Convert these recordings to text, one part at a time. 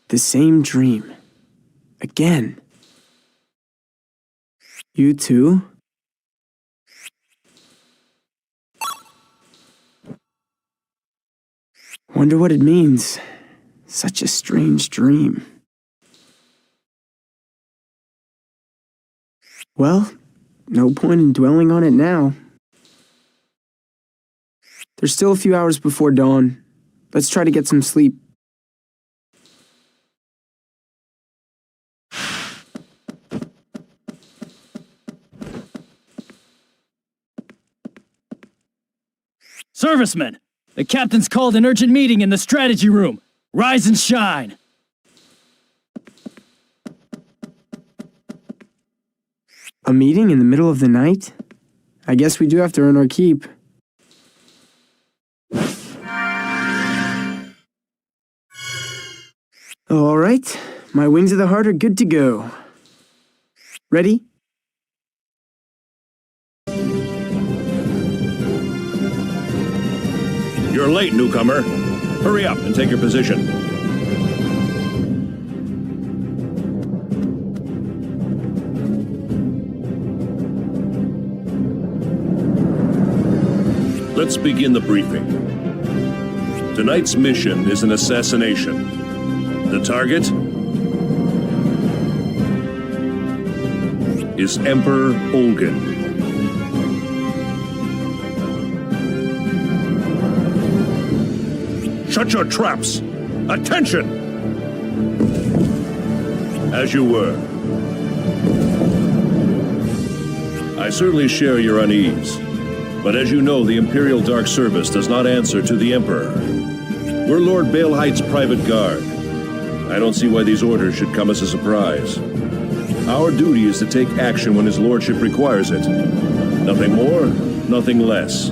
The same dream. Again. You too? Wonder what it means. Such a strange dream. Well, no point in dwelling on it now. There's still a few hours before dawn. Let's try to get some sleep. Servicemen, the captain's called an urgent meeting in the strategy room. Rise and shine. A meeting in the middle of the night? I guess we do have to earn our keep. All right, my wings of the heart are good to go. Ready? You're late, newcomer. Hurry up and take your position. Let's begin the briefing. Tonight's mission is an assassination. The target is Emperor Olgin. Shut your traps! Attention! As you were. I certainly share your unease, but as you know, the Imperial Dark Service does not answer to the Emperor. We're Lord Baelheight's private guard. I don't see why these orders should come as a surprise. Our duty is to take action when his lordship requires it. Nothing more, nothing less.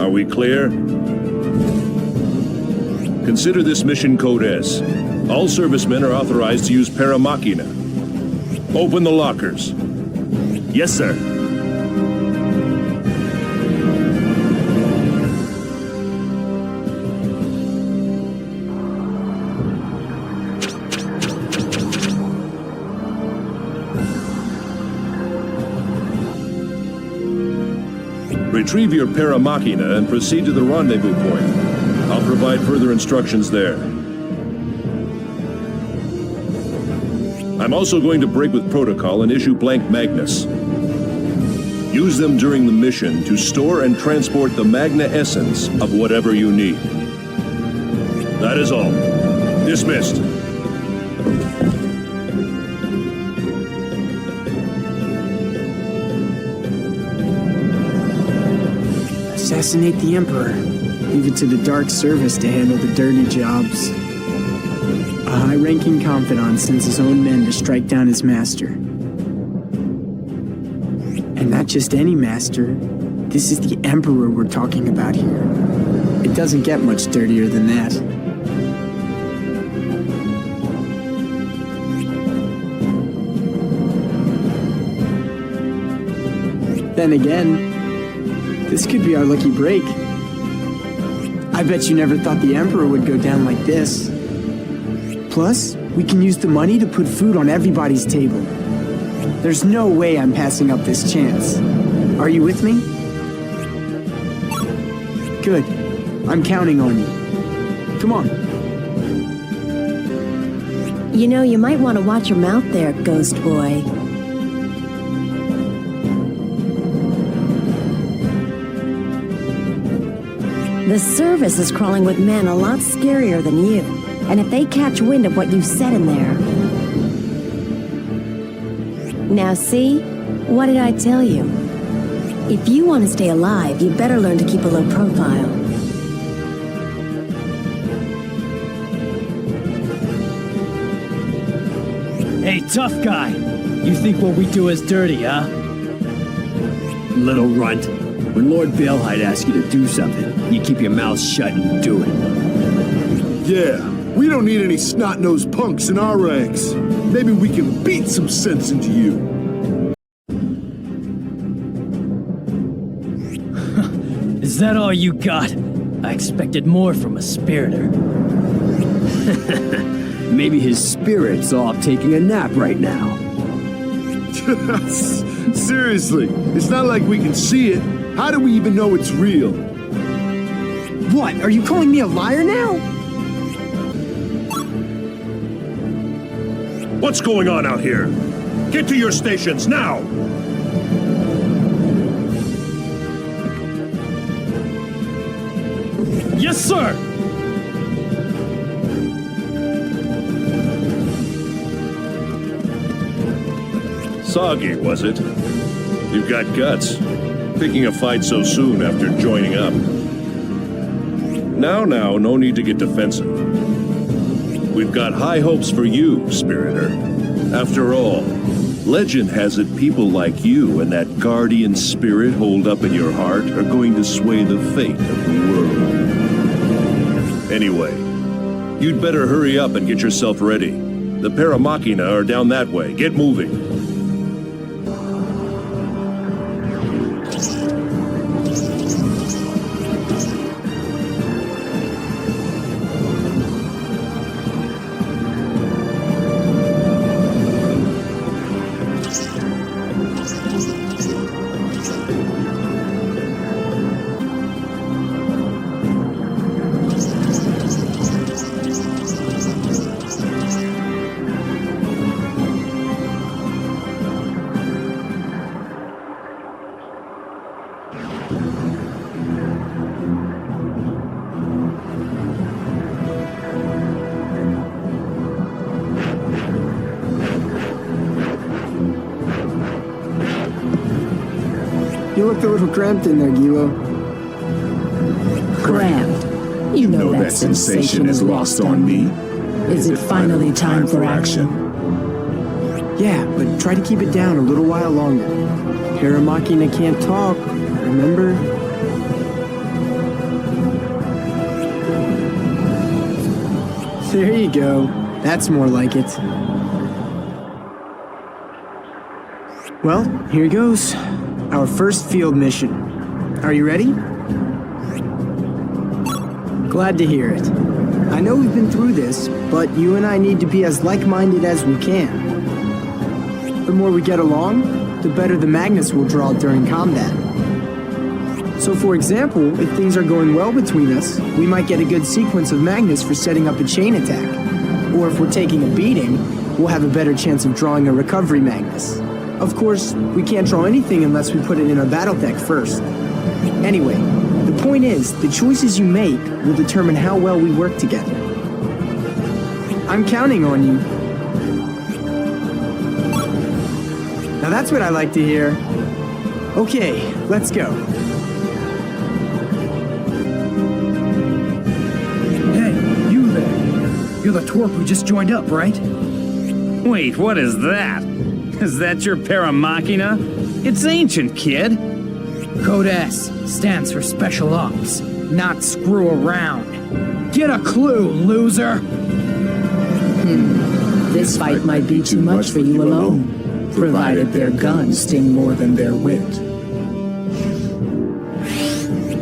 Are we clear? Consider this mission code S. All servicemen are authorized to use para machina. Open the lockers. Yes, sir. Retrieve your para machina and proceed to the rendezvous point. I'll provide further instructions there. I'm also going to break with protocol and issue blank Magnus. Use them during the mission to store and transport the Magna essence of whatever you need. That is all. Dismissed. Assassinate the Emperor. Leave it to the Dark Service to handle the dirty jobs. A high-ranking confidant sends his own men to strike down his master. And not just any master. This is the Emperor we're talking about here. It doesn't get much dirtier than that. Then again, this could be our lucky break. I bet you never thought the Emperor would go down like this. Plus, we can use the money to put food on everybody's table. There's no way I'm passing up this chance. Are you with me? Good. I'm counting on you. Come on. You know, you might want to watch your mouth there, Ghost Boy. The service is crawling with men a lot scarier than you. And if they catch wind of what you said in there... Now see? What did I tell you? If you want to stay alive, you better learn to keep a low profile. Hey, tough guy. You think what we do is dirty, huh? Little runt. When Lord Baelheit asks you to do something, you keep your mouth shut and do it. Yeah, we don't need any snot-nosed punks in our ranks. Maybe we can beat some sense into you. Is that all you got? I expected more from a spiritor. Maybe his spirit's off taking a nap right now. Seriously, it's not like we can see it. How do we even know it's real? What? Are you calling me a liar now? What's going on out here? Get to your stations now! Yes, sir! Sagi, was it? You've got guts. Picking a fight so soon after joining up. Now, no need to get defensive. We've got high hopes for you, Spiritor. After all, legend has it people like you and that guardian spirit holed up in your heart are going to sway the fate of the world. Anyway, you'd better hurry up and get yourself ready. The Paramachina are down that way. Get moving. You looked a little cramped in there, Gilo. Cramped. You know that sensation is lost on me. Is it finally time for action? Yeah, but try to keep it down a little while longer. Paramachina can't talk, remember? There you go. That's more like it. Well, here goes. Our first field mission. Are you ready? Glad to hear it. I know we've been through this, but you and I need to be as like-minded as we can. The more we get along, the better the Magnus will draw during combat. So for example, if things are going well between us, we might get a good sequence of Magnus for setting up a chain attack. Or if we're taking a beating, we'll have a better chance of drawing a recovery Magnus. Of course, we can't draw anything unless we put it in our battle deck first. Anyway, the point is, the choices you make will determine how well we work together. I'm counting on you. Now that's what I like to hear. Okay, let's go. Hey, you there. You're the twerp who just joined up, right? Wait, what is that? Is that your Paramachina? It's ancient, kid. Code S stands for Special Ops, not screw around. Get a clue, loser! This fight might be too much for you alone, provided their guns sting more than their wit.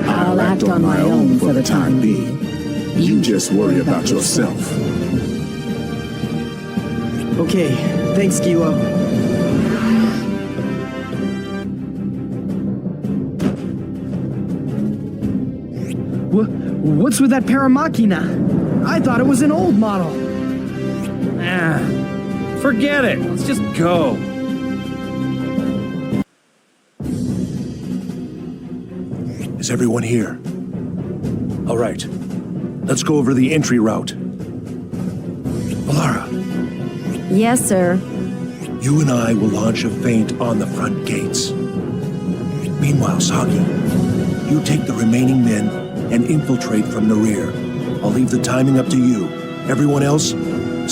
I'll act on my own for the time being. You just worry about yourself. Okay, thanks, Gilo. What's with that Paramachina? I thought it was an old model. Forget it. Let's just go. Is everyone here? All right. Let's go over the entry route. Alara, Yes, sir. you and I will launch a feint on the front gates. Meanwhile, Sagi, you take the remaining men and infiltrate from the rear. I'll leave the timing up to you. Everyone else,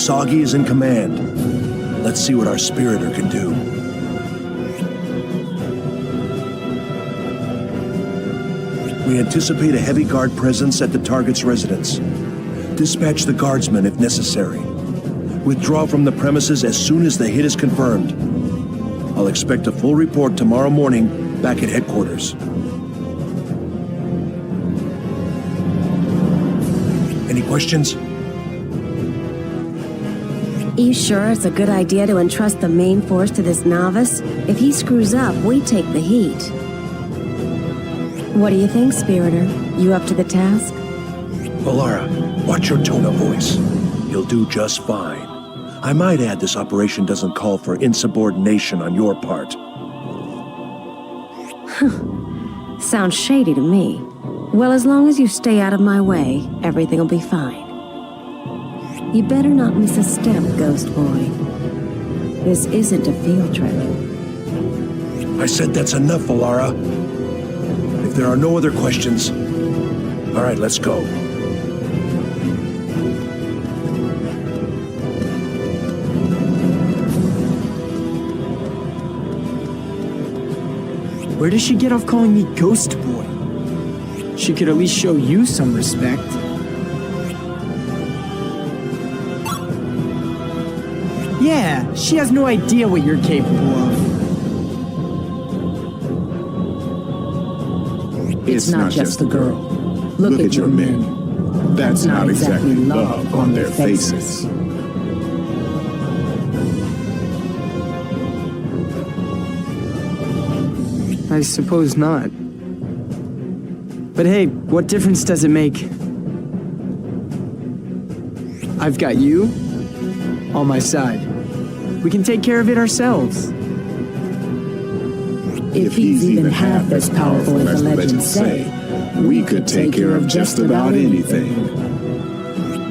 Sagi is in command. Let's see what our Spiritor can do. We anticipate a heavy guard presence at the target's residence. Dispatch the guardsmen if necessary. Withdraw from the premises as soon as the hit is confirmed. I'll expect a full report tomorrow morning back at headquarters. Any questions? You sure it's a good idea to entrust the main force to this novice? If he screws up, we take the heat. What do you think, Spiritor? You up to the task? Valara, watch your tone of voice. You'll do just fine. I might add this operation doesn't call for insubordination on your part. Sounds shady to me. Well, as long as you stay out of my way, everything will be fine. You better not miss a step, Ghost Boy. This isn't a field trip. I said that's enough, Valara. If there are no other questions... All right, let's go. Where does she get off calling me Ghost Boy? She could at least show you some respect. Yeah, she has no idea what you're capable of. It's not just the girl. Look at your men. That's not exactly love on their faces. I suppose not. But hey, what difference does it make? I've got you on my side. We can take care of it ourselves. If he's even half as powerful as the legends say, we could take care of just about anything.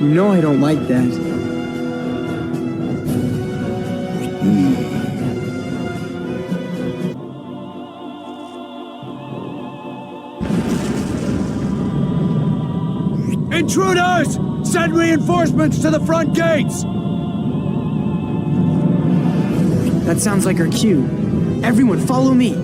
You know I don't like that. Intruders! Send reinforcements to the front gates! That sounds like our cue. Everyone, follow me.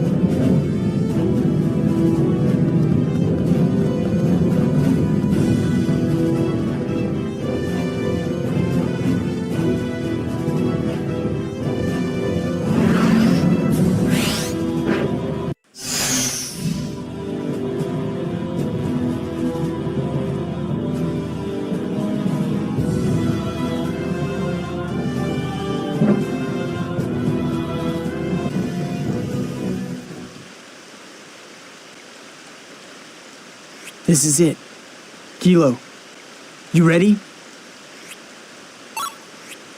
This is it. Kilo, you ready?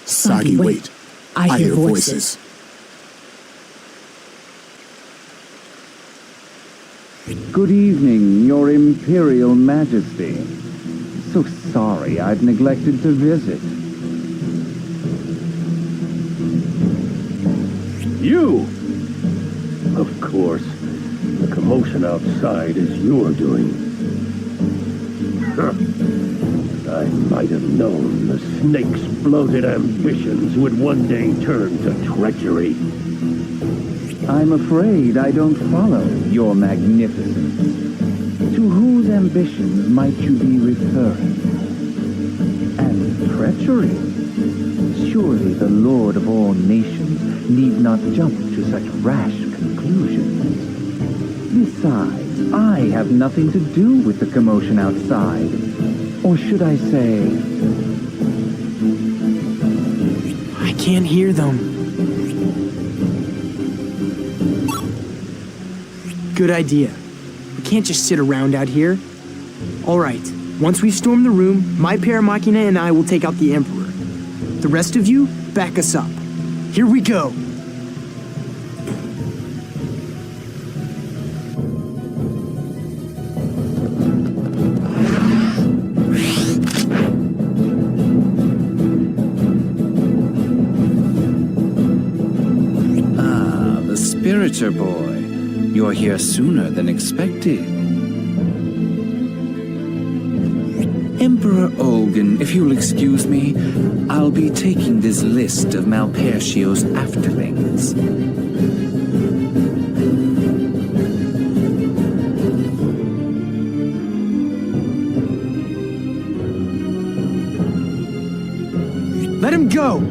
Sagi, wait. I hear voices. Good evening, Your Imperial Majesty. So sorry I've neglected to visit. You! Of course. The commotion outside is your doing. I might have known the snake's bloated ambitions would one day turn to treachery. I'm afraid I don't follow, Your Magnificence. To whose ambitions might you be referring? And treachery? Surely the Lord of all nations need not jump to such rash conclusions. Besides, I have nothing to do with the commotion outside. Or should I say... I can't hear them. Good idea. We can't just sit around out here. All right, once we storm the room, my paramachina and I will take out the Emperor. The rest of you, back us up. Here we go. Spiritor boy, you're here sooner than expected. Emperor Olgan, if you'll excuse me, I'll be taking this list of Malpercio's afterlings. Let him go!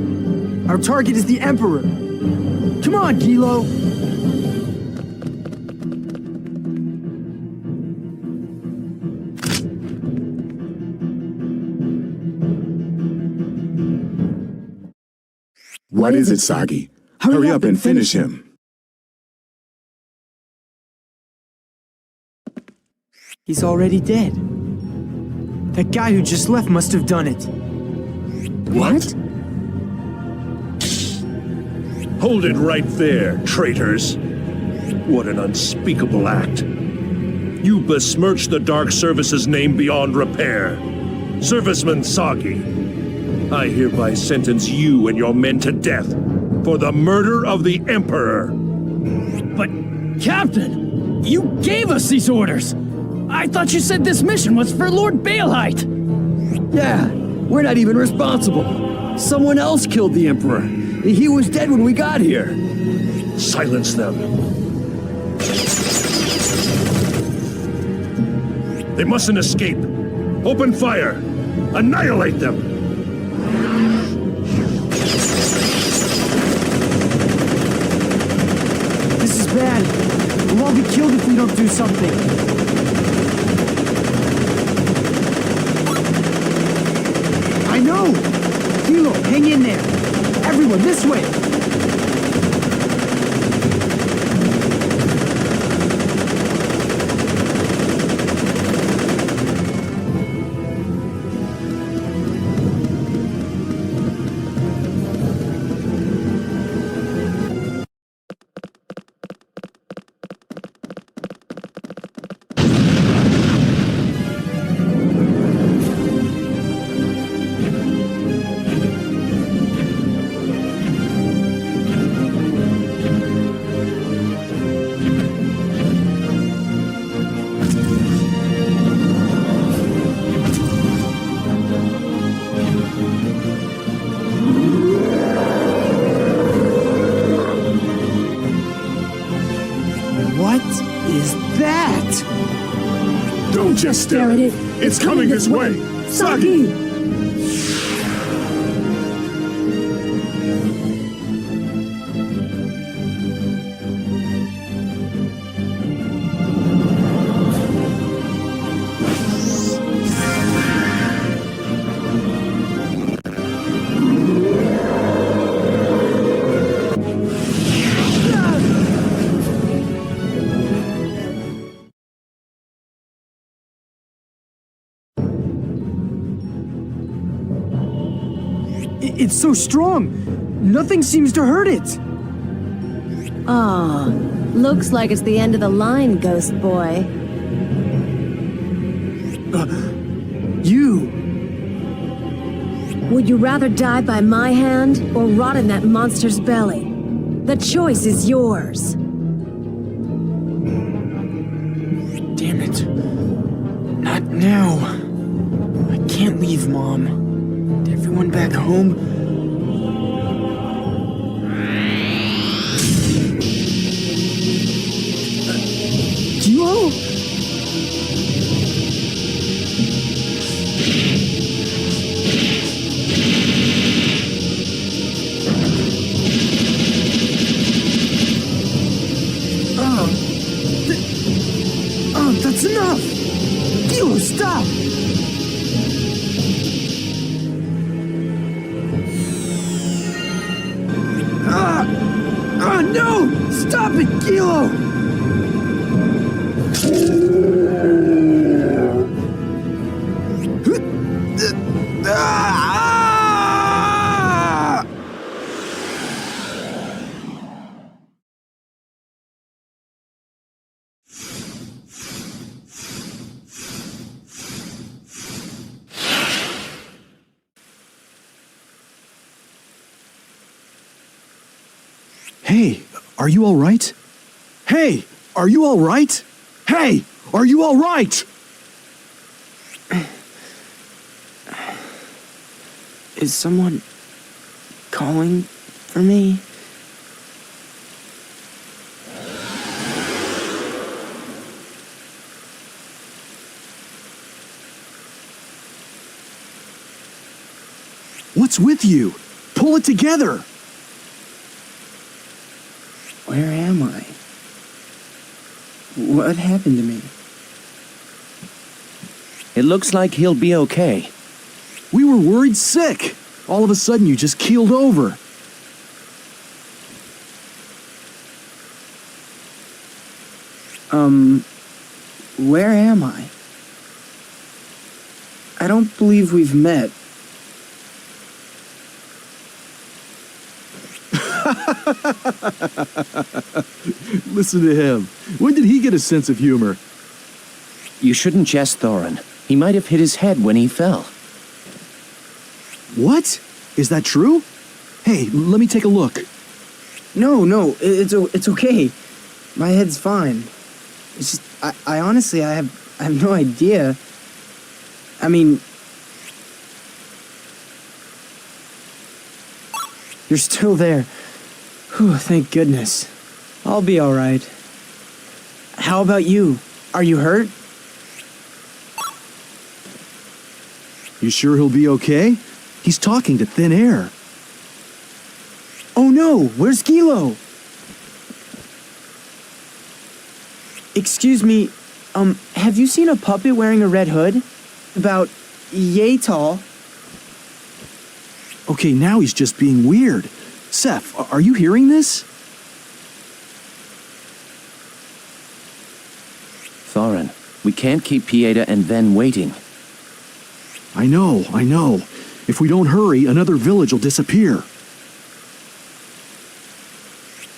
Our target is the Emperor! Come on, Kilo! What is it, Sagi? Hurry up and finish him. He's already dead. That guy who just left must have done it. What? Hold it right there, traitors. What an unspeakable act. You besmirched the Dark Service's name beyond repair. Serviceman Sagi, I hereby sentence you and your men to death for the murder of the Emperor. But, Captain, you gave us these orders. I thought you said this mission was for Lord Baelheit. Yeah, we're not even responsible. Someone else killed the Emperor. He was dead when we got here. Silence them. They mustn't escape. Open fire. Annihilate them. This is bad. We'll all be killed if we don't do something. I know! Kilo, hang in there. Everyone, this way! Don't just stare at it. It's coming this way. Sagi! It's so strong. Nothing seems to hurt it. Ah, looks like it's the end of the line, Ghost Boy. You. Would you rather die by my hand or rot in that monster's belly? The choice is yours. Damn it. Not now. I can't leave, Mom. Everyone back home? Duo? That's enough! Duo, stop! No! Stop it, Kilo! Hey, are you all right? Hey, are you all right? Hey, are you all right? Is someone calling for me? What's with you? Pull it together. Where am I? What happened to me? It looks like he'll be okay. We were worried sick. All of a sudden you just keeled over. Where am I? I don't believe we've met. Listen to him. When did he get a sense of humor? You shouldn't jest, Thorin. He might have hit his head when he fell. What? Is that true? Hey, let me take a look. No, it's okay. My head's fine. It's just, I honestly, I have no idea. I mean... You're still there. Whew, thank goodness. I'll be alright. How about you? Are you hurt? You sure he'll be okay? He's talking to thin air. Oh no, where's Gilo? Excuse me, have you seen a puppet wearing a red hood? About yay tall? Okay, now he's just being weird. Seth, are you hearing this? Thorin, we can't keep Pieta and Ven waiting. I know. If we don't hurry, another village will disappear.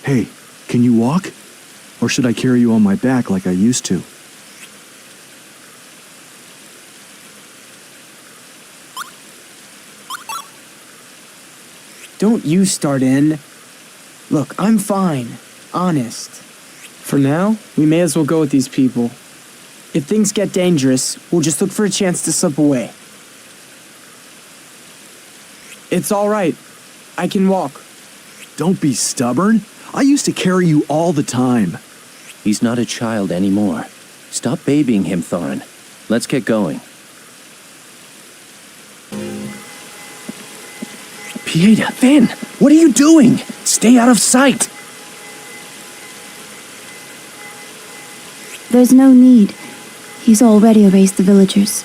Hey, can you walk? Or should I carry you on my back like I used to? Don't you start in. Look, I'm fine. Honest. For now, we may as well go with these people. If things get dangerous, we'll just look for a chance to slip away. It's all right. I can walk. Don't be stubborn. I used to carry you all the time. He's not a child anymore. Stop babying him, Thorin. Let's get going. Pieta, Ven, what are you doing? Stay out of sight. There's no need. He's already erased the villagers.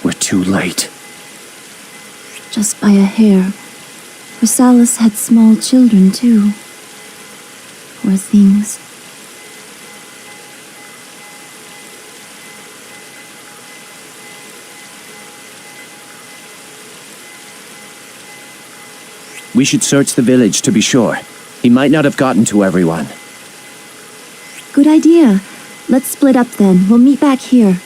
We're too late. Just by a hair. Chrysalis had small children, too. Poor things. We should search the village to be sure. He might not have gotten to everyone. Good idea. Let's split up then. We'll meet back here.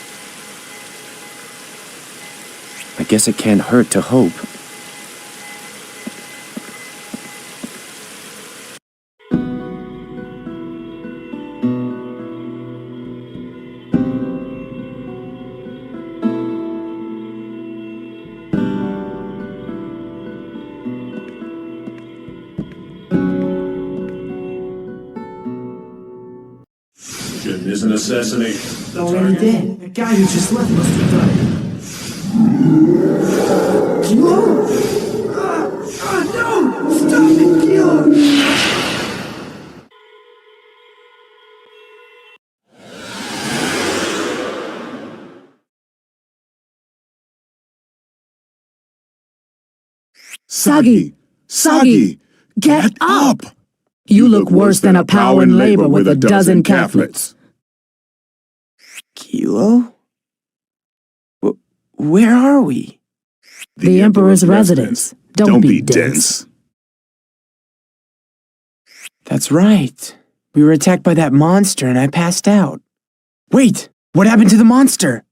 I guess it can't hurt to hope. Is an assassination. Already dead. The guy who just left must have done it. Kilo? No! Stop it, Kilo! Sagi! Get up! You look worse than a pow in labor with a dozen Catholics. Kilo? Where are we? The Emperor's residence. Don't be dense. That's right. We were attacked by that monster and I passed out. Wait! What happened to the monster?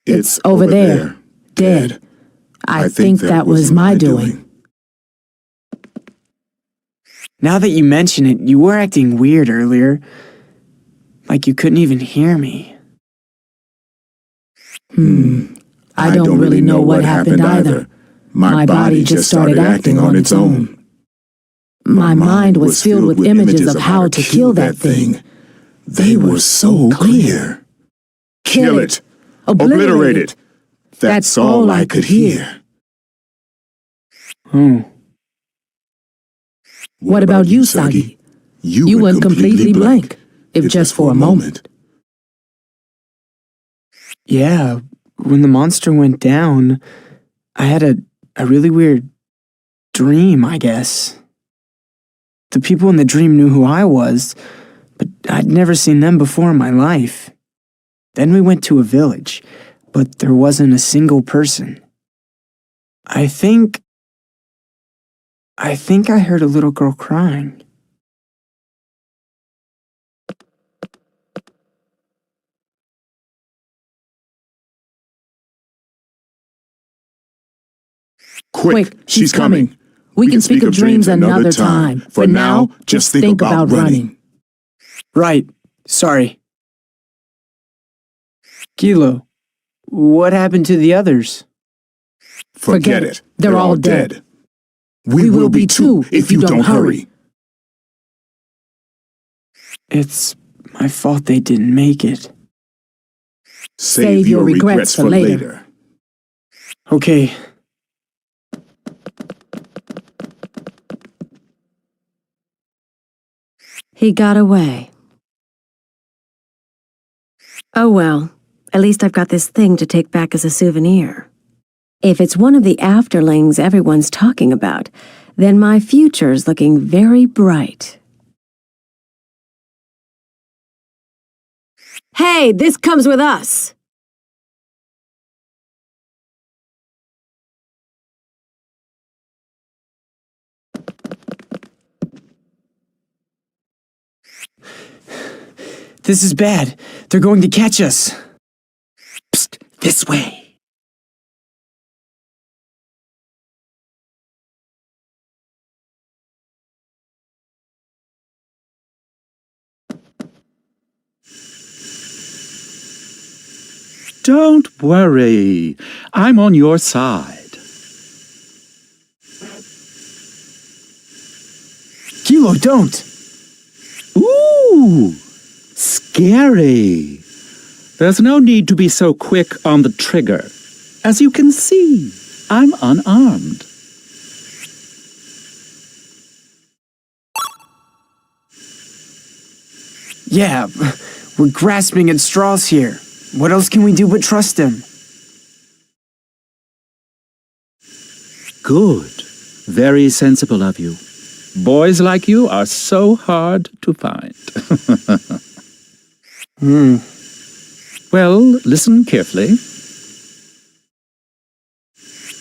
It's over there. Dead. I think that was my doing. Now that you mention it, you were acting weird earlier. Like you couldn't even hear me. I don't really know what happened either. My body just started acting on its own. My mind was filled with images of how to kill that thing. They were so clear. Kill it! Obliterate it! That's all I could hear. What about you, Sagi? You went completely blank, if just for a moment. Yeah, when the monster went down, I had a really weird dream, I guess. The people in the dream knew who I was, but I'd never seen them before in my life. Then we went to a village, but there wasn't a single person. I think I heard a little girl crying. Quick, she's coming. We can speak of dreams another time. For now, just think about running. Right, sorry. Kilo, what happened to the others? Forget it. They're all dead. We will be too if you don't hurry. It's my fault they didn't make it. Save your regrets for later. Okay. He got away. Oh well, at least I've got this thing to take back as a souvenir. If it's one of the afterlings everyone's talking about, then my future's looking very bright. Hey, this comes with us! This is bad. They're going to catch us. Psst, this way. Don't worry. I'm on your side. Kilo, don't! Ooh! Scary. There's no need to be so quick on the trigger. As you can see, I'm unarmed. Yeah, we're grasping at straws here. What else can we do but trust him? Good. Very sensible of you. Boys like you are so hard to find. Well, listen carefully.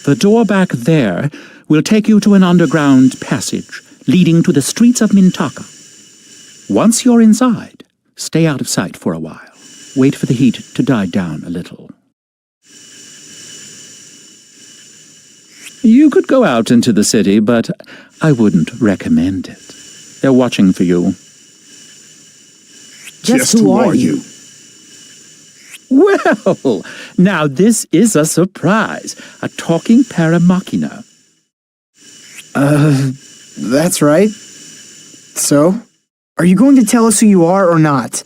The door back there will take you to an underground passage leading to the streets of Mintaka. Once you're inside, stay out of sight for a while. Wait for the heat to die down a little. You could go out into the city, but I wouldn't recommend it. They're watching for you. Just who are you? Well, now this is a surprise. A talking paramachina. That's right. So, are you going to tell us who you are or not?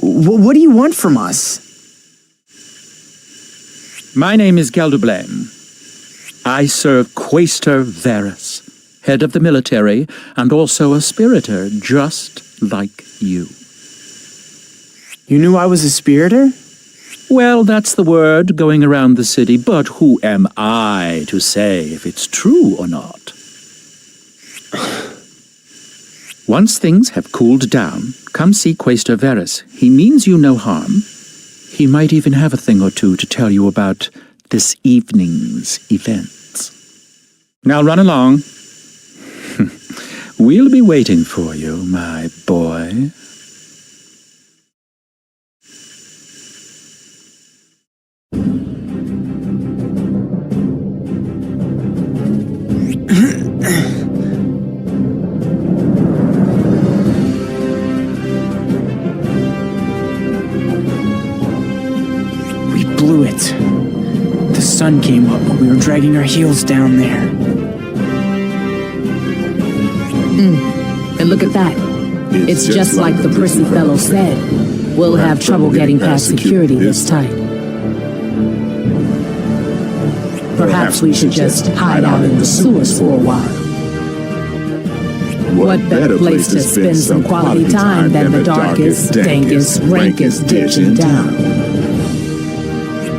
What do you want from us? My name is Geldublem. I serve Quaestor Varus, head of the military, and also a spiritor just like you. You knew I was a spiritor? Well, that's the word going around the city, but who am I to say if it's true or not? Once things have cooled down, come see Quaestor Varus. He means you no harm. He might even have a thing or two to tell you about this evening's events. Now run along. We'll be waiting for you, my boy. Blew it. The sun came up, but we were dragging our heels down there. And look at that. It's just like the prissy fellow said. We'll have trouble getting past security this tight. Perhaps we should just hide out in the sewers for a while. What better place to spend some quality time than the darkest, dankest, rankest ditch in town?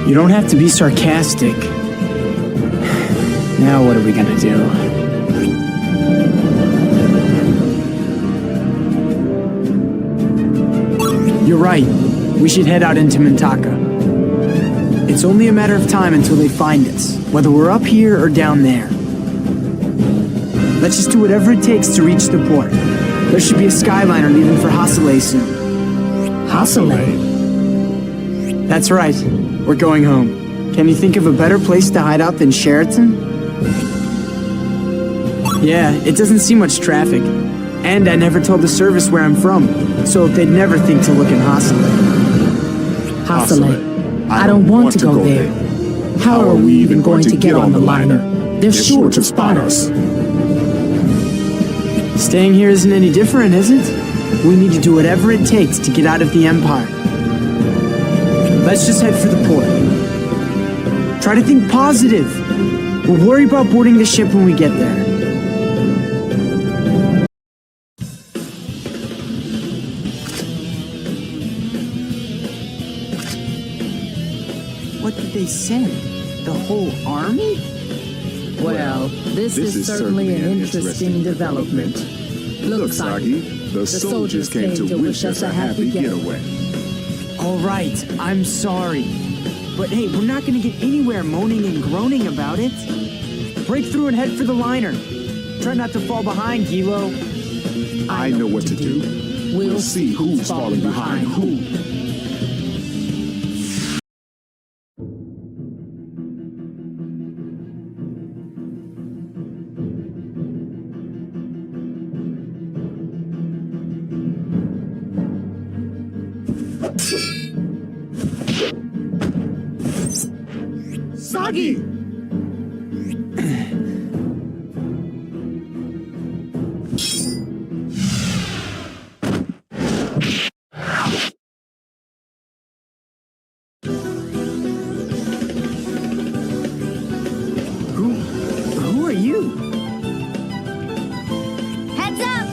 You don't have to be sarcastic. Now what are we gonna do? You're right. We should head out into Mintaka. It's only a matter of time until they find us, whether we're up here or down there. Let's just do whatever it takes to reach the port. There should be a Skyliner leaving for Hasselay soon. Hasselay? That's right. We're going home. Can you think of a better place to hide out than Sheraton? Yeah, it doesn't see much traffic. And I never told the service where I'm from, so they'd never think to look in Hasselay. Hasselay. I don't want to go there. How are we even going to get on the liner? They're sure to spot us. Staying here isn't any different, is it? We need to do whatever it takes to get out of the Empire. Let's just head for the port. Try to think positive. We'll worry about boarding the ship when we get there. What did they send? The whole army? Well, this is certainly an interesting development. Look, Sagi, the soldiers came to wish us a happy getaway. All right, I'm sorry. But hey, we're not gonna get anywhere moaning and groaning about it. Break through and head for the liner. Try not to fall behind, Hilo. I know what to do. We'll see who's falling behind who. Sagi! Who are you? Heads up!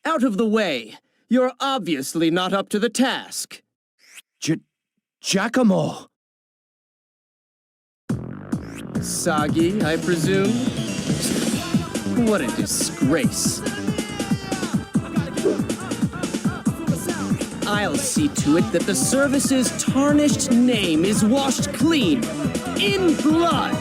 Out of the way! You're obviously not up to the task. Giacomo! Sagi, I presume? What a disgrace. I'll see to it that the service's tarnished name is washed clean, in blood!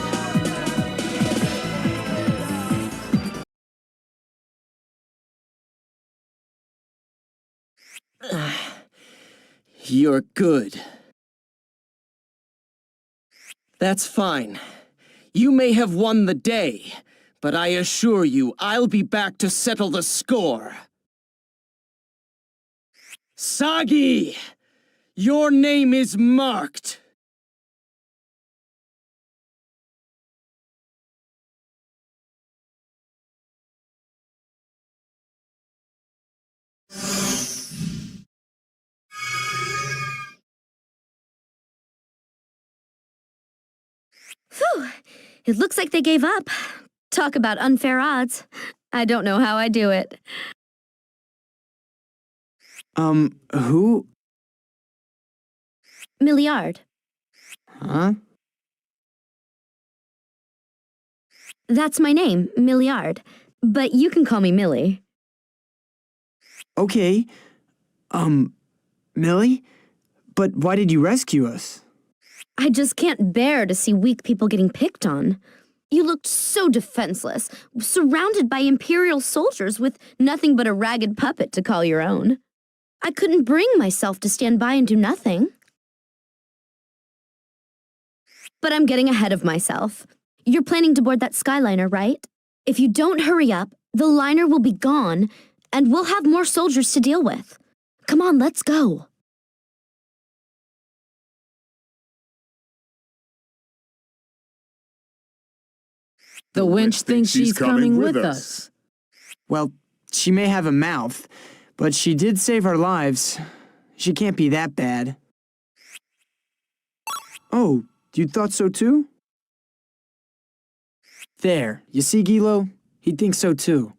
You're good. That's fine. You may have won the day, but I assure you I'll be back to settle the score. Sagi! Your name is marked! Phew! It looks like they gave up. Talk about unfair odds. I don't know how I do it. Who? Milliard. Huh? That's my name, Milliard. But you can call me Millie. Okay. Millie? But why did you rescue us? I just can't bear to see weak people getting picked on. You looked so defenseless, surrounded by Imperial soldiers with nothing but a ragged puppet to call your own. I couldn't bring myself to stand by and do nothing. But I'm getting ahead of myself. You're planning to board that Skyliner, right? If you don't hurry up, the liner will be gone, and we'll have more soldiers to deal with. Come on, let's go. The wench thinks she's coming with us. Well, she may have a mouth, but she did save our lives. She can't be that bad. Oh, you thought so too? There, you see, Gilo? He thinks so too.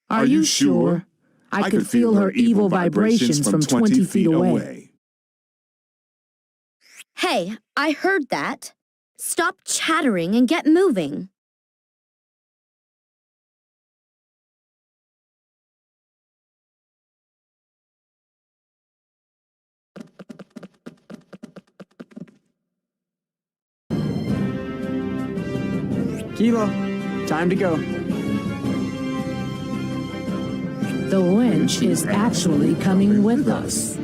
Are you sure? I could feel her evil vibrations from 20 feet away. Hey, I heard that. Stop chattering and get moving. Gilo, time to go. The wench is actually coming with us.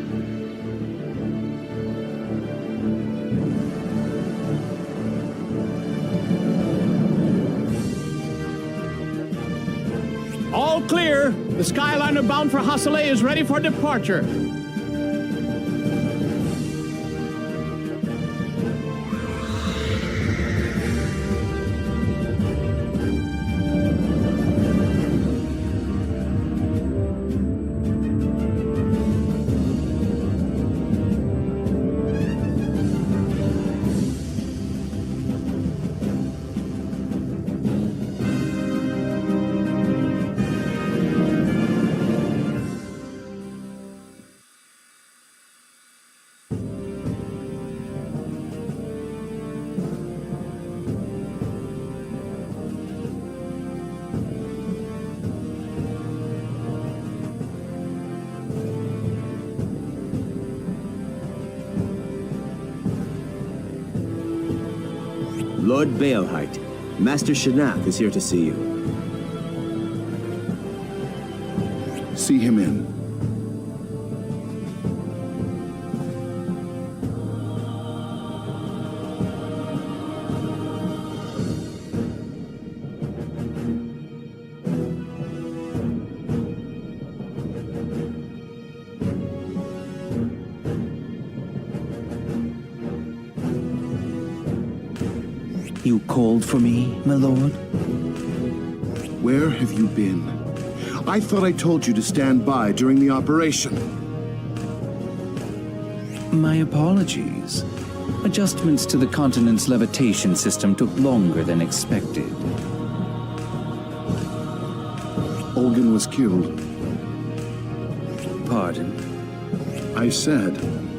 All clear. The Skyliner bound for Hasale is ready for departure. Lord Baelheit, Master Shanath is here to see you. See him in. You called for me, my lord? Where have you been? I thought I told you to stand by during the operation. My apologies. Adjustments to the continent's levitation system took longer than expected. Olgan was killed. Pardon? I said,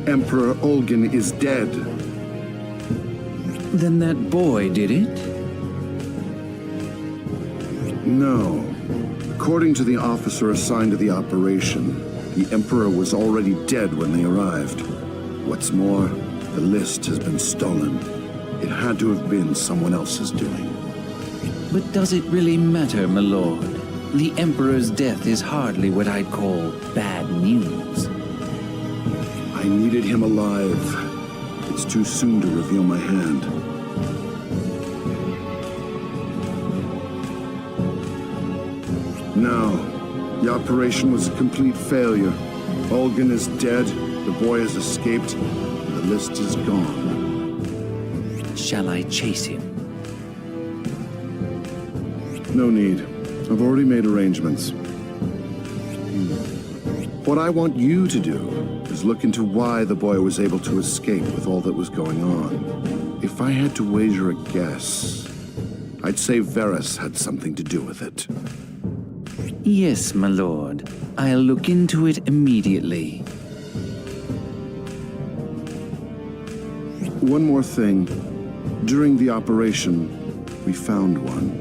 Emperor Olgan is dead. Then that boy did it? No. According to the officer assigned to the operation, the Emperor was already dead when they arrived. What's more, the list has been stolen. It had to have been someone else's doing. But does it really matter, my lord? The Emperor's death is hardly what I'd call bad news. I needed him alive. It's too soon to reveal my hand. No, the operation was a complete failure. Olgan is dead, the boy has escaped, and the list is gone. Shall I chase him? No need. I've already made arrangements. What I want you to do is look into why the boy was able to escape with all that was going on. If I had to wager a guess, I'd say Varys had something to do with it. Yes, my lord. I'll look into it immediately. One more thing. During the operation, we found one.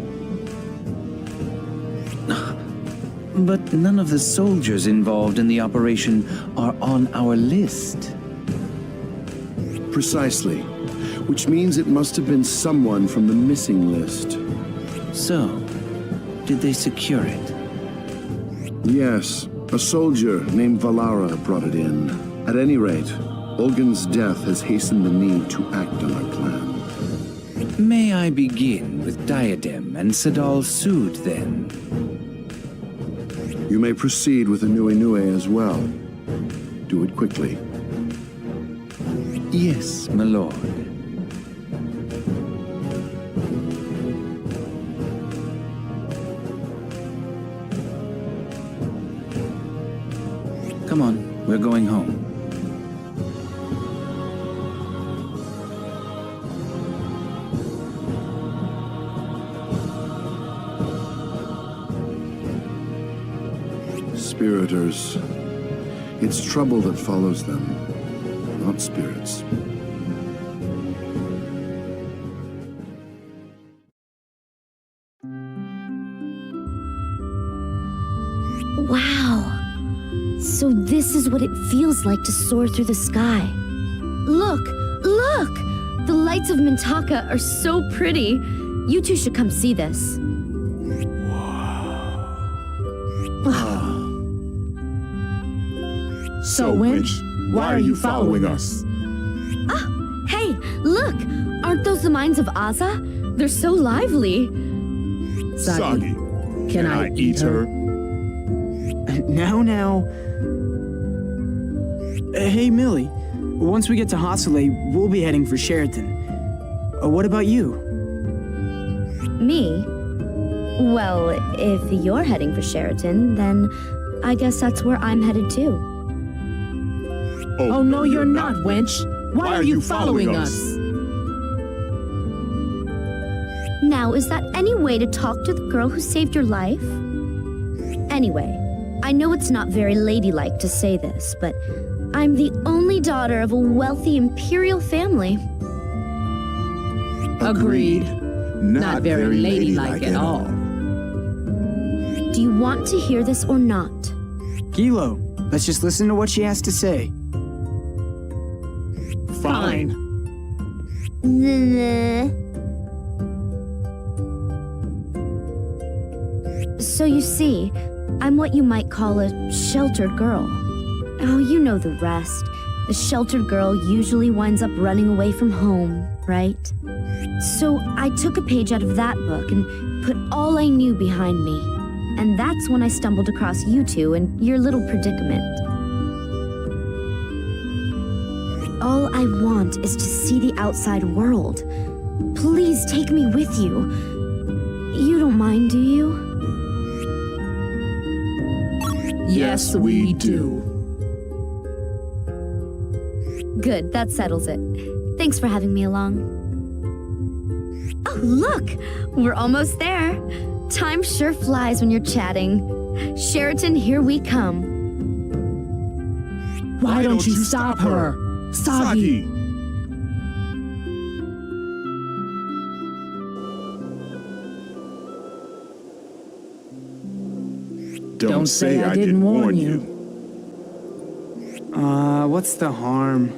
But none of the soldiers involved in the operation are on our list. Precisely. Which means it must have been someone from the missing list. So, did they secure it? Yes, a soldier named Valara brought it in. At any rate, Olgan's death has hastened the need to act on our plan. May I begin with Diadem and Sadal Sood, then? You may proceed with Anui Nue as well. Do it quickly. Yes, my lord. Come on, we're going home. conspirators. It's trouble that follows them, not spirits. Wow. So this is what it feels like to soar through the sky. Look! Look! The lights of Mintaka are so pretty. You two should come see this. So, Winch, why are you following us? Ah! Hey! Look! Aren't those the mines of Aza? They're so lively. Sagi, can I eat her? Now. Hey, Millie. Once we get to Hasale, we'll be heading for Sheraton. What about you? Me? Well, if you're heading for Sheraton, then I guess that's where I'm headed too. Oh, no, you're not, Wench. Why are you following us? Now, is that any way to talk to the girl who saved your life? Anyway, I know it's not very ladylike to say this, but I'm the only daughter of a wealthy imperial family. Agreed. Not very ladylike at all. Do you want to hear this or not? Gilo, let's just listen to what she has to say. Fine. So you see, I'm what you might call a sheltered girl. Oh, you know the rest. The sheltered girl usually winds up running away from home, right? So I took a page out of that book and put all I knew behind me. And that's when I stumbled across you two and your little predicament. All I want is to see the outside world. Please take me with you. You don't mind, do you? Yes, we do. Good, that settles it. Thanks for having me along. Oh, look! We're almost there. Time sure flies when you're chatting. Sheraton, here we come. Why don't you stop her? Sagi! Don't say I didn't warn you. What's the harm?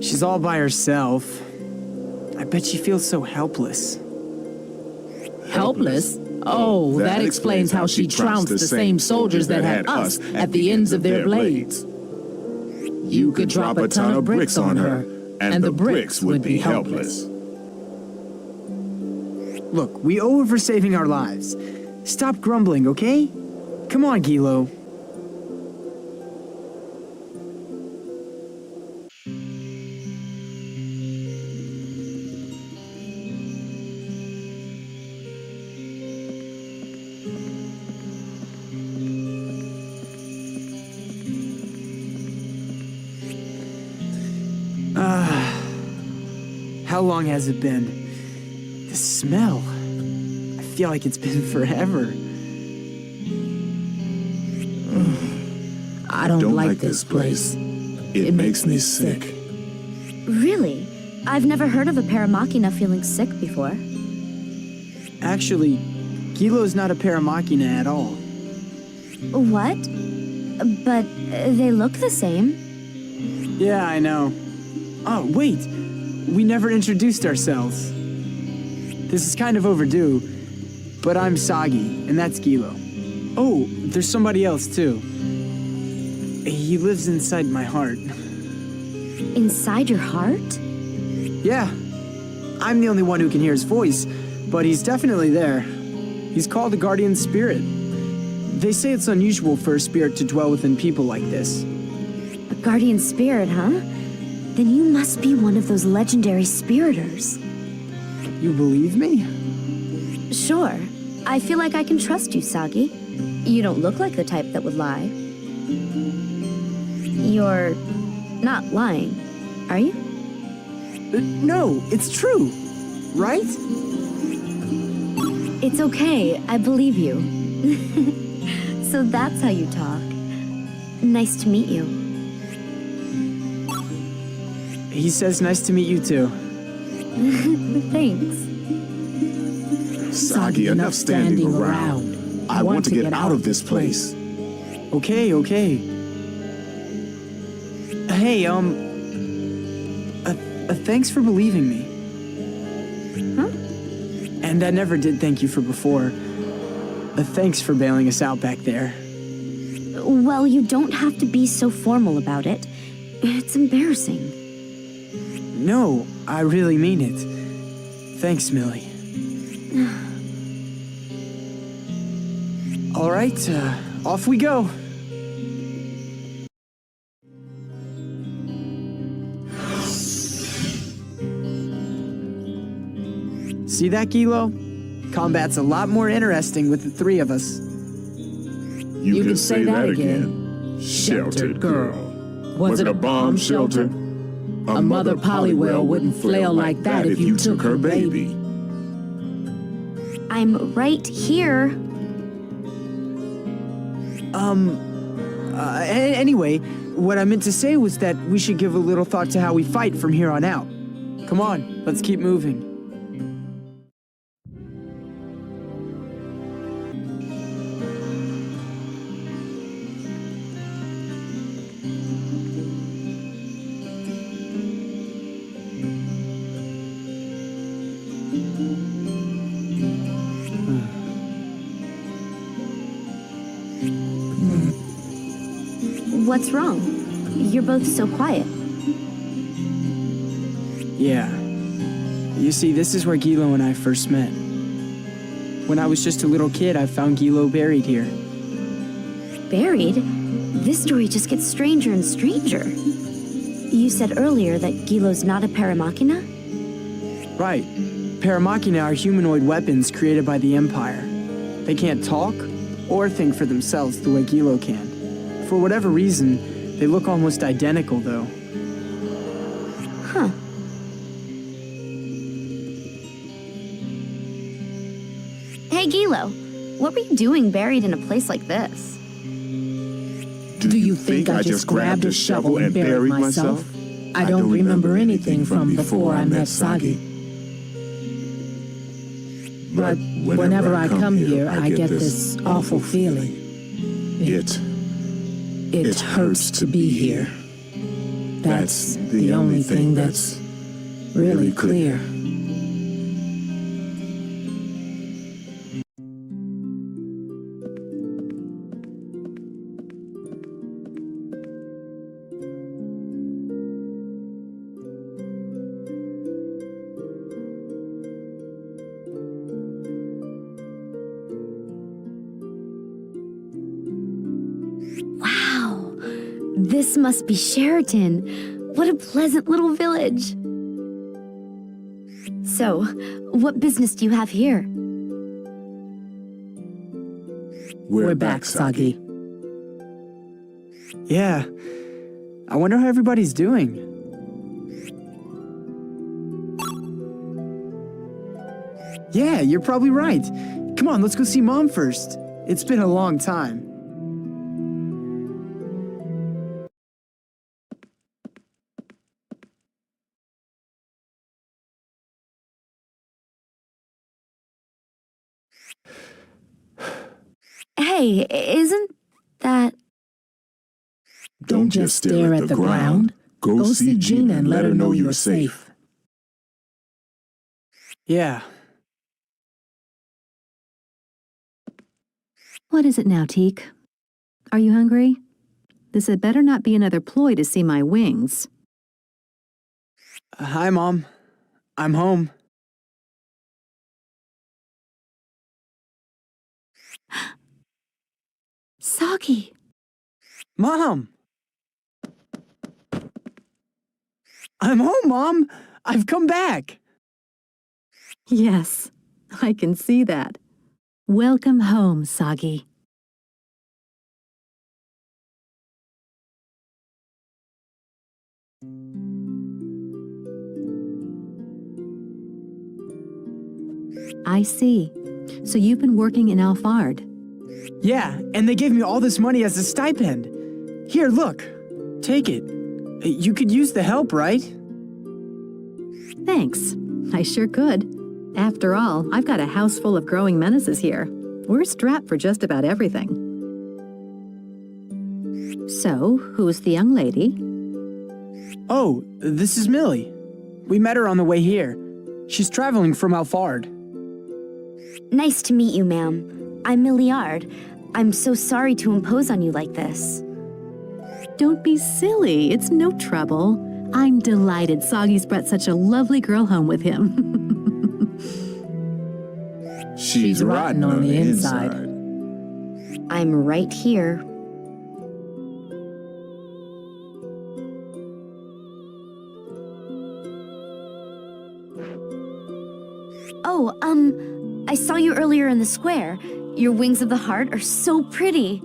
She's all by herself. I bet she feels so helpless. Helpless? Oh, that explains how she trounced the same soldiers that had us at the ends of their blades. You could drop a ton of bricks on her, and the bricks would be helpless. Look, we owe her for saving our lives. Stop grumbling, okay? Come on, Gilo. How long has it been? The smell. I feel like it's been forever. I don't like this place. It makes me sick. Really? I've never heard of a paramachina feeling sick before. Actually, Gilo's not a paramachina at all. What? But they look the same. Yeah, I know. Oh, wait! We never introduced ourselves. This is kind of overdue, but I'm Sagi, and that's Gilo. Oh, there's somebody else, too. He lives inside my heart. Inside your heart? Yeah. I'm the only one who can hear his voice, but he's definitely there. He's called a guardian spirit. They say it's unusual for a spirit to dwell within people like this. A guardian spirit, huh? Then you must be one of those legendary spiriters. You believe me? Sure. I feel like I can trust you, Sagi. You don't look like the type that would lie. You're not lying, are you? No, it's true, right? It's okay, I believe you. So that's how you talk. Nice to meet you. He says nice to meet you too. Thanks. Sagi, enough standing around. I want to get out of this place. Okay, okay. Hey, thanks for believing me. Huh? And I never did thank you for before. Thanks for bailing us out back there. Well, you don't have to be so formal about it. It's embarrassing. No, I really mean it. Thanks, Millie. All right, off we go. See that, Gilo? Combat's a lot more interesting with the three of us. You can say that again. Sheltered girl. Was it a bomb shelter? A mother Polywell wouldn't flail like that if you took her baby. I'm right here. Anyway, what I meant to say was that we should give a little thought to how we fight from here on out. Come on, let's keep moving. What's wrong? You're both so quiet. Yeah. You see, this is where Gilo and I first met. When I was just a little kid, I found Gilo buried here. Buried? This story just gets stranger and stranger. You said earlier that Gilo's not a paramachina? Right. Paramachina are humanoid weapons created by the Empire. They can't talk or think for themselves the way Gilo can. For whatever reason, they look almost identical, though. Huh. Hey, Gilo. What were you doing buried in a place like this? Do you think I just grabbed a shovel and buried myself? I don't remember anything from before I met Sagi. But whenever I come here, I get this awful feeling. It hurts to be here. That's the only thing that's really clear. Wow. This must be Sheraton. What a pleasant little village. So, what business do you have here? We're back, Sagi. Yeah. I wonder how everybody's doing. Yeah, you're probably right. Come on, let's go see Mom first. It's been a long time. Hey, isn't that... Don't just stare at the ground. Go see Gina and let her know you're safe. Yeah. What is it now, Teak? Are you hungry? This had better not be another ploy to see my wings. Hi, Mom. I'm home. Sagi! Mom! I'm home, Mom! I've come back! Yes, I can see that. Welcome home, Sagi. I see. So you've been working in Alfard. Yeah, and they gave me all this money as a stipend. Here, look. Take it. You could use the help, right? Thanks. I sure could. After all, I've got a house full of growing menaces here. We're strapped for just about everything. So, who's the young lady? Oh, this is Millie. We met her on the way here. She's traveling from Alfard. Nice to meet you, ma'am. I'm Milliard. I'm so sorry to impose on you like this. Don't be silly. It's no trouble. I'm delighted Sagi's brought such a lovely girl home with him. She's rotten on the inside. I'm right here. Oh, I saw you earlier in the square. Your wings of the heart are so pretty.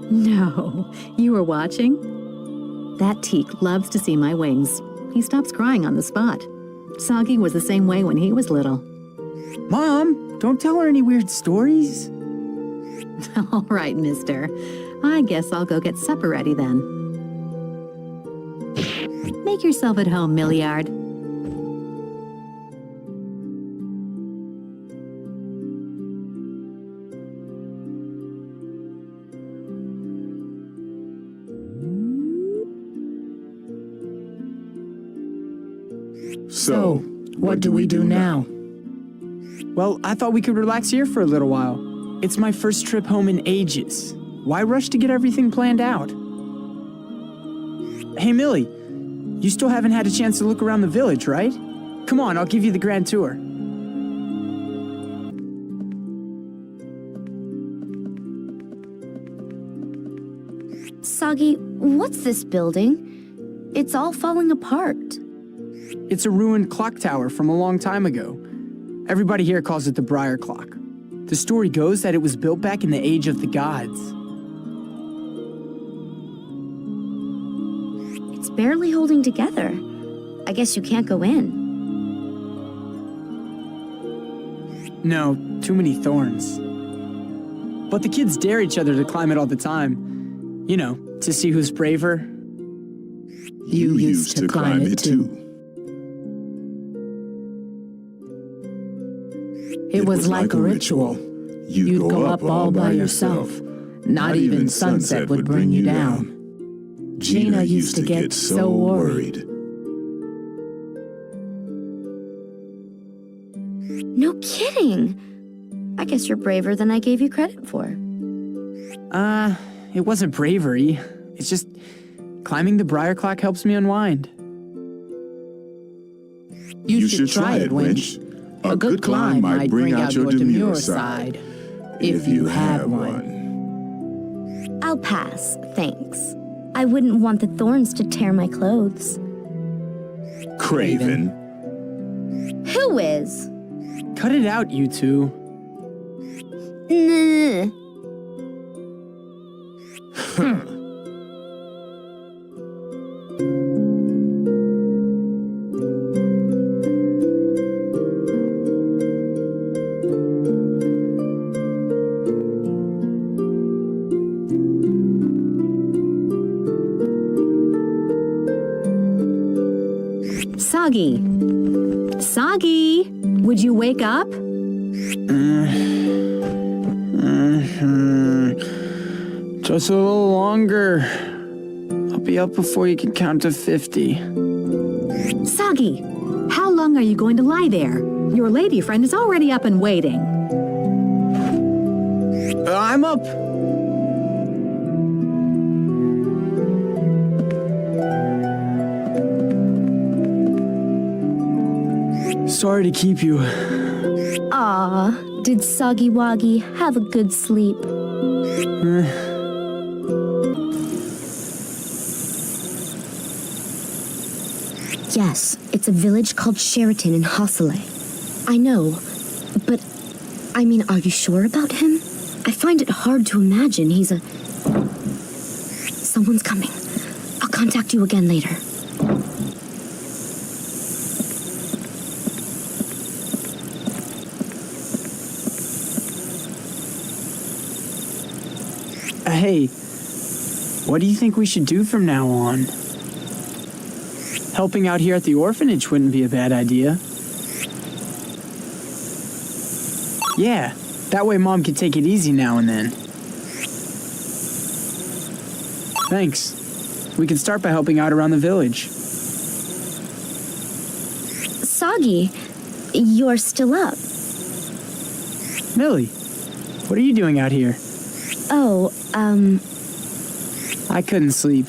No, you were watching? That teak loves to see my wings. He stops crying on the spot. Sagi was the same way when he was little. Mom, don't tell her any weird stories. All right, mister. I guess I'll go get supper ready then. Make yourself at home, Milliard. So, what do we do now? Well, I thought we could relax here for a little while. It's my first trip home in ages. Why rush to get everything planned out? Hey, Millie, you still haven't had a chance to look around the village, right? Come on, I'll give you the grand tour. Sagi, what's this building? It's all falling apart. It's a ruined clock tower from a long time ago. Everybody here calls it the Briar Clock. The story goes that it was built back in the age of the gods. It's barely holding together. I guess you can't go in. No, too many thorns. But the kids dare each other to climb it all the time. You know, to see who's braver. You used to climb it too. It was like a ritual. You'd go up all by yourself. Not even sunset would bring you down. Gina used to get so worried. No kidding. I guess you're braver than I gave you credit for. It wasn't bravery. It's just climbing the Briar Clock helps me unwind. You should try it, wench. A good climb might bring out your demure side, if you have one. I'll pass, thanks. I wouldn't want the thorns to tear my clothes. Craven. Who is? Cut it out, you two. Nah. Sagi. Sagi, would you wake up? Just a little longer. I'll be up before you can count to 50. Sagi, how long are you going to lie there? Your lady friend is already up and waiting. I'm up. Sorry to keep you. Aw, did Sagi Wagi have a good sleep? Yes, it's a village called Sheraton in Hasale. I know, but I mean, are you sure about him? I find it hard to imagine he's a... Someone's coming. I'll contact you again later. Hey, what do you think we should do from now on? Helping out here at the orphanage wouldn't be a bad idea. Yeah, that way Mom can take it easy now and then. Thanks. We can start by helping out around the village. Sagi, you're still up. Millie, what are you doing out here? Oh, I couldn't sleep.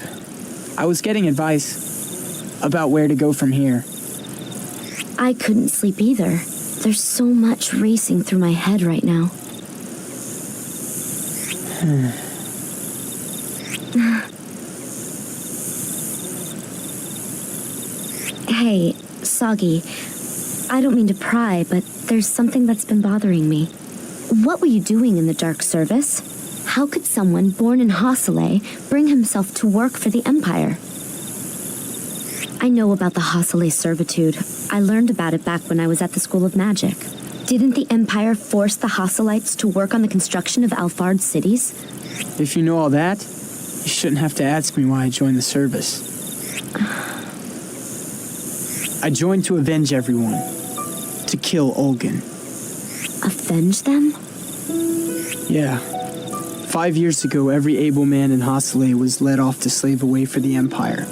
I was getting advice about where to go from here. I couldn't sleep either. There's so much racing through my head right now. Hey, Sagi, I don't mean to pry, but there's something that's been bothering me. What were you doing in the Dark Service? How could someone born in Hasale bring himself to work for the Empire? I know about the Hasale servitude. I learned about it back when I was at the School of Magic. Didn't the Empire force the Hasalites to work on the construction of Alfard's cities? If you know all that, you shouldn't have to ask me why I joined the service. I joined to avenge everyone. To kill Olgan. Avenge them? Yeah. 5 years ago, every able man in Hasale was led off to slave away for the Empire.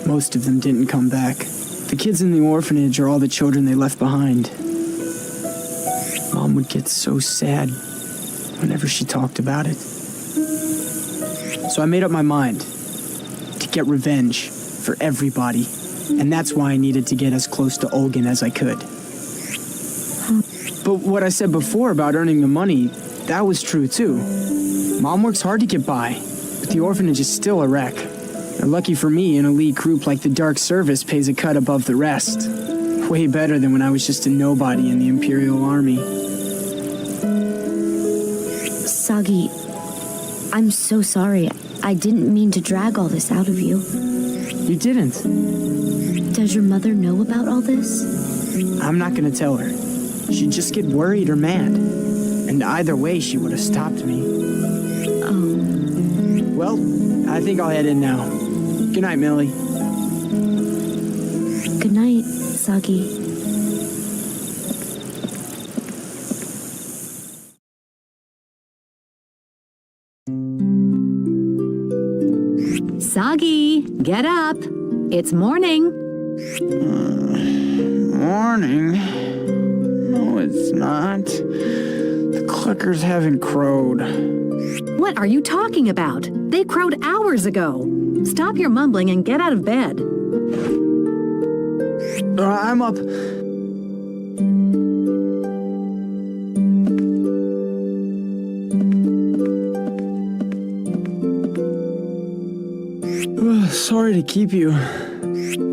Most of them didn't come back. The kids in the orphanage are all the children they left behind. Mom would get so sad whenever she talked about it. So I made up my mind to get revenge for everybody. And that's why I needed to get as close to Olgan as I could. But what I said before about earning the money, that was true too. Mom works hard to get by, but the orphanage is still a wreck. And lucky for me, an elite group like the Dark Service pays a cut above the rest. Way better than when I was just a nobody in the Imperial Army. Sagi, I'm so sorry. I didn't mean to drag all this out of you. You didn't. Does your mother know about all this? I'm not gonna tell her. She'd just get worried or mad. And either way, she would have stopped me. Oh. Well, I think I'll head in now. Good night, Millie. Good night, Sagi. Sagi, get up. It's morning. Morning? No, it's not. The clickers haven't crowed. What are you talking about? They crowed hours ago. Stop your mumbling and get out of bed. I'm up. Sorry to keep you.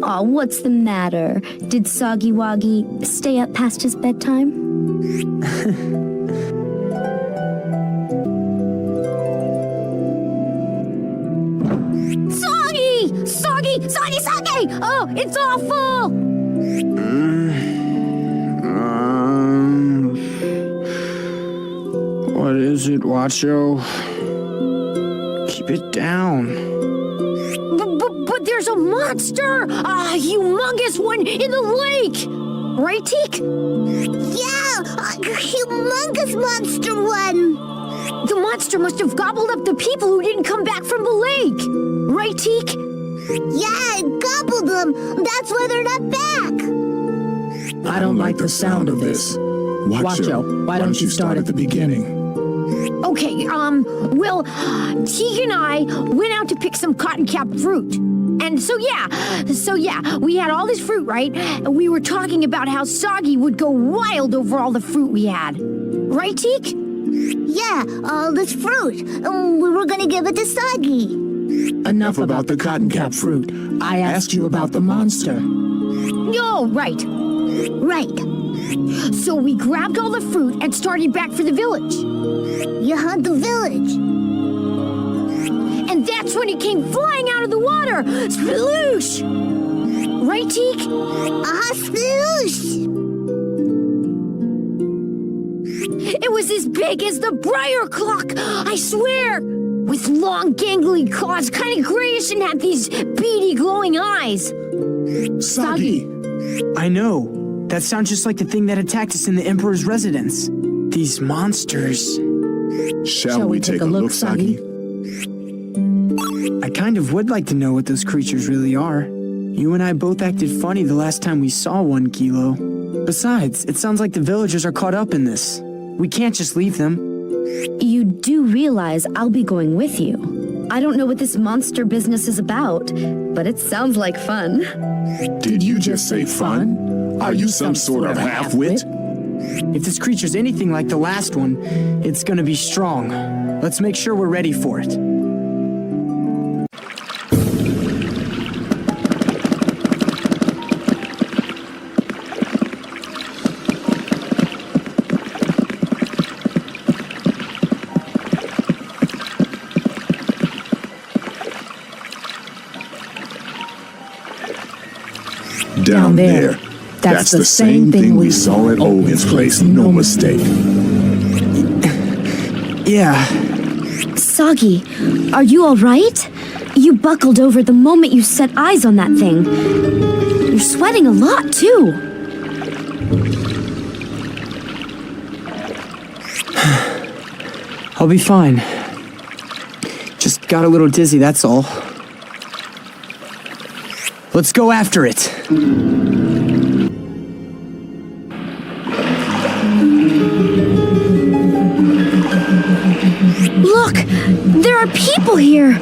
Aw, what's the matter? Did Sagi Wagi stay up past his bedtime? Sagi! Sagi! Sagi! Sagi! Oh, it's awful! What is it, Wacho? Keep it down. But there's a monster! A humongous one in the lake! Right, Teak? Yeah! A humongous monster one! The monster must have gobbled up the people who didn't come back from the lake! Right, Teak? Yeah, it gobbled them! That's why they're not back! I don't like the sound of this. Wacho, why don't you start at the beginning? Okay, well, Teak and I went out to pick some cotton-cap fruit. And so yeah, we had all this fruit, right? And we were talking about how Sagi would go wild over all the fruit we had. Right, Teak? Yeah, all this fruit. We were gonna give it to Sagi. Enough about the cotton cap fruit. I asked you about the monster. Oh, right. Right. So we grabbed all the fruit and started back for the village. Yeah, the village. And that's when it came flying out of the water. Sploosh! Right, Teak? Sploosh! It was as big as the Briar clock, I swear! with long, gangly claws, kind of grayish, and have these beady, glowing eyes. Sagi! I know. That sounds just like the thing that attacked us in the Emperor's residence. These monsters. Shall we take a look, Sagi? I kind of would like to know what those creatures really are. You and I both acted funny the last time we saw one, Kilo. Besides, it sounds like the villagers are caught up in this. We can't just leave them. You do realize I'll be going with you. I don't know what this monster business is about, but it sounds like fun. Did you just say fun? Are you some sort of half-wit? If this creature's anything like the last one, it's gonna be strong. Let's make sure we're ready for it. Down there. That's the same thing we saw at Owen's place, no mistake. Yeah. Sagi, are you alright? You buckled over the moment you set eyes on that thing. You're sweating a lot, too. I'll be fine. Just got a little dizzy, that's all. Let's go after it. Look! There are people here!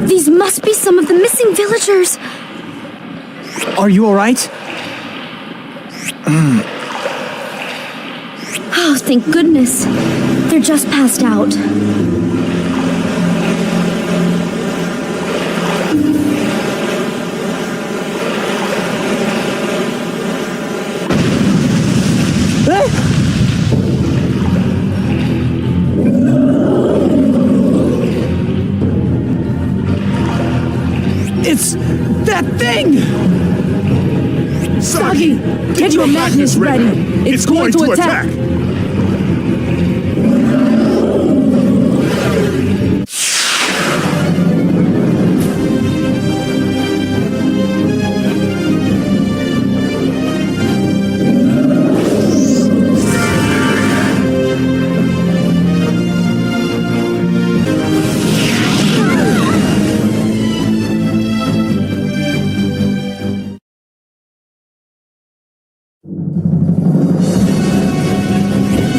These must be some of the missing villagers. Are you alright? Oh, thank goodness. They're just passed out. It's that thing! Sagi, get your Magnus ready! It's going to attack!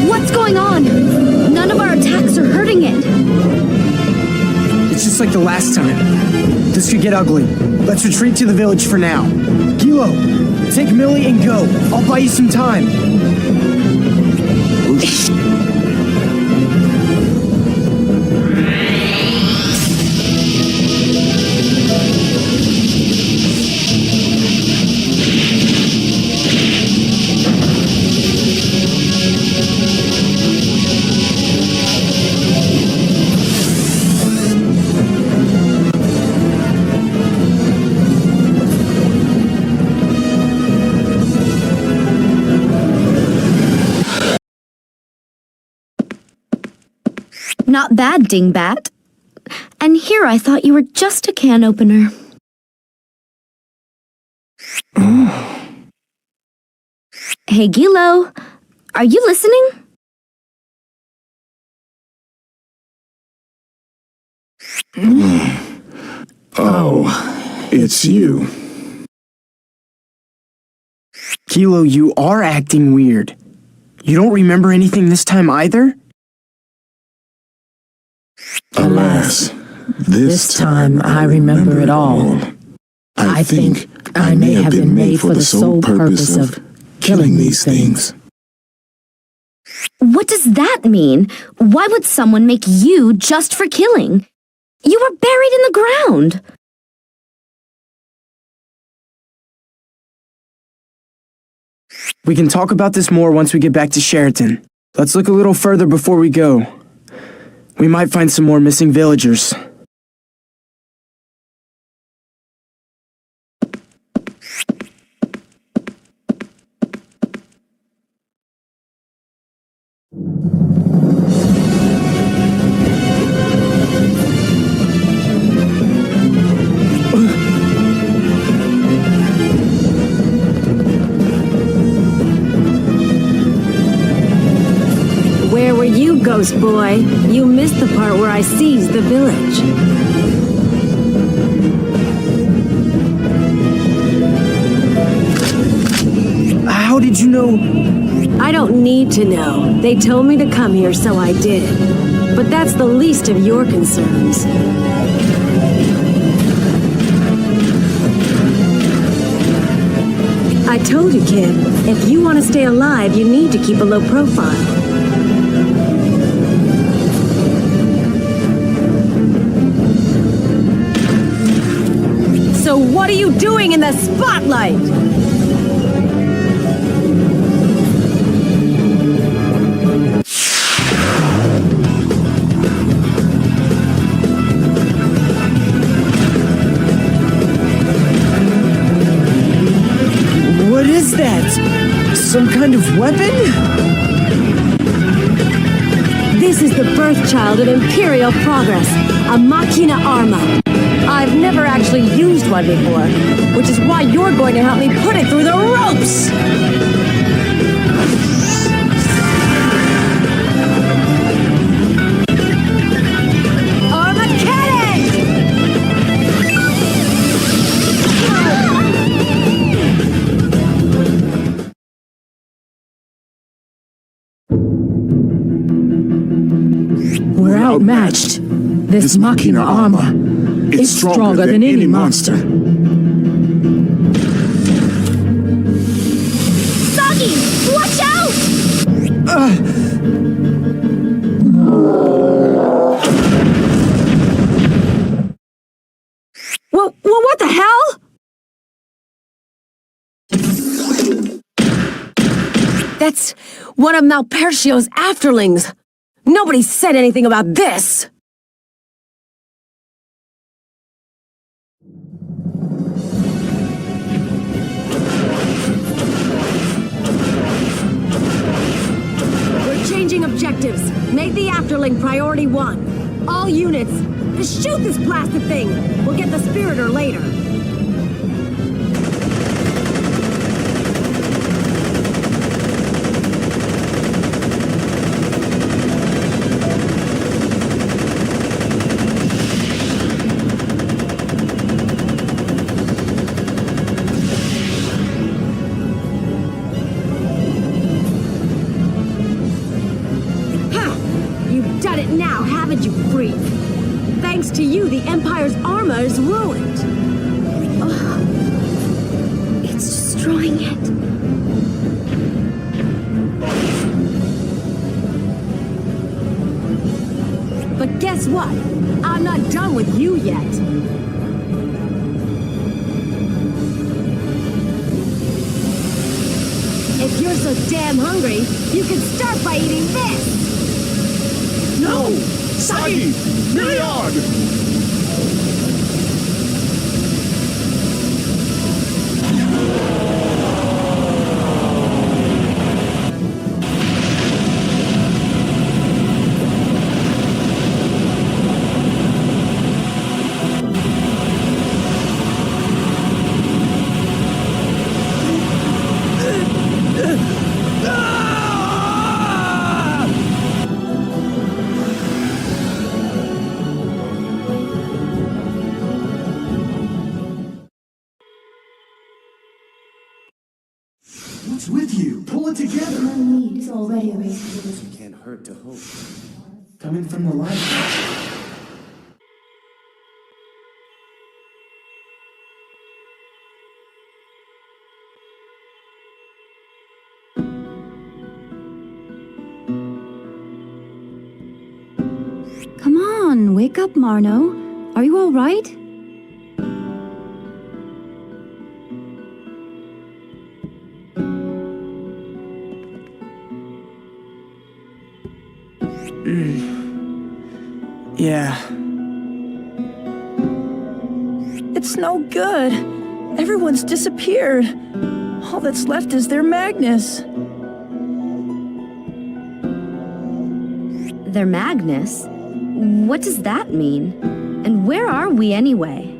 What's going on? None of our attacks are hurting it. It's just like the last time. This could get ugly. Let's retreat to the village for now. Kilo, take Millie and go. I'll buy you some time. Not bad, dingbat. And here I thought you were just a can opener. Hey, Gilo, are you listening? Oh, it's you. Kilo, you are acting weird. You don't remember anything this time either? Alas, this time I remember it all. I think I may have been made for the sole purpose of killing these things. What does that mean? Why would someone make you just for killing? You were buried in the ground. We can talk about this more once we get back to Sheraton. Let's look a little further before we go. We might find some more missing villagers. Ghost Boy. You missed the part where I seized the village. How did you know? I don't need to know. They told me to come here, so I did. But that's the least of your concerns. I told you, kid, if you want to stay alive, you need to keep a low profile. So what are you doing in the spotlight? What is that? Some kind of weapon? This is the birth child of Imperial Progress, a Machina Arma. I've never actually used one before, which is why you're going to help me put it through the ropes! Arma cannon! We're outmatched. This Machina Arma is stronger than any monster. Sagi! Watch out! Well, what the hell? That's one of Malpercio's afterlings. Nobody said anything about this. We're changing objectives. Make the afterling priority 1. All units, shoot this blasted thing. We'll get the Spiritor later. Thanks to you, the Empire's armor is ruined. Oh, it's destroying it. But guess what? I'm not done with you yet. If you're so damn hungry, you can start by eating this! No! Sagi! Myriad! What's with you? Pull it together. No need is already erased. It can't hurt to hope. Coming from the light. Come on, wake up, Marno. Are you all right? Yeah. It's no good. Everyone's disappeared. All that's left is their Magnus. Their Magnus? What does that mean? And where are we anyway?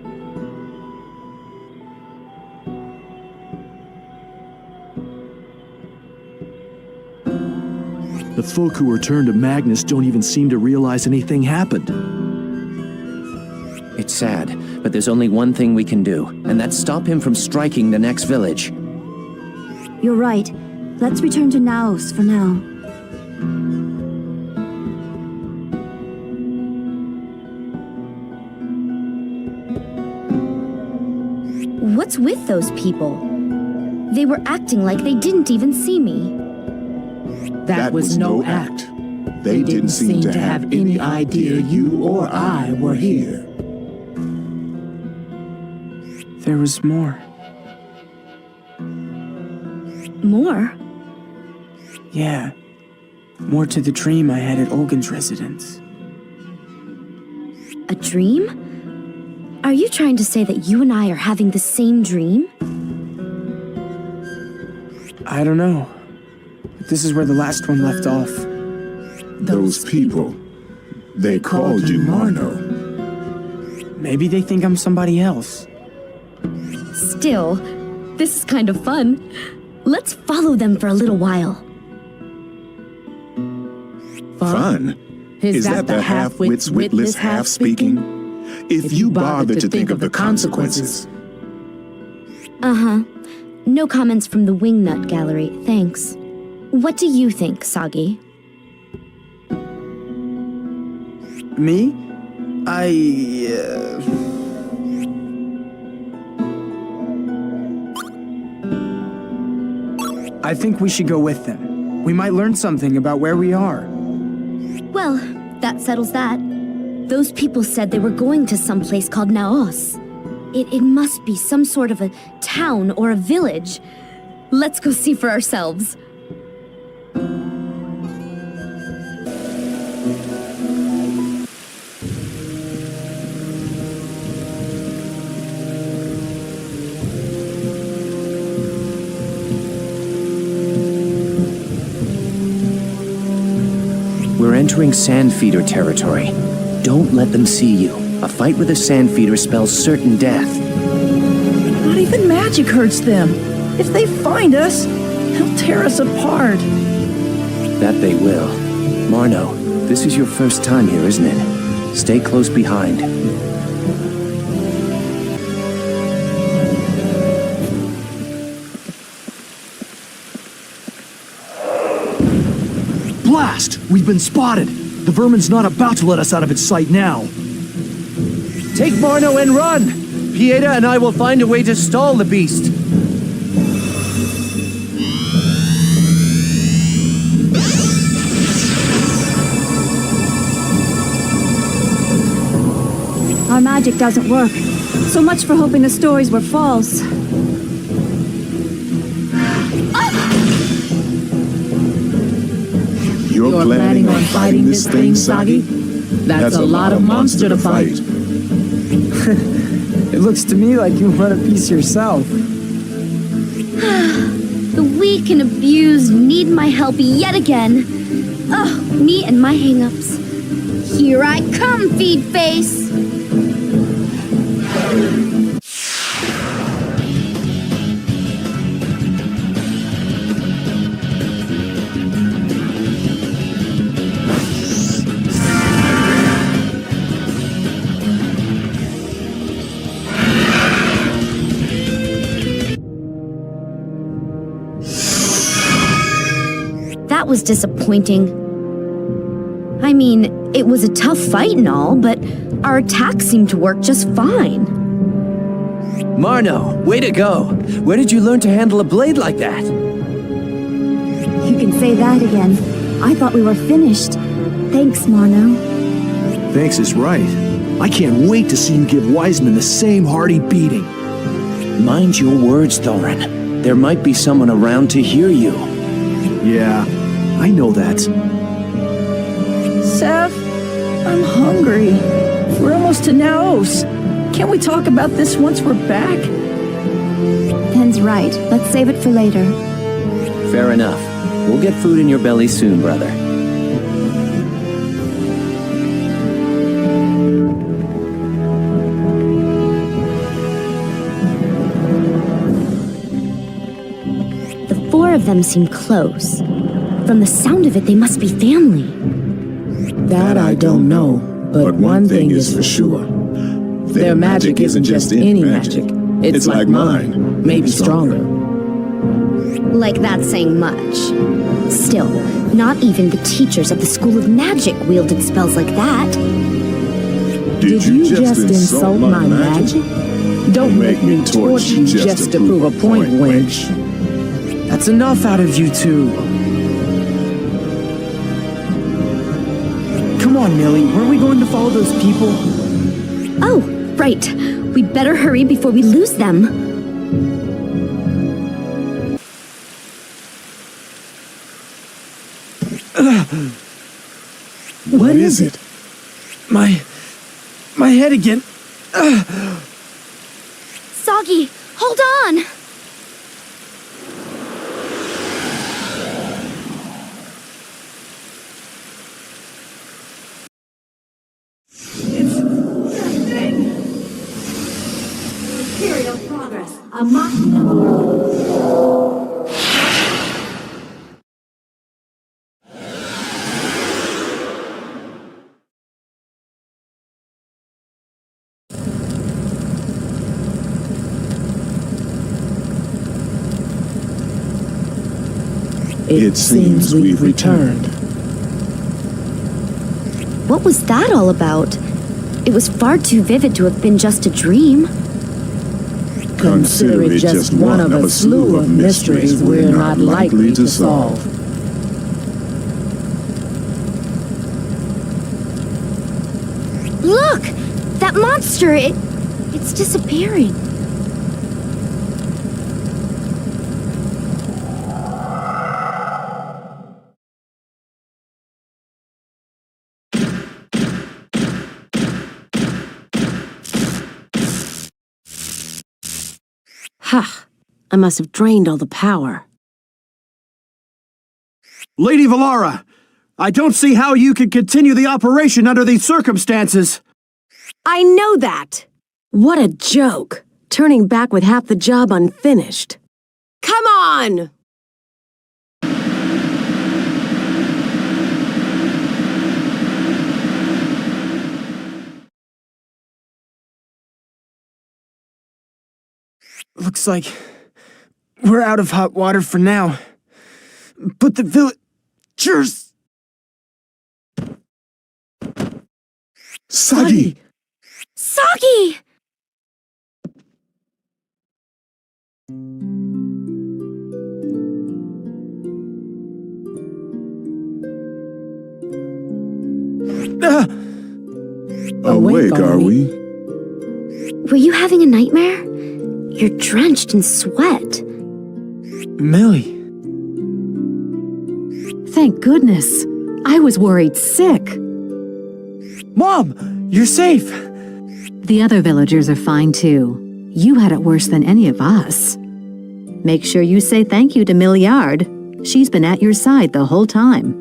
The folk who returned to Magnus don't even seem to realize anything happened. It's sad, but there's only one thing we can do, and that's stop him from striking the next village. You're right. Let's return to Naos for now. What's with those people? They were acting like they didn't even see me. That was no act. They didn't seem to have any idea you or I were here. There was more. More? Yeah. More to the dream I had at Olgan's residence. A dream? Are you trying to say that you and I are having the same dream? I don't know. But this is where the last one left off. Those people, they called you Marno. Maybe they think I'm somebody else. Still, this is kind of fun. Let's follow them for a little while. Fun? Is that the half-wit's witless half-speaking? If you bother to think of the consequences. Uh-huh. No comments from the Wingnut Gallery, thanks. What do you think, Sagi? Me? I think we should go with them. We might learn something about where we are. Well, that settles that. Those people said they were going to some place called Naos. It must be some sort of a town or a village. Let's go see for ourselves. We're entering Sandfeeder territory. Don't let them see you. A fight with a Sandfeeder spells certain death. Not even magic hurts them. If they find us, they'll tear us apart. That they will. Marno, this is your first time here, isn't it? Stay close behind. Blast! We've been spotted! The vermin's not about to let us out of its sight now. Take Marno and run! Pieta and I will find a way to stall the beast. Our magic doesn't work. So much for hoping the stories were false. You're planning on fighting this thing, Sagi? That's a lot of monster to fight. It looks to me like you want a piece yourself. The weak and abused need my help yet again. Oh, me and my hang-ups. Here I come, feed face! That was disappointing. I mean, it was a tough fight and all, but our attacks seemed to work just fine. Marno, way to go! Where did you learn to handle a blade like that? You can say that again. I thought we were finished. Thanks, Marno. Thanks is right. I can't wait to see you give Wiseman the same hearty beating. Mind your words, Thorin. There might be someone around to hear you. Yeah, I know that. Sev, I'm hungry. We're almost to Naos. Can't we talk about this once we're back? Ten's right. Let's save it for later. Fair enough. We'll get food in your belly soon, brother. The four of them seemed close. From the sound of it, they must be family. That I don't know, but one thing is for sure. Their magic isn't just any magic. It's like mine, maybe stronger. Like that's saying much. Still, not even the teachers at the School of Magic wielded spells like that. Did you just insult my magic? Don't make me torch you just to prove a point, wench. That's enough out of you two. Come on, Millie. Weren't we going to follow those people? Oh, right. We'd better hurry before we lose them. What is it? My head again. Sagi, hold on! Imperial progress. A Mach. It seems we've returned. What was that all about? It was far too vivid to have been just a dream. Consider it just one of a slew of mysteries we're not likely to solve. Look! That monster, it's disappearing. Ha! I must have drained all the power. Lady Valara, I don't see how you can continue the operation under these circumstances. I know that! What a joke! Turning back with half the job unfinished. Come on! Looks like we're out of hot water for now. But the villagers... Sagi! Sagi! Awake, are we? Were you having a nightmare? You're drenched in sweat. Millie. Thank goodness. I was worried sick. Mom, you're safe. The other villagers are fine too. You had it worse than any of us. Make sure you say thank you to Milliard. She's been at your side the whole time.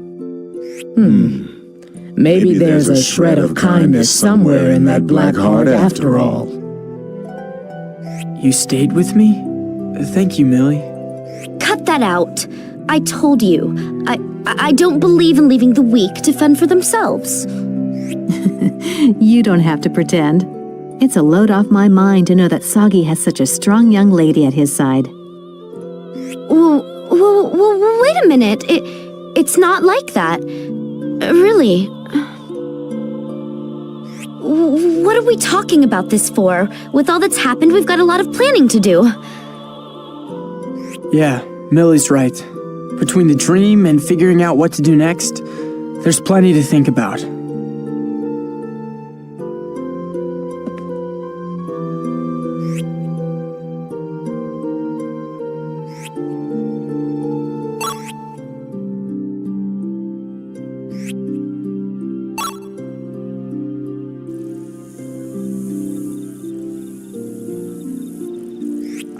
Maybe there's a shred of kindness somewhere in that black heart after all. You stayed with me? Thank you, Millie. Cut that out. I told you. I don't believe in leaving the weak to fend for themselves. You don't have to pretend. It's a load off my mind to know that Sagi has such a strong young lady at his side. Well, wait a minute. It's not like that. Really. What are we talking about this for? With all that's happened, we've got a lot of planning to do. Yeah, Millie's right. Between the dream and figuring out what to do next, there's plenty to think about.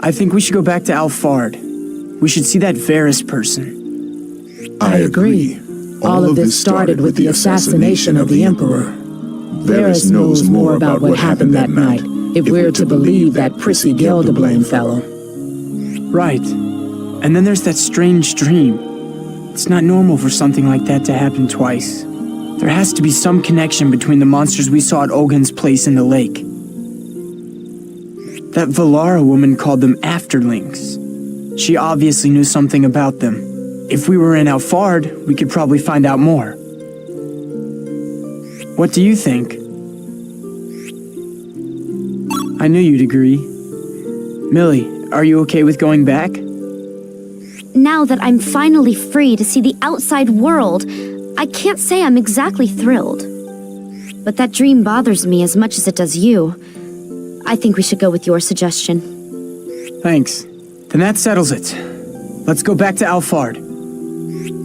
I think we should go back to Alfard. We should see that Varus person. I agree. All of this started with the assassination of the Emperor. Varus knows more about what happened that night, if we're to believe that prissy Gelderblame fellow. Right. And then there's that strange dream. It's not normal for something like that to happen twice. There has to be some connection between the monsters we saw at Olgin's place in the lake. That Valara woman called them afterlings. She obviously knew something about them. If we were in Alfard, we could probably find out more. What do you think? I knew you'd agree. Millie, are you okay with going back? Now that I'm finally free to see the outside world, I can't say I'm exactly thrilled. But that dream bothers me as much as it does you. I think we should go with your suggestion. Thanks. Then that settles it. Let's go back to Alfard.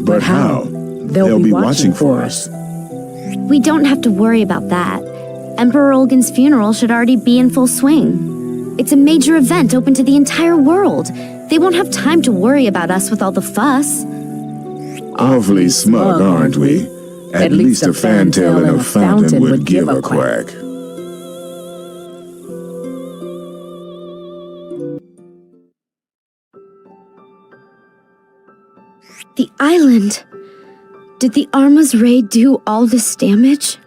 But how? They'll be watching for us. We don't have to worry about that. Emperor Olgin's funeral should already be in full swing. It's a major event open to the entire world. They won't have time to worry about us with all the fuss. Awfully smug, aren't we? At least a fantail in a fountain would give a quack. The island. Did the Arma's raid do all this damage?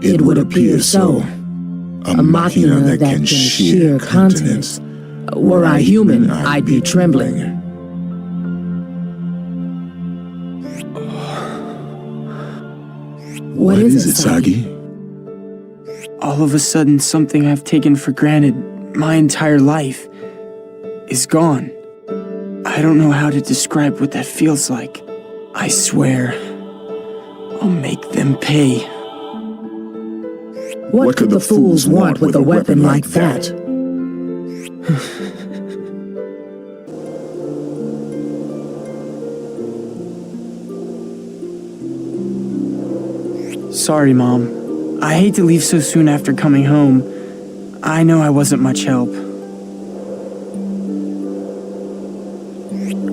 It would appear so. A machina that can shear continents. Were I human, I'd be trembling. What is it, Sagi? All of a sudden, something I've taken for granted my entire life is gone. I don't know how to describe what that feels like. I swear, I'll make them pay. What could the fools want with a weapon like that? Sorry, Mom. I hate to leave so soon after coming home. I know I wasn't much help.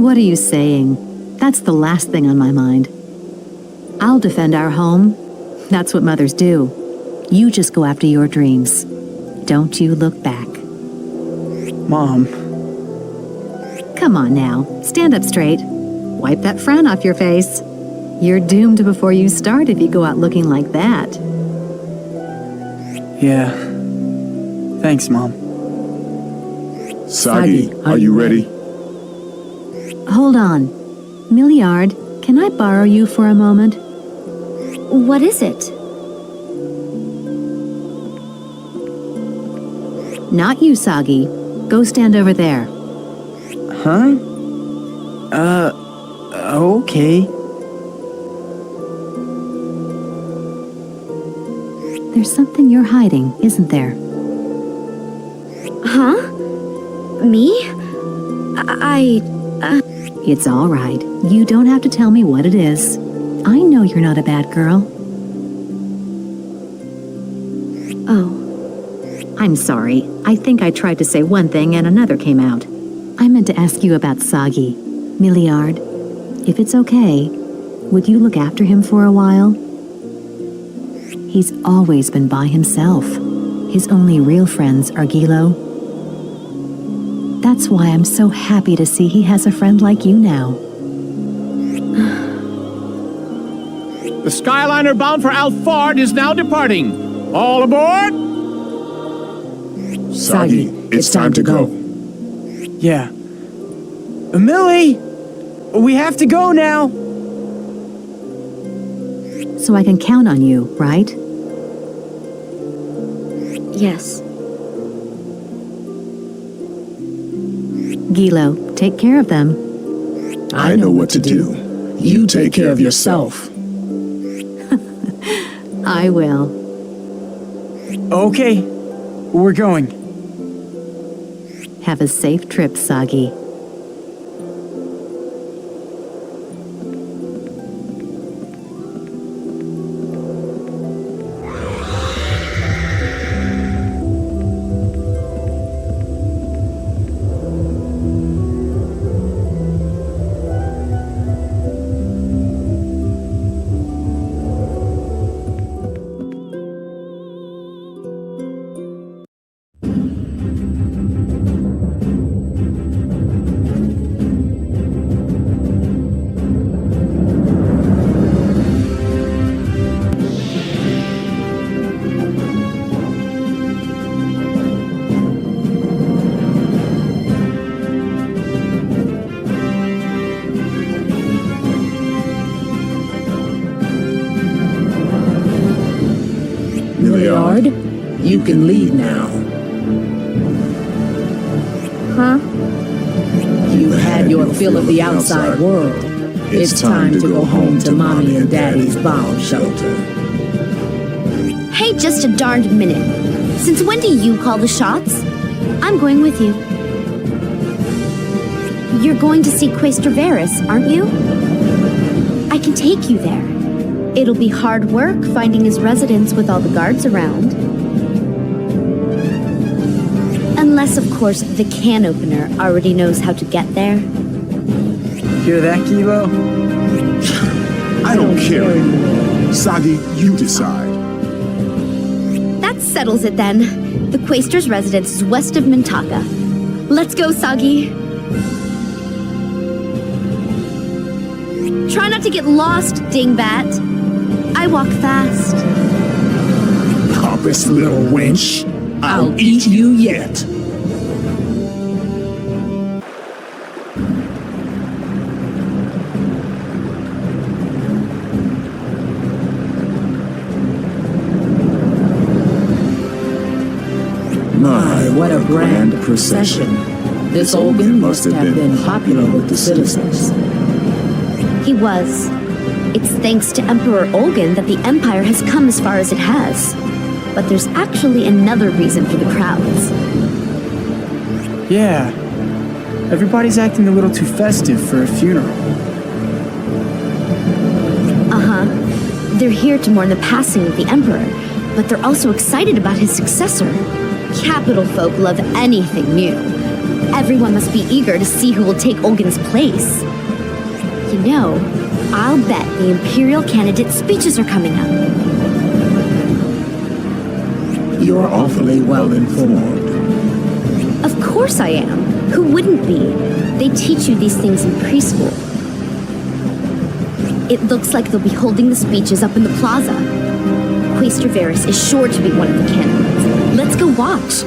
What are you saying? That's the last thing on my mind. I'll defend our home. That's what mothers do. You just go after your dreams. Don't you look back. Mom. Come on now, stand up straight. Wipe that frown off your face. You're doomed before you start if you go out looking like that. Yeah. Thanks, Mom. Sagi, are you ready? Hold on. Milliard, can I borrow you for a moment? What is it? Not you, Sagi. Go stand over there. Huh? Okay. There's something you're hiding, isn't there? Huh? Me? It's all right. You don't have to tell me what it is. I know you're not a bad girl. Oh. I'm sorry. I think I tried to say one thing and another came out. I meant to ask you about Sagi. Milliard, if it's okay, would you look after him for a while? He's always been by himself. His only real friends are Gilo. That's why I'm so happy to see he has a friend like you now. The Skyliner bound for Alfard is now departing. All aboard! Sagi, it's time to go. Yeah. Millie! We have to go now! So I can count on you, right? Yes. Gilo, take care of them. I know what to do. You take care of yourself. I will. Okay. We're going. Have a safe trip, Sagi. Miliard. You can leave now. Huh? You've had your fill of the outside world. It's time to go home to Mommy and Daddy's bomb shelter. Hey, just a darned minute. Since when do you call the shots? I'm going with you. You're going to see Quaestor Varys, aren't you? I can take you there. It'll be hard work finding his residence with all the guards around. Unless, of course, the can opener already knows how to get there. Hear that, Kilo? I don't care anymore. Sagi, you decide. That settles it then. The Quaestor's residence is west of Mintaka. Let's go, Sagi. Try not to get lost, dingbat. I walk fast. Pompous little wench. I'll eat you yet. My, what a grand procession. This Olgan must have been popular with the citizens. He was. It's thanks to Emperor Olgan that the Empire has come as far as it has. But there's actually another reason for the crowds. Yeah. Everybody's acting a little too festive for a funeral. Uh-huh. They're here to mourn the passing of the Emperor, but they're also excited about his successor. Capital folk love anything new. Everyone must be eager to see who will take Olgan's place. You know, I'll bet the Imperial candidate's speeches are coming up. You're awfully well informed. Of course I am. Who wouldn't be? They teach you these things in preschool. It looks like they'll be holding the speeches up in the plaza. Quaestor Varys is sure to be one of the candidates. Let's go watch.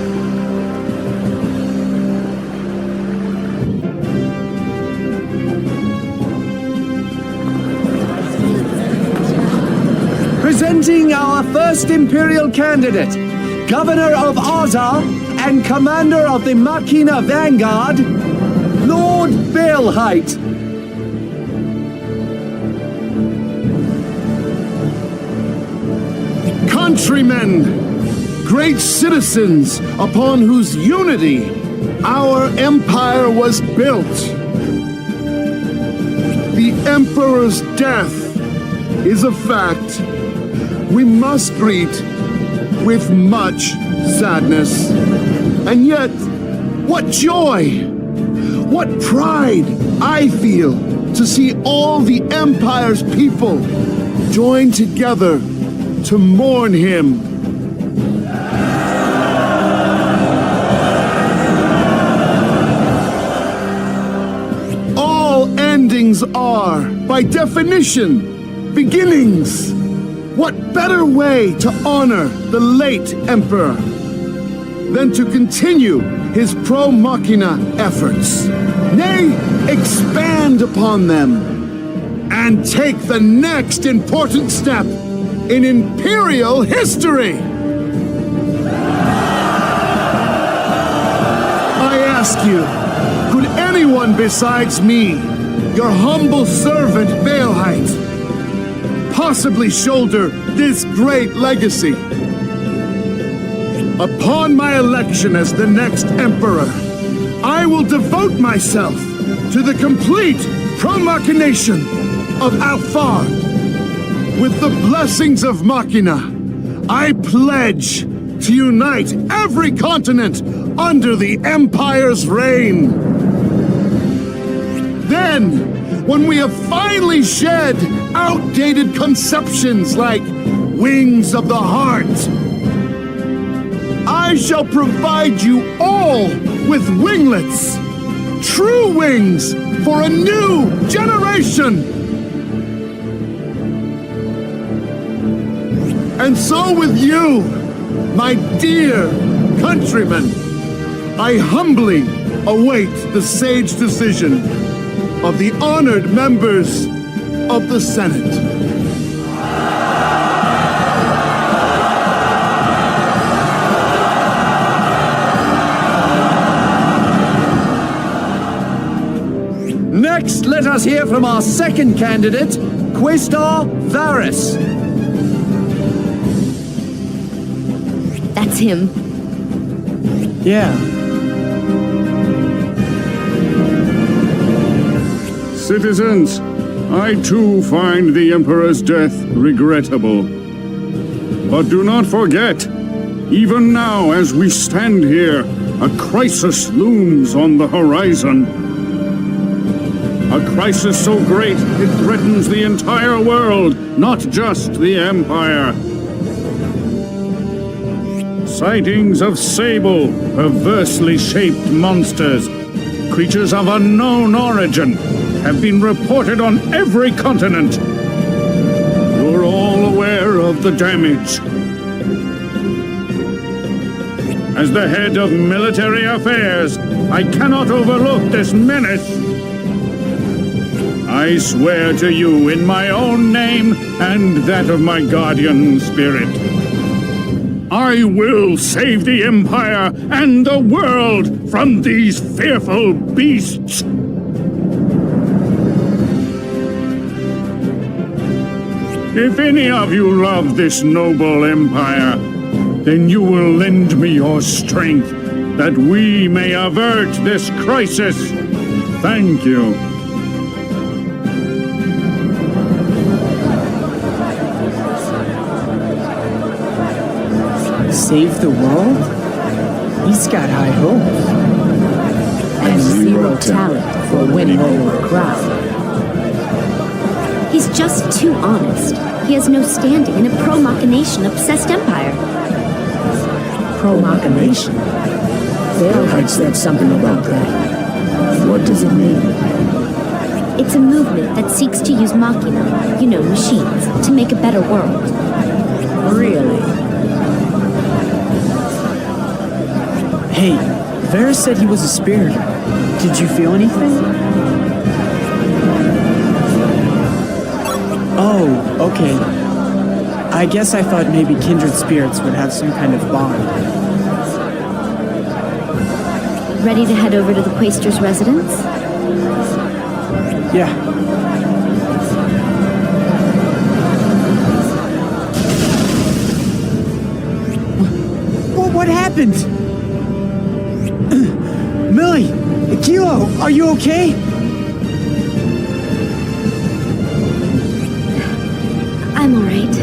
Presenting our first Imperial candidate, Governor of Ozar and Commander of the Machina Vanguard, Lord Baelheit. Countrymen, great citizens upon whose unity our empire was built. The Emperor's death is a fact we must greet with much sadness. And yet, what joy, what pride I feel to see all the Empire's people join together to mourn him. All endings are, by definition, beginnings. What better way to honor the late Emperor than to continue his pro machina efforts, nay, expand upon them, and take the next important step in Imperial history? I ask you, could anyone besides me, your humble servant Baelheit, possibly shoulder this great legacy? Upon my election as the next Emperor, I will devote myself to the complete pro-machination of Alfard. With the blessings of Machina, I pledge to unite every continent under the Empire's reign. Then, when we have finally shed outdated conceptions like wings of the heart, I shall provide you all with winglets, true wings for a new generation. And so with you, my dear countrymen, I humbly await the sage decision of the honored members of the Senate. Next, let us hear from our second candidate, Quaestor Varus. That's him. Yeah. Citizens, I too find the Emperor's death regrettable. But do not forget, even now as we stand here, a crisis looms on the horizon. A crisis so great it threatens the entire world, not just the Empire. Sightings of sable, perversely shaped monsters, creatures of unknown origin, have been reported on every continent. You're all aware of the damage. As the head of military affairs, I cannot overlook this menace. I swear to you in my own name and that of my guardian spirit, I will save the Empire and the world from these fearful beasts. If any of you love this noble Empire, then you will lend me your strength that we may avert this crisis. Thank you. Save the world? He's got high hopes. And zero talent for winning over a crowd. He's just too honest. He has no standing in a pro-machination-obsessed empire. Pro-machination? Baelheit said something about that. What does it mean? It's a movement that seeks to use machina, machines, to make a better world. Really? Hey, Varus said he was a spirit. Did you feel anything? Oh, okay. I guess I thought maybe kindred spirits would have some kind of bond. Ready to head over to the Quaestor's residence? Yeah. What happened? Millie! Kilo, are you okay? I'm alright.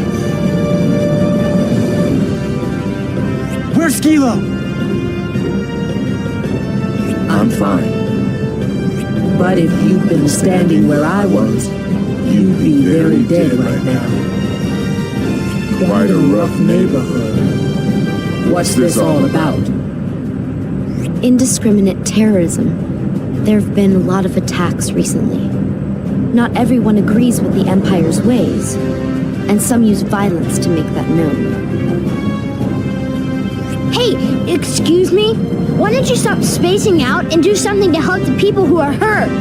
Where's Kilo? I'm fine. But if you'd been standing where I was, you'd be very dead right now. Quite a rough neighborhood. What's this all about? Indiscriminate terrorism. There have been a lot of attacks recently. Not everyone agrees with the Empire's ways, and some use violence to make that known. Hey, excuse me? Why don't you stop spacing out and do something to help the people who are hurt?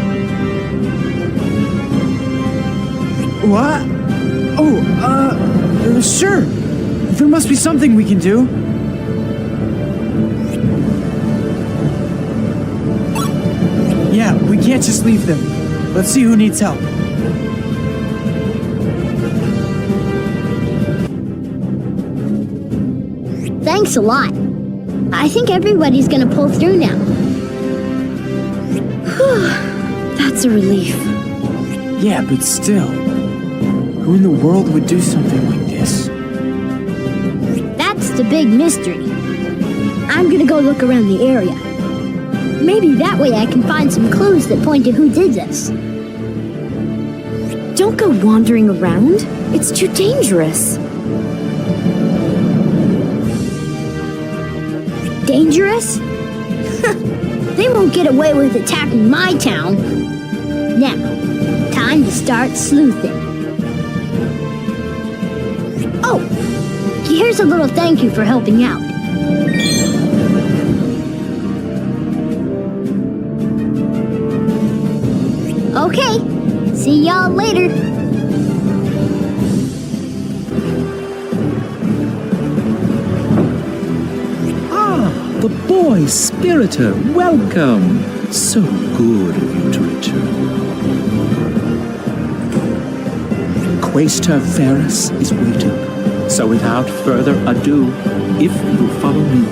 What? Oh, sure. There must be something we can do. Yeah, we can't just leave them. Let's see who needs help. Thanks a lot. I think everybody's gonna pull through now. That's a relief. Yeah, but still. Who in the world would do something like this? That's the big mystery. I'm gonna go look around the area. Maybe that way I can find some clues that point to who did this. Don't go wandering around. It's too dangerous. Dangerous? They won't get away with attacking my town. Now, time to start sleuthing. Oh, here's a little thank you for helping out. Okay, see y'all later. The boy Spiritor, welcome. So good of you to return. Quaestor Varus is waiting. So without further ado, if you follow me.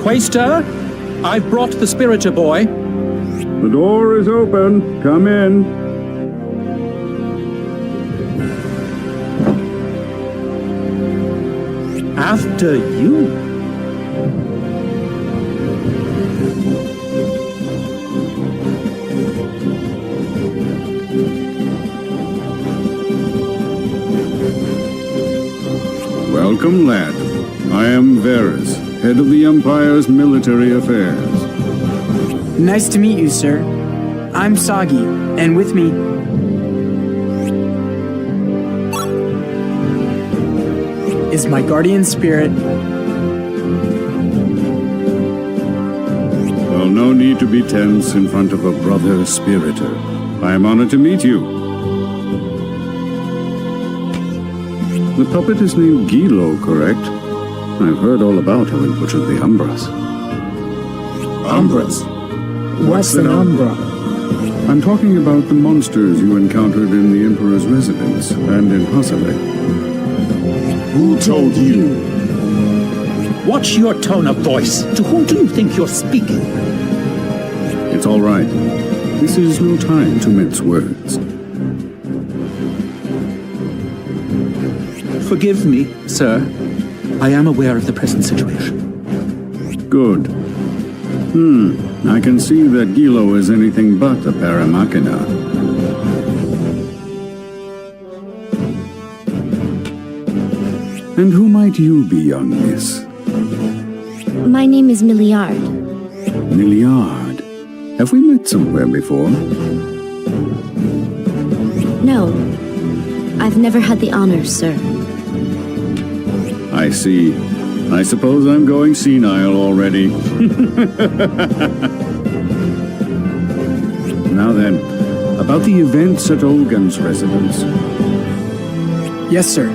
Quaestor, I've brought the spiritor boy. The door is open. Come in. After you. Welcome, lad. I am Varus, head of the Empire's military affairs. Nice to meet you, sir. I'm Sagi, and with me... is my guardian spirit. Well, no need to be tense in front of a brother spiritor. I am honored to meet you. The puppet is named Gilo, correct? I've heard all about how it butchered the Umbras. Umbras? What's an Umbra? I'm talking about the monsters you encountered in the Emperor's residence and in Hasale. Who told you? Watch your tone of voice. To whom do you think you're speaking? It's all right. This is no time to mince words. Forgive me, sir. I am aware of the present situation. Good. I can see that Gilo is anything but a paramachina. And who might you be, young miss? My name is Milliard. Milliard? Have we met somewhere before? No, I've never had the honor, sir. I see. I suppose I'm going senile already. Now then, about the events at Olgan's residence. Yes, sir.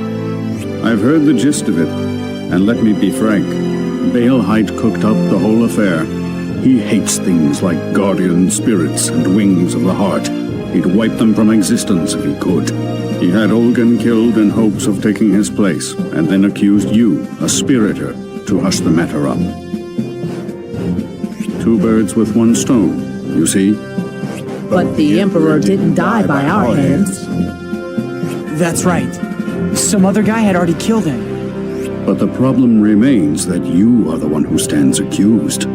I've heard the gist of it, and let me be frank. Baelheit cooked up the whole affair. He hates things like guardian spirits and wings of the heart. He'd wipe them from existence if he could. He had Olgan killed in hopes of taking his place, and then accused you, a spiritor, to hush the matter up. 2 birds with 1 stone, you see? But the Emperor didn't die by our hands. That's right. Some other guy had already killed him. But the problem remains that you are the one who stands accused.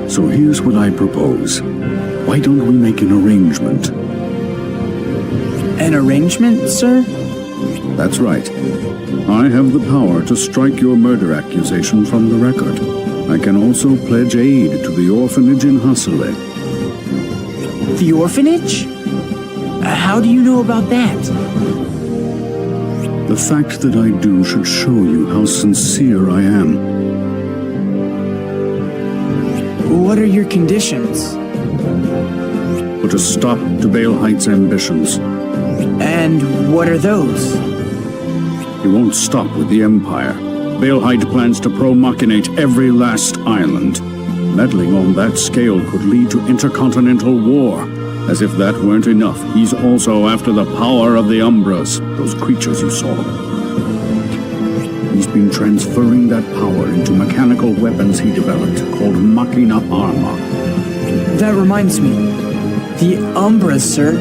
So here's what I propose. Why don't we make an arrangement? An arrangement, sir? That's right. I have the power to strike your murder accusation from the record. I can also pledge aid to the orphanage in Hasale. The orphanage? How do you know about that? The fact that I do should show you how sincere I am. What are your conditions? Put a stop to Baelheit's ambitions. And what are those? He won't stop with the Empire. Baelheit plans to pro-machinate every last island. Meddling on that scale could lead to intercontinental war. As if that weren't enough, he's also after the power of the Umbras, those creatures you saw. He's been transferring that power into mechanical weapons he developed, called Machina Arma. That reminds me. The Umbras, sir.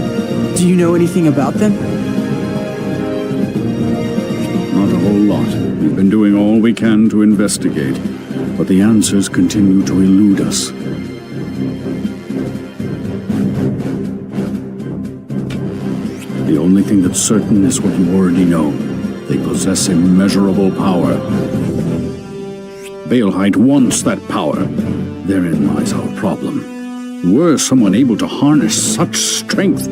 Do you know anything about them? Not a whole lot. We've been doing all we can to investigate, but the answers continue to elude us. The only thing that's certain is what you already know. They possess immeasurable power. Baelheit wants that power. Therein lies our problem. Were someone able to harness such strength,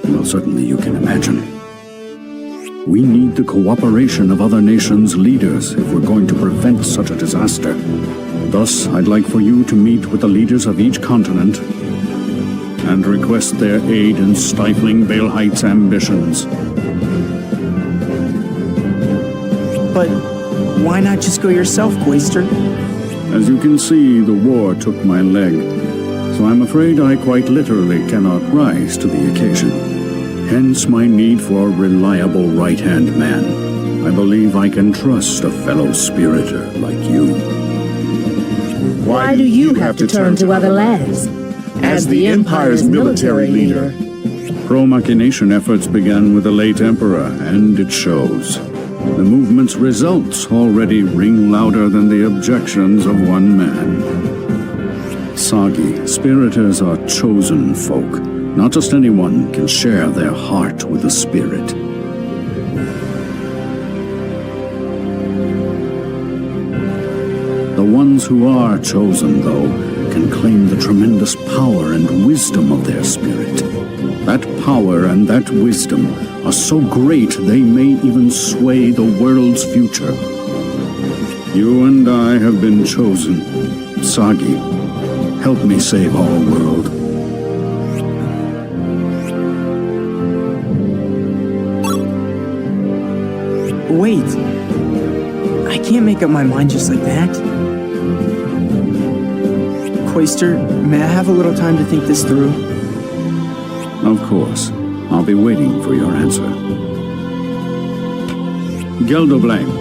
well, certainly you can imagine. We need the cooperation of other nations' leaders if we're going to prevent such a disaster. Thus, I'd like for you to meet with the leaders of each continent and request their aid in stifling Baelheit's ambitions. But Why not just go yourself, Quaestor? As you can see, the war took my leg, so I'm afraid I quite literally cannot rise to the occasion. Hence my need for a reliable right-hand man. I believe I can trust a fellow spiritor like you. Why do you have to turn to other lands? As the Empire's military leader. Pro-machination efforts began with the late Emperor, and it shows. The movement's results already ring louder than the objections of one man. Sagi, spiritors are chosen folk. Not just anyone can share their heart with the spirit. The ones who are chosen, though, can claim the tremendous power and wisdom of their spirit. That power and that wisdom are so great they may even sway the world's future. You and I have been chosen. Sagi, help me save our world. Wait. I can't make up my mind just like that. Quaestor, may I have a little time to think this through? Of course. I'll be waiting for your answer. Geldoblame.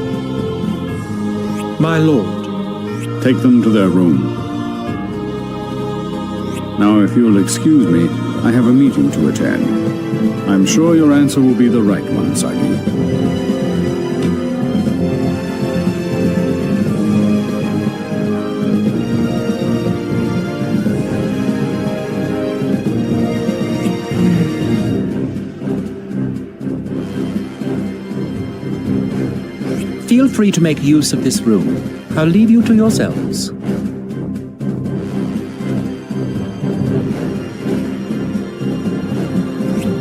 My lord. Take them to their room. Now, if you'll excuse me, I have a meeting to attend. I'm sure your answer will be the right one, Sagi. Feel free to make use of this room. I'll leave you to yourselves.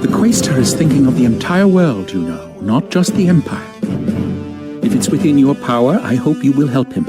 The Quaestor is thinking of the entire world, you know, not just the Empire. If it's within your power, I hope you will help him.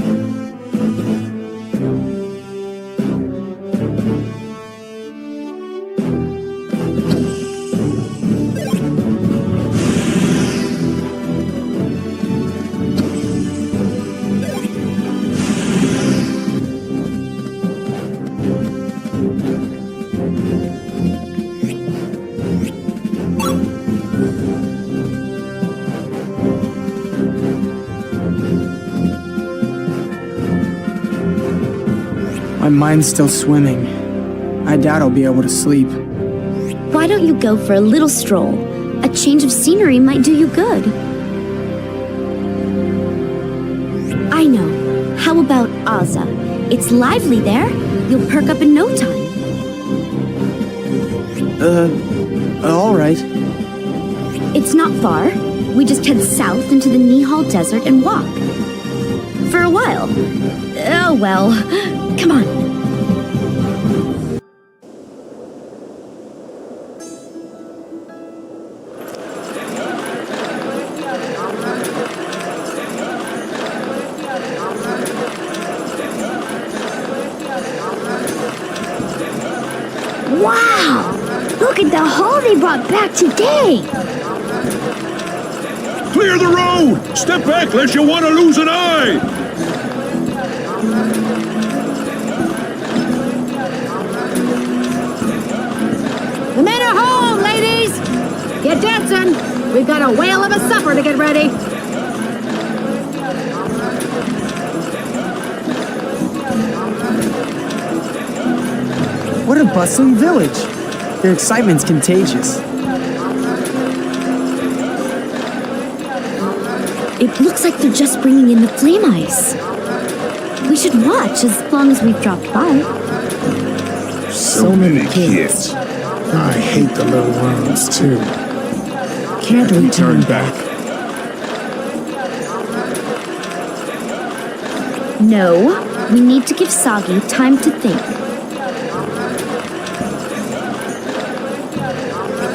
My mind's still swimming. I doubt I'll be able to sleep. Why don't you go for a little stroll? A change of scenery might do you good. I know. How about Aza? It's lively there. You'll perk up in no time. All right. It's not far. We just head south into the Nihal Desert and walk. For a while. Oh well. Come on. Wow! Look at the haul they brought back today! Clear the road! Step back lest you want to lose an eye! The men are home, ladies! Get dancing! We've got a whale of a supper to get ready! What a bustling village! Their excitement's contagious. It looks like they're just bringing in the flame ice. We should watch as long as we've dropped by. So many kids. I hate the little worms, too. Can't we turn back? No, we need to give Sagi time to think.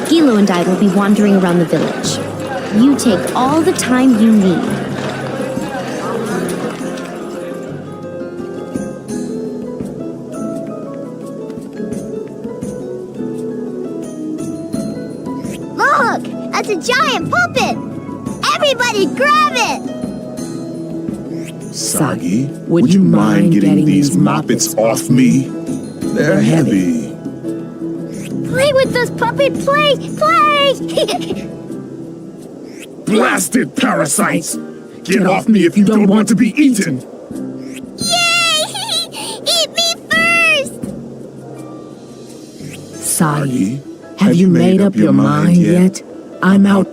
Gilo and I will be wandering around the village. You take all the time you need. Look! That's a giant puppet! Everybody grab it! Sagi, would you mind getting these moppets off me? They're heavy. Play with us, puppet! Play! Play! Blasted parasites! Get off me if you don't want to be eaten! Yay! Eat me first! Sagi, have you made up your mind yet? I'm out.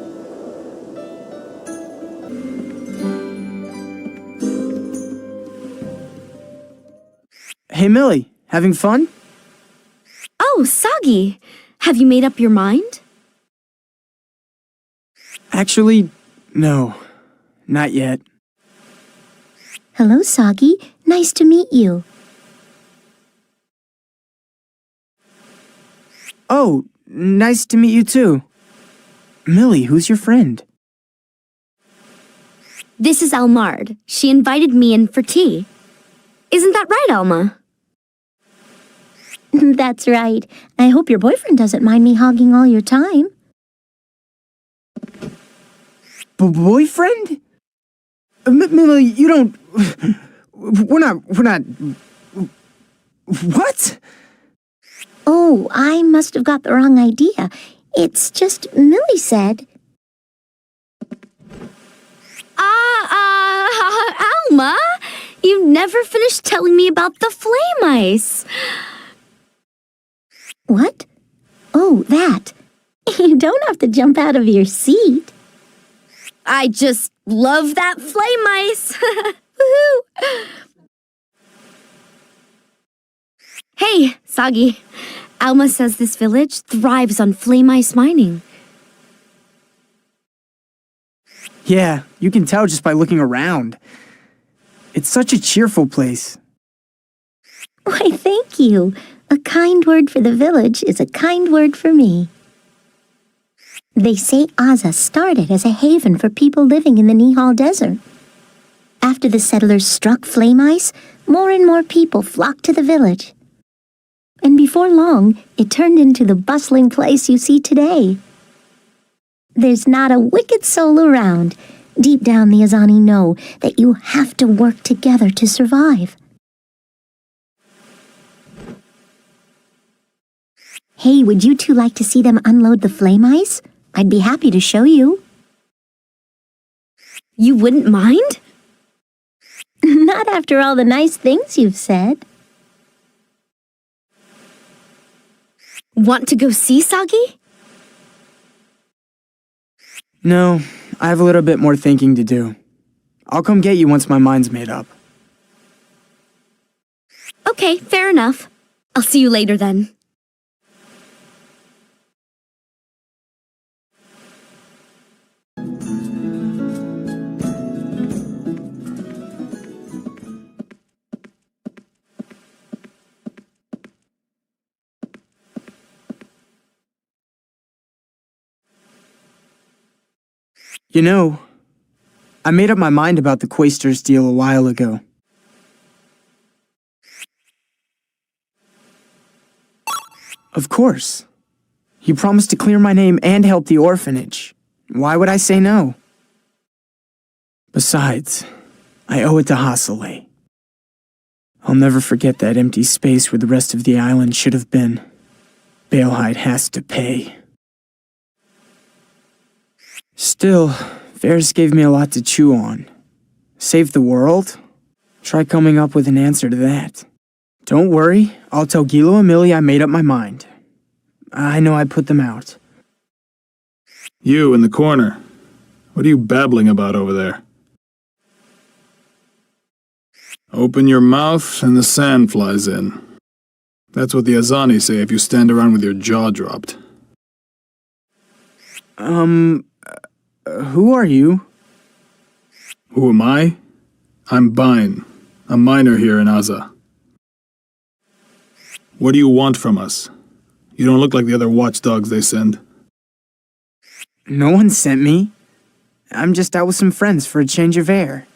Hey, Millie, having fun? Oh, Sagi, have you made up your mind? Actually, no. Not yet. Hello, Sagi. Nice to meet you. Oh, nice to meet you too. Millie, who's your friend? This is Almard. She invited me in for tea. Isn't that right, Alma? That's right. I hope your boyfriend doesn't mind me hogging all your time. Boyfriend? Millie, you don't... We're not... What? Oh, I must have got the wrong idea. It's just Millie said... Alma, you never finished telling me about the flame ice. What? Oh, that. You don't have to jump out of your seat. I just love that flame ice. Woohoo! Hey, Sagi. Alma says this village thrives on flame ice mining. Yeah, you can tell just by looking around. It's such a cheerful place. Why, thank you. A kind word for the village is a kind word for me. They say Aza started as a haven for people living in the Nihal Desert. After the settlers struck flame ice, more and more people flocked to the village. And before long, it turned into the bustling place you see today. There's not a wicked soul around. Deep down, the Azani know that you have to work together to survive. Hey, would you two like to see them unload the flame ice? I'd be happy to show you. You wouldn't mind? Not after all the nice things you've said. Want to go see Sagi? No, I have a little bit more thinking to do. I'll come get you once my mind's made up. Okay, fair enough. I'll see you later then. You know, I made up my mind about the Quaestor's deal a while ago. Of course. He promised to clear my name and help the orphanage. Why would I say no? Besides, I owe it to Hasele. I'll never forget that empty space where the rest of the island should have been. Baelheit has to pay. Still, Varys gave me a lot to chew on. Save the world? Try coming up with an answer to that. Don't worry, I'll tell Gilo and Millie I made up my mind. I know I put them out. You in the corner. What are you babbling about over there? Open your mouth and the sand flies in. That's what the Azani say if you stand around with your jaw dropped. Who are you? Who am I? I'm Bain, a miner here in Aza. What do you want from us? You don't look like the other watchdogs they send. No one sent me. I'm just out with some friends for a change of air.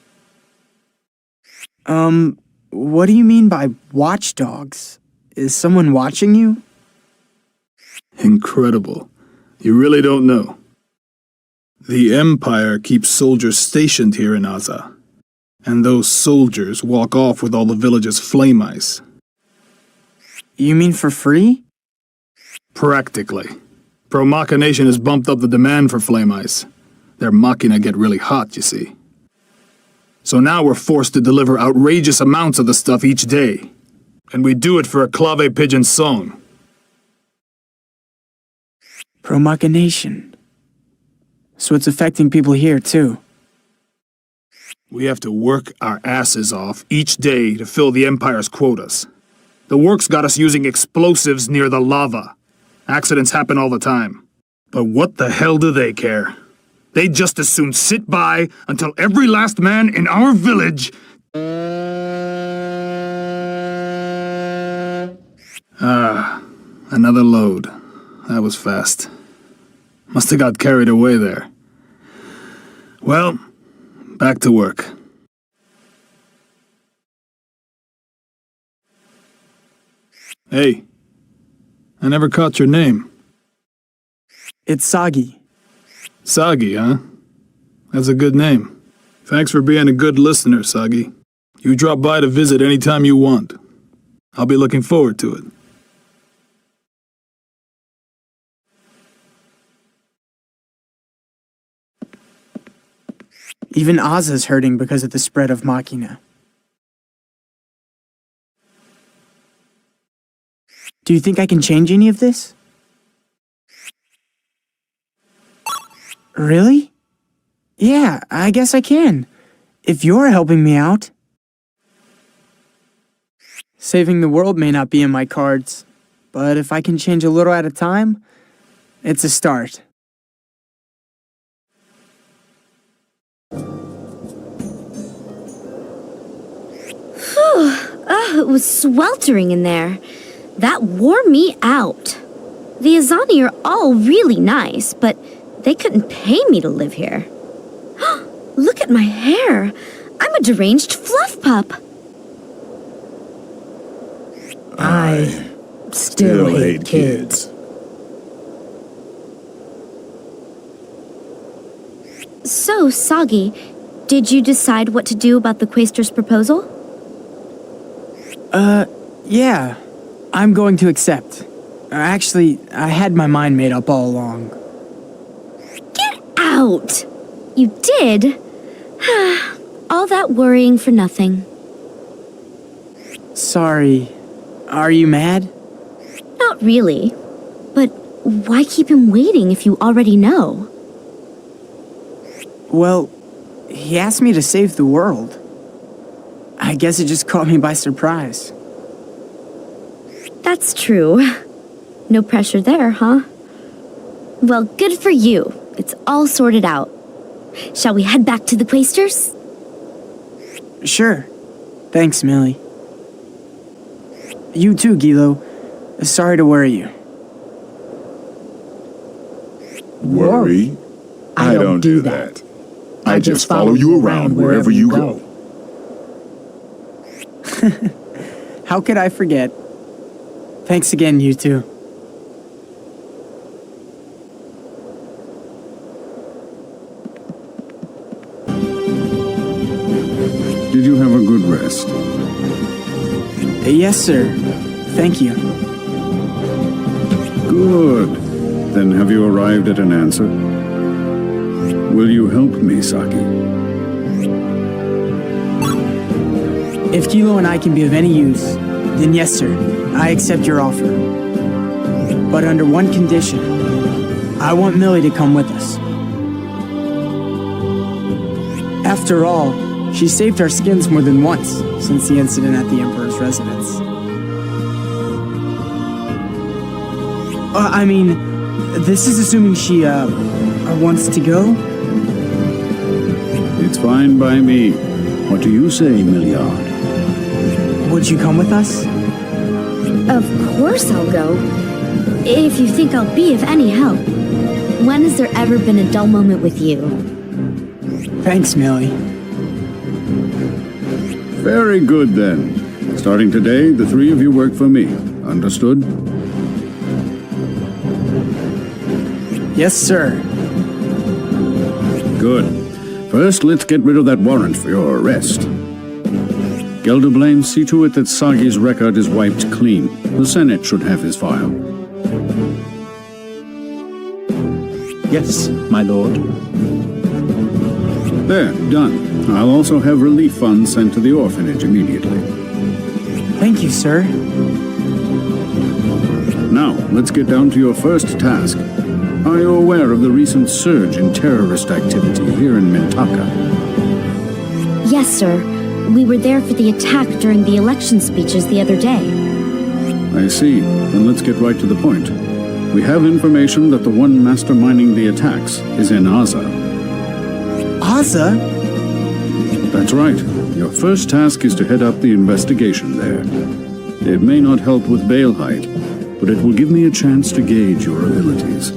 What do you mean by watchdogs? Is someone watching you? Incredible. You really don't know. The Empire keeps soldiers stationed here in Aza. And those soldiers walk off with all the village's flame ice. You mean for free? Practically. Pro-Machina has bumped up the demand for flame ice. Their Machina get really hot, you see. So now we're forced to deliver outrageous amounts of the stuff each day. And we do it for a clave pigeon song. Pro-Machina. So it's affecting people here, too. We have to work our asses off each day to fill the Empire's quotas. The work's got us using explosives near the lava. Accidents happen all the time. But what the hell do they care? They'd just as soon sit by until every last man in our village... Another load. That was fast. Must have got carried away there. Well, back to work. Hey, I never caught your name. It's Sagi. Sagi, huh? That's a good name. Thanks for being a good listener, Sagi. You drop by to visit anytime you want. I'll be looking forward to it. Even Aza's hurting because of the spread of Machina. Do you think I can change any of this? Really? Yeah, I guess I can. If you're helping me out. Saving the world may not be in my cards, but if I can change a little at a time, it's a start. It was sweltering in there. That wore me out. The Azani are all really nice, but they couldn't pay me to live here. Look at my hair. I'm a deranged fluff pup. I still hate kids. So, Sagi, did you decide what to do about the Quaestor's proposal? Yeah. I'm going to accept. Actually, I had my mind made up all along. Get out! You did? All that worrying for nothing. Sorry. Are you mad? Not really. But why keep him waiting if you already know? Well, he asked me to save the world. I guess it just caught me by surprise. That's true. No pressure there, huh? Well, good for you. It's all sorted out. Shall we head back to the Quaestors? Sure. Thanks, Millie. You too, Gilo. Sorry to worry you. Worry? I don't do that. I just follow you around wherever you go. How could I forget? Thanks again, you two. Did you have a good rest? Yes, sir. Thank you. Good. Then have you arrived at an answer? Will you help me, Sagi? If Kilo and I can be of any use, then yes, sir. I accept your offer. But under one condition. I want Millie to come with us. After all, she saved our skins more than once since the incident at the Emperor's residence. I mean, this is assuming she, wants to go? It's fine by me. What do you say, Milliard? Would you come with us? Of course I'll go. If you think I'll be of any help. When has there ever been a dull moment with you? Thanks, Millie. Very good, then. Starting today, the three of you work for me. Understood? Yes, sir. Good. First, let's get rid of that warrant for your arrest. Gelderblaine, see to it that Sagi's record is wiped clean. The Senate should have his file. Yes, my lord. There, done. I'll also have relief funds sent to the orphanage immediately. Thank you, sir. Now, let's get down to your first task. Are you aware of the recent surge in terrorist activity here in Mintaka? Yes, sir. We were there for the attack during the election speeches the other day. I see. Then let's get right to the point. We have information that the one masterminding the attacks is in Aza. Aza? That's right. Your first task is to head up the investigation there. It may not help with bail height, but it will give me a chance to gauge your abilities.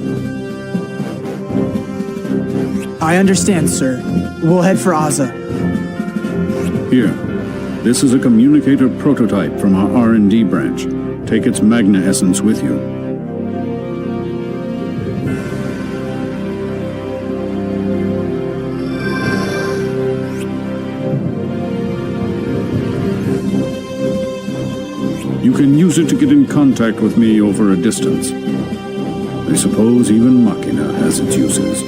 I understand, sir. We'll head for Aza. Here. This is a communicator prototype from our R&D branch. Take its Magna essence with you. You can use it to get in contact with me over a distance. I suppose even Machina has its uses.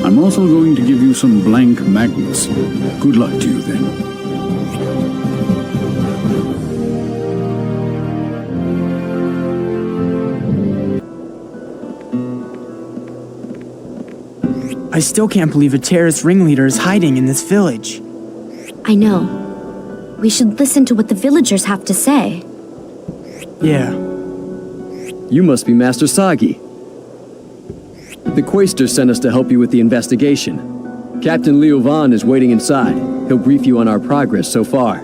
I'm also going to give you some blank Magnus. Good luck to you then. I still can't believe a terrorist ringleader is hiding in this village. I know. We should listen to what the villagers have to say. Yeah. You must be Master Sagi. The Quaestor sent us to help you with the investigation. Captain Leo Vaughn is waiting inside. He'll brief you on our progress so far.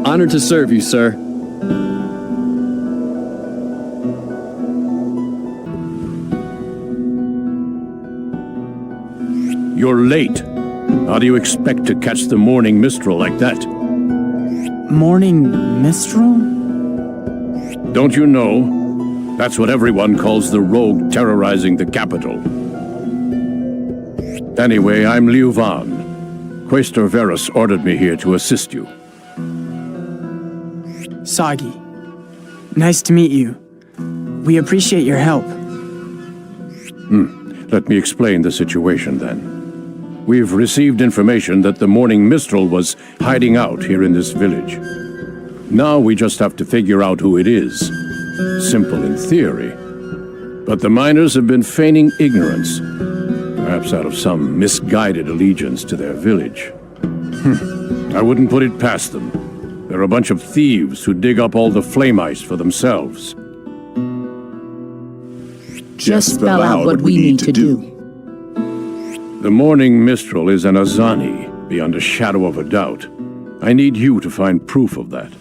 Honored to serve you, sir. You're late. How do you expect to catch the morning mistral like that? Morning Mistral? Don't you know? That's what everyone calls the rogue terrorizing the capital. Anyway, I'm Liu Van. Quaestor Verus ordered me here to assist you. Sagi. Nice to meet you. We appreciate your help. Let me explain the situation then. We've received information that the morning mistral was hiding out here in this village. Now we just have to figure out who it is. Simple in theory. But the miners have been feigning ignorance, perhaps out of some misguided allegiance to their village. I wouldn't put it past them. They're a bunch of thieves who dig up all the flame ice for themselves. Just spell out what we need to do. The morning mistral is an Azani, beyond a shadow of a doubt. I need you to find proof of that.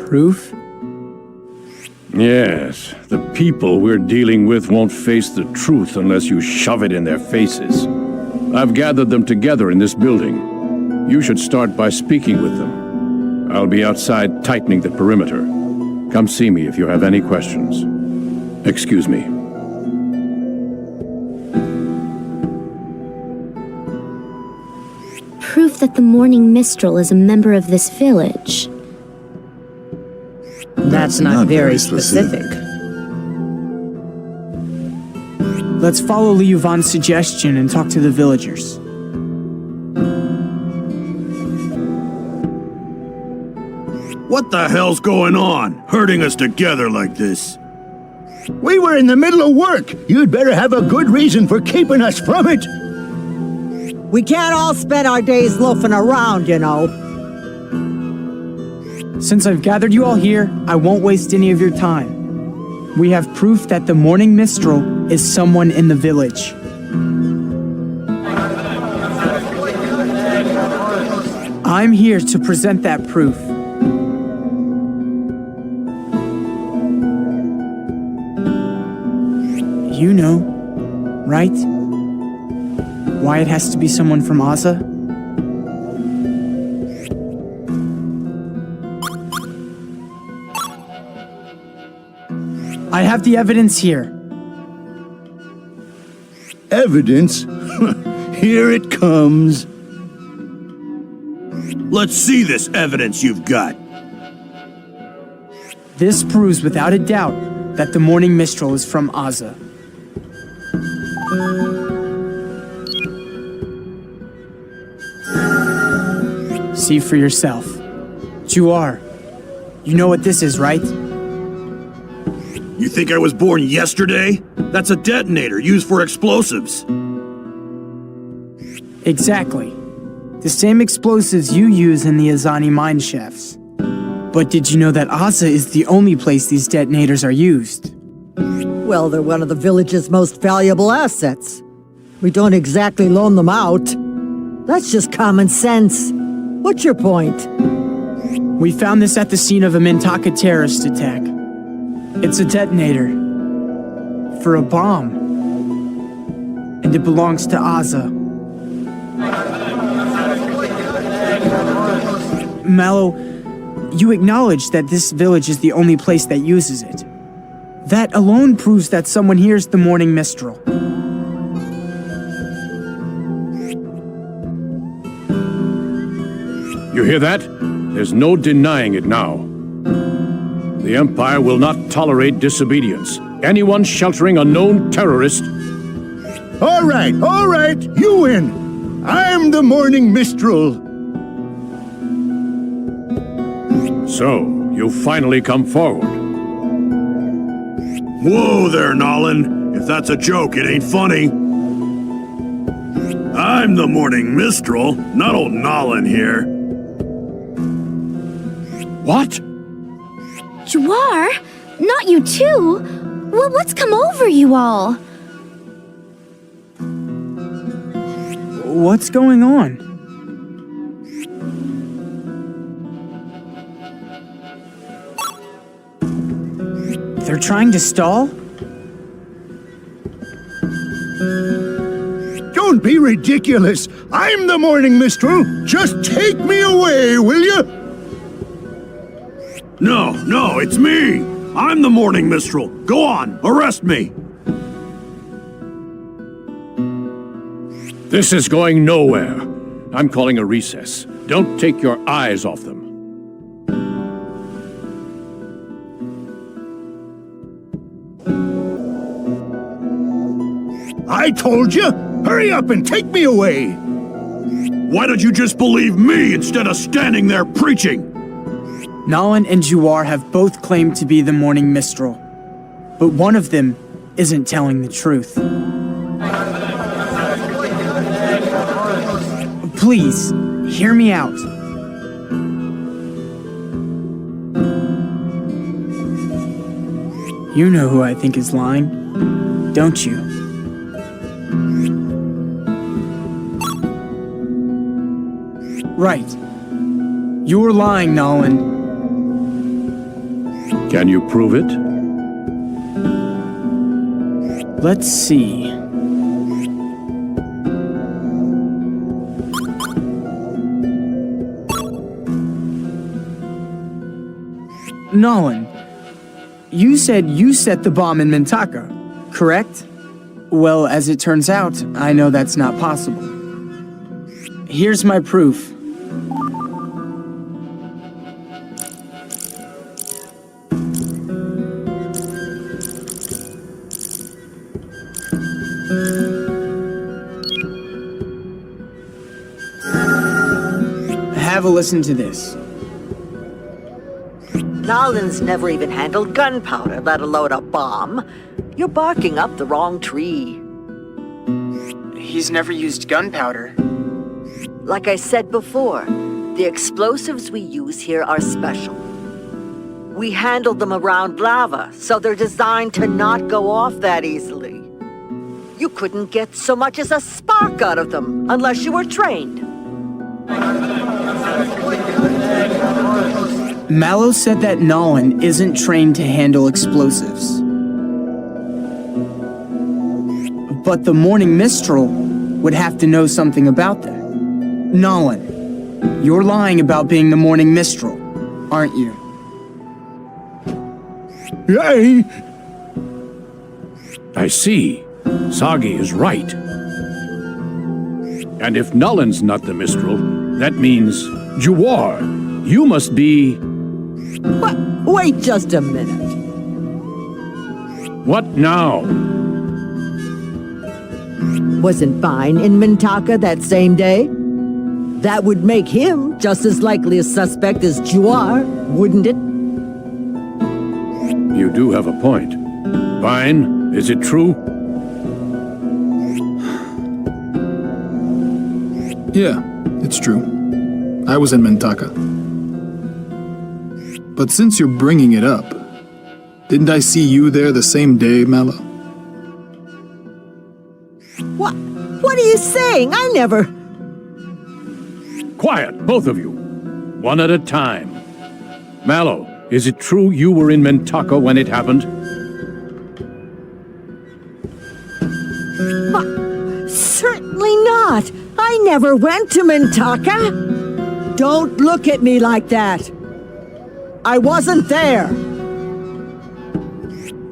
Proof? Yes, the people we're dealing with won't face the truth unless you shove it in their faces. I've gathered them together in this building. You should start by speaking with them. I'll be outside tightening the perimeter. Come see me if you have any questions. Excuse me. Proof that the morning mistral is a member of this village. That's not very specific. Let's follow Liu Van's suggestion and talk to the villagers. What the hell's going on? Herding us together like this? We were in the middle of work. You'd better have a good reason for keeping us from it. We can't all spend our days loafing around, you know. Since I've gathered you all here, I won't waste any of your time. We have proof that the morning mistral is someone in the village. I'm here to present that proof. You know, right? Why it has to be someone from Aza? I have the evidence here. Evidence? Here it comes. Let's see this evidence you've got. This proves without a doubt that the Morning Mistral is from Aza. See for yourself. Juar, you know what this is, right? You think I was born yesterday? That's a detonator used for explosives. Exactly. The same explosives you use in the Azani mine shafts. But did you know that Aza is the only place these detonators are used? Well, they're one of the village's most valuable assets. We don't exactly loan them out. That's just common sense. What's your point? We found this at the scene of a Mintaka terrorist attack. It's a detonator. For a bomb. And it belongs to Aza. Mallow, you acknowledge that this village is the only place that uses it. That alone proves that someone hears the Morning Mistral. You hear that? There's no denying it now. The Empire will not tolerate disobedience. Anyone sheltering a known terrorist... All right, you win. I'm the Morning Mistral. So, you finally come forward. Whoa there, Nolan. If that's a joke, it ain't funny. I'm the Morning Mistral, not old Nolan here. What? Juar? Not you too? Well, what's come over you all? What's going on? They're trying to stall? Don't be ridiculous. I'm the Morning Mistral. Just take me away, will you? No, it's me. I'm the Morning Mistral. Go on, arrest me. This is going nowhere. I'm calling a recess. Don't take your eyes off them. I told you! Hurry up and take me away! Why don't you just believe me instead of standing there preaching? Nolan and Juar have both claimed to be the Morning Mistral, but one of them isn't telling the truth. Please, hear me out. You know who I think is lying, don't you? Right. You're lying, Nolan. Can you prove it? Let's see. Nolan, you said you set the bomb in Mintaka, correct? Well, as it turns out, I know that's not possible. Here's my proof. Have a listen to this. Nolan's never even handled gunpowder, let alone a bomb. You're barking up the wrong tree. He's never used gunpowder. Like I said before, the explosives we use here are special. We handle them around lava, so they're designed to not go off that easily. You couldn't get so much as a spark out of them unless you were trained. Mallow said that Nolan isn't trained to handle explosives. But the Morning Mistral would have to know something about them. Nolan, you're lying about being the Morning Mistral, aren't you? I see. Sagi is right. And if Nolan's not the Mistral, that means Juwar, you must be... What? Wait just a minute. What now? Wasn't Vine in Mintaka that same day? That would make him just as likely a suspect as Juwar, wouldn't it? You do have a point. Vine, is it true? Yeah, it's true. I was in Mintaka. But since you're bringing it up, didn't I see you there the same day, Mallow? What are you saying? I never... Quiet, both of you. One at a time. Mallow, is it true you were in Mintaka when it happened? Certainly not. I never went to Mintaka. Don't look at me like that. I wasn't there.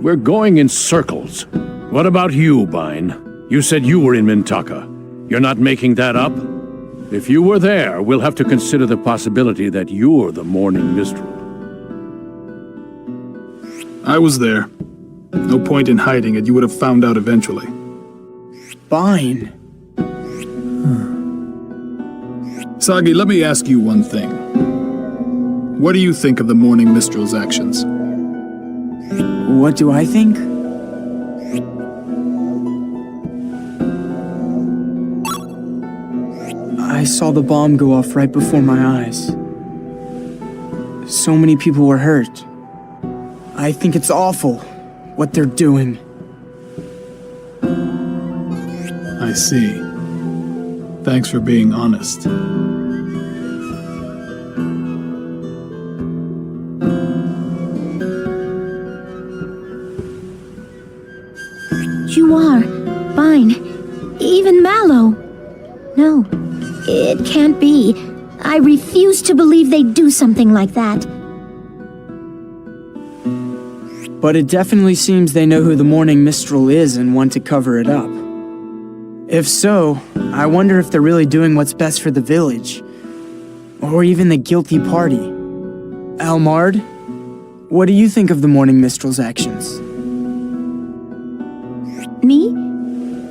We're going in circles. What about you, Vine? You said you were in Mintaka. You're not making that up? If you were there, we'll have to consider the possibility that you're the Morning Minstrel. I was there. No point in hiding it. You would have found out eventually. Fine. Sagi, let me ask you one thing. What do you think of the Morning Minstrel's actions? What do I think? I saw the bomb go off right before my eyes. So many people were hurt. I think it's awful, what they're doing. I see. Thanks for being honest. Juwar, Vine, even Mallow. No, it can't be. I refuse to believe they'd do something like that. But it definitely seems they know who the Morning Minstrel is and want to cover it up. If so, I wonder if they're really doing what's best for the village. Or even the guilty party. Almard, what do you think of the Morning Minstrel's actions? Me?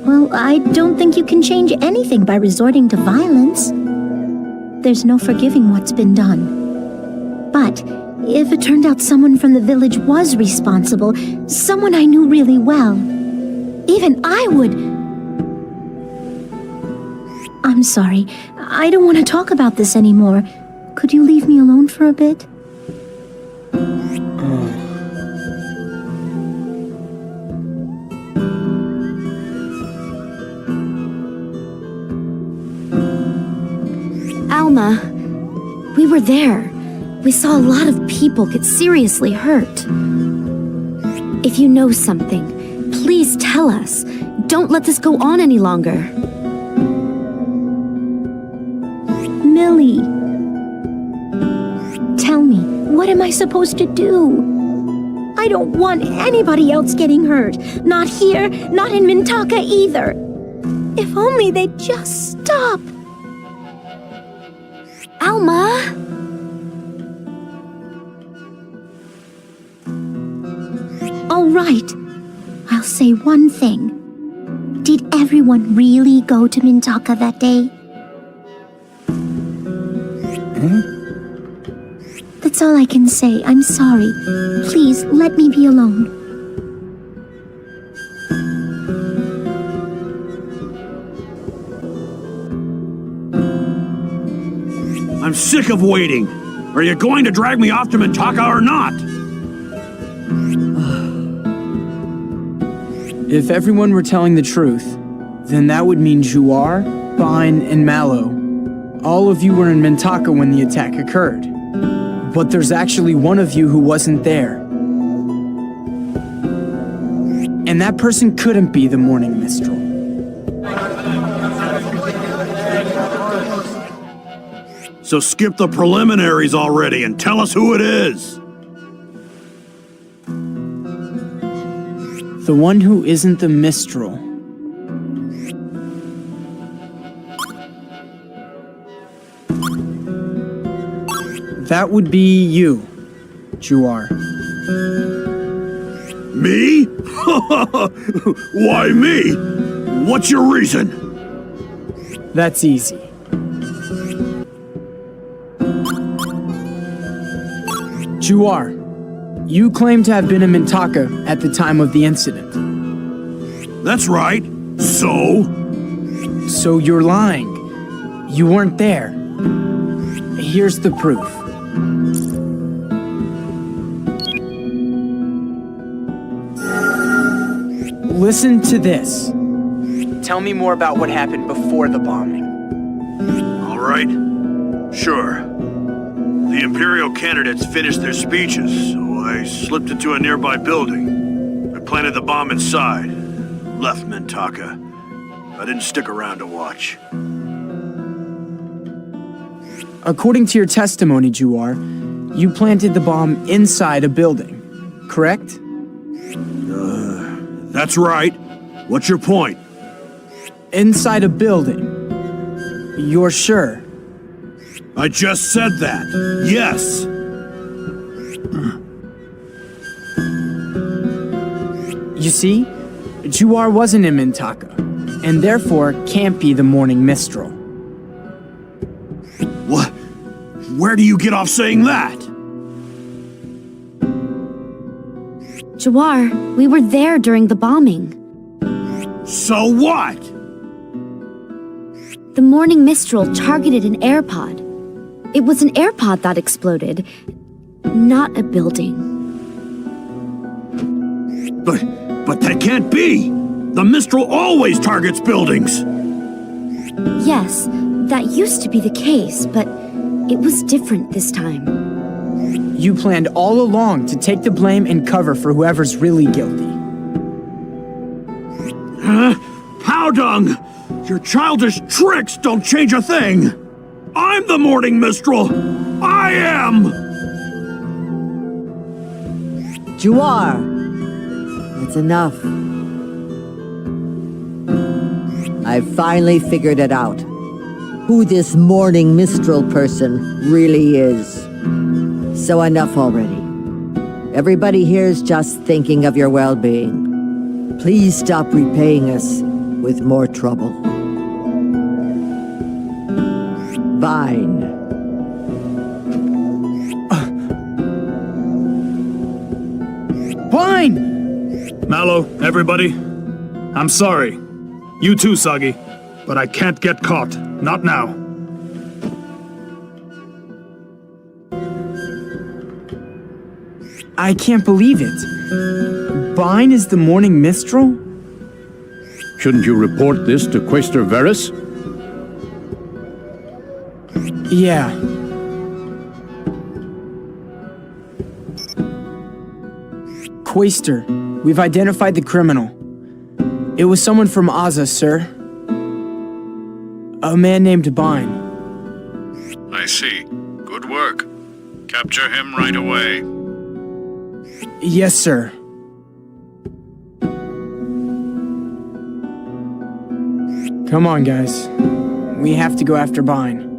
Well, I don't think you can change anything by resorting to violence. There's no forgiving what's been done. But if it turned out someone from the village was responsible, someone I knew really well, even I would... I'm sorry. I don't want to talk about this anymore. Could you leave me alone for a bit? Alma, we were there. We saw a lot of people get seriously hurt. If you know something, please tell us. Don't let this go on any longer. Millie. Tell me, what am I supposed to do? I don't want anybody else getting hurt. Not here, not in Mintaka either. If only they'd just stop. Alma! All right. I'll say one thing. Did everyone really go to Mintaka that day? That's all I can say. I'm sorry. Please, let me be alone. I'm sick of waiting. Are you going to drag me off to Mintaka or not? If everyone were telling the truth, then that would mean Juwar, Vine, and Mallow. All of you were in Mintaka when the attack occurred. But there's actually one of you who wasn't there. And that person couldn't be the Morning Minstrel. So skip the preliminaries already and tell us who it is. The one who isn't the Minstrel. That would be you, Juar. Me? Why me? What's your reason? That's easy. Juar, you claim to have been in Mintaka at the time of the incident. That's right. So? So you're lying. You weren't there. Here's the proof. Listen to this. Tell me more about what happened before the bombing. All right. Sure. The Imperial candidates finished their speeches, so I slipped into a nearby building. I planted the bomb inside. Left Mintaka. I didn't stick around to watch. According to your testimony, Juar, you planted the bomb inside a building, correct? That's right. What's your point? Inside a building. You're sure? I just said that. Yes. You see, Juar wasn't in Mintaka, and therefore can't be the Morning Mistral. What? Where do you get off saying that? Juar, we were there during the bombing. So what? The Morning Mistral targeted an airpod. It was an airpod that exploded, not a building. But that can't be! The Mistral always targets buildings! Yes, that used to be the case, but it was different this time. You planned all along to take the blame and cover for whoever's really guilty. Powdung! Your childish tricks don't change a thing! I'm the Morning Mistral! I am! Juar, it's enough. I've finally figured it out. Who this Morning Mistral person really is. So enough already. Everybody here's just thinking of your well-being. Please stop repaying us with more trouble. Vine. Vine! Mallow, everybody, I'm sorry. You too, Sagi. But I can't get caught. Not now. I can't believe it. Vine is the Morning Mistral? Shouldn't you report this to Quaestor Verus? Yeah. Quaestor, we've identified the criminal. It was someone from Aza, sir. A man named Vine. I see. Good work. Capture him right away. Yes, sir. Come on, guys. We have to go after Vine.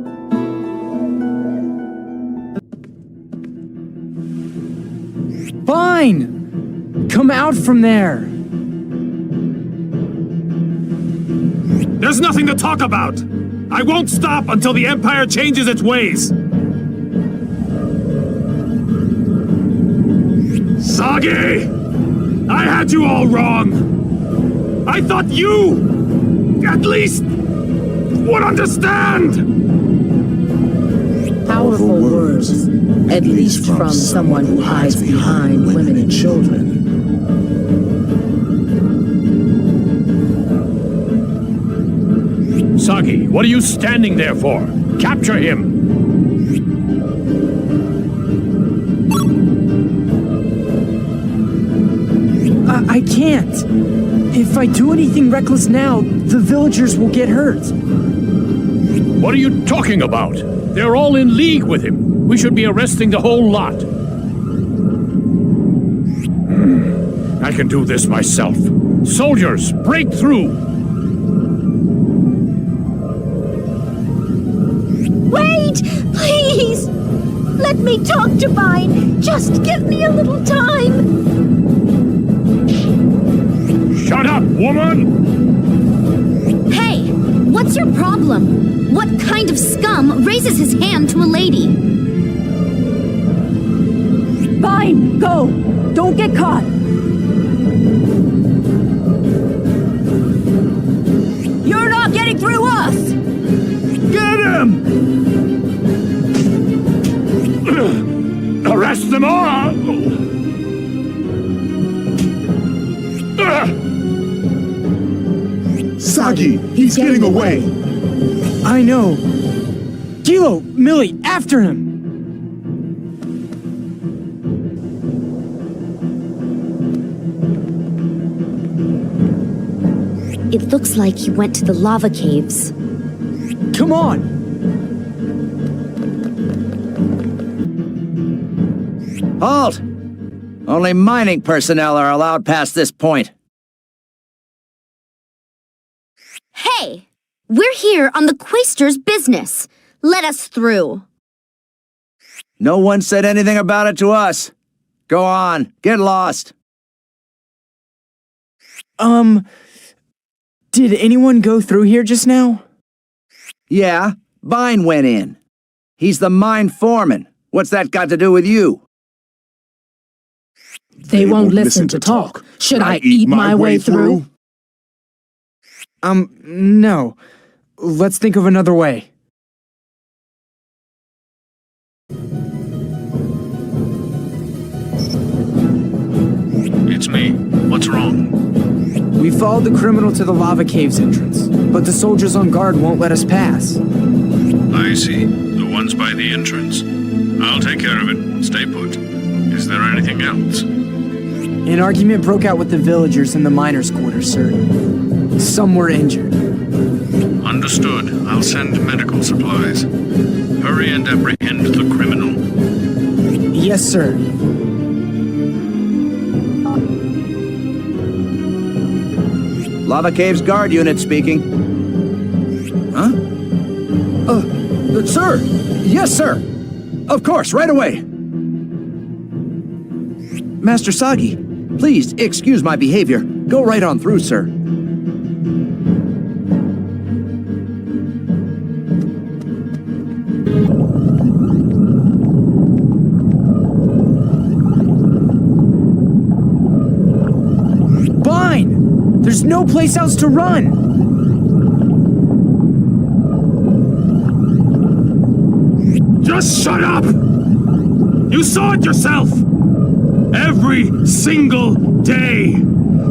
Vine! Come out from there! There's nothing to talk about! I won't stop until the Empire changes its ways! Sagi! I had you all wrong! I thought you, at least, would understand! Powerful words, at least from someone who hides behind women and children. Sagi, what are you standing there for? Capture him! I can't. If I do anything reckless now, the villagers will get hurt. What are you talking about? They're all in league with him. We should be arresting the whole lot. I can do this myself. Soldiers, break through! Wait! Please! Let me talk to Vine. Just give me a little time. Shut up, woman! Hey, what's your problem? What kind of scum raises his hand to a lady? Fine, go. Don't get caught. You're not getting through us! Get him! Arrest them all! Sagi, he's getting away! I know. Kilo, Millie, after him! It looks like he went to the lava caves. Come on! Halt! Only mining personnel are allowed past this point. Hey! We're here on the Quaestor's business. Let us through. No one said anything about it to us. Go on, get lost. Did anyone go through here just now? Yeah, Vine went in. He's the mine foreman. What's that got to do with you? They won't listen to talk. Should I eat my way through? No. Let's think of another way. It's me. What's wrong? We followed the criminal to the lava caves entrance, but the soldiers on guard won't let us pass. I see. The ones by the entrance. I'll take care of it. Stay put. Is there anything else? An argument broke out with the villagers in the miners' quarters, sir. Some were injured. Understood. I'll send medical supplies. Hurry and apprehend the criminal. Yes, sir. Lava Caves Guard Unit speaking. Huh? Sir! Yes, sir! Of course, right away! Master Sagi, please excuse my behavior. Go right on through, sir. Fine! There's no place else to run! Just shut up! You saw it yourself! Every single day!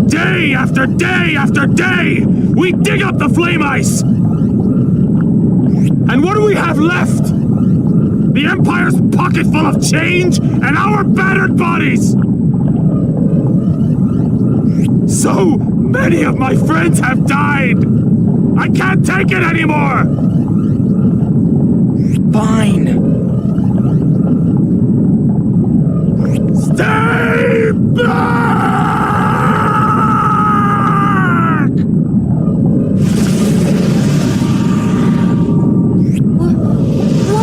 Day after day after day! We dig up the flame ice! And what do we have left? The Empire's pocket full of change and our battered bodies! So many of my friends have died! I can't take it anymore! Fine. Stay back!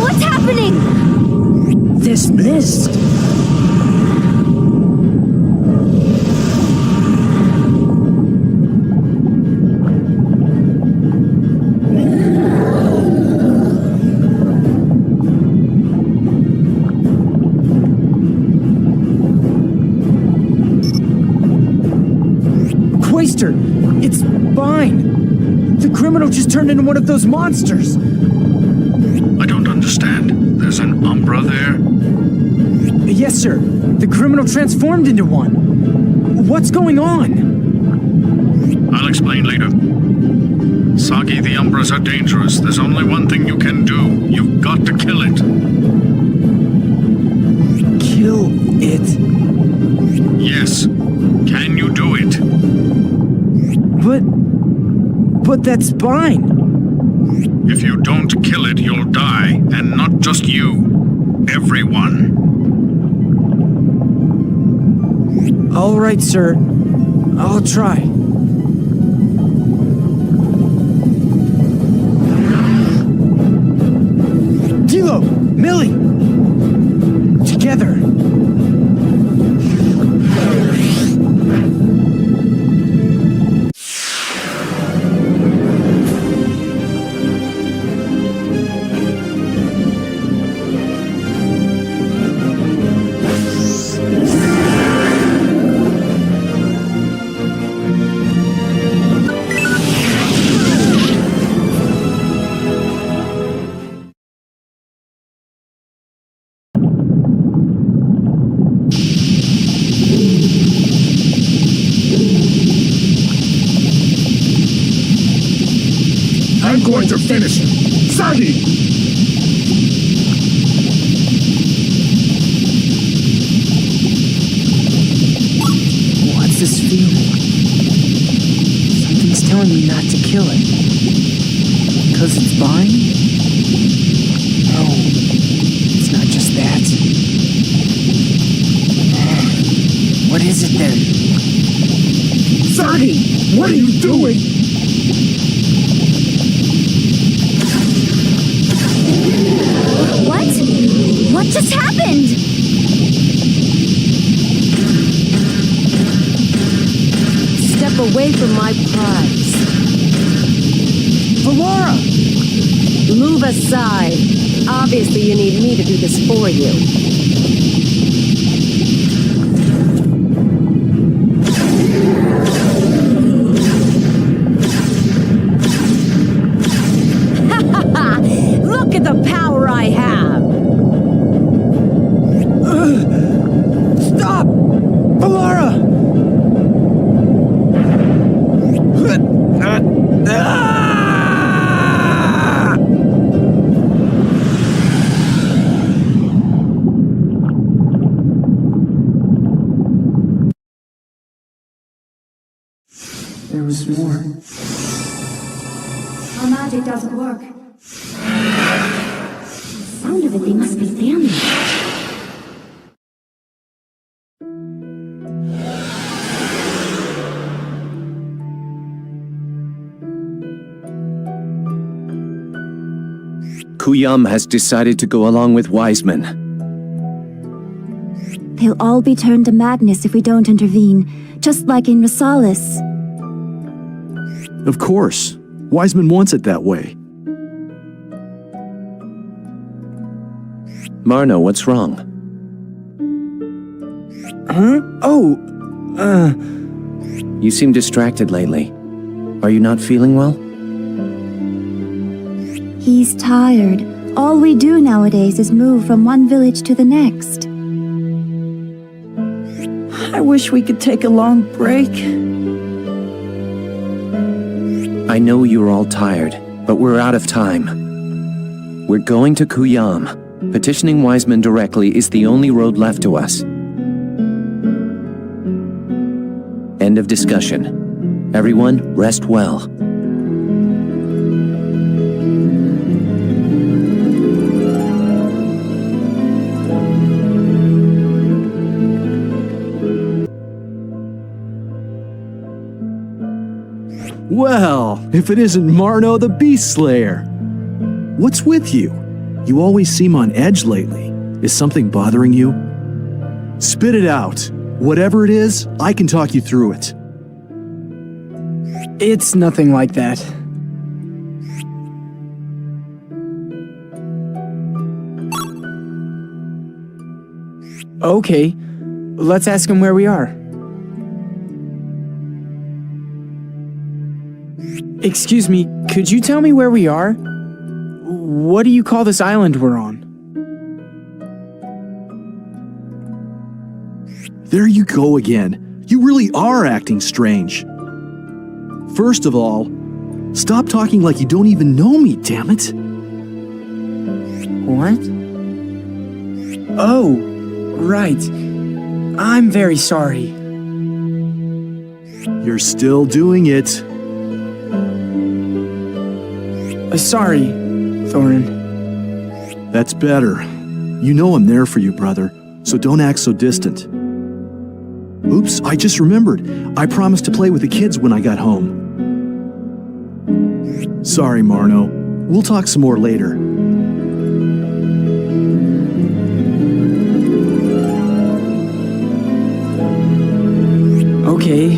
What's happening? This mist. Quaestor, it's fine. The criminal just turned into one of those monsters. I don't understand. There's an Umbra there? Yes, sir. The criminal transformed into one. What's going on? I'll explain later. Sagi, the Umbras are dangerous. There's only one thing you can do. You've got to kill it. Kill it? Yes. Can you do it? But that's fine. If you don't kill it, you'll die. And not just you. Everyone. All right, sir. I'll try. Kilo! Millie! finished! Sagi! What's this feeling? Something's telling me not to kill it. Because it's mine? No, it's not just that. What is it then? Sagi! What are you doing? What? What just happened? Step away from my prize. Valora! Move aside. Obviously you need me to do this for you. Look at the power I have! Stop! Valora! There was more. Our magic doesn't work. Sound of it, they must be family. Kuyam has decided to go along with Wiseman. They'll all be turned to Magnus if we don't intervene, just like in Rosalis. Of course. Wiseman wants it that way. Marno, what's wrong? Huh? Oh, You seem distracted lately. Are you not feeling well? He's tired. All we do nowadays is move from one village to the next. I wish we could take a long break. I know you're all tired, but we're out of time. We're going to Kuyam. Petitioning Wiseman directly is the only road left to us. End of discussion. Everyone, rest well. Well, if it isn't Marno the Beast Slayer. What's with you? You always seem on edge lately. Is something bothering you? Spit it out. Whatever it is, I can talk you through it. it's nothing like that. Okay, let's ask him where we are. Excuse me, could you tell me where we are? What do you call this island we're on? There you go again. You really are acting strange. First of all, stop talking like you don't even know me, damn it. What? Oh, right. I'm very sorry. You're still doing it. Sorry, Thorin. That's better. You know I'm there for you, brother, so don't act so distant. Oops, I just remembered. I promised to play with the kids when I got home. Sorry, Marno. We'll talk some more later. Okay,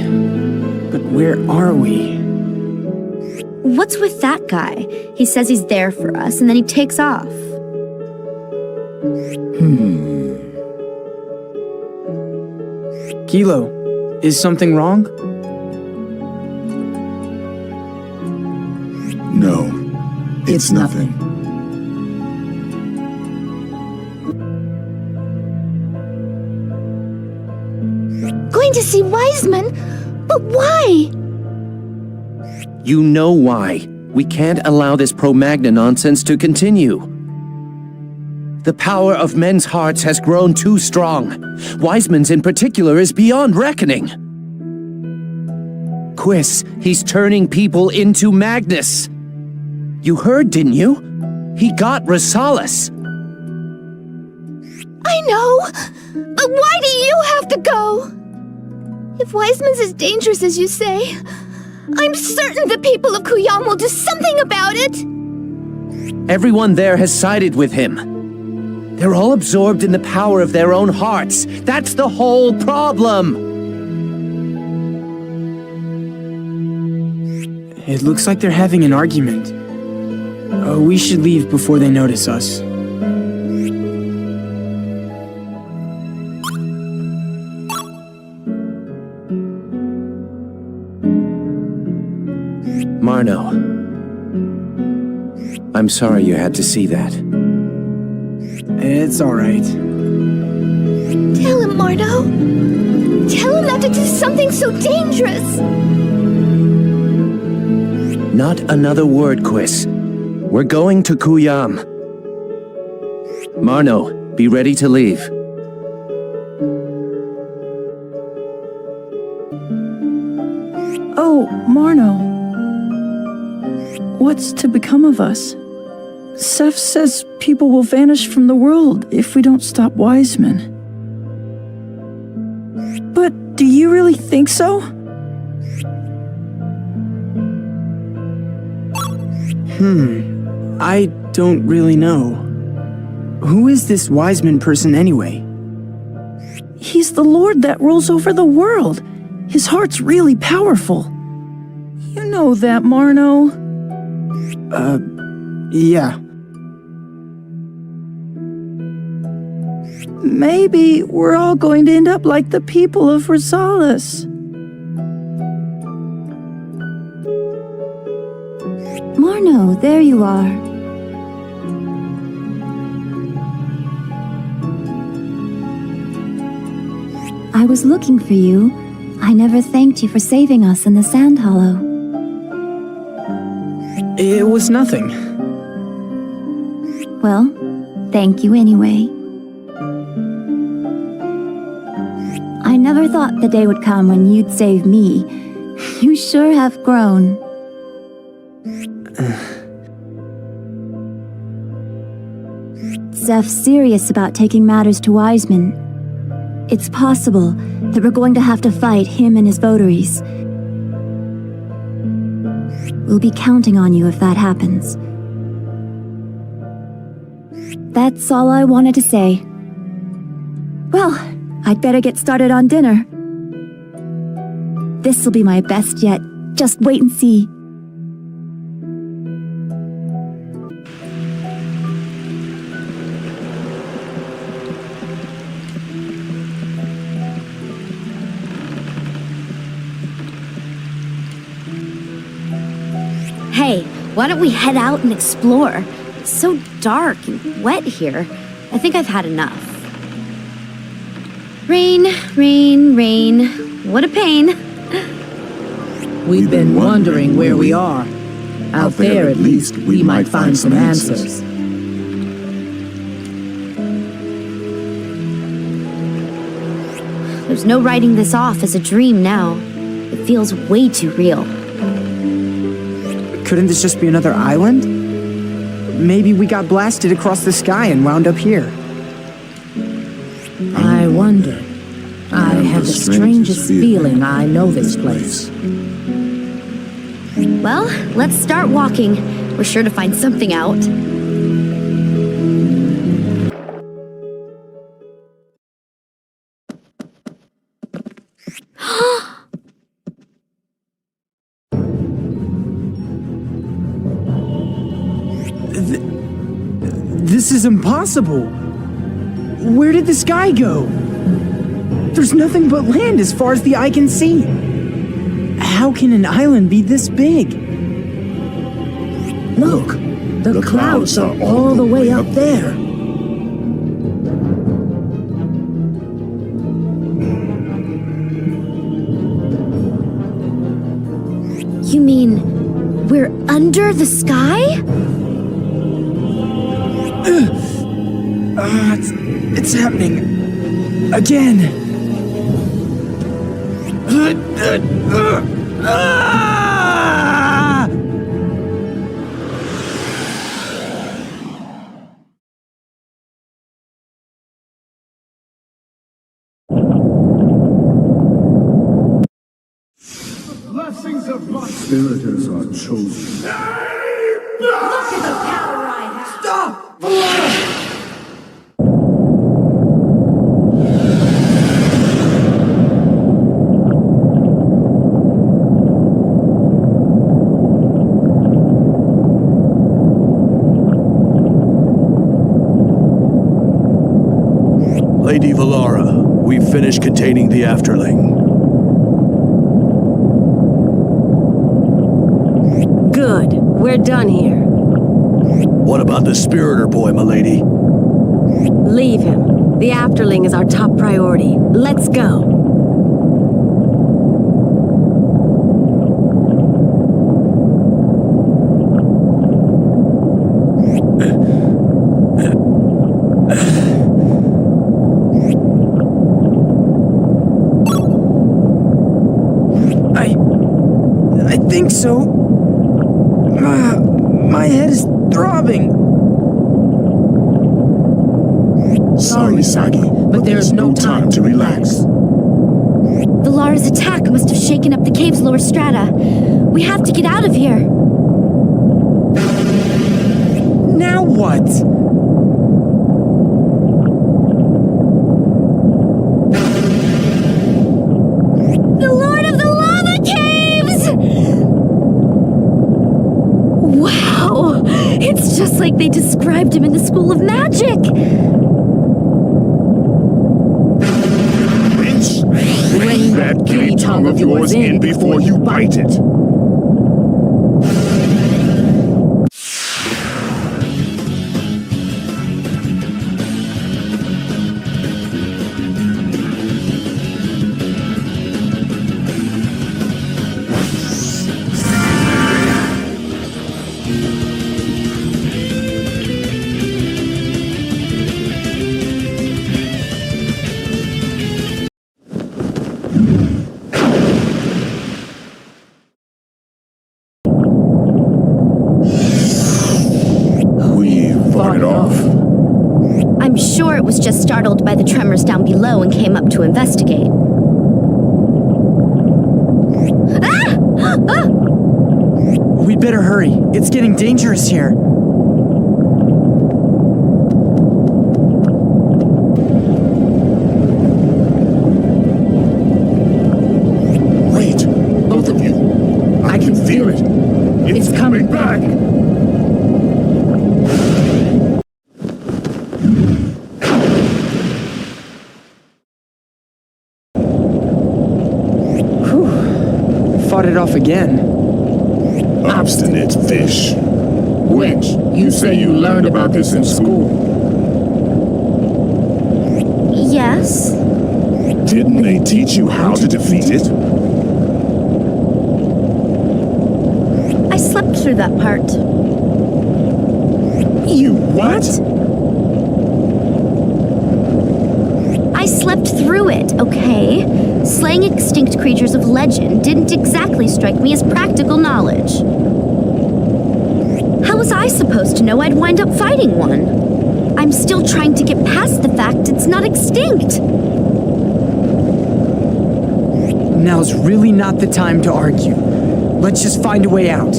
but where are we? What's with that guy? He says he's there for us, and then he takes off. Kilo, is something wrong? No, it's nothing. Going to see Wiseman? But why? You know why. We can't allow this pro-Magna nonsense to continue. The power of men's hearts has grown too strong. Wiseman's in particular is beyond reckoning. Quiss, he's turning people into Magnus. You heard, didn't you? He got Rosales. I know! But why do you have to go? If Wiseman's as dangerous as you say, I'm certain the people of Kuyam will do something about it! Everyone there has sided with him. They're all absorbed in the power of their own hearts. That's the whole problem! It looks like they're having an argument. We should leave before they notice us. Marno. I'm sorry you had to see that. It's alright. Tell him, Marno. Tell him not to do something so dangerous. Not another word, Quiss. We're going to Kuyam. Marno, be ready to leave. Oh, Marno. What's to become of us? Seth says people will vanish from the world if we don't stop Wiseman. But do you really think so? I don't really know. Who is this Wiseman person anyway? He's the lord that rules over the world. His heart's really powerful. You know that, Marno. Yeah. Maybe we're all going to end up like the people of Rosales. Marno, there you are. I was looking for you. I never thanked you for saving us in the Sand Hollow. It was nothing. Well, thank you anyway. I never thought the day would come when you'd save me. You sure have grown. Zeph's serious about taking matters to Wiseman. It's possible that we're going to have to fight him and his votaries. We'll be counting on you if that happens. That's all I wanted to say. Well, I'd better get started on dinner. This'll be my best yet. Just wait and see. Hey, why don't we head out and explore? It's so dark and wet here. I think I've had enough. Rain, rain, rain. What a pain. We've been wondering where we are. Out there, at least, we might find some answers. There's no writing this off as a dream now. It feels way too real. Couldn't this just be another island? Maybe we got blasted across the sky and wound up here. I wonder. I have the strangest feeling I know this place. Well, let's start walking. We're sure to find something out. This is impossible. Where did the sky go? There's nothing but land as far as the eye can see. How can an island be this big? Look, the clouds are all the way up there. You mean we're Under the sky? It's happening. Again. Blessings of my spiriters are chosen. Look at the power I have! Stop! Lady Valara, we've finished containing the Afterling. Good. We're done here. What about the Spiriter boy, my lady? Leave him. The Afterling is our top priority. Let's go. I think so. My head is throbbing. Sorry, Sagi, but there's no time to relax. Valara's attack must have shaken up the cave's lower strata. We have to get out of here. Now what? The Lord of the Lava Caves! Wow! It's just like they described him in the School of Magic! Bring that gay tongue of yours in before you bite it. I'm sure it was just startled by the tremors down below and came up to investigate. Ah! Ah! We'd better hurry. It's getting dangerous here. Wait, both of you. I can feel it. It's coming back. Fought it off again. Obstinate fish. Which, you say you learned about this in school. Yes? Didn't they teach you how to defeat it? I slept through that part. You what? I slept through it, okay? Slaying extinct creatures of legend didn't exactly strike me as practical knowledge. How was I supposed to know I'd wind up fighting one? I'm still trying to get past the fact it's not extinct. Now's really not the time to argue. Let's just find a way out.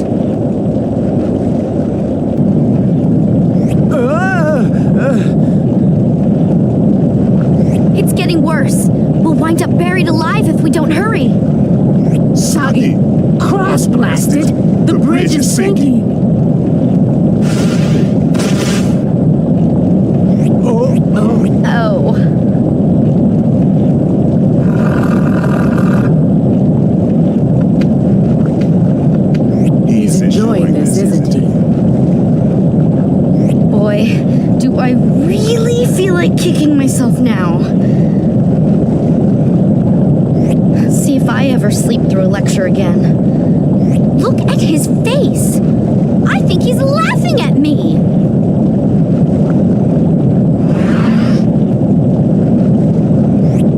It's getting worse. We'll wind up buried alive if we don't hurry. Sagi, Cross-blasted. the bridge is sinking. Oh. He's enjoying this, isn't he? Boy, do I really feel like kicking myself now. See if I ever sleep through a lecture again. Look at his face! I think he's laughing at me!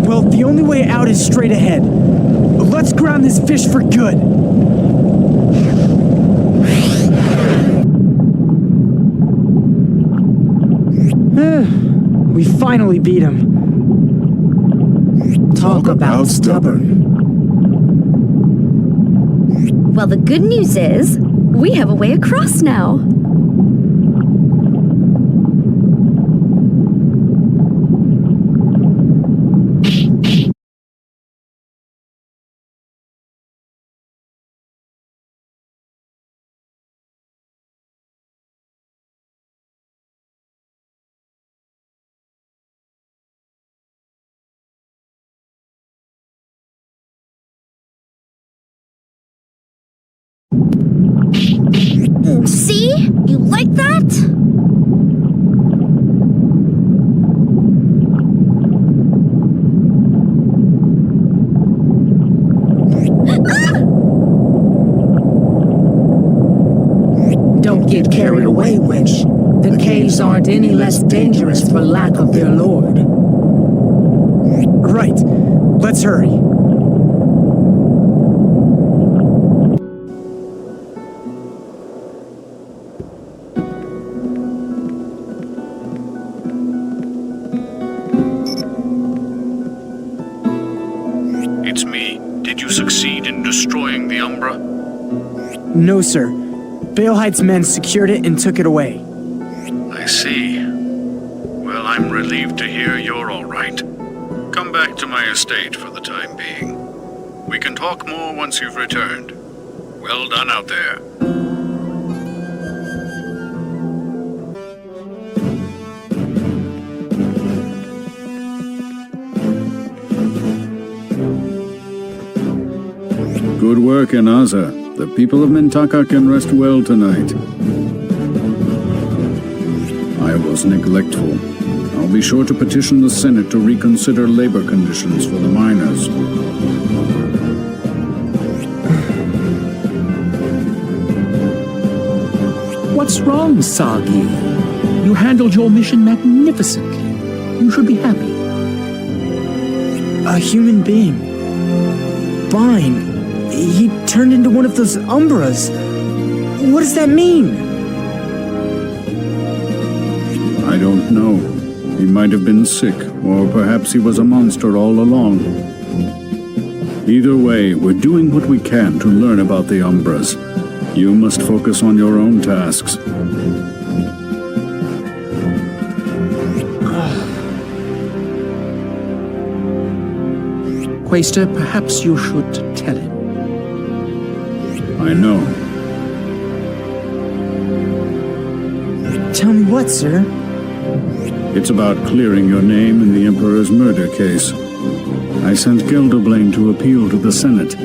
Well, the only way out is straight ahead. Let's ground this fish for good. We finally beat him. Talk about stubborn. Well, the good news is, we have a way across now. See? You like that? Don't get carried away, witch. The caves aren't any less dangerous for lack of their lord. Right. Let's hurry. It's me. Did you succeed in destroying the Umbra? No, sir. Bale Heights' men secured it and took it away. I see. Well, I'm relieved to hear you're all right. Come back to my estate for the time being. We can talk more once you've returned. Well done out there. Good work, Inaza. The people of Mintaka can rest well tonight. I was neglectful. I'll be sure to petition the Senate to reconsider labor conditions for the miners. What's wrong, Sagi? You handled your mission magnificently. You should be happy. A human being. Fine. He turned into one of those Umbras. What does that mean? I don't know. He might have been sick, or perhaps he was a monster all along. Either way, we're doing what we can to learn about the Umbras. You must focus on your own tasks. Quaestor, perhaps you should tell him. I know. Tell me what, sir? It's about clearing your name in the Emperor's murder case. I sent Gelderblane to appeal to the Senate,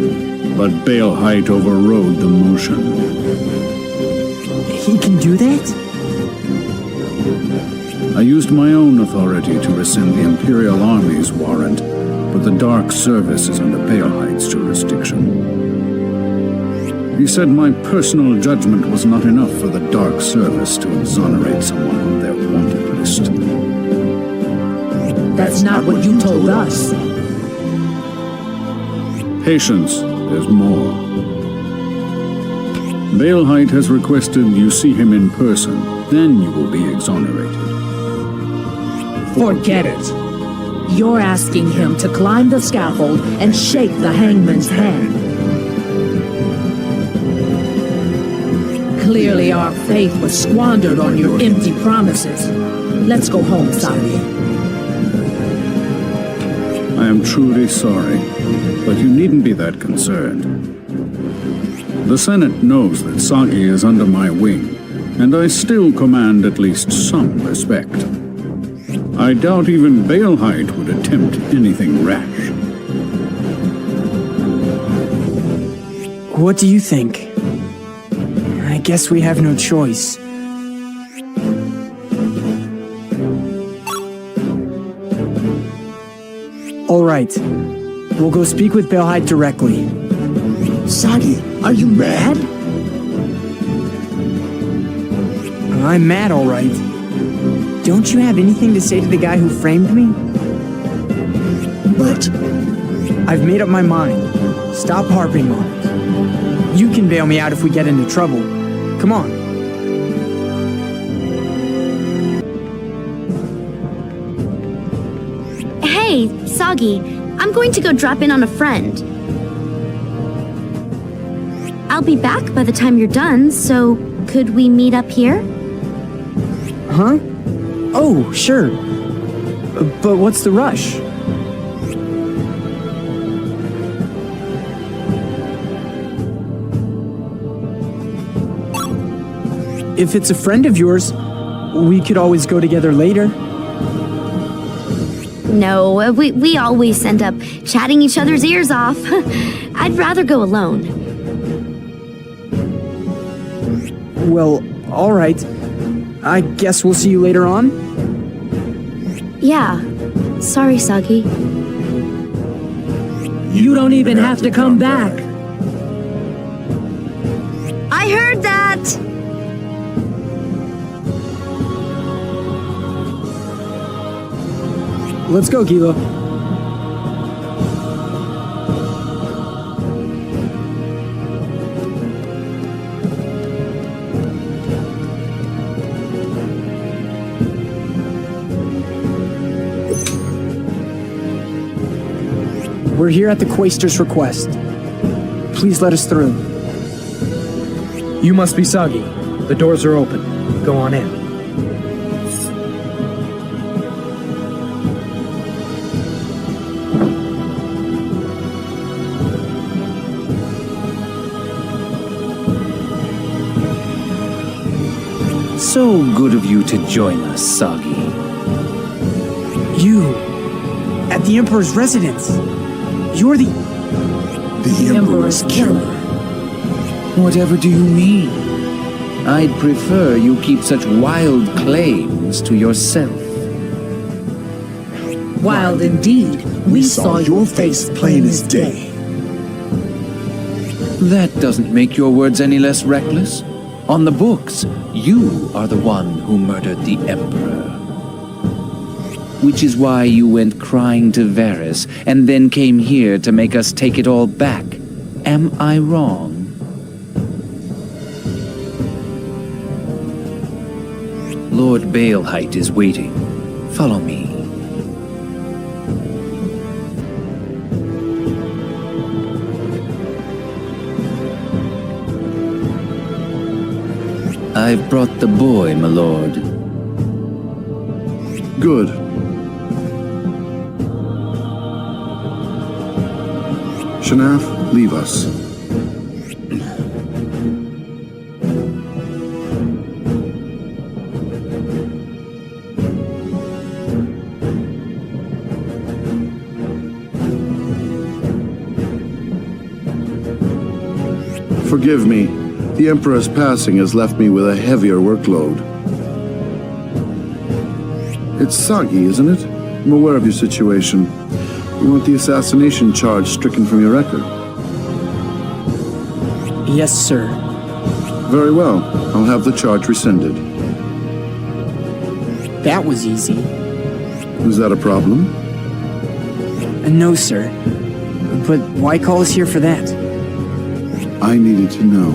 but Bale Height overrode the motion. He can do that? I used my own authority to rescind the Imperial Army's warrant, but the Dark Service is under Bale Height's jurisdiction. He said my personal judgment was not enough for the Dark Service to exonerate someone on their wanted list. That's not what you told us. Patience, there's more. Bale Height has requested you see him in person, then you will be exonerated. Forget it. You're asking him to climb the scaffold and shake the hangman's hand. Clearly our faith was squandered on your empty promises. Let's go home, Sagi. I am truly sorry, but you needn't be that concerned. The Senate knows that Sagi is under my wing, and I still command at least some respect. I doubt even Bale Height would attempt anything rash. What do you think? I guess we have no choice. All right. We'll go speak with Bale Height directly. Sagi, are you mad? I'm mad, all right. Don't you have anything to say to the guy who framed me? But I've made up my mind. Stop harping on it. You can bail me out if we get into trouble. Come on. Hey, Sagi, I'm going to go drop in on a friend. I'll be back by the time you're done, so could we meet up here? Huh? Oh, sure. But what's the rush? If it's a friend of yours, we could always go together later. No, we always end up chatting each other's ears off. I'd rather go alone. Well, all right. I guess we'll see you later on? Yeah. Sorry, Sagi. You don't even have to come back. I heard that! Let's go, Gila. We're here at the Quaestor's request. Please let us through. You must be Sagi. The doors are open. Go on in. So good of you to join us, Sagi. You, at the Emperor's residence. You're the Emperor's killer. Whatever do you mean? I'd prefer you keep such wild claims to yourself. Wild indeed. We saw your face plain as day. That doesn't make your words any less reckless. On the books, you are the one who murdered the Emperor. Which is why you went crying to Varys and then came here to make us take it all back. Am I wrong? Lord Baelheit is waiting. Follow me. I've brought the boy, my lord. Good. Shanaf, leave us. Forgive me. The Emperor's passing has left me with a heavier workload. It's Sagi, isn't it? I'm aware of your situation. You want the assassination charge stricken from your record? Yes, sir. Very well. I'll have the charge rescinded. That was easy. Is that a problem? No, sir. But why call us here for that? I needed to know.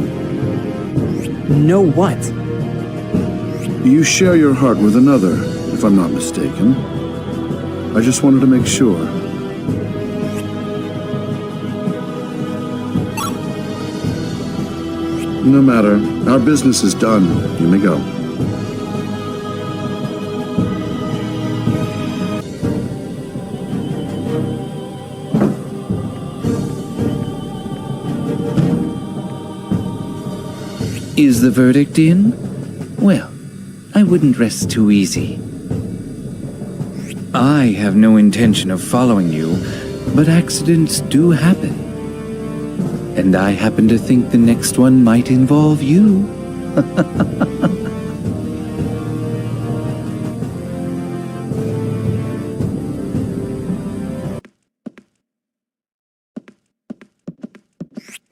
Know what? You share your heart with another, if I'm not mistaken. I just wanted to make sure. No matter. Our business is done. You may go. Is the verdict in? Well, I wouldn't rest too easy. I have no intention of following you, but accidents do happen. And I happen to think the next one might involve you.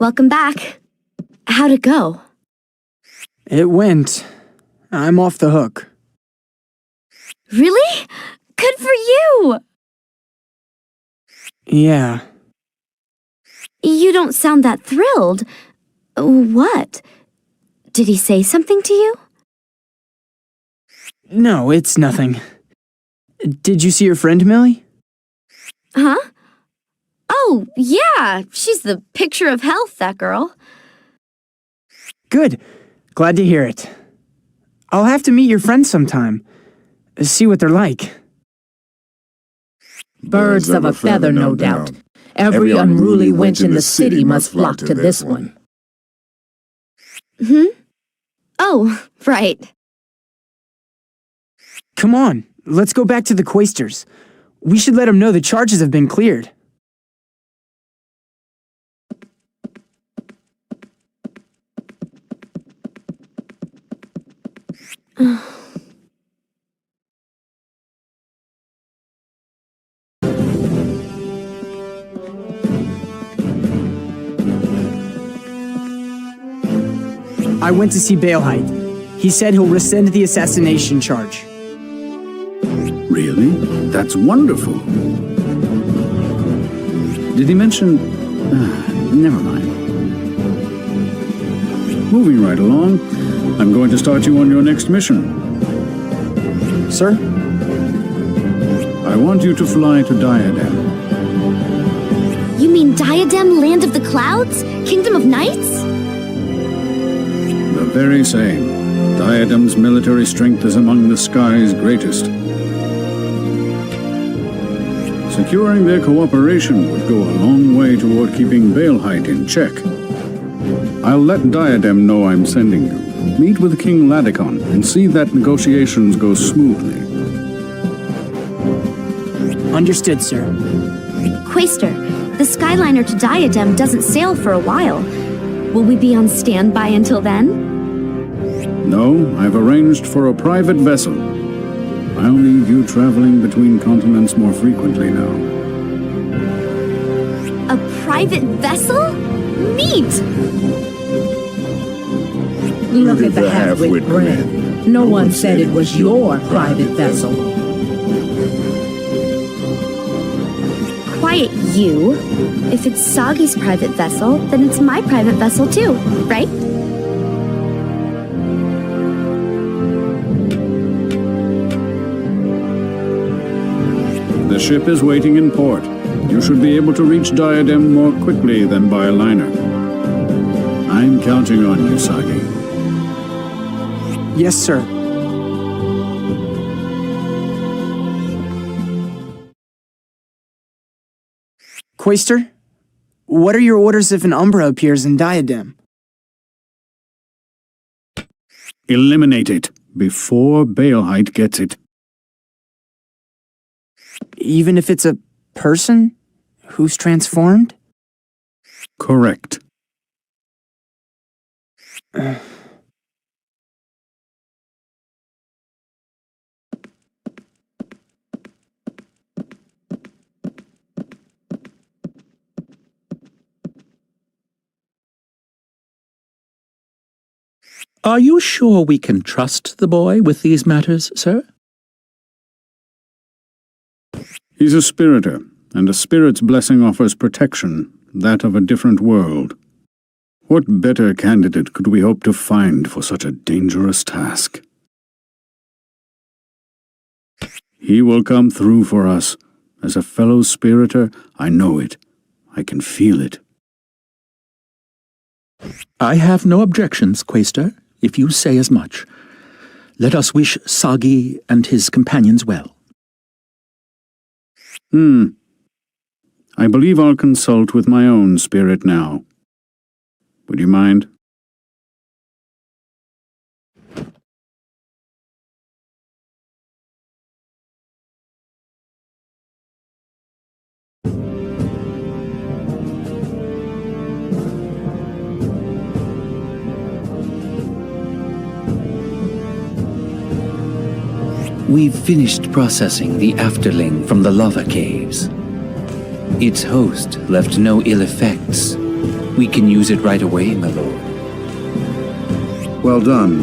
Welcome back. How'd it go? It went. I'm off the hook. Really? Good for you! Yeah. You don't sound that thrilled. What? Did he say something to you? No, it's nothing. Did you see your friend, Millie? Huh? Oh, yeah. She's the picture of health, that girl. Good. Glad to hear it. I'll have to meet your friends sometime. See what they're like. Birds of a feather, no doubt. Every unruly wench in the city must flock to this one. Oh, right. Come on, let's go back to the Quaestors. We should let them know the charges have been cleared. I went to see Baelheit. He said he'll rescind the assassination charge. Really? That's wonderful. Did he mention... never mind. Moving right along, I'm going to start you on your next mission. Sir? I want you to fly to Diadem. You mean Diadem, Land of the Clouds? Kingdom of Knights? The very same. Diadem's military strength is among the sky's greatest. Securing their cooperation would go a long way toward keeping Baelheit in check. I'll let Diadem know I'm sending you. Meet with King Ladicon and see that negotiations go smoothly. Understood, sir. Quaestor, the Skyliner to Diadem doesn't sail for a while. Will we be on standby until then? No, I've arranged for a private vessel. I'll need you traveling between continents more frequently now. A private vessel? Neat! Look at the half-wit grin. No one said it was your private vessel. Quiet, you. If it's Sagi's private vessel, then it's my private vessel too, right? The ship is waiting in port. You should be able to reach Diadem more quickly than by a liner. I'm counting on you, Sagi. Yes, sir. Quaestor, what are your orders if an Umbra appears in Diadem? Eliminate it before Baelheit gets it. Even if it's a person who's transformed? Correct. Are you sure we can trust the boy with these matters, sir? He's a spiriter, and a spirit's blessing offers protection, that of a different world. What better candidate could we hope to find for such a dangerous task? He will come through for us. As a fellow spiriter, I know it. I can feel it. I have no objections, Quaestor, if you say as much. Let us wish Sagi and his companions well. I believe I'll consult with my own spirit now. Would you mind? We've finished processing the afterling from the lava caves. Its host left no ill effects. We can use it right away, my lord. Well done.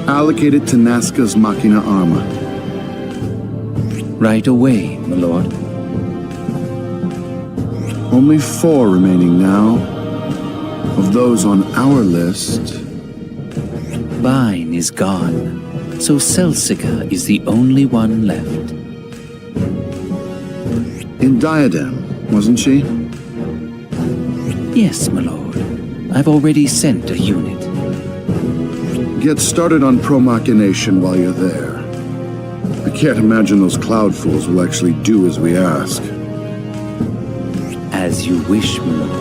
Allocate it to Nazca's Machina armor. Right away, my lord. Only 4 remaining now. Of those on our list... Vine is gone, so Celsica is the only one left. In Diadem, wasn't she? Yes, my lord. I've already sent a unit. Get started on Pro-Machination while you're there. I can't imagine those Cloud Fools will actually do as we ask. As you wish, my lord.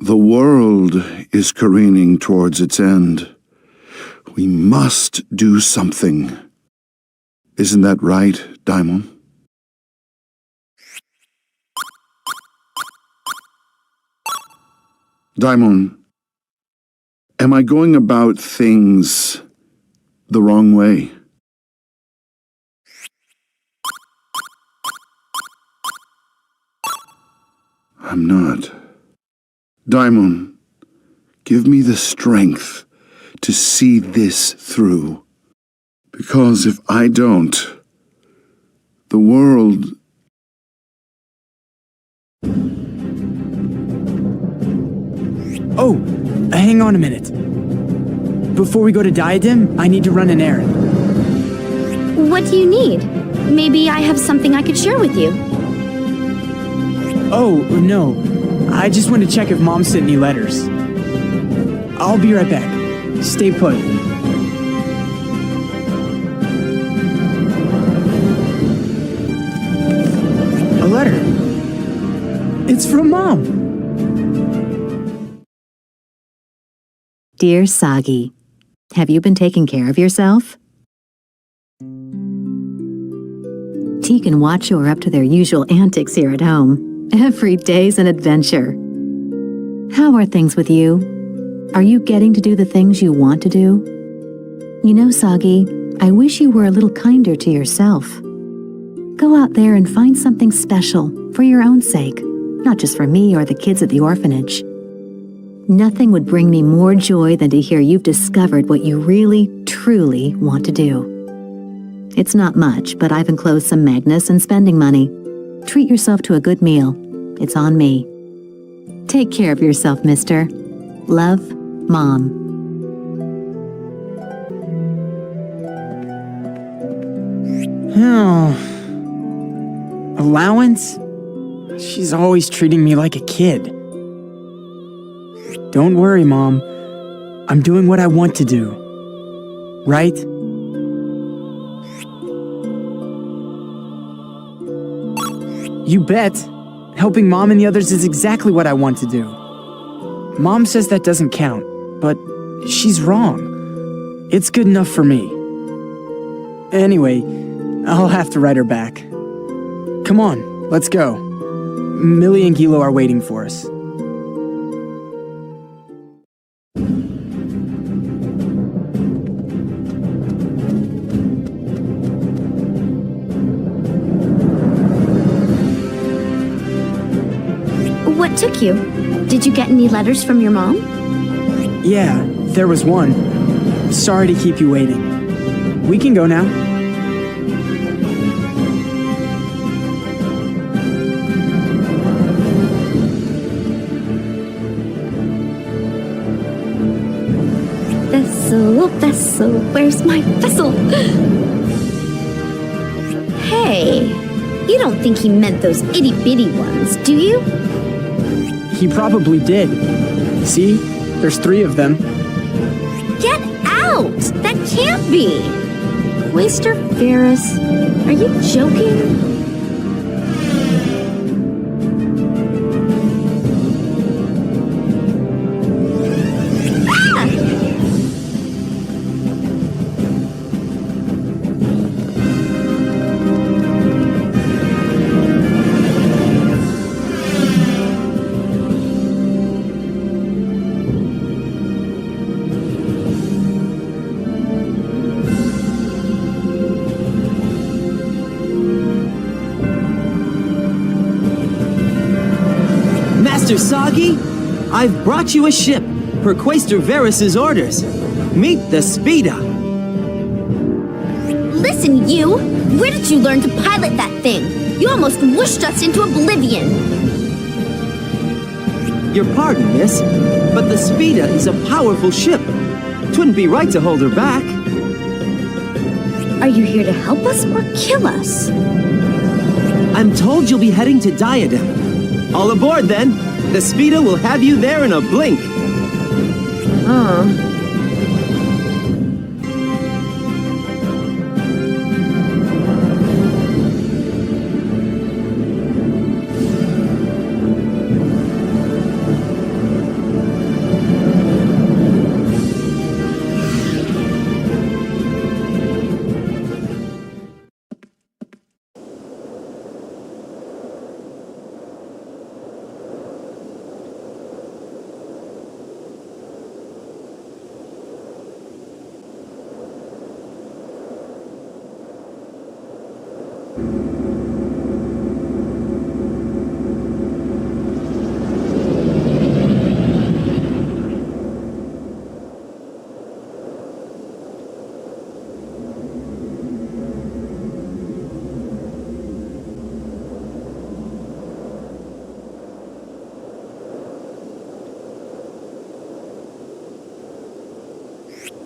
The world is careening towards its end. We must do something. Isn't that right, Daimon? Daimon, am I going about things the wrong way? I'm not. Daimon, give me the strength to see this through. Because if I don't, the world... Oh, hang on a minute. Before we go to Diadem, I need to run an errand. What do you need? Maybe I have something I could share with you. Oh, no. I just want to check if Mom sent any letters. I'll be right back. Stay put. A letter. It's from Mom. Dear Sagi, have you been taking care of yourself? Teak and Watcho are up to their usual antics here at home. Every day's an adventure. How are things with you? Are you getting to do the things you want to do? You know, Sagi, I wish you were a little kinder to yourself. Go out there and find something special for your own sake, not just for me or the kids at the orphanage. Nothing would bring me more joy than to hear you've discovered what you really, truly want to do. It's not much, but I've enclosed some Magnus and spending money. Treat yourself to a good meal. It's on me. Take care of yourself, mister. Love, Mom. Oh. Allowance? She's always treating me like a kid. Don't worry, Mom. I'm doing what I want to do. Right? You bet. Helping Mom and the others is exactly what I want to do. Mom says that doesn't count, but she's wrong. It's good enough for me. Anyway, I'll have to write her back. Come on, let's go. Millie and Gilo are waiting for us. What took you? Did you get any letters from your mom? Yeah, there was one. Sorry to keep you waiting. We can go now. Vessel, vessel, where's my vessel? Hey, you don't think he meant those itty-bitty ones, do you? He probably did. See? There's 3 of them. Get out! That can't be! Waster Ferris, are you joking? Master Sagi, I've brought you a ship per Quaestor Varus's orders. Meet the Speeda. Listen, you! Where did you learn to pilot that thing? You almost whooshed us into oblivion. Your pardon, miss, but the Speeda is a powerful ship. 'Twouldn't be right to hold her back. Are you here to help us or kill us? I'm told you'll be heading to Diadem. All aboard, then. The Speeda will have you there in a blink.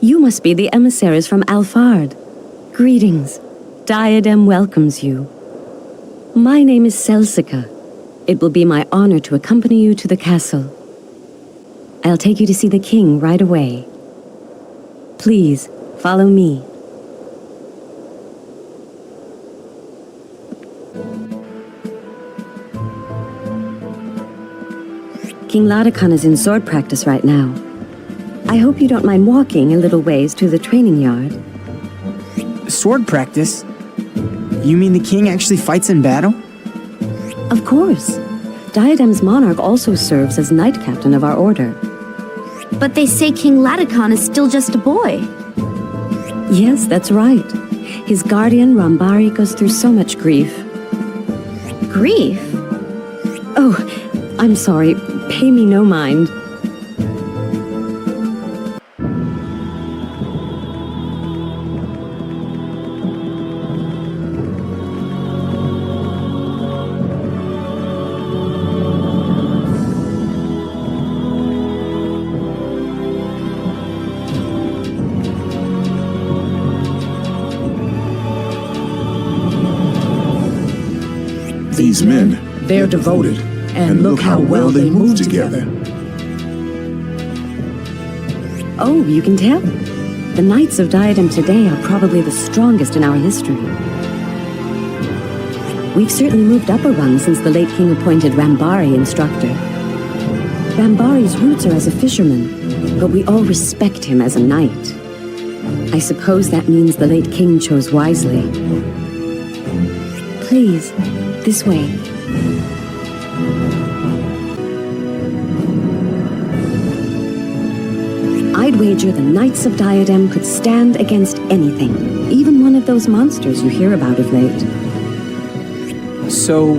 You must be the emissaries from Alfard. Greetings. Diadem welcomes you. My name is Celsica. It will be my honor to accompany you to the castle. I'll take you to see the king right away. Please, follow me. King Laocoon is in sword practice right now. I hope you don't mind walking a little ways to the training yard. Sword practice? You mean the king actually fights in battle? Of course. Diadem's monarch also serves as knight captain of our order. But they say King Laocoon is still just a boy. Yes, that's right. His guardian, Rambari, goes through so much grief. Grief? Oh, I'm sorry. Pay me no mind. These men, they're devoted, and look how well they move together. Oh, you can tell. The Knights of Diadem today are probably the strongest in our history. We've certainly moved up a rung since the late king appointed Rambari instructor. Rambari's roots are as a fisherman, but we all respect him as a knight. I suppose that means the late king chose wisely. Please, this way. I'd wager the Knights of Diadem could stand against anything, even one of those monsters you hear about of late. So,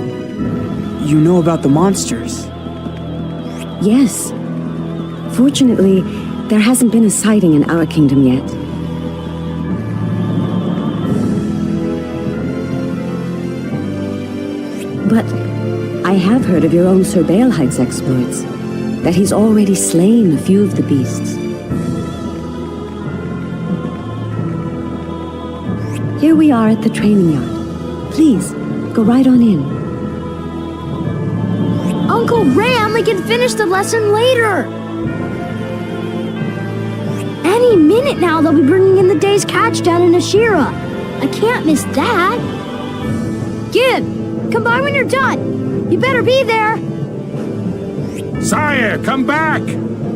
you know about the monsters? Yes. Fortunately, there hasn't been a sighting in our kingdom yet. But I have heard of your own Sir Baelheight's exploits, that he's already slain a few of the beasts. Here we are at the training yard. Please, go right on in. Uncle Ram, we can finish the lesson later! Any minute now they'll be bringing in the day's catch down in Ashira. I can't miss that. Gib, come by when you're done. You better be there. Sire, come back!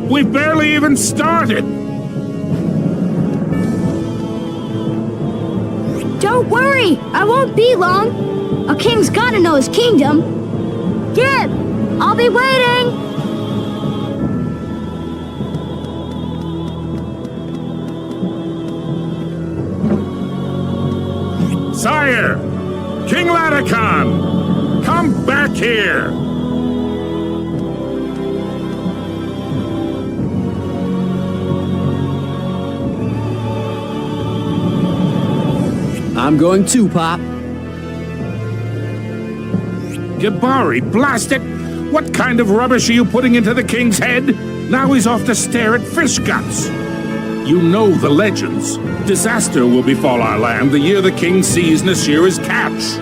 We've barely even started! Don't worry, I won't be long. A king's gotta know his kingdom. Gib, I'll be waiting! Sire! King Laocoon! Come back here! I'm going too, Pop. Gibari, blast it! What kind of rubbish are you putting into the king's head? Now he's off to stare at fish guts. You know the legends. Disaster will befall our land the year the king sees Nashira's catch.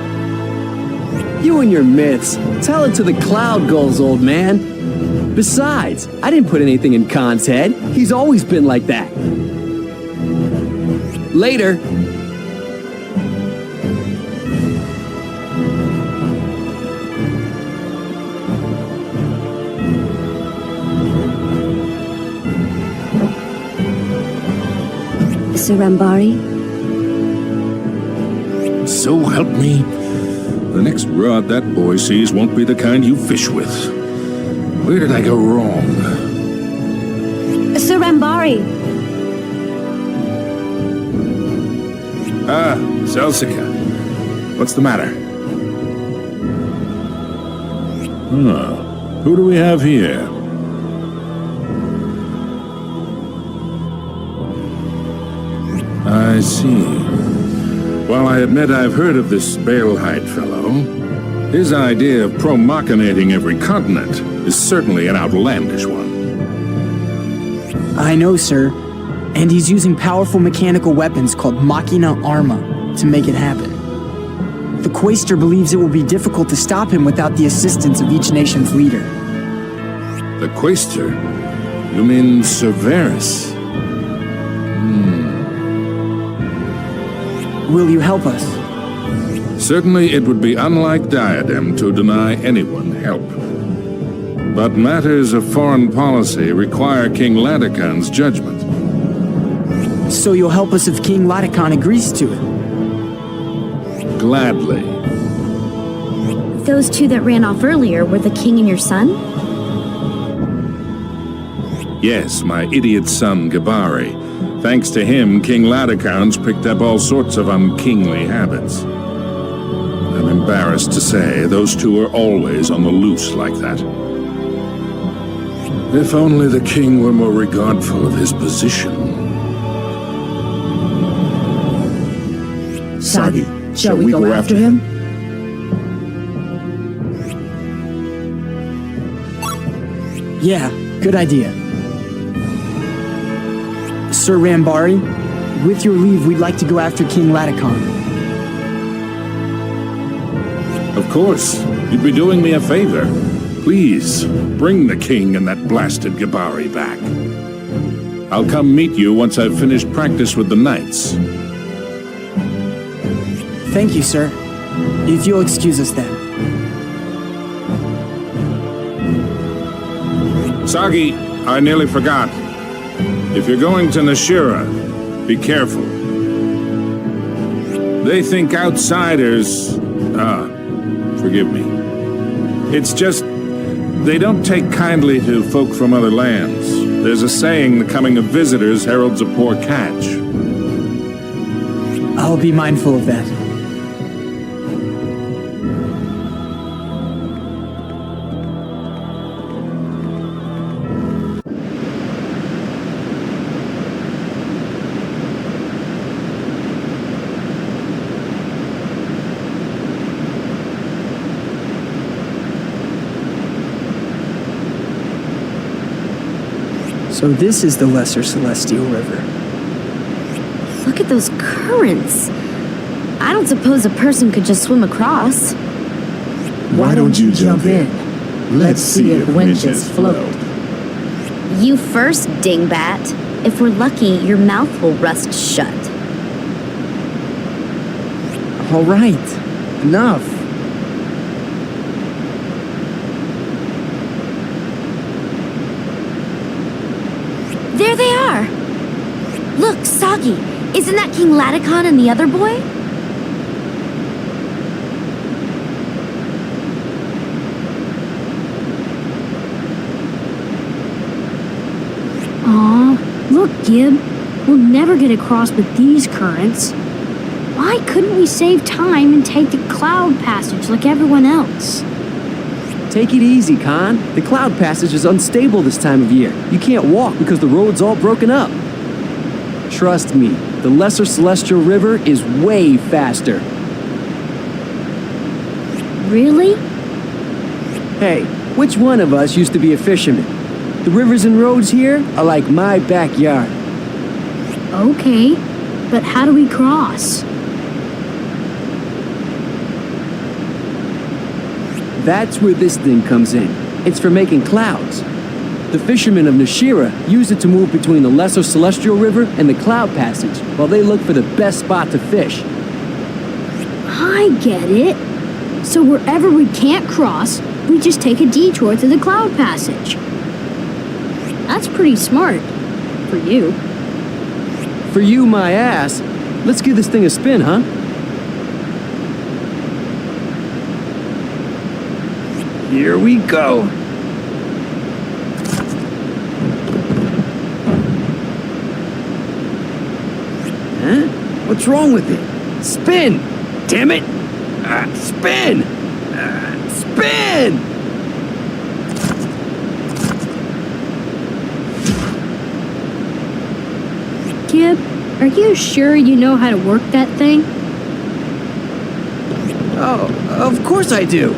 You and your myths. Tell it to the cloud gulls, old man. Besides, I didn't put anything in Khan's head. He's always been like that. Later. Sir Rambari? So help me, the next rod that boy sees won't be the kind you fish with. Where did I go wrong? Sir Rambari! Ah, Celsica. What's the matter? Who do we have here? I see. While I admit I've heard of this Balehite fellow, his idea of pro-machinating every continent is certainly an outlandish one. I know, sir. And he's using powerful mechanical weapons called Machina Arma to make it happen. The Quaestor believes it will be difficult to stop him without the assistance of each nation's leader. The Quaestor? You mean Cerberus? Will you help us? Certainly it would be unlike Diadem to deny anyone help. But matters of foreign policy require King Latican's judgment. So you'll help us if King Latican agrees to it? Gladly. Those two that ran off earlier were the king and your son? Yes, my idiot son, Gibari. Thanks to him, King Latican's picked up all sorts of unkingly habits. I'm embarrassed to say, those two are always on the loose like that. If only the king were more regardful of his position. Sagi, shall we go after him? Yeah, good idea. Sir Rambari, with your leave, we'd like to go after King Latican. Of course, you'd be doing me a favor. Please, bring the king and that blasted Gibari back. I'll come meet you once I've finished practice with the knights. Thank you, sir. If you'll excuse us then. Sagi, I nearly forgot. If you're going to Nashira, be careful. They think outsiders... forgive me. It's just, they don't take kindly to folk from other lands. There's a saying, the coming of visitors heralds a poor catch. I'll be mindful of that. So this is the Lesser Celestial River. Look at those currents. I don't suppose a person could just swim across. Why don't you jump in? Let's see if winches float. You first, dingbat. If we're lucky, your mouth will rust shut. All right. Enough. There they are! Look, Sagi, isn't that King Latican and the other boy? Aw, look, Gib. We'll never get across with these currents. Why couldn't we save time and take the cloud passage like everyone else? Take it easy, Khan. The cloud passage is unstable this time of year. You can't walk because the road's all broken up. Trust me, the Lesser Celestial River is way faster. Really? Hey, which one of us used to be a fisherman? The rivers and roads here are like my backyard. Okay, but how do we cross? That's where this thing comes in. It's for making clouds. The fishermen of Nashira use it to move between the Lesser Celestial River and the Cloud Passage while they look for the best spot to fish. I get it. So wherever we can't cross, we just take a detour to the Cloud Passage. That's pretty smart. For you. For you, my ass. Let's give this thing a spin, huh? Here we go. Huh? What's wrong with it? Spin! Damn it! Spin! Spin! Kib, are you sure you know how to work that thing? Oh, of course I do.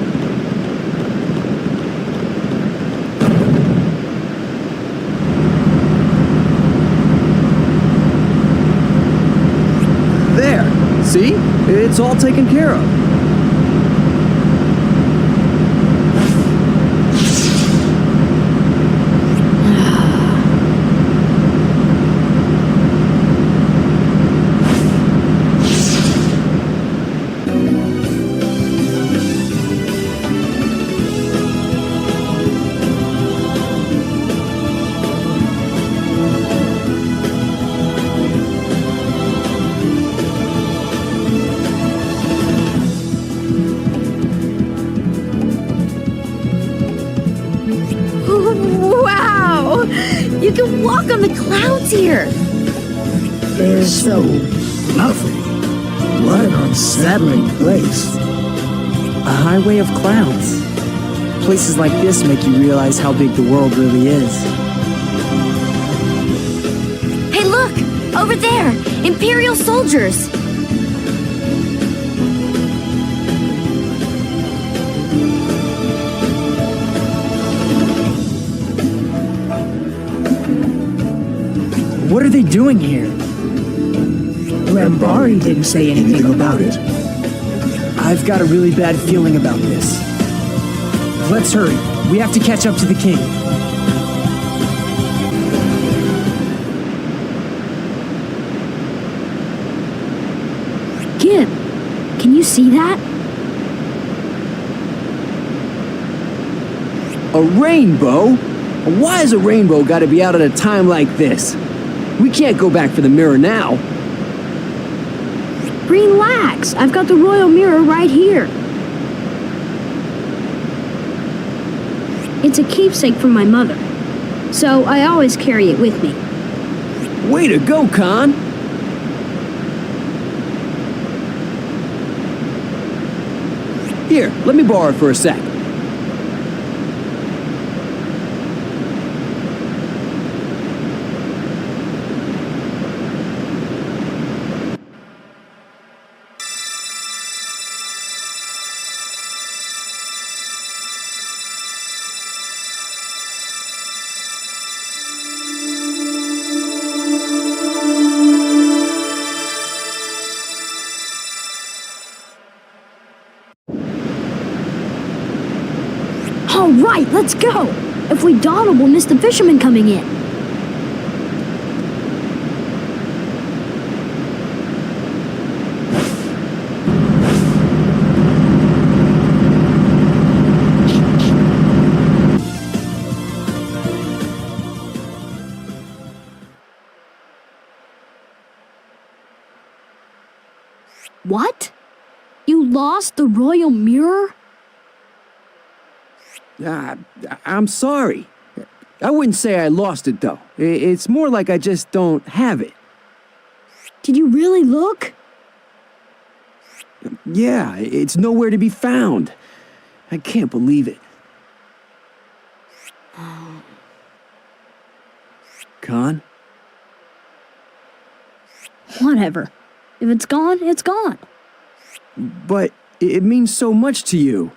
There, see? It's all taken care of. Wow! You can walk on the clouds here! They're so lovely. What an unsettling place. A highway of clouds. Places like this make you realize how big the world really is. Hey, look! Over there! Imperial soldiers! What are they doing here? Rambari didn't say anything about it. I've got a really bad feeling about this. Let's hurry. We have to catch up to the king. Kib, can you see that? A rainbow? Why has a rainbow got to be out at a time like this? We can't go back for the mirror now. Relax, I've got the royal mirror right here. It's a keepsake from my mother, so I always carry it with me. Way to go, Khan! Here, let me borrow it for a sec. All right, let's go! If we dawdle, we'll miss the fishermen coming in. What? You lost the royal mirror? I'm sorry. I wouldn't say I lost it, though. It's more like I just don't have it. Did you really look? Yeah, it's nowhere to be found. I can't believe it. Khan? Whatever. If it's gone, it's gone. But it means so much to you.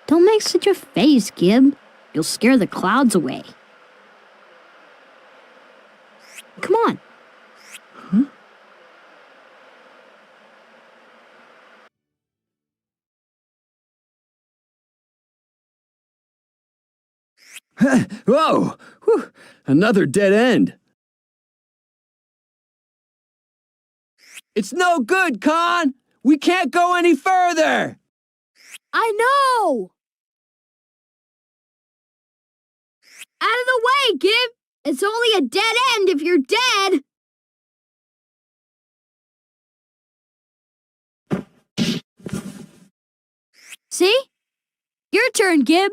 Don't make such a face, Gib. You'll scare the clouds away. Come on. Whoa! Whew. Another dead end. It's no good, Khan! We can't go any further! I know! Out of the way, Gib! It's only a dead end if you're dead! See? Your turn, Gib.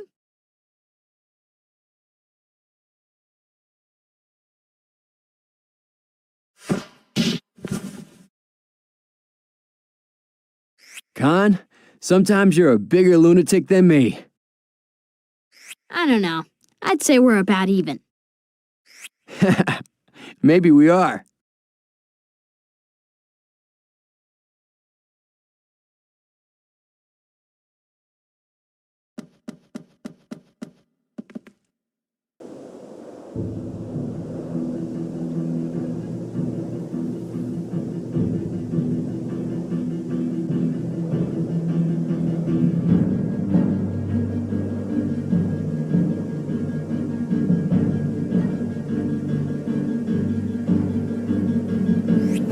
Khan, sometimes you're a bigger lunatic than me. I don't know. I'd say we're about even. Maybe we are.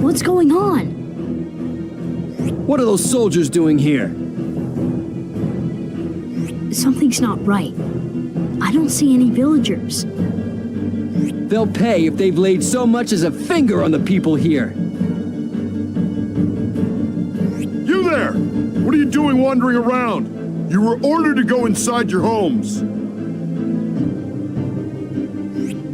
What's going on? What are those soldiers doing here? Something's not right. I don't see any villagers. They'll pay if they've laid so much as a finger on the people here. You there! What are you doing wandering around? You were ordered to go inside your homes.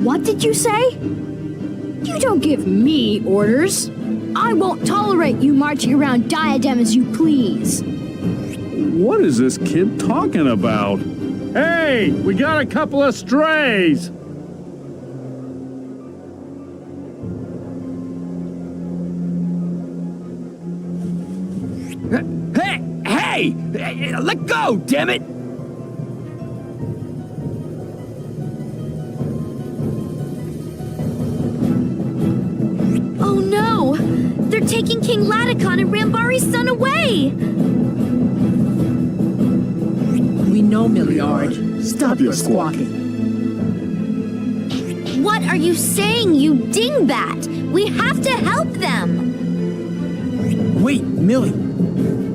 What did you say? You don't give me orders. I won't tolerate you marching around Diadem as you please. What is this kid talking about? Hey, we got a couple of strays! Hey! Let go, damn it! Oh no! They're taking King Laticon and Rambari's son away! We know, Milliard. Stop your squawking. What are you saying, you dingbat? We have to help them! Wait, Millie.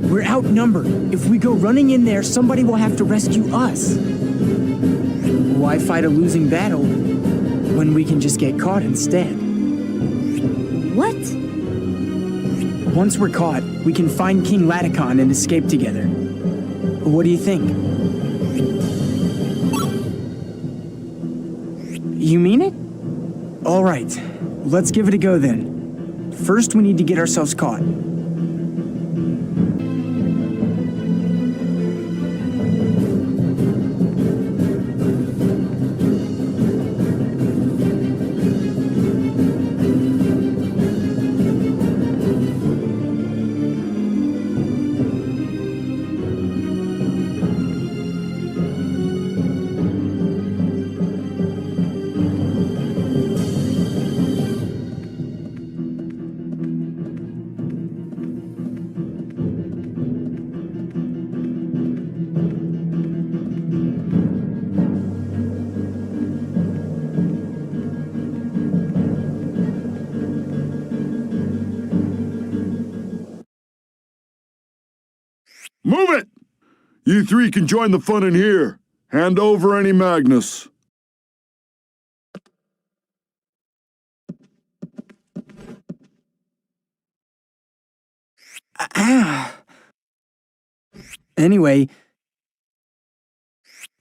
We're outnumbered. If we go running in there, somebody will have to rescue us. Why fight a losing battle when we can just get caught instead? What? Once we're caught, we can find King Laticon and escape together. What do you think? You mean it? All right, let's give it a go then. First, we need to get ourselves caught. Move it! You three can join the fun in here. Hand over any Magnus. Anyway,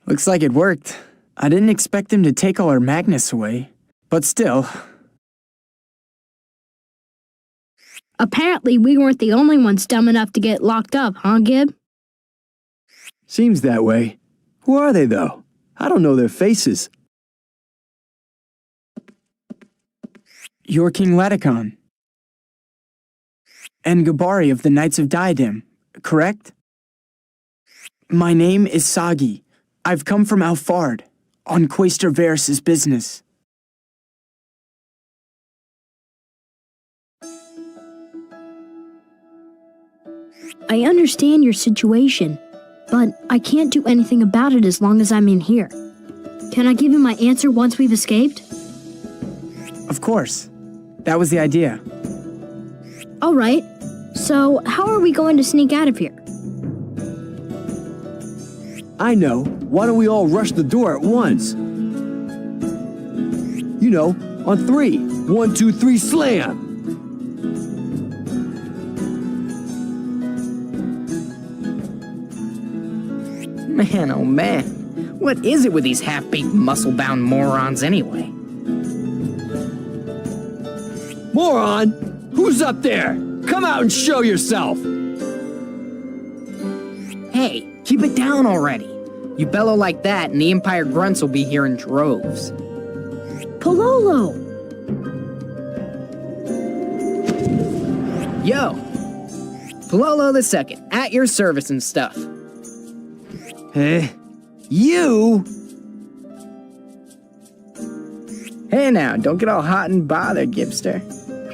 looks like it worked. I didn't expect them to take all our Magnus away, but still. Apparently, we weren't the only ones dumb enough to get locked up, huh, Gib? Seems that way. Who are they, though? I don't know their faces. You're King Laticon. And Gabari of the Knights of Diadem, correct? My name is Sagi. I've come from Alfard, on Quaestor Varys' business. I understand your situation, but I can't do anything about it as long as I'm in here. Can I give you my answer once we've escaped? Of course. That was the idea. All right. So, how are we going to sneak out of here? I know. Why don't we all rush the door at once? You know, on 3. 1, 2, 3, slam! Man, oh man. What is it with these half-baked, muscle-bound morons anyway? Moron! Who's up there? Come out and show yourself! Hey, keep it down already. You bellow like that and the Empire grunts will be here in droves. Pololo! Yo! Pololo II, at your service and stuff. You? Hey now, don't get all hot and bothered, Gibster.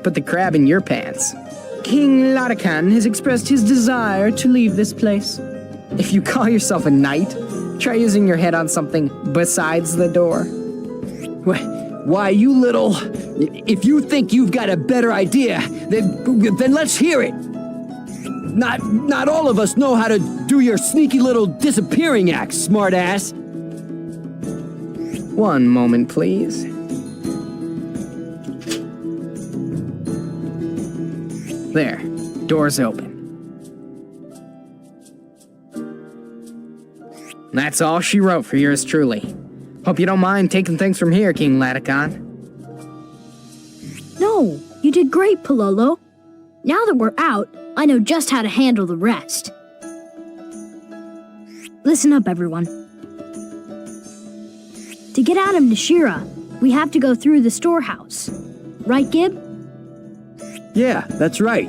Put the crab in your pants. King Latakan has expressed his desire to leave this place. If you call yourself a knight, try using your head on something besides the door. Why, you little... If you think you've got a better idea, then let's hear it. Not all of us know how to do your sneaky little disappearing act, smartass. One moment, please. There, door's open. That's all she wrote for yours truly. Hope you don't mind taking things from here, King Latakan. No, you did great, Pololo. Now that we're out, I know just how to handle the rest. Listen up, everyone. To get out of Nashira, we have to go through the storehouse. Right, Gib? Yeah, that's right.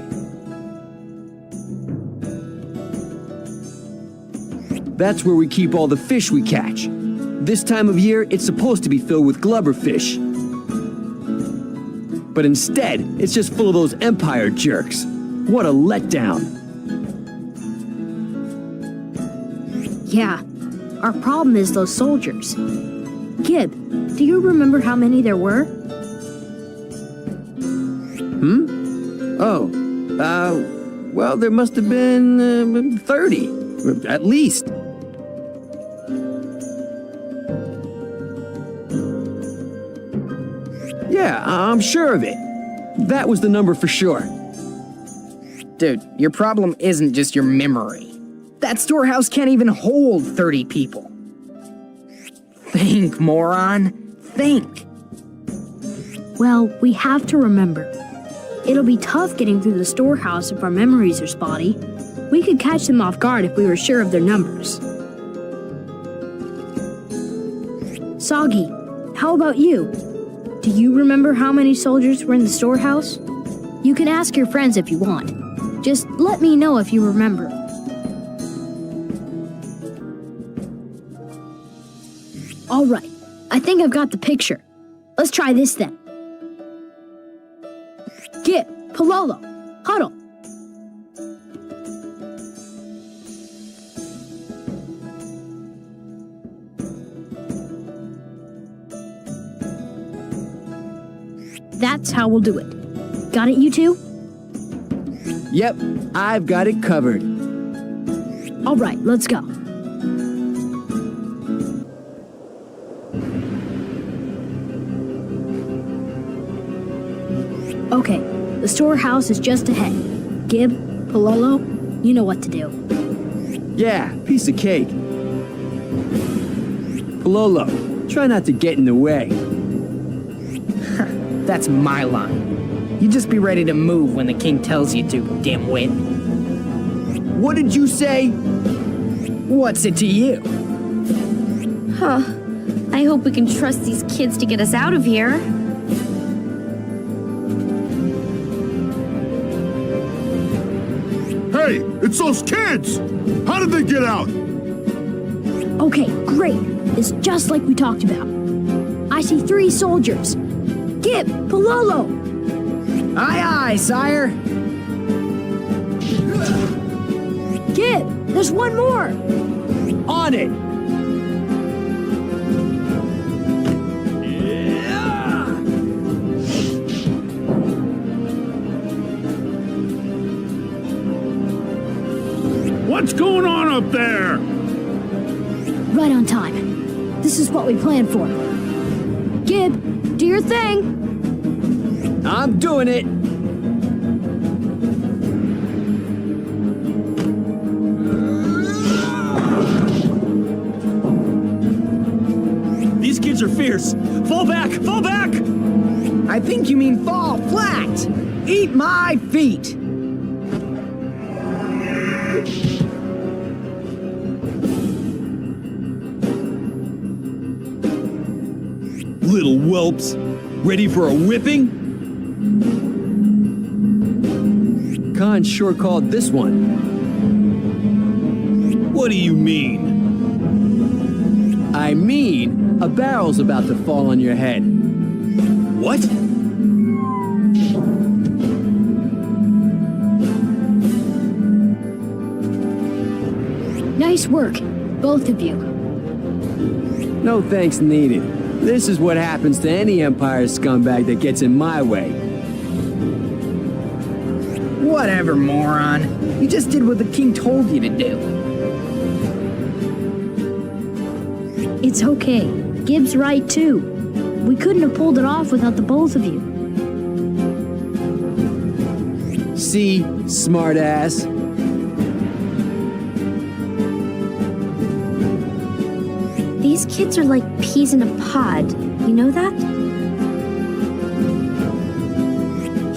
That's where we keep all the fish we catch. This time of year, it's supposed to be filled with glubberfish. But instead, it's just full of those Empire jerks. What a letdown. Yeah, our problem is those soldiers. Gib, do you remember how many there were? Oh, well, there must have been 30, at least. Yeah, I'm sure of it. That was the number for sure. Dude, your problem isn't just your memory. That storehouse can't even hold 30 people. Think, moron. Think. Well, we have to remember. It'll be tough getting through the storehouse if our memories are spotty. We could catch them off guard if we were sure of their numbers. Sagi, how about you? Do you remember how many soldiers were in the storehouse? You can ask your friends if you want. Just let me know if you remember. All right, I think I've got the picture. Let's try this then. Gib, Pololo, huddle. That's how we'll do it. Got it, you two? Yep, I've got it covered. All right, let's go. Okay, the storehouse is just ahead. Gib, Pololo, you know what to do. Yeah, piece of cake. Pololo, try not to get in the way. That's my line. You just be ready to move when the king tells you to, dimwit. What did you say? What's it to you? Huh. I hope we can trust these kids to get us out of here. Hey, it's those kids! How did they get out? Okay, great. It's just like we talked about. I see 3 soldiers. Gib, Pololo! Aye, aye, sire. Gib, there's one more. On it! What's going on up there? Right on time. This is what we planned for. Gib, do your thing. I'm doing it. These kids are fierce. Fall back! Fall back! I think you mean fall flat. Eat my feet. Little whelps. Ready for a whipping? Khan sure called this one. What do you mean? I mean, a barrel's about to fall on your head. What? Nice work, both of you. No thanks needed. This is what happens to any Empire scumbag that gets in my way. Whatever, moron. You just did what the king told you to do. It's okay. Gib's right, too. We couldn't have pulled it off without the both of you. See, smartass. These kids are like peas in a pod. You know that?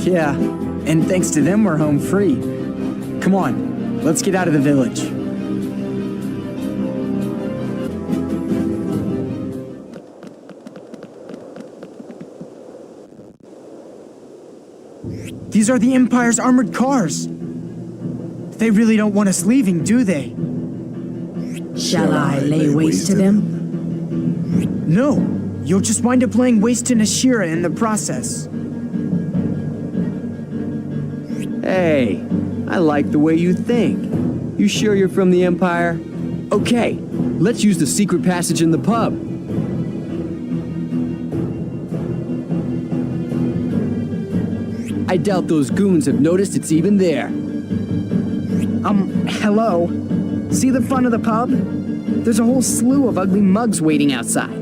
Yeah, and thanks to them, we're home free. Come on, let's get out of the village. These are the Empire's armored cars. They really don't want us leaving, do they? Shall I lay waste to them? No, you'll just wind up laying waste to Nashira in the process. Hey, I like the way you think. You sure you're from the Empire? Okay, let's use the secret passage in the pub. I doubt those goons have noticed it's even there. Hello? See the front of the pub? There's a whole slew of ugly mugs waiting outside.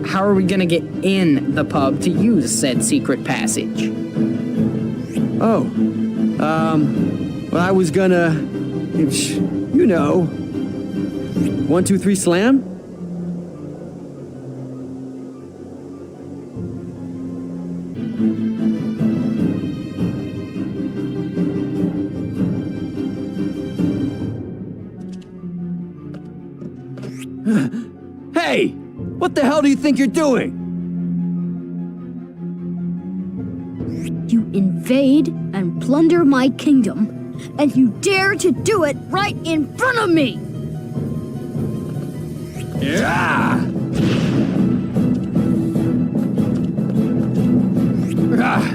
How are we gonna get in the pub to use said secret passage? Oh, well, I was gonna, you know, 1, 2, 3, slam? Hey! What the hell do you think you're doing? You invade and plunder my kingdom, and you dare to do it right in front of me! Yeah! Ah,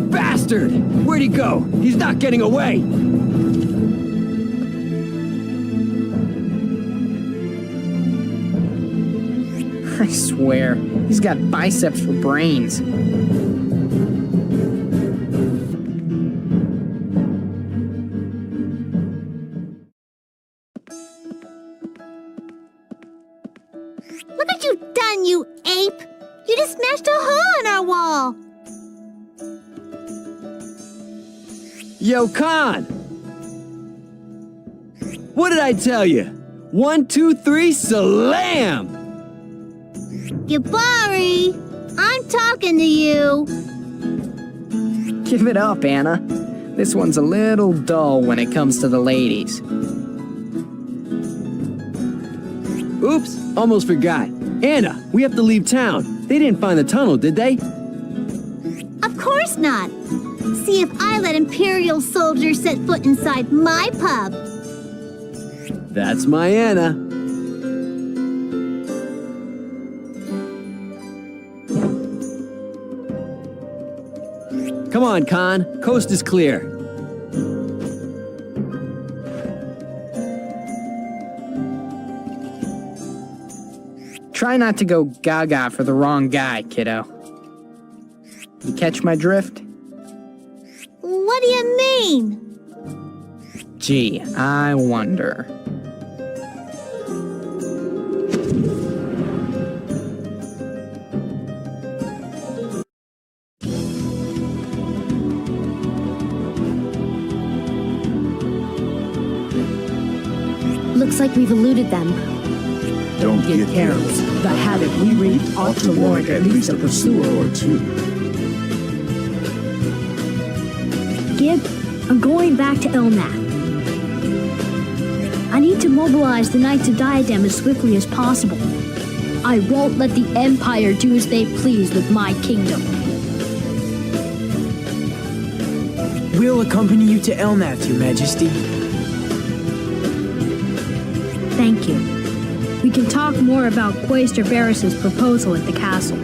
bastard! Where'd he go? He's not getting away! I swear, he's got biceps for brains. Look what you've done, you ape! You just smashed a hole in our wall! Yo, Khan! What did I tell you? 1, 2, 3, slam! Yabari! I'm talking to you! Give it up, Anna. This one's a little dull when it comes to the ladies. Oops, almost forgot. Anna, we have to leave town. They didn't find the tunnel, did they? course not. See if I let Imperial soldiers set foot inside my pub. That's my Anna. Come on, Khan. Coast is clear. Try not to go gaga for the wrong guy, kiddo. You catch my drift? What do you mean? Gee, I wonder. Looks like we've eluded them. Don't get careless. The havoc we wreaked ought to warrant at least a pursuer or two. Gib, I'm going back to Elnath. I need to mobilize the Knights of Diadem as swiftly as possible. I won't let the Empire do as they please with my kingdom. We'll accompany you to Elnath, Your Majesty. Thank you. We can talk more about Quaestor Varus's proposal at the castle.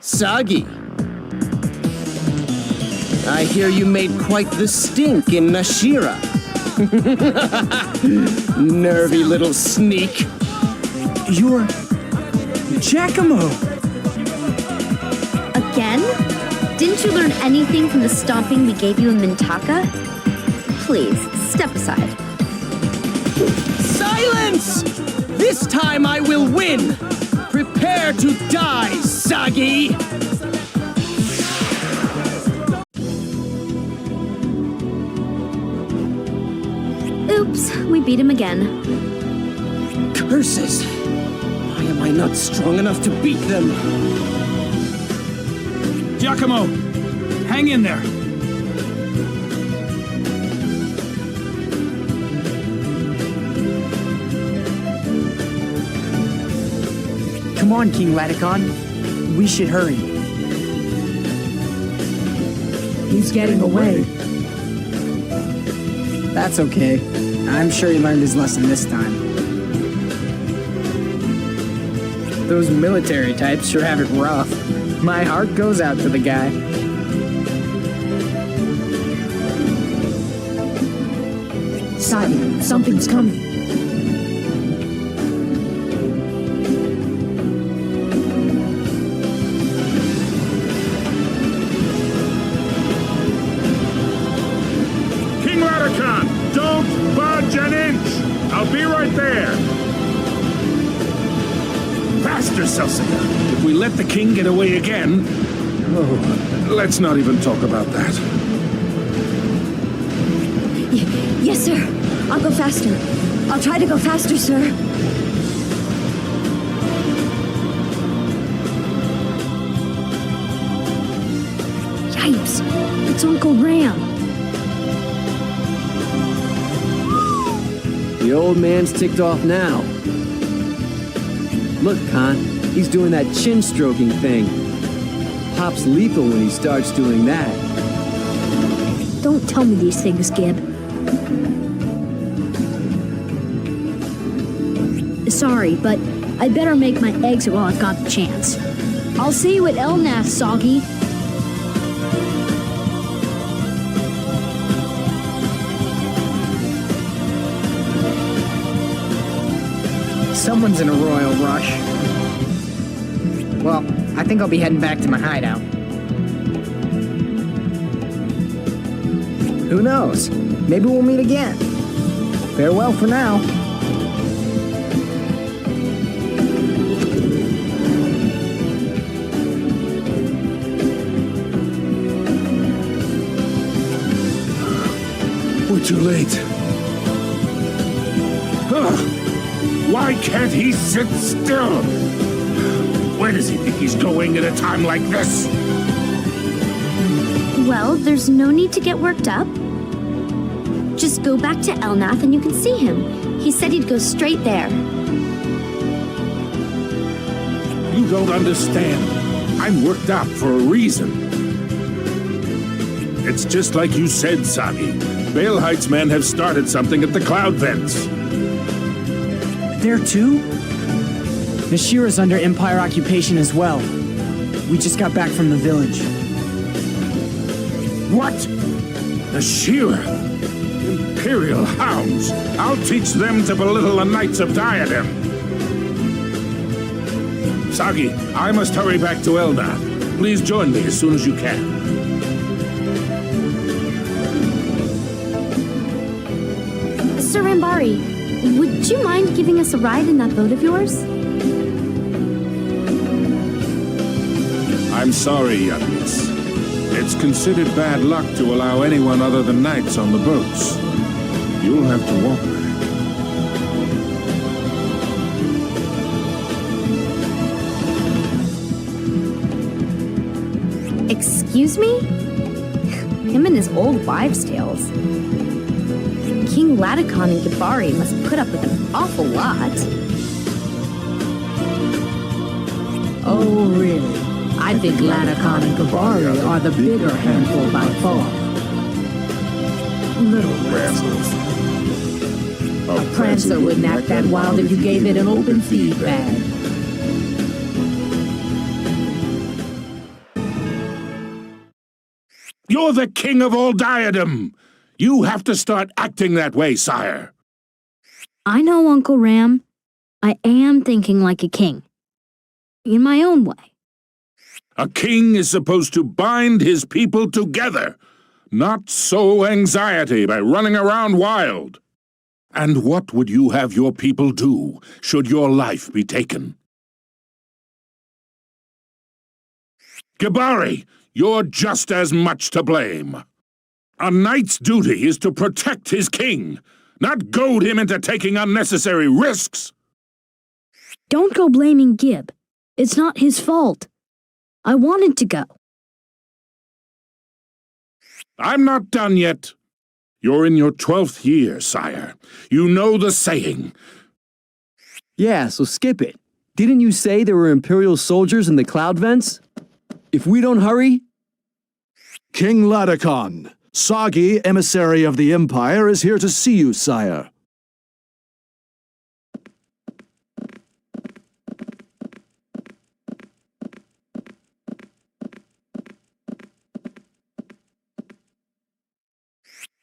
Sagi, I hear you made quite the stink in Nashira. Nervy little sneak. You're... Giacomo! Again? Didn't you learn anything from the stomping we gave you in Mintaka? Please, step aside. Silence! This time I will win! Prepare to die, Sagi! Oops, we beat him again. Curses! Why am I not strong enough to beat them? Giacomo! Hang in there! Come on, King Laticon. We should hurry. He's getting away. That's okay. I'm sure he learned his lesson this time. Those military types sure have it rough. My heart goes out to the guy. Sagi, something's coming. King Laticon, don't budge an inch! I'll be right there! Faster, Celsica! If we let the king get away again... Oh, let's not even talk about that. Yes, sir. I'll go faster. I'll try to go faster, sir. Yipes! It's Uncle Ram. The old man's ticked off now. Look, Khan, he's doing that chin-stroking thing. Pop's lethal when he starts doing that. Don't tell me these things, Gib. Sorry, but I better make my exit while I've got the chance. I'll see you at Elnath, Sagi. Someone's in a royal rush. Well, I think I'll be heading back to my hideout. Who knows? Maybe we'll meet again. Farewell for now. We're too late. Why can't he sit still? Where does he think he's going at a time like this? Well, there's no need to get worked up. Just go back to Elnath and you can see him. He said he'd go straight there. You don't understand. I'm worked up for a reason. It's just like you said, Sagi. Bale Heights men have started something at the cloud vents. There too? Nashira's under Empire occupation as well. We just got back from the village. What? Nashira? Imperial hounds! I'll teach them to belittle the Knights of Diadem! Sagi, I must hurry back to Elnath. Please join me as soon as you can. Sir Rambari, would you mind giving us a ride in that boat of yours? I'm sorry, young miss. It's considered bad luck to allow anyone other than knights on the boats. You'll have to walk back. Excuse me? Him and his old wives' tales. King Laticon and Gibari must put up with an awful lot. Oh, really? I think Laticon and Gibari are the bigger handful by far. Little rascals. A prancer wouldn't act that wild if you gave it an open feed bag. You're the king of all Diadem! You have to start acting that way, sire. I know, Uncle Ram. I am thinking like a king. In my own way. A king is supposed to bind his people together, not sow anxiety by running around wild. And what would you have your people do should your life be taken? Gibari, you're just as much to blame. A knight's duty is to protect his king, not goad him into taking unnecessary risks. Don't go blaming Gib. It's not his fault. I wanted to go. I'm not done yet. You're in your 12th year, sire. You know the saying. Yeah, so skip it. Didn't you say there were Imperial soldiers in the cloud vents? If we don't hurry... King Laticon, Sagi, emissary of the Empire, is here to see you, sire.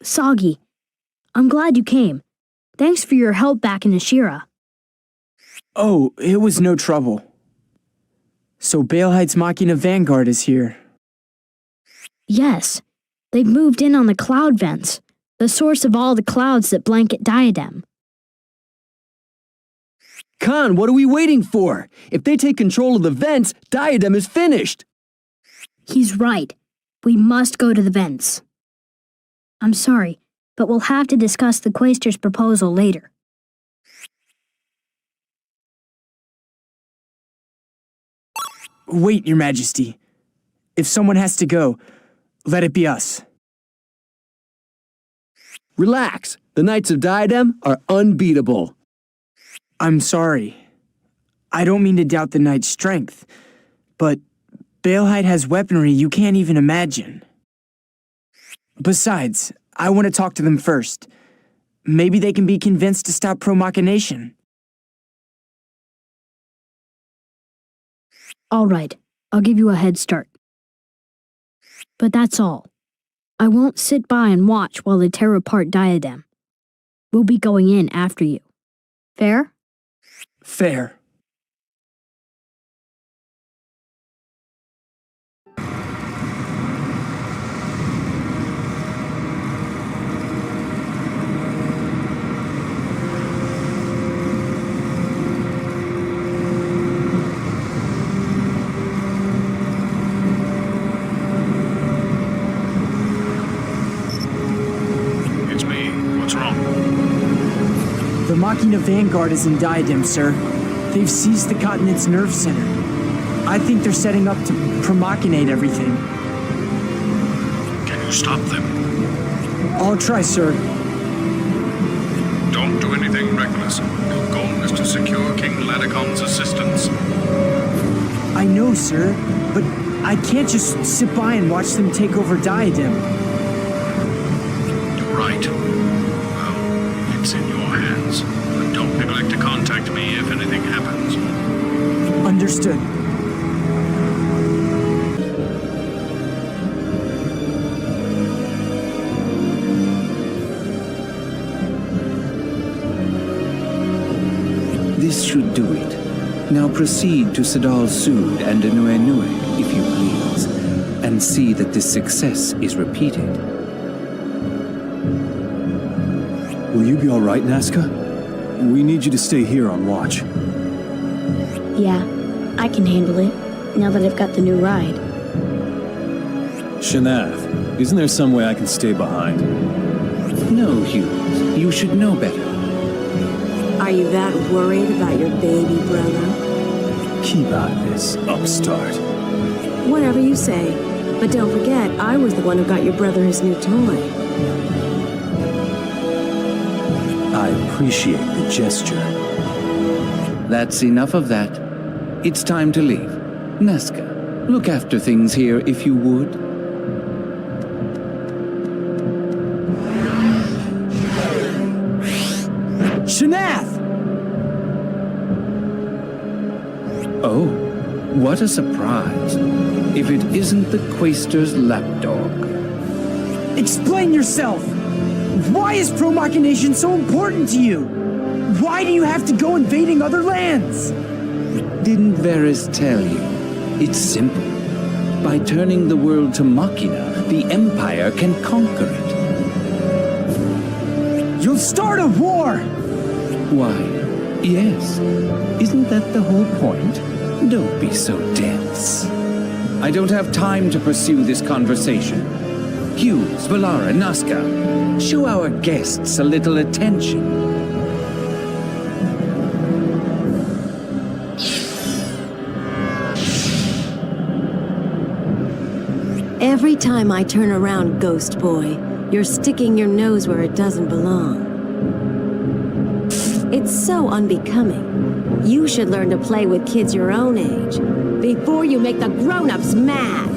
Sagi, I'm glad you came. Thanks for your help back in Nashira. Oh, it was no trouble. So Bale Heights Machina Vanguard is here. Yes, they've moved in on the cloud vents, the source of all the clouds that blanket Diadem. Khan, what are we waiting for? If they take control of the vents, Diadem is finished. He's right. We must go to the vents. I'm sorry, but we'll have to discuss the Quaestor's proposal later. Wait, Your Majesty. If someone has to go, let it be us. Relax. The Knights of Diadem are unbeatable. I'm sorry. I don't mean to doubt the Knight's strength, but Baleheit has weaponry you can't even imagine. Besides, I want to talk to them first. Maybe they can be convinced to stop pro-machination. All right, I'll give you a head start. But that's all. I won't sit by and watch while they tear apart Diadem. We'll be going in after you. Fair? Fair. The Machina Vanguard is in Diadem, sir. They've seized the continent's nerve center. I think they're setting up to promachinate everything. Can you stop them? I'll try, sir. Don't do anything reckless. Your goal is to secure King Laticon's assistance. I know, sir, but I can't just sit by and watch them take over Diadem. Right. Well, it's in your hands. But don't neglect to contact me if anything happens. Understood. This should do it. Now proceed to Sadal Sud and Enuenuig, if you please, and see that this success is repeated. Will you be all right, Nazca? We need you to stay here on watch. Yeah, I can handle it, now that I've got the new ride. Shanath, isn't there some way I can stay behind? No, Hughes. You should know better. Are you that worried about your baby brother? Keep out of this, upstart. Whatever you say. But don't forget, I was the one who got your brother his new toy. I appreciate the gesture. That's enough of that. It's time to leave. Nazca, look after things here if you would. Shanath! Oh, what a surprise. If it isn't the Quaestor's lapdog. Explain yourself! Why is pro-machination so important to you? Why do you have to go invading other lands? Didn't Varys tell you? It's simple. By turning the world to Machina, the Empire can conquer it. You'll start a war! Why, yes. Isn't that the whole point? Don't be so dense. I don't have time to pursue this conversation. Hughes, Valara, Nazca, show our guests a little attention. Every time I turn around, Ghost Boy, you're sticking your nose where it doesn't belong. It's so unbecoming. You should learn to play with kids your own age, before you make the grown-ups mad.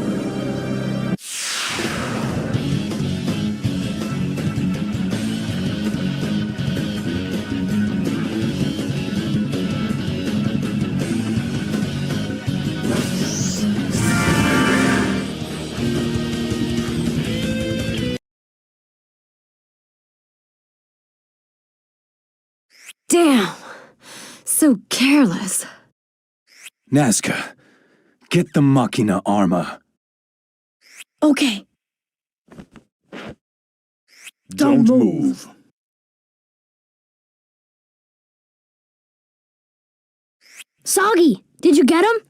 Damn! So careless. Nazca, get the Machina armor. Okay. Don't move. Sagi, did you get him?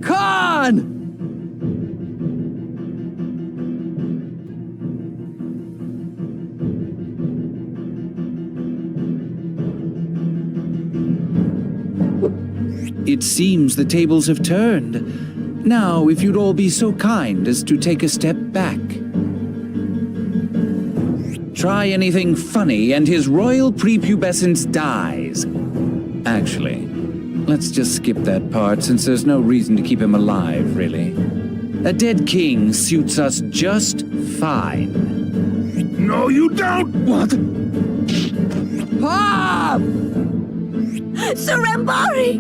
Khan! It seems the tables have turned. Now, if you'd all be so kind as to take a step back. Try anything funny and his royal prepubescence dies. Actually, let's just skip that part since there's no reason to keep him alive, really. A dead king suits us just fine. No, you don't! What? Pop! Surambari!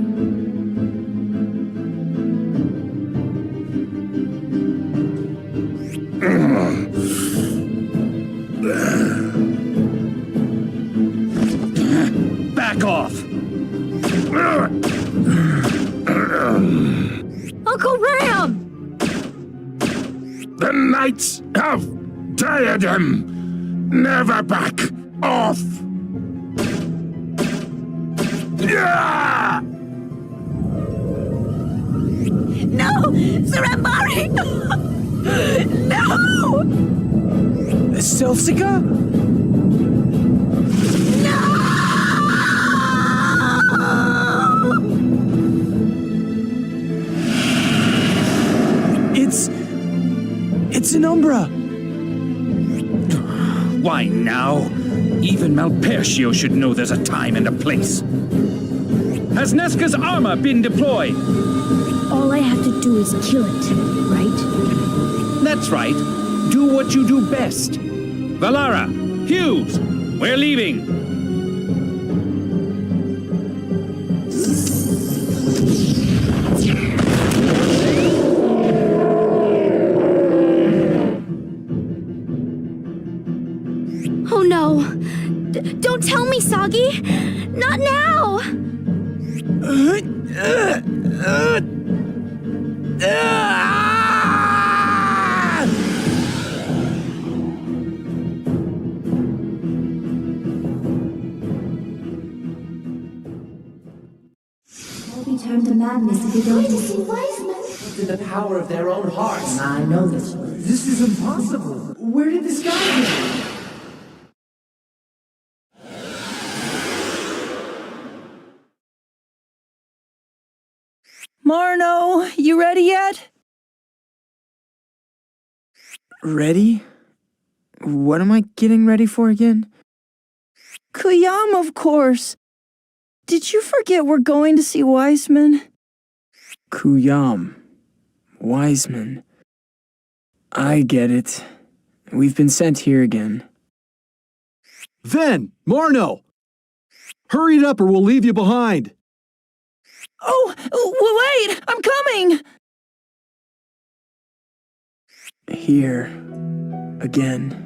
Back off! Uncle Ram! The Knights of Diadem! Never back off! Yeah! No! Surambari! No! Celsica? It's an Umbra. Why now? Even Malpercio should know there's a time and a place. Has Nesca's armor been deployed? All I have to do is kill it, right? That's right. Do what you do best. Valara, Hughes, we're leaving. Oh no! Don't tell me, Sagi! Not now! Be turned to madness if you don't see Wiseman. To the power of their own hearts. I know this. This is impossible. Where did this guy go? Marno, you ready yet? Ready? What am I getting ready for again? Kuyam, of course. Did you forget we're going to see Wiseman? Kuyam. Wiseman. I get it. We've been sent here again. Ven! Marno! Hurry it up or we'll leave you behind! Oh, wait! I'm coming! Here. Again.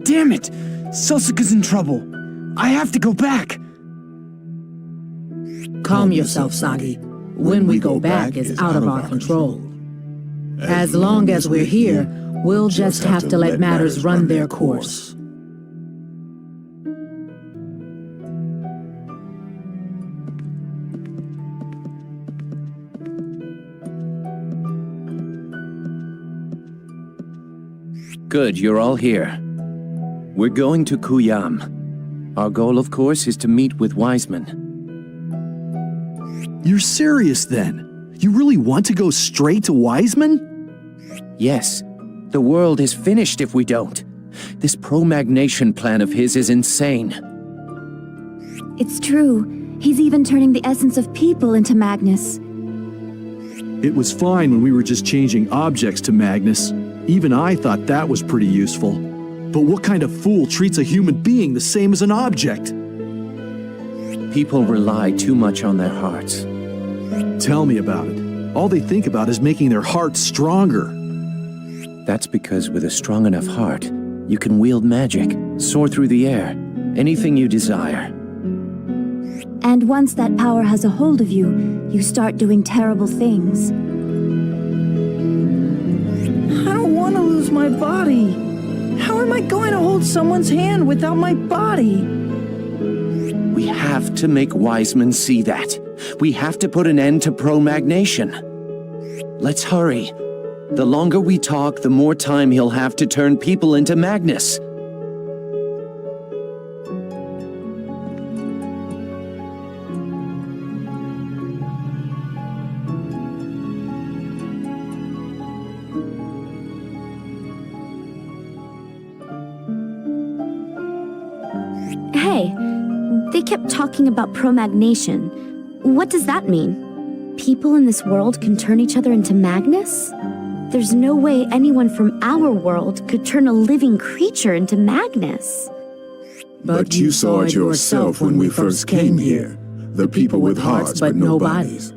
Damn it! Susaka's in trouble. I have to go back. Calm yourself, Sagi. When we go back is out of our control. As long as we're here, we'll just have to let matters run their course. Good, you're all here. We're going to Kuyam. Our goal, of course, is to meet with Wiseman. You're serious then? You really want to go straight to Wiseman? Yes. The world is finished if we don't. This pro-magnation plan of his is insane. It's true. He's even turning the essence of people into Magnus. It was fine when we were just changing objects to Magnus. Even I thought that was pretty useful. But what kind of fool treats a human being the same as an object? People rely too much on their hearts. Tell me about it. All they think about is making their hearts stronger. That's because with a strong enough heart, you can wield magic, soar through the air, anything you desire. And once that power has a hold of you, you start doing terrible things. I don't want to lose my body. How am I going to hold someone's hand without my body? We have to make Wiseman see that. We have to put an end to pro-magnation. Let's hurry. The longer we talk, the more time he'll have to turn people into Magnus. Hey, they kept talking about pro-magnation. What does that mean? People in this world can turn each other into Magnus? There's no way anyone from our world could turn a living creature into Magnus. But you saw it yourself when we first came here. The people with hearts but no bodies.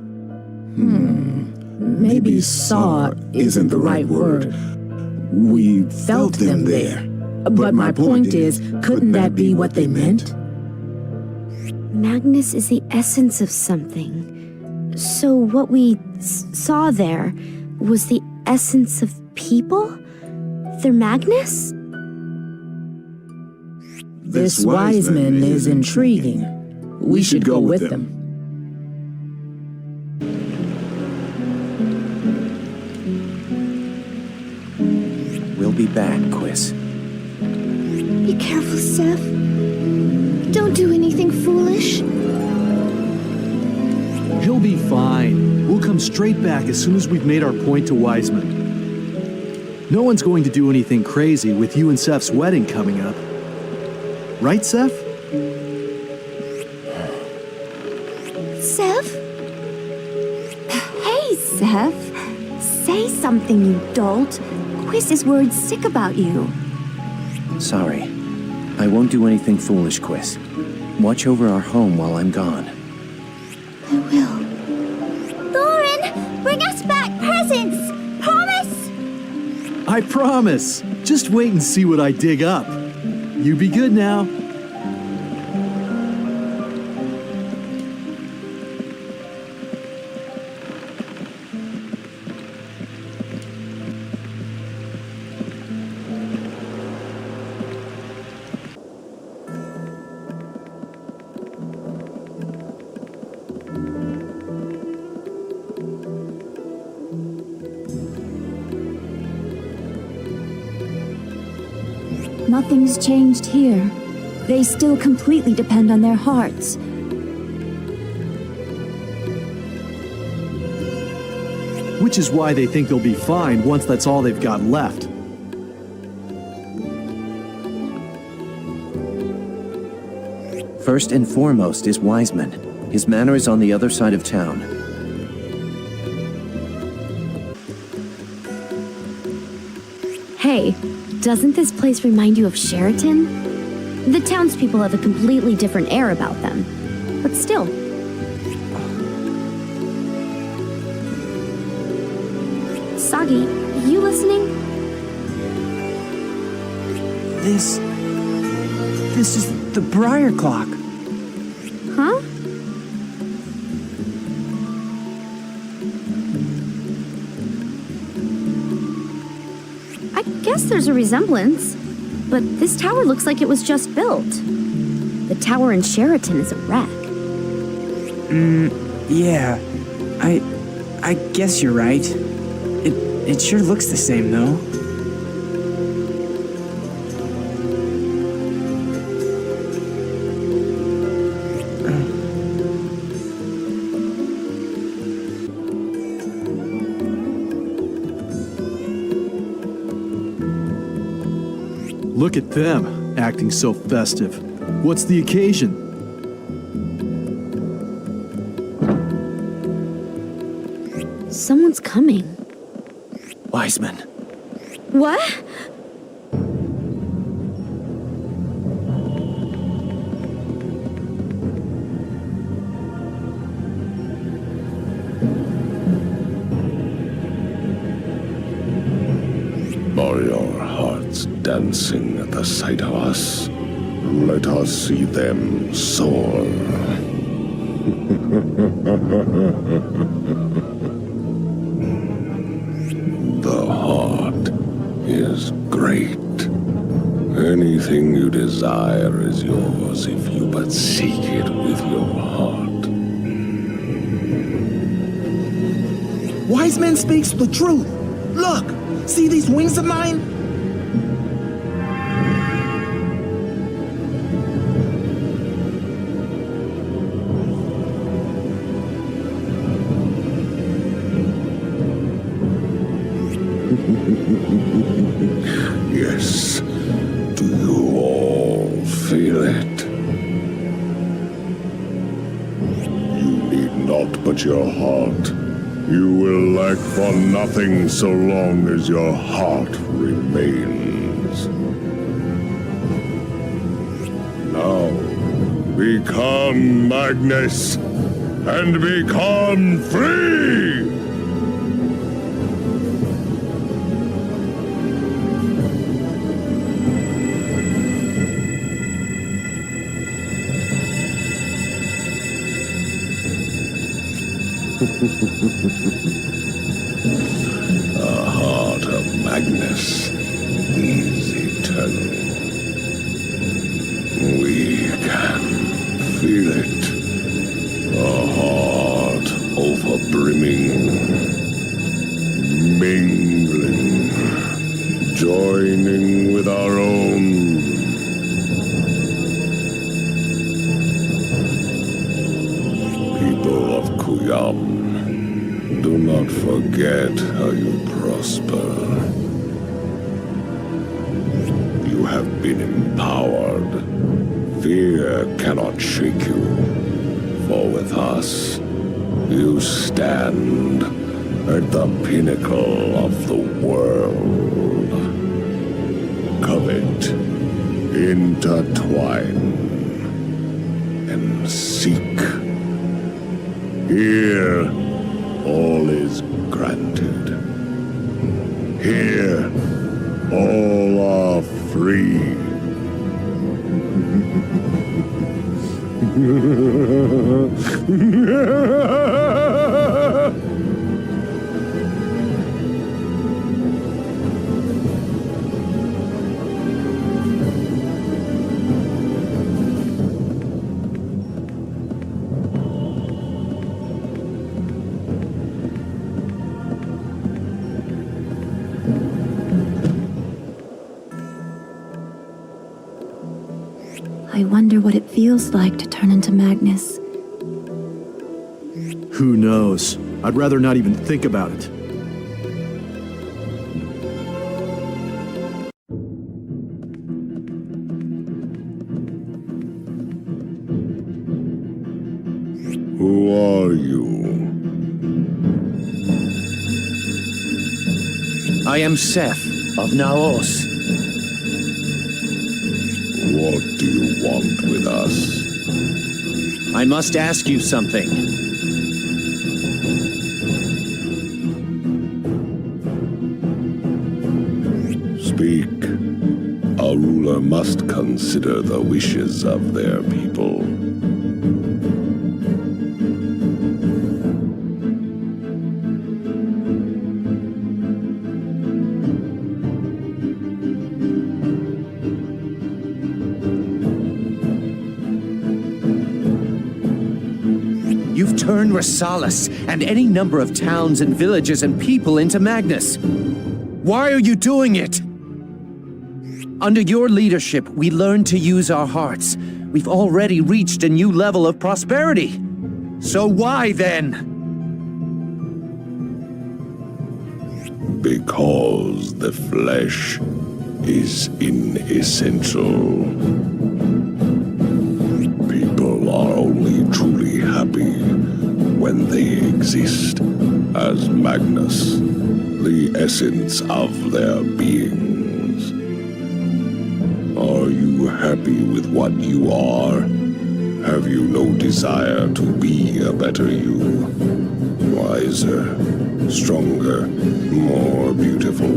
Maybe saw isn't the right word. We felt them there. But my point is, couldn't that be what they meant? Magnus is the essence of something. So what we saw there was the essence of people? They're Magnus? This Wiseman is intriguing. We should go with them. We'll be back, Quiz. Be careful, Seth. Don't do anything foolish. He'll be fine. We'll come straight back as soon as we've made our point to Wiseman. No one's going to do anything crazy with you and Seph's wedding coming up. Right, Seph? Seph? Hey, Seph. Say something, you dolt. Quiz is worried sick about you. Sorry. I won't do anything foolish, Quiz. Watch over our home while I'm gone. I will. Thorin, bring us back presents! Promise? I promise. Just wait and see what I dig up. You be good now. Nothing's changed here. They still completely depend on their hearts. Which is why they think they'll be fine once that's all they've got left. First and foremost is Wiseman. His manor is on the other side of town. Hey, doesn't this place remind you of Sheraton? The townspeople have a completely different air about them. But still. Sagi, you listening? This is the Briar Clock. Huh? I guess there's a resemblance, but this tower looks like it was just built. The tower in Sheraton is a wreck. Yeah. I guess you're right. It sure looks the same, though. Look at them, acting so festive. What's the occasion? Someone's coming. Wiseman. What? Are your hearts dancing at the sight of us? Let us see them soar. The heart is great. Anything you desire is yours if you but seek it with your heart. Wiseman speaks the truth. Look, see these wings of mine? Yes. Do you all feel it? You need not but your heart. You will lack for nothing so long as your heart remains. Now, become Magnus, and become free! The heart of Magnus is eternal. We can feel it. A heart overbrimming, mingling, joining with our own. People of Kuyam, do not forget how you prosper. have been empowered. Fear cannot shake you, for with us, you stand at the pinnacle of the world. Covet, intertwine, and seek. Here, all is granted. Here, all are free. I wonder what it feels like to turn into Magnus. Who knows? I'd rather not even think about it. Who are you? I am Seth of Naos. What do you want with us? I must ask you something. Speak. A ruler must consider the wishes of their people. You've turned Rasalis and any number of towns and villages and people into Magnus. Why are you doing it? Under your leadership, we learned to use our hearts. We've already reached a new level of prosperity. So why then? Because the flesh is inessential. People are only truly happy when they exist as Magnus, the essence of their beings. Are you happy with what you are? Have you no desire to be a better you? Wiser, stronger, more beautiful.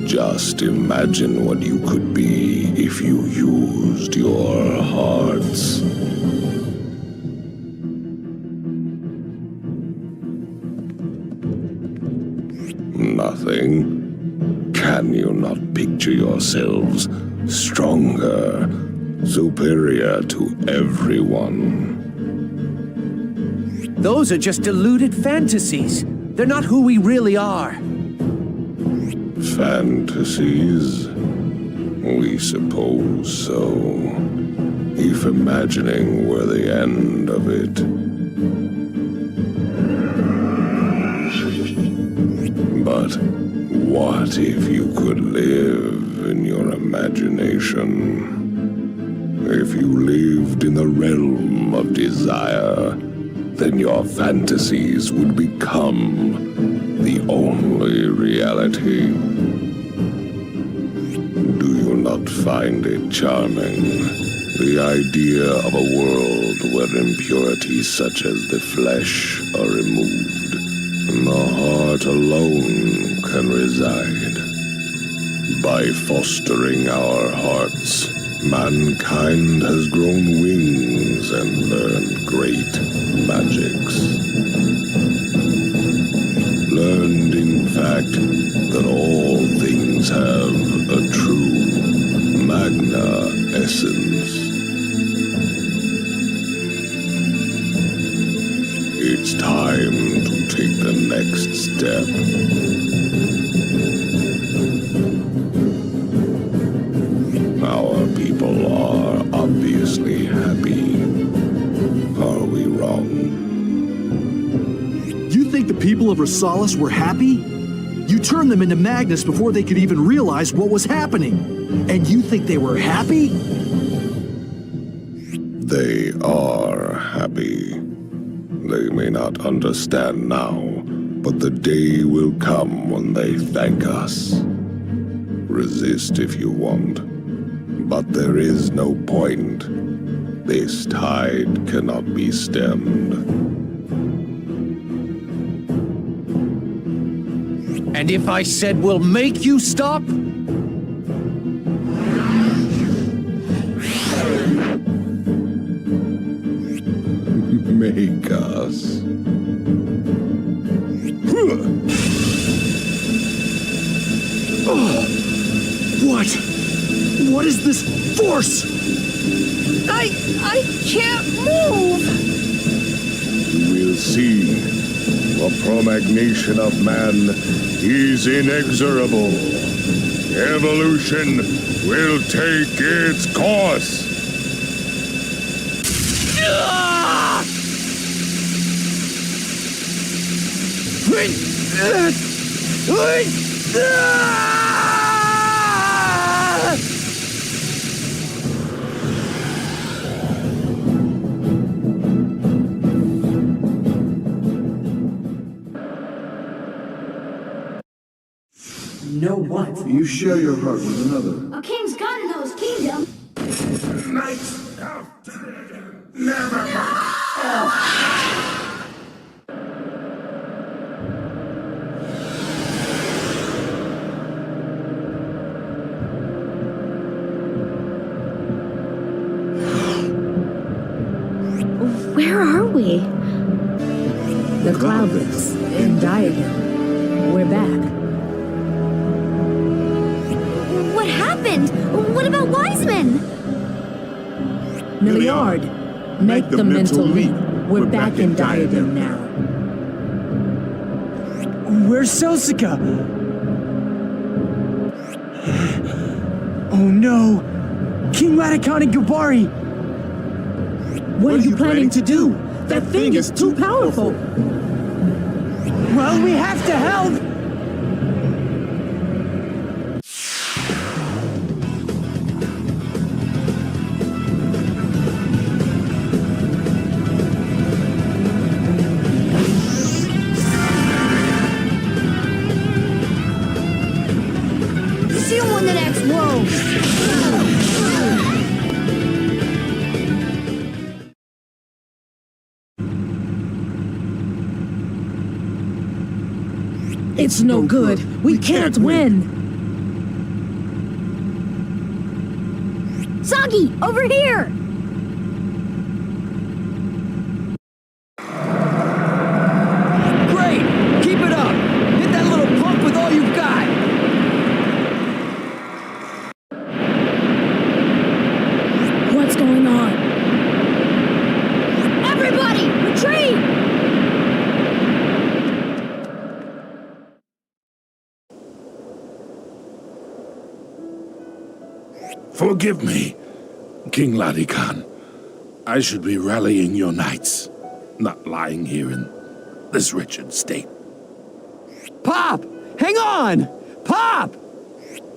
Just imagine what you could be if you used your hearts. Nothing? Can you not picture yourselves stronger, superior to everyone? Those are just deluded fantasies. They're not who we really are. Fantasies? We suppose so. If imagining were the end of it. But what if you could live in your imagination? If you lived in the realm of desire, then your fantasies would become the only reality. Do you not find it charming? The idea of a world where impurities such as the flesh are removed, and the heart alone can reside. By fostering our hearts, mankind has grown wings and learned great magics. Learned, in fact, that all things have a true magna essence. It's time to take the next step. Our people are obviously happy. Are we wrong? You think the people of Rosalis were happy? You turned them into Magnus before they could even realize what was happening. And you think they were happy? They are happy. They may not understand now, but the day will come when they thank us. Resist if you want, but there is no point. This tide cannot be stemmed. And if I said we'll make you stop? Make us. What is this force? I can't move! You will see. The promagnation of man is inexorable. Evolution will take its course. know what? You share your heart with another. A king's got to know his kingdom. Knights of never. Where are we? The Cloudlets in Diadem. We're back. What happened? What about Wiseman? Milliard, make the mental leap. We're back in Diadem now. Where's Celsica? Oh no! King Latikan and Gabari! What are you planning to do? That thing is too powerful! Well, we have to help! See you on the next world! It's no good. We can't win. Sagi, over here! Great! Keep it up! Hit that little punk with all you've got! What's going on? Everybody, retreat! Forgive me, King Latikan. I should be rallying your knights, not lying here in this wretched state. Pop! Hang on! Pop!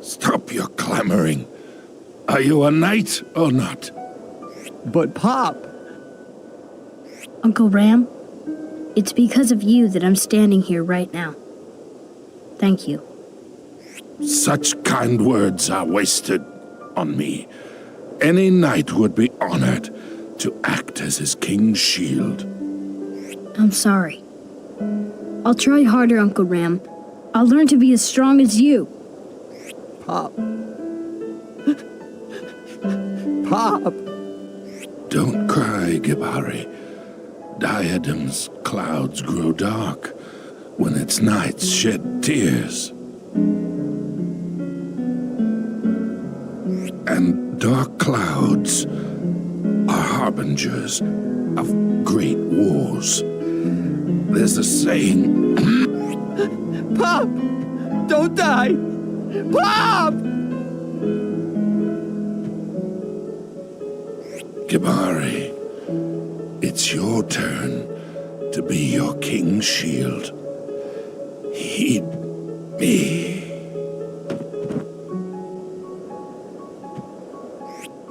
Stop your clamoring. Are you a knight or not? But Pop... Uncle Ram, it's because of you that I'm standing here right now. Thank you. Such kind words are wasted on me. Any knight would be honored to act as his king's shield. I'm sorry. I'll try harder, Uncle Ram. I'll learn to be as strong as you. Pop. Pop! Don't cry, Gibari. Diadem's clouds grow dark when its nights shed tears. And dark clouds are harbingers of great wars. There's a saying... Pop! Don't die! Pop! Gibari, it's your turn to be your king's shield. Heed me.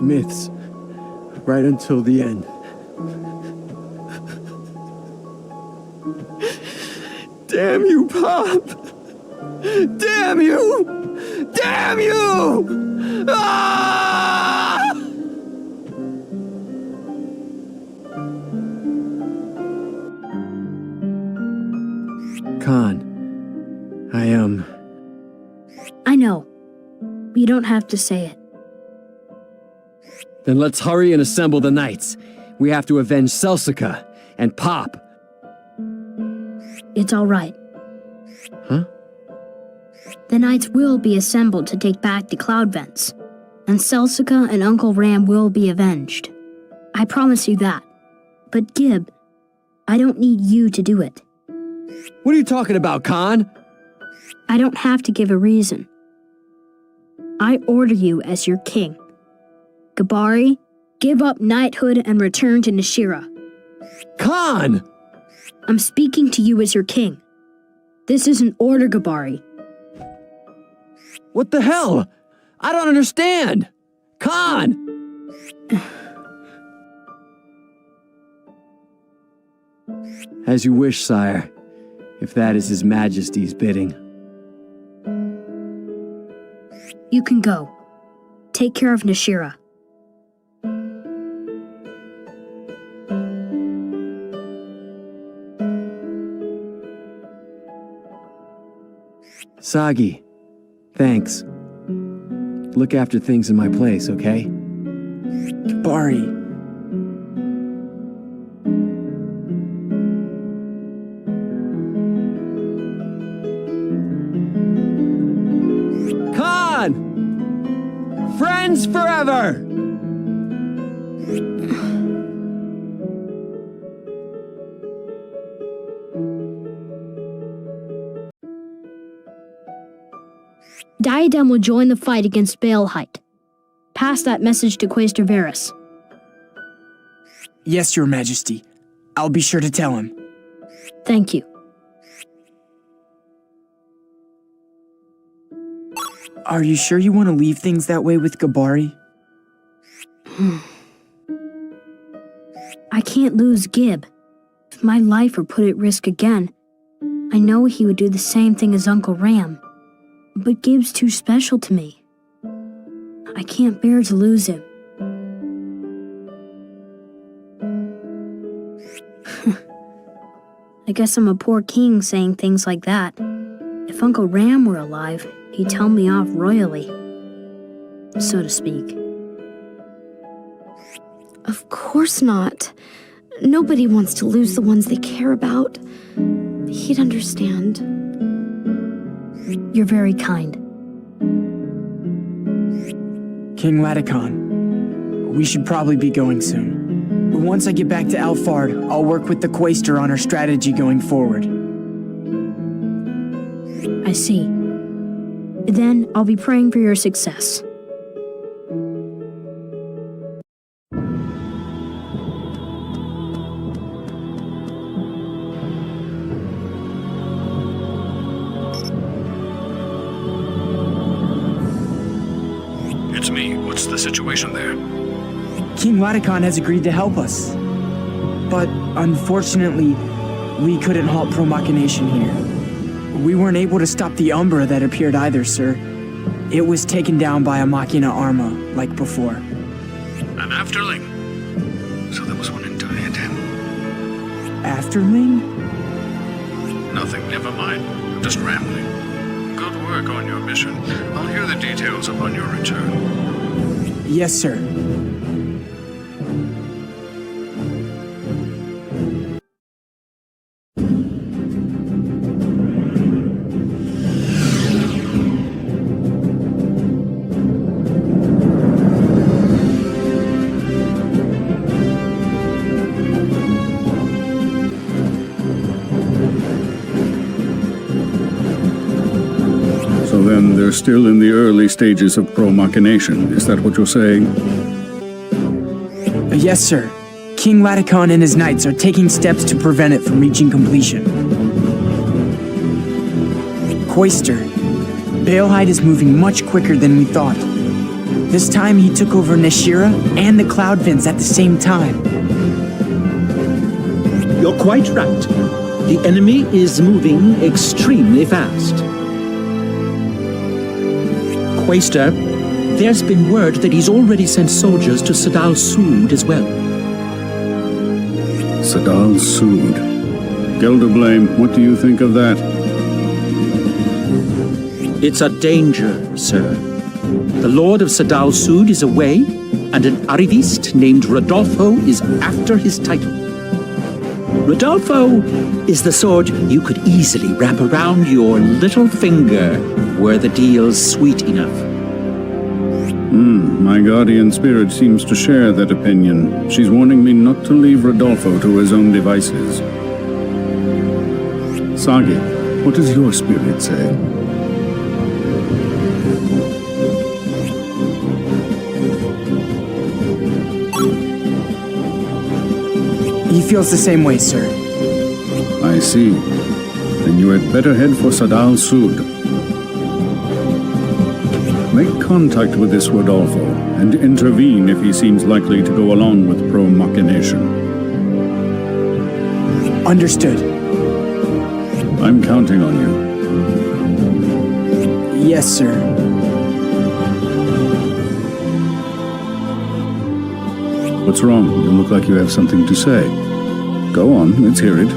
Myths, right until the end. Damn you, Pop! Damn you! Damn you! Ah! Khan, I know. You don't have to say it. Then let's hurry and assemble the knights. We have to avenge Celsica and Pop. It's all right. Huh? The knights will be assembled to take back the cloud vents, and Celsica and Uncle Ram will be avenged. I promise you that. But Gib, I don't need you to do it. What are you talking about, Khan? I don't have to give a reason. I order you as your king. Gabari, give up knighthood and return to Nashira. Khan! I'm speaking to you as your king. This is an order, Gabari. What the hell? I don't understand! Khan! As you wish, sire, if that is His Majesty's bidding. You can go. Take care of Nashira. Sagi, thanks. Look after things in my place, okay? Bari. Khan! Friends forever! Diadem will join the fight against Baelheit. Pass that message to Quaestor Varus. Yes, Your Majesty. I'll be sure to tell him. Thank you. Are you sure you want to leave things that way with Gabari? I can't lose Gib. If my life were put at risk again, I know he would do the same thing as Uncle Ram. But Gib's too special to me. I can't bear to lose him. I guess I'm a poor king saying things like that. If Uncle Ram were alive, he'd tell me off royally, so to speak. Of course not. Nobody wants to lose the ones they care about. He'd understand. You're very kind. King Laticon, we should probably be going soon. Once I get back to Alfard, I'll work with the Quaestor on our strategy going forward. I see. Then I'll be praying for your success. It's me. What's the situation there? King Laticon has agreed to help us. But unfortunately, we couldn't halt Pro-Machination here. We weren't able to stop the Umbra that appeared either, sir. It was taken down by a Machina Arma, like before. An afterling? So there was one in Diadem? Afterling? Nothing, never mind. I'm just rambling. Good work on your mission. I'll hear the details upon your return. Yes, sir. Then they're still in the early stages of Pro-Machination. Is that what you're saying? Yes, sir. King Laticon and his knights are taking steps to prevent it from reaching completion. Coister, Balehide is moving much quicker than we thought. This time he took over Nashira and the Cloud Vents at the same time. You're quite right. The enemy is moving extremely fast. Quaestor, there's been word that he's already sent soldiers to Sadal Sood as well. Sadal Sood. Gelderblame, what do you think of that? It's a danger, sir. The Lord of Sadal Sood is away, and an Arivist named Rodolfo is after his title. Rodolfo is the sort you could easily wrap around your little finger were the deal sweet enough. My guardian spirit seems to share that opinion. She's warning me not to leave Rodolfo to his own devices. Sagi, what does your spirit say? He feels the same way, sir. I see. Then you had better head for Sadal Sood. Make contact with this Rodolfo, and intervene if he seems likely to go along with pro-machination. Understood. I'm counting on you. Yes, sir. What's wrong? You look like you have something to say. Go on, let's hear it.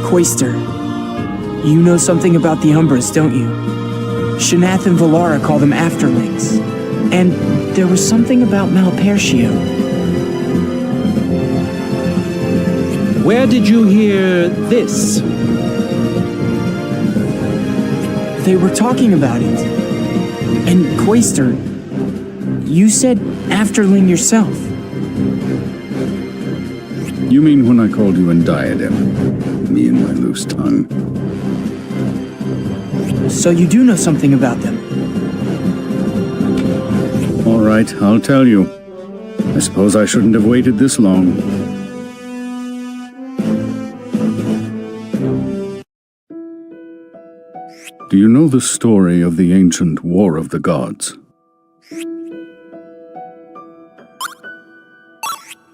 Coister, you know something about the Umbras, don't you? Shanath and Valara call them afterlings. And there was something about Malpertio. Where did you hear this? They were talking about it. And Coister, you said afterling yourself. You mean when I called you in diadem? Me and my loose tongue. So you do know something about them? All right, I'll tell you. I suppose I shouldn't have waited this long. Do you know the story of the ancient War of the Gods?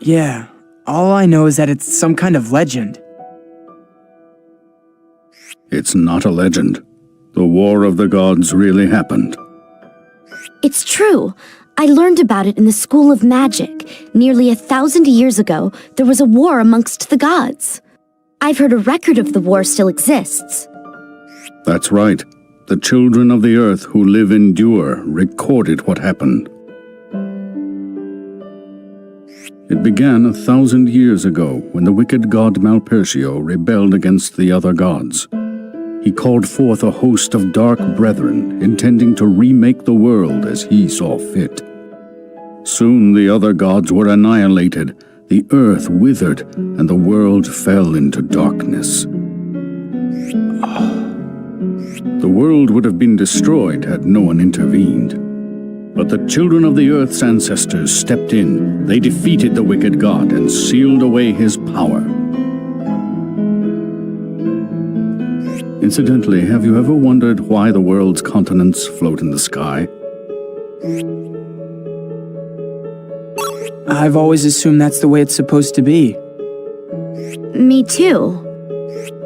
Yeah, all I know is that it's some kind of legend. It's not a legend. The War of the Gods really happened. It's true. I learned about it in the School of Magic. Nearly 1,000 years ago, there was a war amongst the gods. I've heard a record of the war still exists. That's right. The children of the earth who live in Dure recorded what happened. It began 1,000 years ago when the wicked god Malpertio rebelled against the other gods. He called forth a host of dark brethren, intending to remake the world as he saw fit. Soon the other gods were annihilated, the earth withered, and the world fell into darkness. The world would have been destroyed had no one intervened. But the children of the earth's ancestors stepped in. They defeated the wicked god and sealed away his power. Incidentally, have you ever wondered why the world's continents float in the sky? I've always assumed that's the way it's supposed to be. Me too.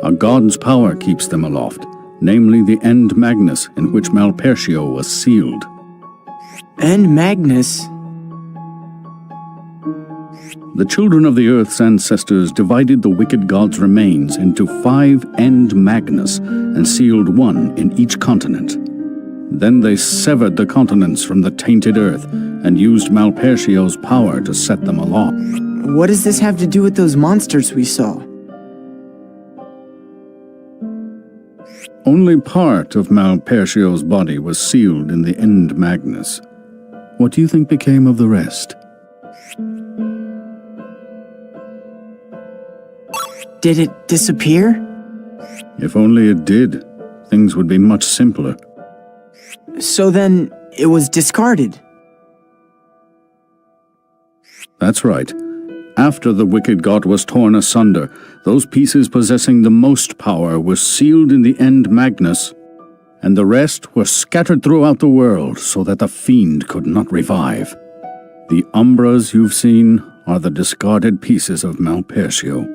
A god's power keeps them aloft, namely the end Magnus in which Malpertio was sealed. And Magnus? The children of the earth's ancestors divided the wicked god's remains into 5 end Magnus and sealed one in each continent. Then they severed the continents from the tainted earth and used Malpertio's power to set them aloft. What does this have to do with those monsters we saw? Only part of Malpertio's body was sealed in the end Magnus. What do you think became of the rest? Did it disappear? If only it did, things would be much simpler. So then, it was discarded? That's right. After the wicked god was torn asunder, those pieces possessing the most power were sealed in the end Magnus, and the rest were scattered throughout the world so that the fiend could not revive. The Umbras you've seen are the discarded pieces of Malpercio.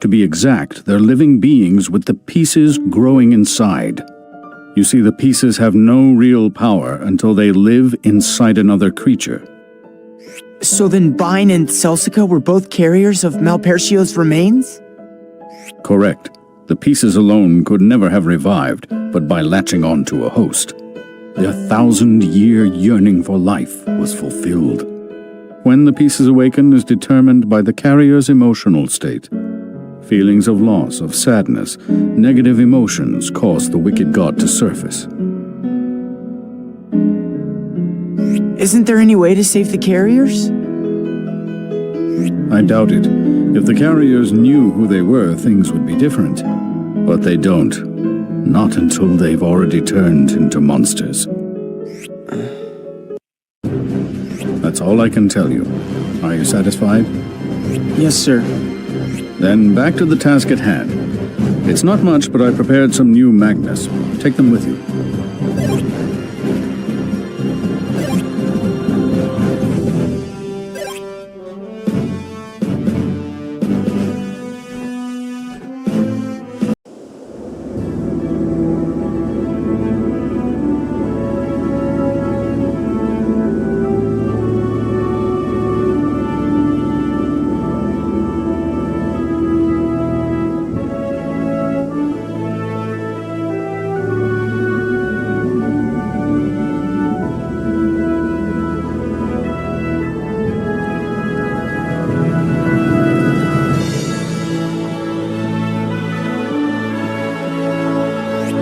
To be exact, they're living beings with the pieces growing inside. You see, the pieces have no real power until they live inside another creature. So then Baten and Celsica were both carriers of Malpercio's remains? Correct. The pieces alone could never have revived, but by latching on to a host. Their 1,000-year yearning for life was fulfilled. When the pieces awaken is determined by the carrier's emotional state. Feelings of loss, of sadness, negative emotions cause the wicked god to surface. Isn't there any way to save the carriers? I doubt it. If the carriers knew who they were, things would be different. But they don't. Not until they've already turned into monsters. That's all I can tell you. Are you satisfied? Yes, sir. Then back to the task at hand. It's not much, but I prepared some new Magnus. Take them with you.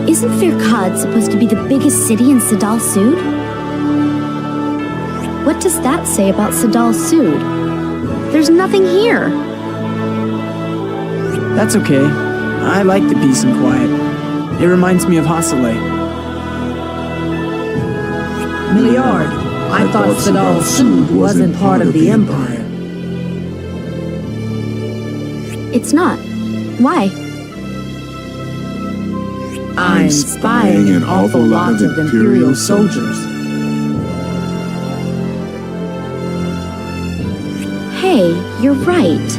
Isn't Firkad supposed to be the biggest city in Sadal Sud? What does that say about Sadal Sud? There's nothing here. That's okay. I like the peace and quiet. It reminds me of Hasale. Milliard, I thought Sadal Sud wasn't part of the Empire. It's not. Why? I'm spying an awful lot of Imperial soldiers. Hey, you're right.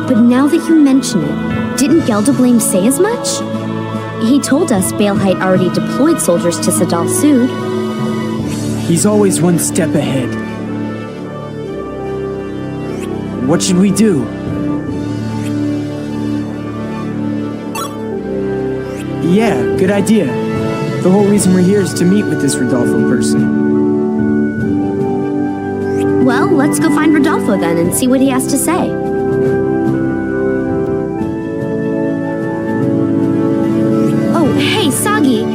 But now that you mention it, didn't Gelderblame say as much? He told us Balehite already deployed soldiers to Sadal Sud. He's always one step ahead. What should we do? Yeah, good idea. The whole reason we're here is to meet with this Rodolfo person. Well, let's go find Rodolfo then and see what he has to say. Oh, hey, Sagi.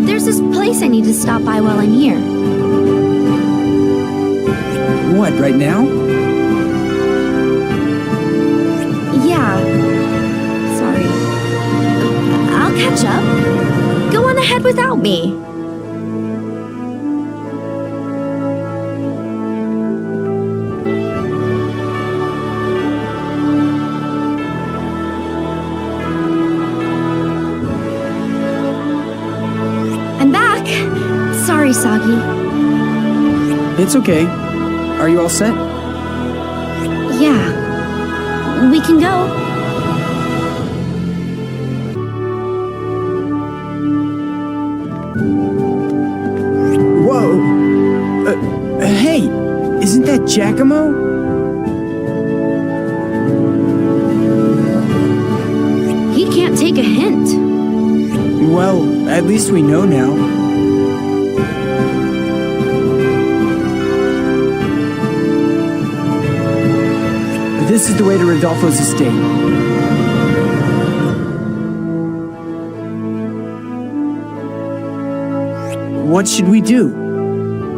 There's this place I need to stop by while I'm here. What, right now? Yeah. Sorry. I'll catch up. Go on ahead without me. I'm back. Sorry, Sagi. It's okay. Are you all set? Yeah. We can go. Whoa! Hey! Isn't that Giacomo? He can't take a hint. Well, at least we know now. This is the way to Rodolfo's estate. What should we do?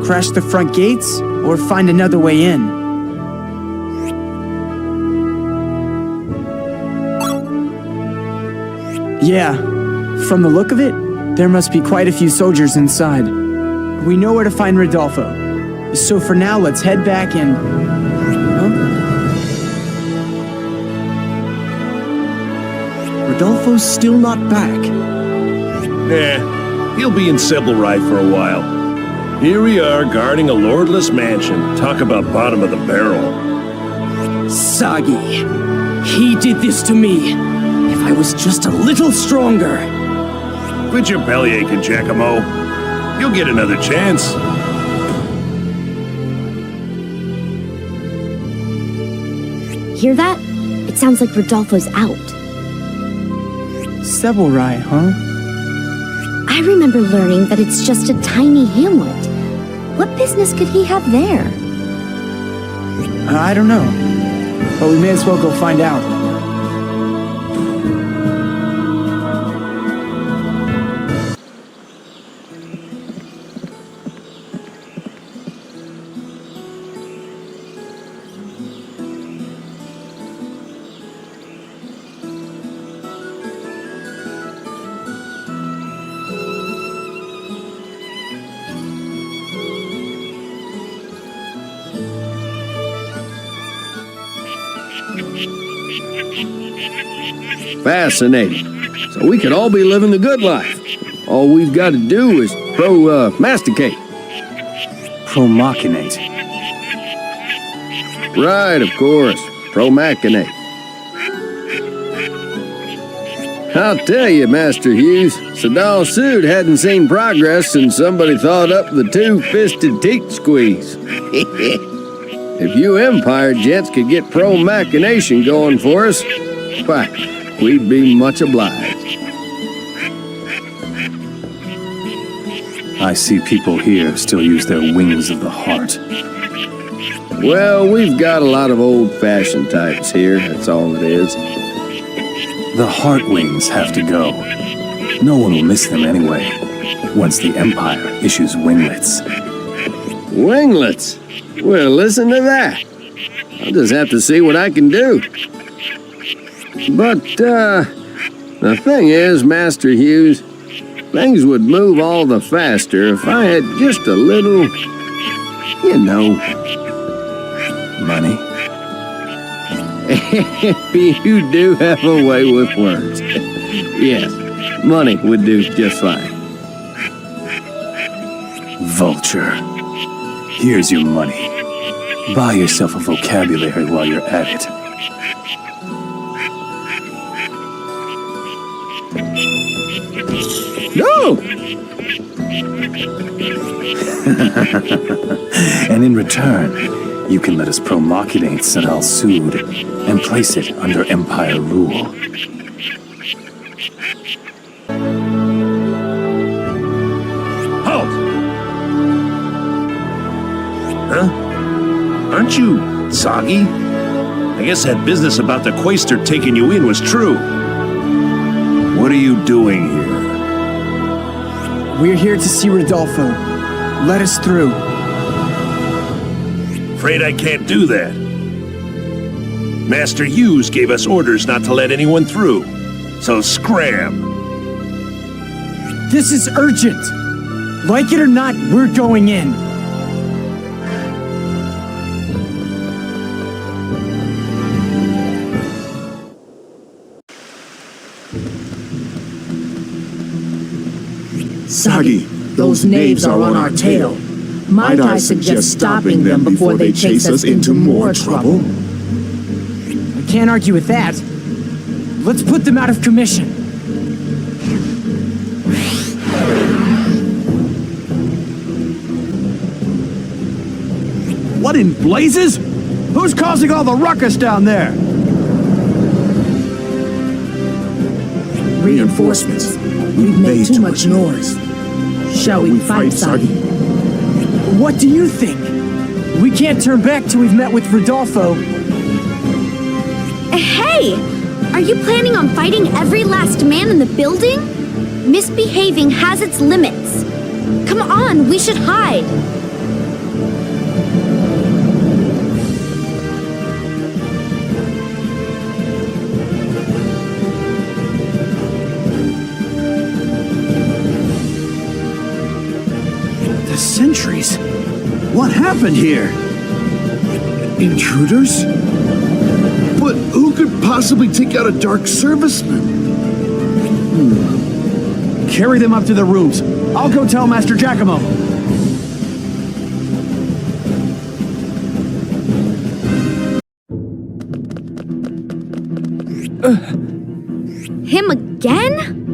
Crash the front gates or find another way in? Yeah, from the look of it, There must be quite a few soldiers inside. We know where to find Rodolfo. So for now, let's head back and... Huh? Rodolfo's still not back. He'll be in Sebelride for a while. Here we are, guarding a lordless mansion. Talk about bottom of the barrel. Sagi, he did this to me. If I was just a little stronger. Quit your bellyaching, Giacomo. You'll get another chance. Hear that? It sounds like Rodolfo's out. Sebelride, huh? I remember learning that it's just a tiny hamlet. What business could he have there? I don't know. But we may as well go find out. Fascinating. So we could all be living the good life. All we've got to do is masticate. Pro-machinate. Right, of course. Pro-machinate. I'll tell you, Master Hughes, Sadal Sud hadn't seen progress since somebody thought up the two-fisted teat squeeze. If you Empire gents could get pro-machination going for us, why, we'd be much obliged. I see people here still use their wings of the heart. Well, we've got a lot of old-fashioned types here, that's all it is. The heart wings have to go. No one will miss them anyway, once the Empire issues winglets. Winglets? Well, listen to that. I'll just have to see what I can do. But, the thing is, Master Hughes, things would move all the faster if I had just a little, you know... Money? You do have a way with words. Yes, money would do just fine. Vulture. Here's your money. Buy yourself a vocabulary while you're at it. No! And in return, you can let us pro-machinate Sadal Sud and place it under Empire rule. Halt! Huh? Aren't you Sagi? I guess that business about the Quaestor taking you in was true. What are you doing here? We're here to see Rodolfo. Let us through. Afraid I can't do that. Master Hughes gave us orders not to let anyone through. So scram. This is urgent. Like it or not, we're going in. Sagi, those knaves are on our tail. Might I suggest stopping them before they chase us into more trouble? I can't argue with that. Let's put them out of commission. What in blazes? Who's causing all the ruckus down there? Reinforcements. We've made too much noise. Shall we fight, Sagi? What do you think? We can't turn back till we've met with Rodolfo. Hey! Are you planning on fighting every last man in the building? Misbehaving has its limits. Come on, we should hide. The sentries? What happened here? Intruders? But who could possibly take out a dark serviceman? Carry them up to their rooms. I'll go tell Master Giacomo. Him again?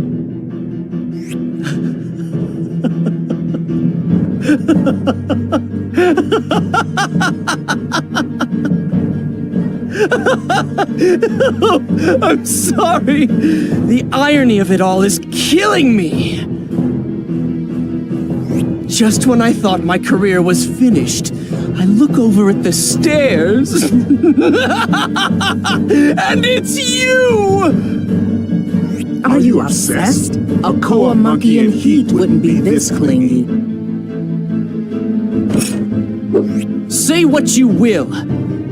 I'm sorry. The irony of it all is killing me. Just when I thought my career was finished, I look over at the stairs. And it's you! Are you obsessed? A koa monkey in heat wouldn't be this clingy. Say what you will,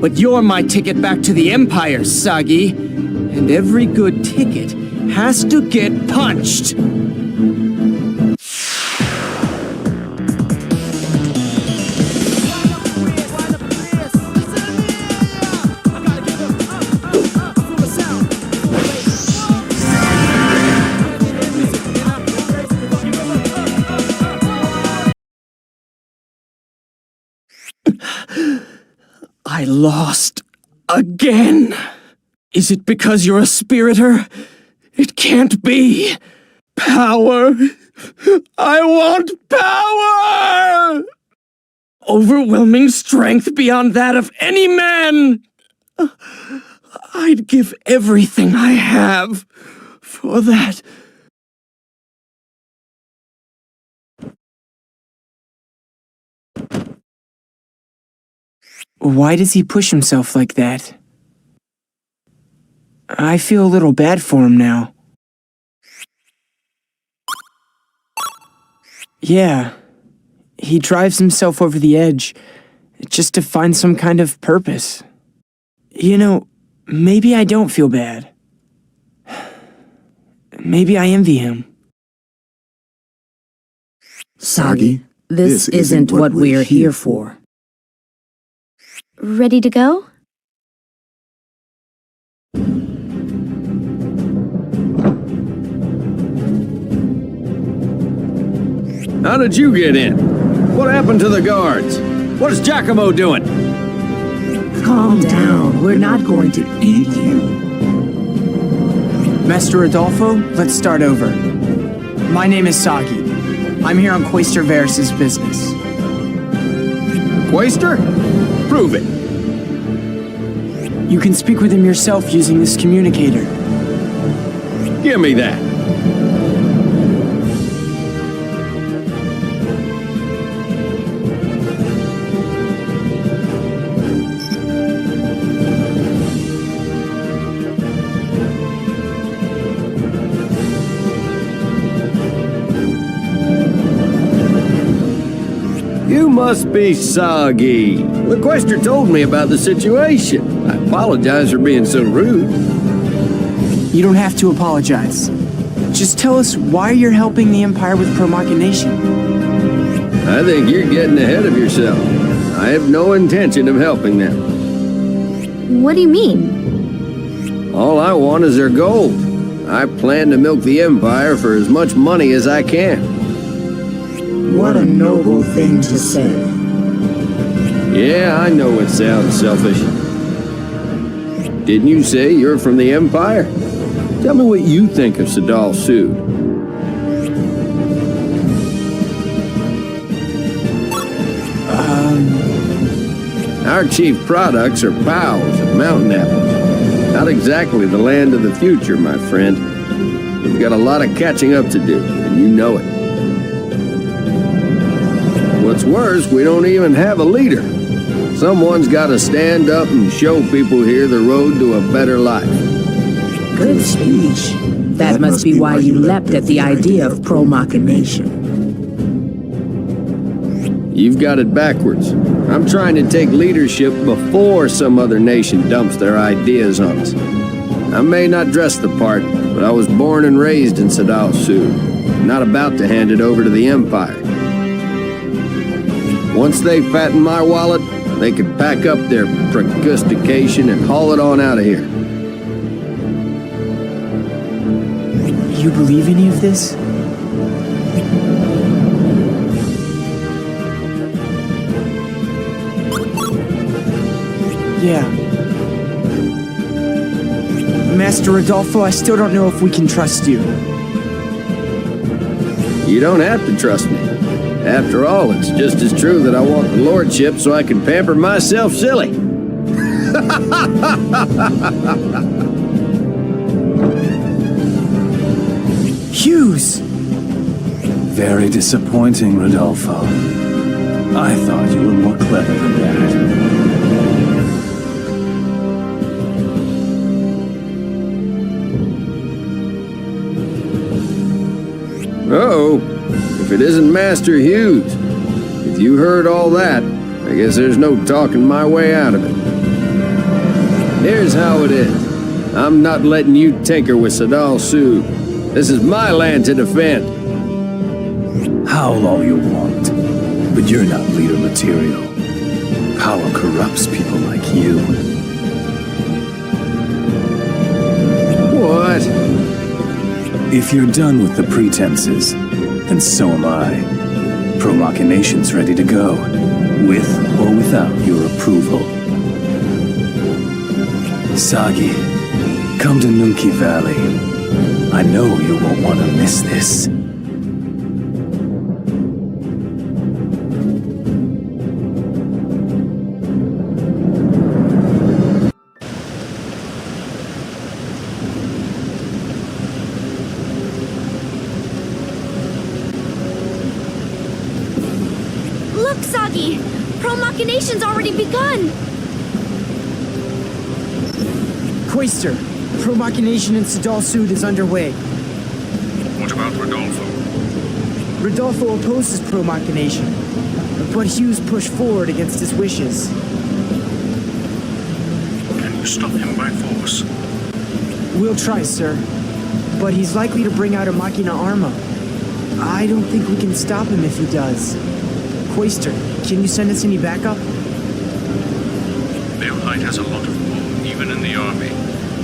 but you're my ticket back to the Empire, Sagi. And every good ticket has to get punched. I lost again. Is it because you're a spiriter? It can't be. Power. I want power! Overwhelming strength beyond that of any man. I'd give everything I have for that. Why does he push himself like that? I feel a little bad for him now. Yeah, he drives himself over the edge just to find some kind of purpose. You know, maybe I don't feel bad. Maybe I envy him. Sagi, this isn't what we're here for. Ready to go? How did you get in? What happened to the guards? What is Giacomo doing? Calm down. We're not going to eat you. Master Rodolfo, let's start over. My name is Sagi. I'm here on Quaestor Varys' business. Quaestor? Prove it. You can speak with him yourself using this communicator. Give me that. You must be Sagi. The Quaestor told me about the situation. I apologize for being so rude. You don't have to apologize. Just tell us why you're helping the Empire with Pro-Machination. I think you're getting ahead of yourself. I have no intention of helping them. What do you mean? All I want is their gold. I plan to milk the Empire for as much money as I can. What a noble thing to say. Yeah, I know it sounds selfish. Didn't you say you're from the Empire? Tell me what you think of Sadal Sood. Our chief products are pals and mountain apples. Not exactly the land of the future, my friend. We've got a lot of catching up to do, and you know it. What's worse, we don't even have a leader. Someone's got to stand up and show people here the road to a better life. Good speech. That must be why you leapt at the idea of Pro-Machination. You've got it backwards. I'm trying to take leadership before some other nation dumps their ideas on us. I may not dress the part, but I was born and raised in Sadal Sood. I'm not about to hand it over to the Empire. Once they fatten my wallet, they can pack up their prognostication and haul it on out of here. You believe any of this? Yeah. Master Rodolfo, I still don't know if we can trust you. You don't have to trust me. After all, it's just as true that I want the lordship so I can pamper myself silly. Hughes! Very disappointing, Rodolfo. I thought you were more clever than that. Uh-oh. If it isn't Master Hughes. If you heard all that, I guess there's no talking my way out of it. Here's how it is. I'm not letting you tinker with Sadal Sud. This is my land to defend. Howl all you want, but you're not leader material. Power corrupts people like you. What? If you're done with the pretenses, then so am I. Pro Machination's ready to go, with or without your approval. Sagi, come to Nunki Valley. I know you won't want to miss this. Look, Sagi! Pro Machination's already begun! Quaestor, Pro Machination in Sadal Sud is underway. What about Rodolfo? Rodolfo opposes Pro Machination, but Hughes pushed forward against his wishes. Can you stop him by force? We'll try, sir. But he's likely to bring out a Machina Arma. I don't think we can stop him if he does. Quaestor, can you send us any backup? Belhite has a lot of pull, even in the army.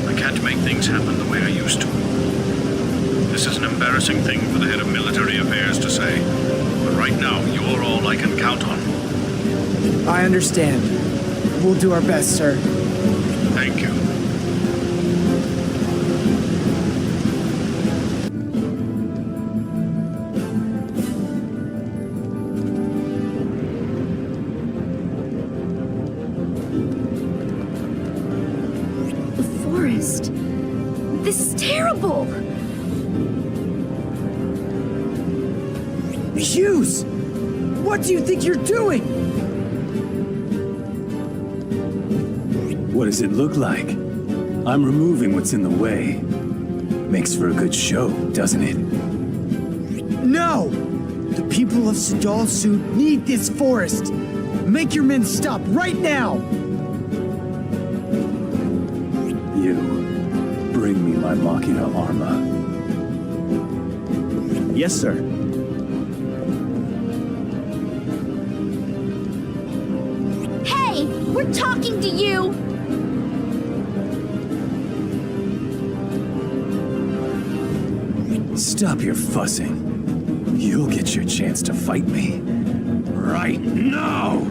I can't make things happen the way I used to. This is an embarrassing thing for the head of military affairs to say, but right now, you're all I can count on. I understand. We'll do our best, sir. Thank you. This is terrible! Hughes! What do you think you're doing? What does it look like? I'm removing what's in the way. Makes for a good show, doesn't it? No! The people of Sadal Sud need this forest! Make your men stop right now! Bring me my Machina Arma. Yes, sir. Hey! We're talking to you! Stop your fussing. You'll get your chance to fight me. Right now!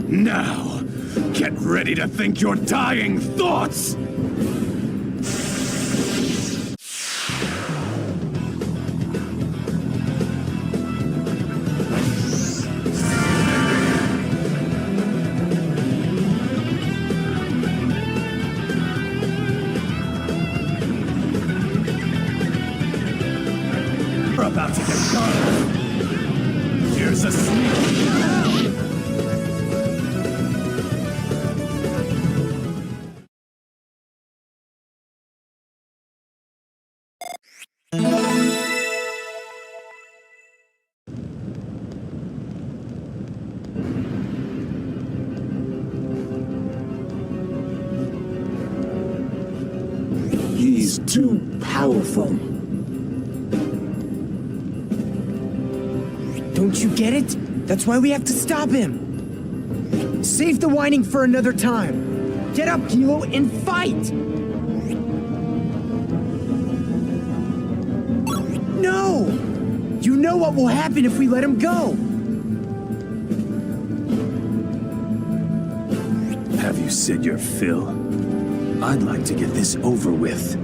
Now, get ready to think your dying thoughts! We're about to get gone. Here's a sneak. too powerful. Don't you get it? That's why we have to stop him. Save the whining for another time. Get up, Kilo, and fight! No! You know what will happen if we let him go. Have you said your fill? I'd like to get this over with.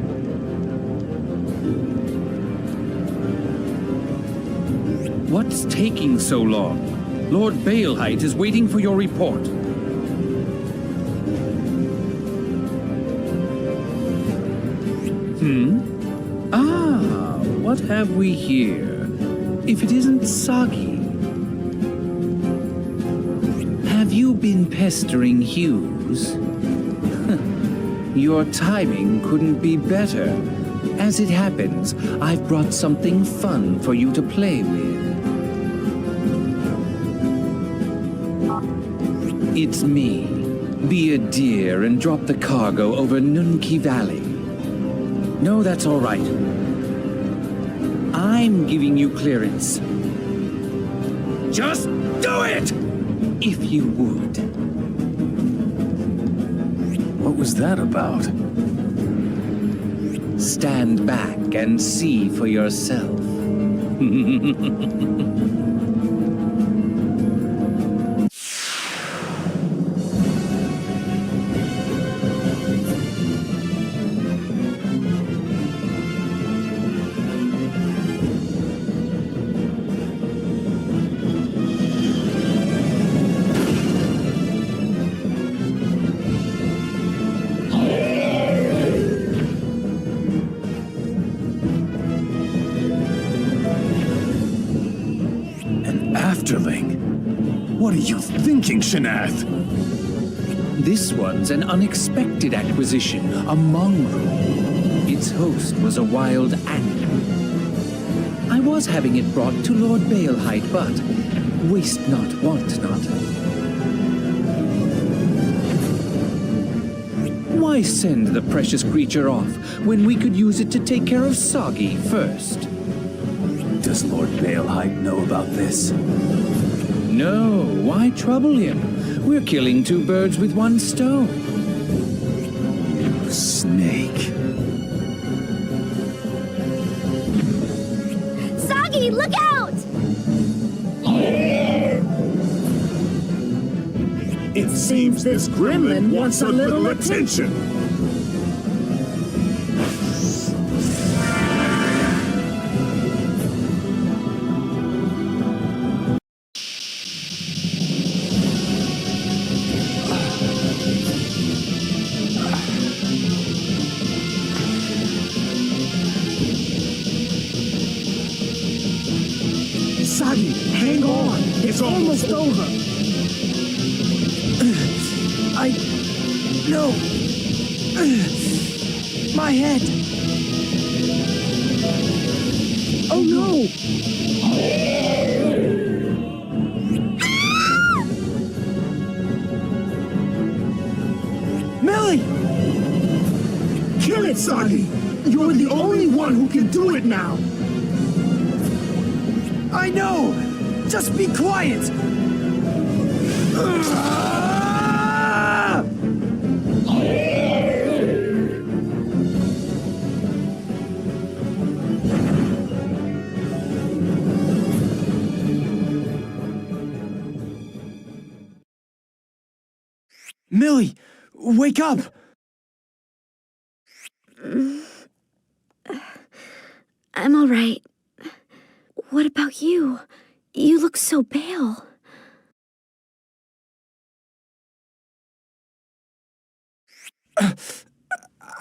What's taking so long? Lord Balehite is waiting for your report. What have we here? If it isn't Sagi. Have you been pestering Hughes? Your timing couldn't be better. As it happens, I've brought something fun for you to play with. It's me. Be a dear and drop the cargo over Nunki Valley. No, that's all right. I'm giving you clearance. Just do it! If you would. What was that about? Stand back and see for yourself. What are you thinking, Shanath? This one's an unexpected acquisition, a mongrel. Its host was a wild animal. I was having it brought to Lord Balehite, but waste not, want not. Why send the precious creature off when we could use it to take care of Sagi first? Does Lord Balehite know about this? No, why trouble him? We're killing two birds with one stone. You snake. Sagi, look out! It seems this gremlin wants a little attention. Sagi, hang on! It's almost over! No! My head! Oh no! Millie! Kill it, Sagi! You're the only one who can do it now! I know! Just be quiet! Millie! Wake up! I'm all right. What about you? You look so pale.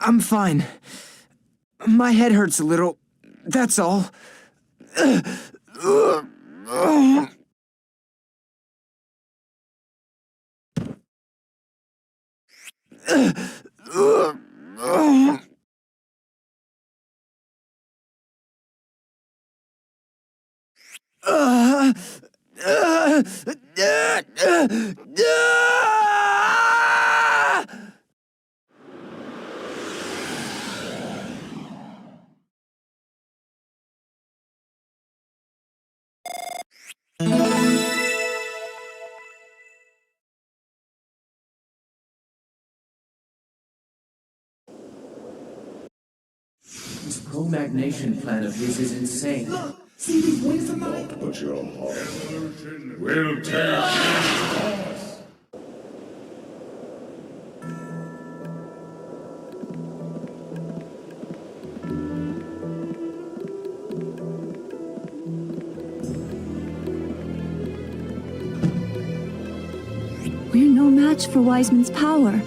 I'm fine. My head hurts a little. That's all. This pro-magnation plan of his is insane. See these wings of mine? But your heart will tear. We're no match for Wiseman's power,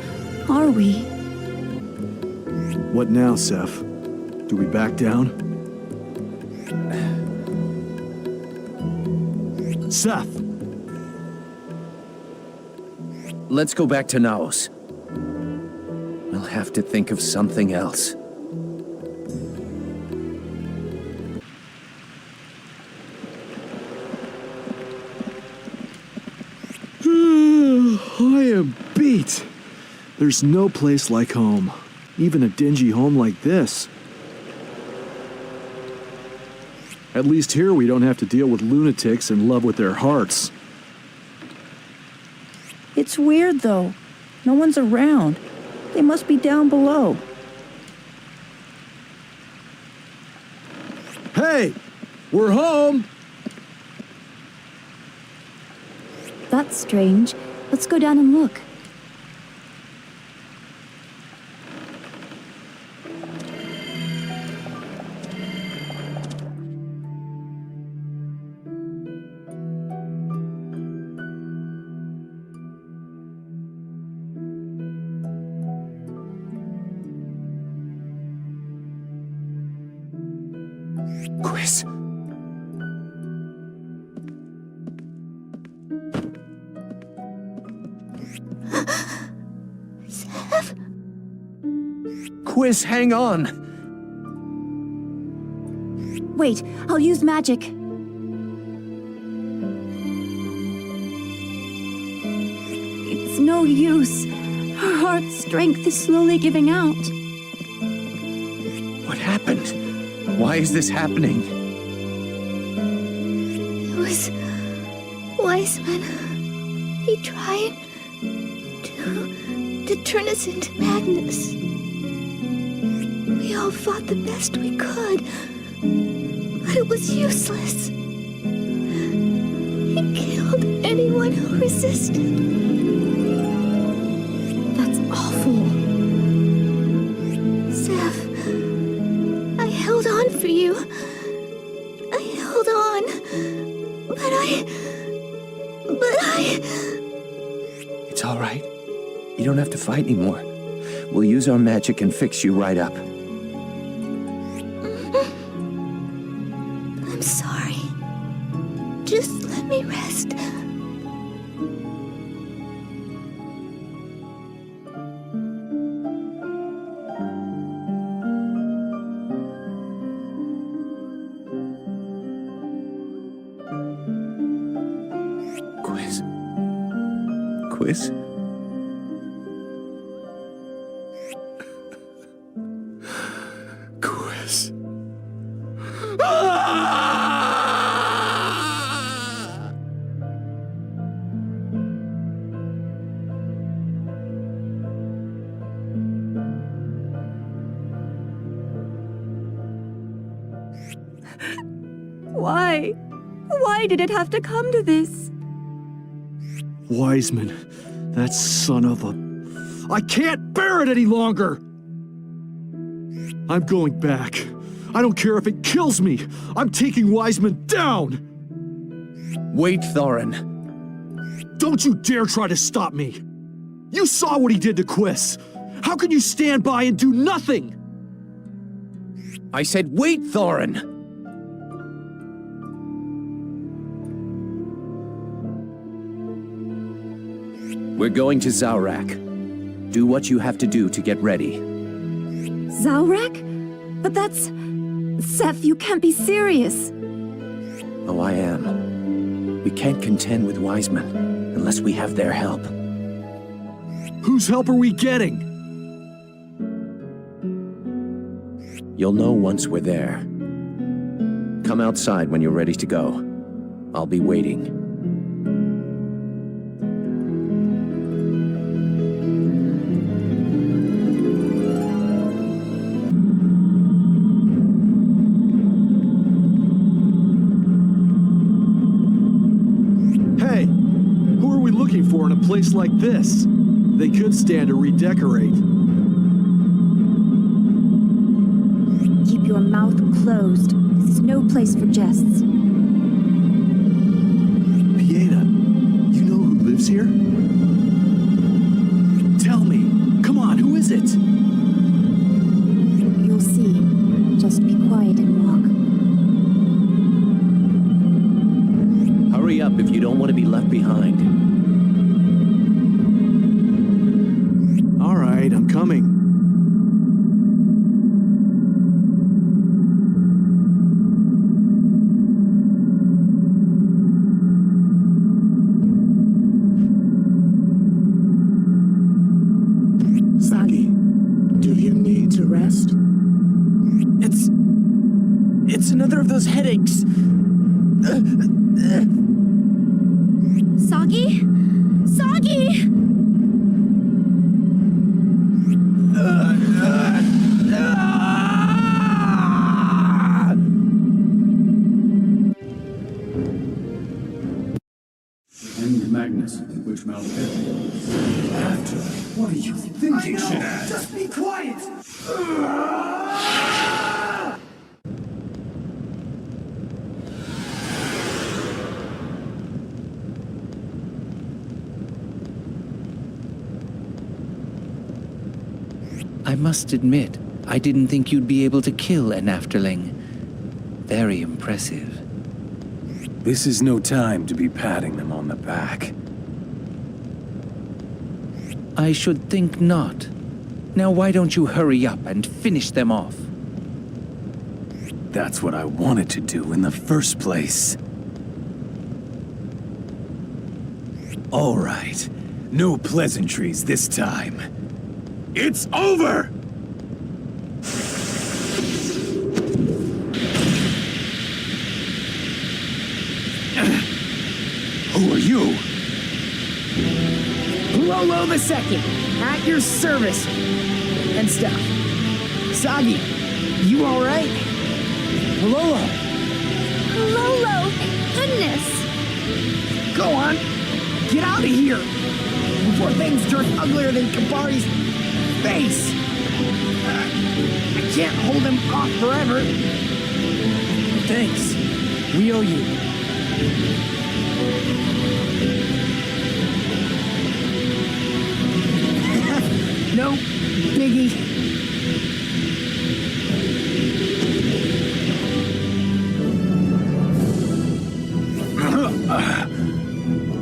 are we? What now, Seth? Do we back down? Seth! Let's go back to Naos. We'll have to think of something else. I am beat. There's no place like home. Even a dingy home like this. At least here we don't have to deal with lunatics in love with their hearts. It's weird, though. No one's around. They must be down below. Hey! We're home! That's strange. Let's go down and look. Chris. Seth? Quiz, hang on! Wait, I'll use magic. It's no use. Her heart's strength is slowly giving out. What happened? Why is this happening? It was Wiseman. He tried to turn us into Magnus. We all fought the best we could, but it was useless. He killed anyone who resisted. That's awful. Seth, I held on for you. I held on. But I... It's all right. You don't have to fight anymore. We'll use our magic and fix you right up. I'm sorry. Just let me rest. Quiz? Quiz. Why? Why did it have to come to this? Wiseman, that son of a... I can't bear it any longer! I'm going back. I don't care if it kills me. I'm taking Wiseman down! Wait, Thorin. Don't you dare try to stop me! You saw what he did to Quiz. How can you stand by and do nothing? I said wait, Thorin! We're going to Zaurak. Do what you have to do to get ready. Zaurak? But that's... Seth, you can't be serious. Oh, I am. We can't contend with Wiseman unless we have their help. Whose help are we getting? You'll know once we're there. Come outside when you're ready to go. I'll be waiting. Hey, who are we looking for in a place like this? They could stand to redecorate. Keep your mouth closed. This is no place for jests. Pieta, you know who lives here? Tell me. Come on, who is it? You'll see. Just be quiet and walk. Hurry up if you don't want to be left behind. All right, I'm coming. Sagi, do you need to rest? It's another of those headaches. Sagi? Sagi! And Magnus, in which Malperio. After, what are you thinking, Shinad? Just be quiet! I must admit, I didn't think you'd be able to kill an afterling. Very impressive. This is no time to be patting them on the back. I should think not. Now why don't you hurry up and finish them off? That's what I wanted to do in the first place. All right. No pleasantries this time. It's over! Who are you? Lolo the Second, at your service. And stuff. Sagi, you alright? Lolo. Lolo, thank goodness. Go on, get out of here before things turn uglier than Kabari's face. I can't hold him off forever. Thanks. We owe you. No biggie.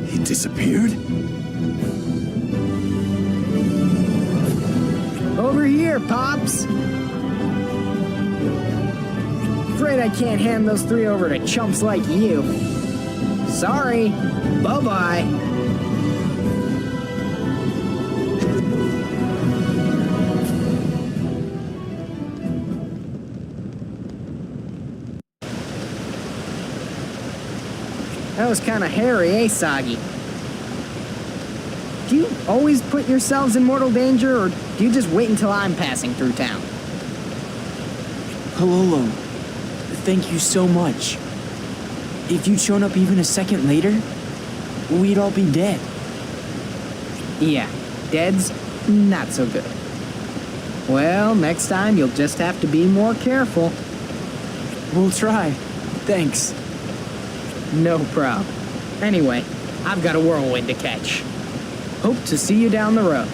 He disappeared? Over here, Pops. Afraid I can't hand those three over to chumps like you. Sorry. Bye-bye. That was kind of hairy, eh, Sagi? Do you always put yourselves in mortal danger, or do you just wait until I'm passing through town? Halolo, thank you so much. If you'd shown up even a second later, we'd all be dead. Yeah, dead's not so good. Well, next time you'll just have to be more careful. We'll try. Thanks. No problem. Anyway, I've got a whirlwind to catch. Hope to see you down the road.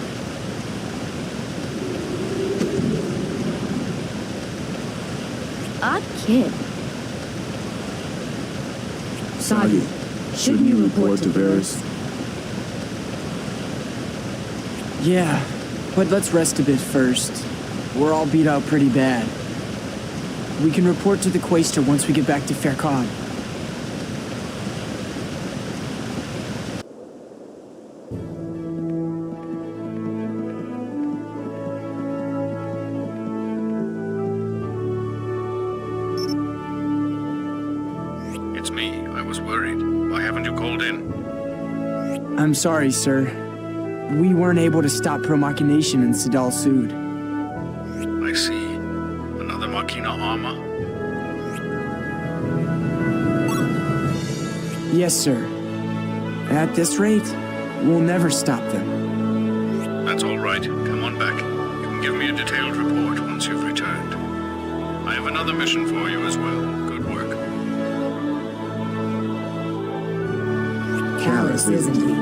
Odd kid. Sagi, shouldn't you report to Varys? Yeah, but let's rest a bit first. We're all beat out pretty bad. We can report to the Quaestor once we get back to Fair Khan. It's me. I was worried. called in? I'm sorry, sir. We weren't able to stop Pro-Machination in Sadal Sud. I see. Another Machina armor? Yes, sir. At this rate, we'll never stop them. That's all right. Come on back. You can give me a detailed report once you've returned. I have another mission for you as well. Good work. Callous, isn't he?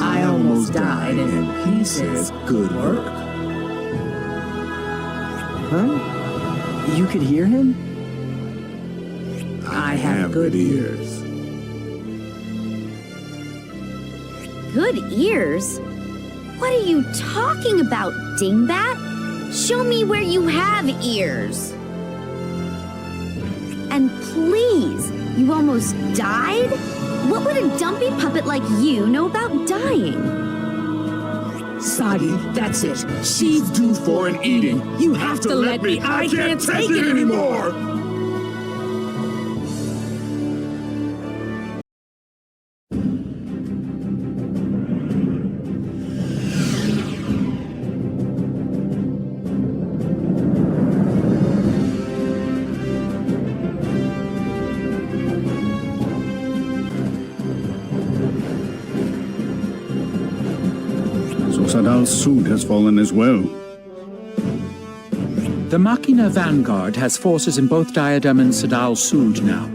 I almost died, and he says, good work. Huh? You could hear him? I have good ears. Good ears? What are you talking about, dingbat? Show me where you have ears. And please, you almost died? What would a dumpy puppet like you know about dying? Sagi, that's it. She's due for an eating. You have to let me. I can't take it anymore. Sadal Sud has fallen as well. The Machina Vanguard has forces in both Diadem and Sadal Sud now,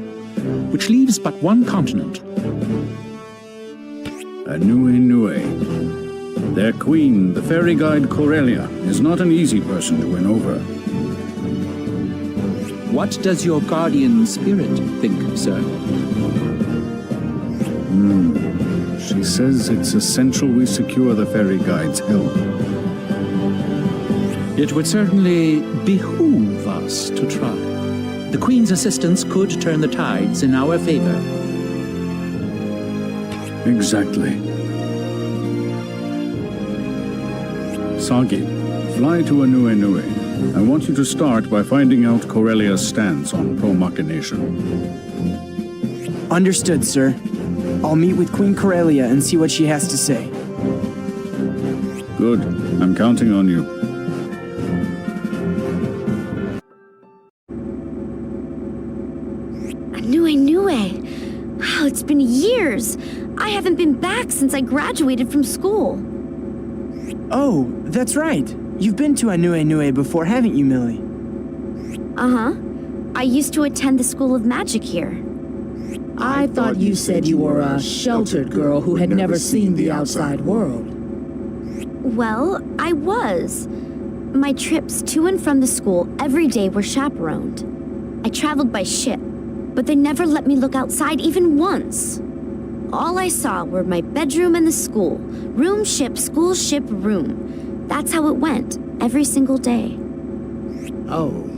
which leaves but one continent. Anue. Their queen, the fairy guide Corellia, is not an easy person to win over. What does your guardian spirit think, sir? She says it's essential we secure the fairy guide's help. It would certainly behoove us to try. The Queen's assistance could turn the tides in our favor. Exactly. Sagi, fly to Anue. I want you to start by finding out Corellia's stance on Pro-Machination. Understood, sir. I'll meet with Queen Corellia and see what she has to say. Good. I'm counting on you. Anue. Oh, it's been years. I haven't been back since I graduated from school. Oh, that's right. You've been to Anue before, haven't you, Millie? Uh-huh. I used to attend the School of Magic here. I thought you said you were a sheltered girl who had never seen the outside world. Well, I was. My trips to and from the school every day were chaperoned. I traveled by ship, but they never let me look outside even once. All I saw were my bedroom and the school. Room, ship, school, ship, room. That's how it went, every single day. Oh.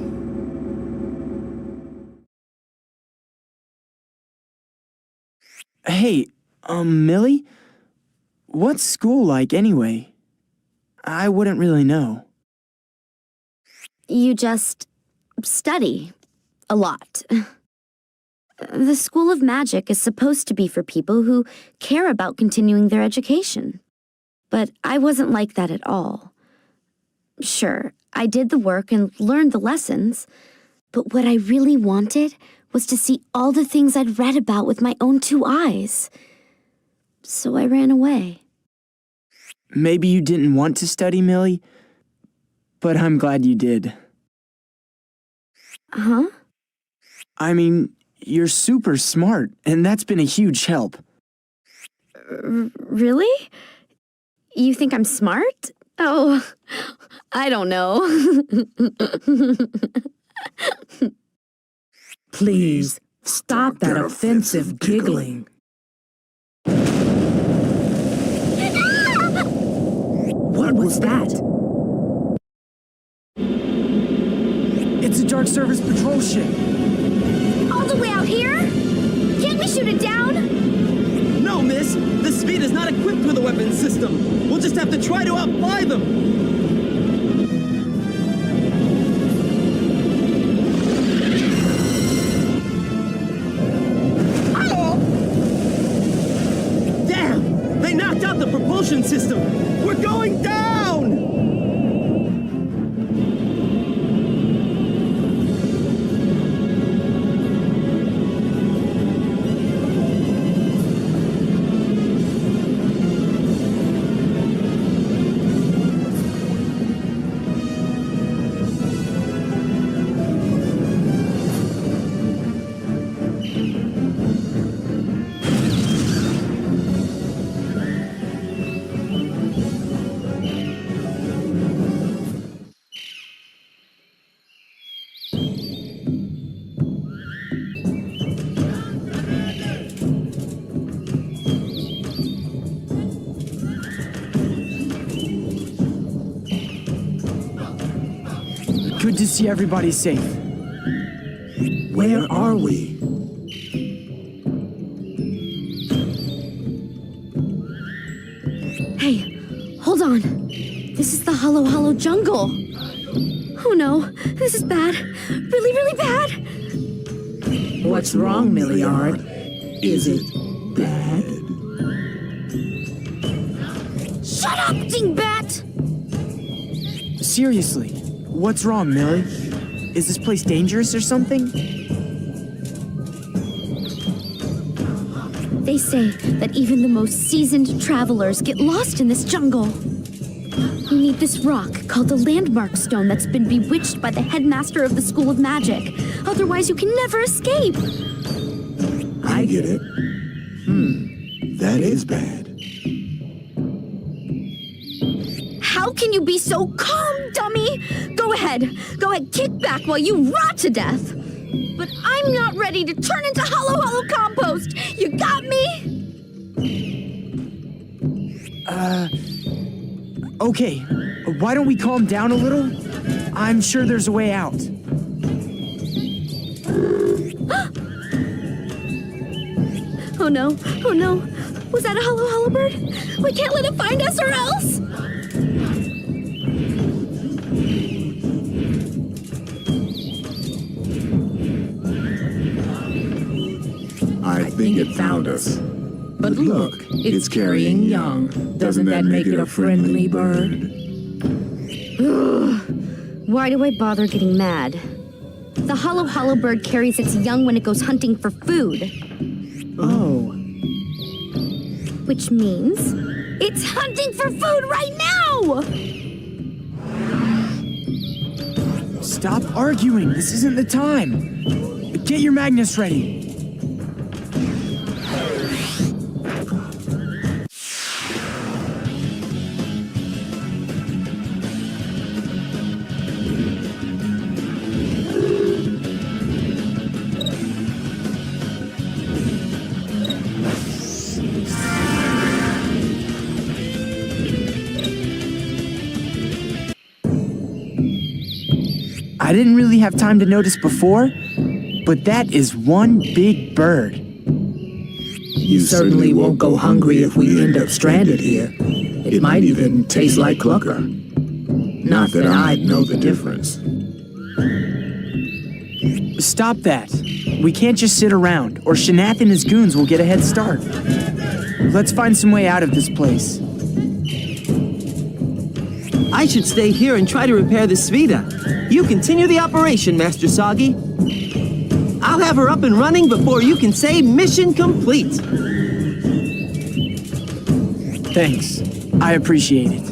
Hey, Millie? What's school like anyway? I wouldn't really know. You just study. A lot. The School of Magic is supposed to be for people who care about continuing their education. But I wasn't like that at all. Sure, I did the work and learned the lessons, but what I really wanted was to see all the things I'd read about with my own two eyes. So I ran away. Maybe you didn't want to study, Millie, but I'm glad you did. Huh? I mean, you're super smart, and that's been a huge help. Really? You think I'm smart? Oh, I don't know. Please, stop that offensive giggling. What was that? It's a Dark Service patrol ship. All the way out here? Can't we shoot it down? No, miss. The Speed is not equipped with a weapons system. We'll just have to try to outfly them. propulsion system! We're going down! Good to see everybody safe. Where are we? Hey, hold on. This is the Hollow jungle. Oh no, this is bad. Really, really bad. What's wrong, Milliard? Is it bad? Shut up, dingbat! Seriously, what's wrong, Millie? Is this place dangerous or something? They say that even the most seasoned travelers get lost in this jungle. You need this rock called the Landmark Stone that's been bewitched by the headmaster of the School of Magic. Otherwise, you can never escape. I get it. That is bad. How can you be so calm, dummy? Go ahead, kick back while you rot to death. But I'm not ready to turn into hollow compost. You got me? Okay. Why don't we calm down a little? I'm sure there's a way out. Oh no. Was that a hollow bird? We can't let it find us or else. I think it found us. But look, it's carrying young. Doesn't that make it a friendly bird? Why do I bother getting mad? The hollow bird carries its young when it goes hunting for food. Oh. Which means it's hunting for food right now! Stop arguing. This isn't the time. Get your Magnus ready. I didn't really have time to notice before, but that is one big bird. You certainly won't go hungry if we end up stranded here. It might even taste like clucker. Not that I'd know the difference. Stop that. We can't just sit around, or Shanath and his goons will get a head start. Let's find some way out of this place. I should stay here and try to repair the Svita. You continue the operation, Master Sagi. I'll have her up and running before you can say mission complete. Thanks. I appreciate it.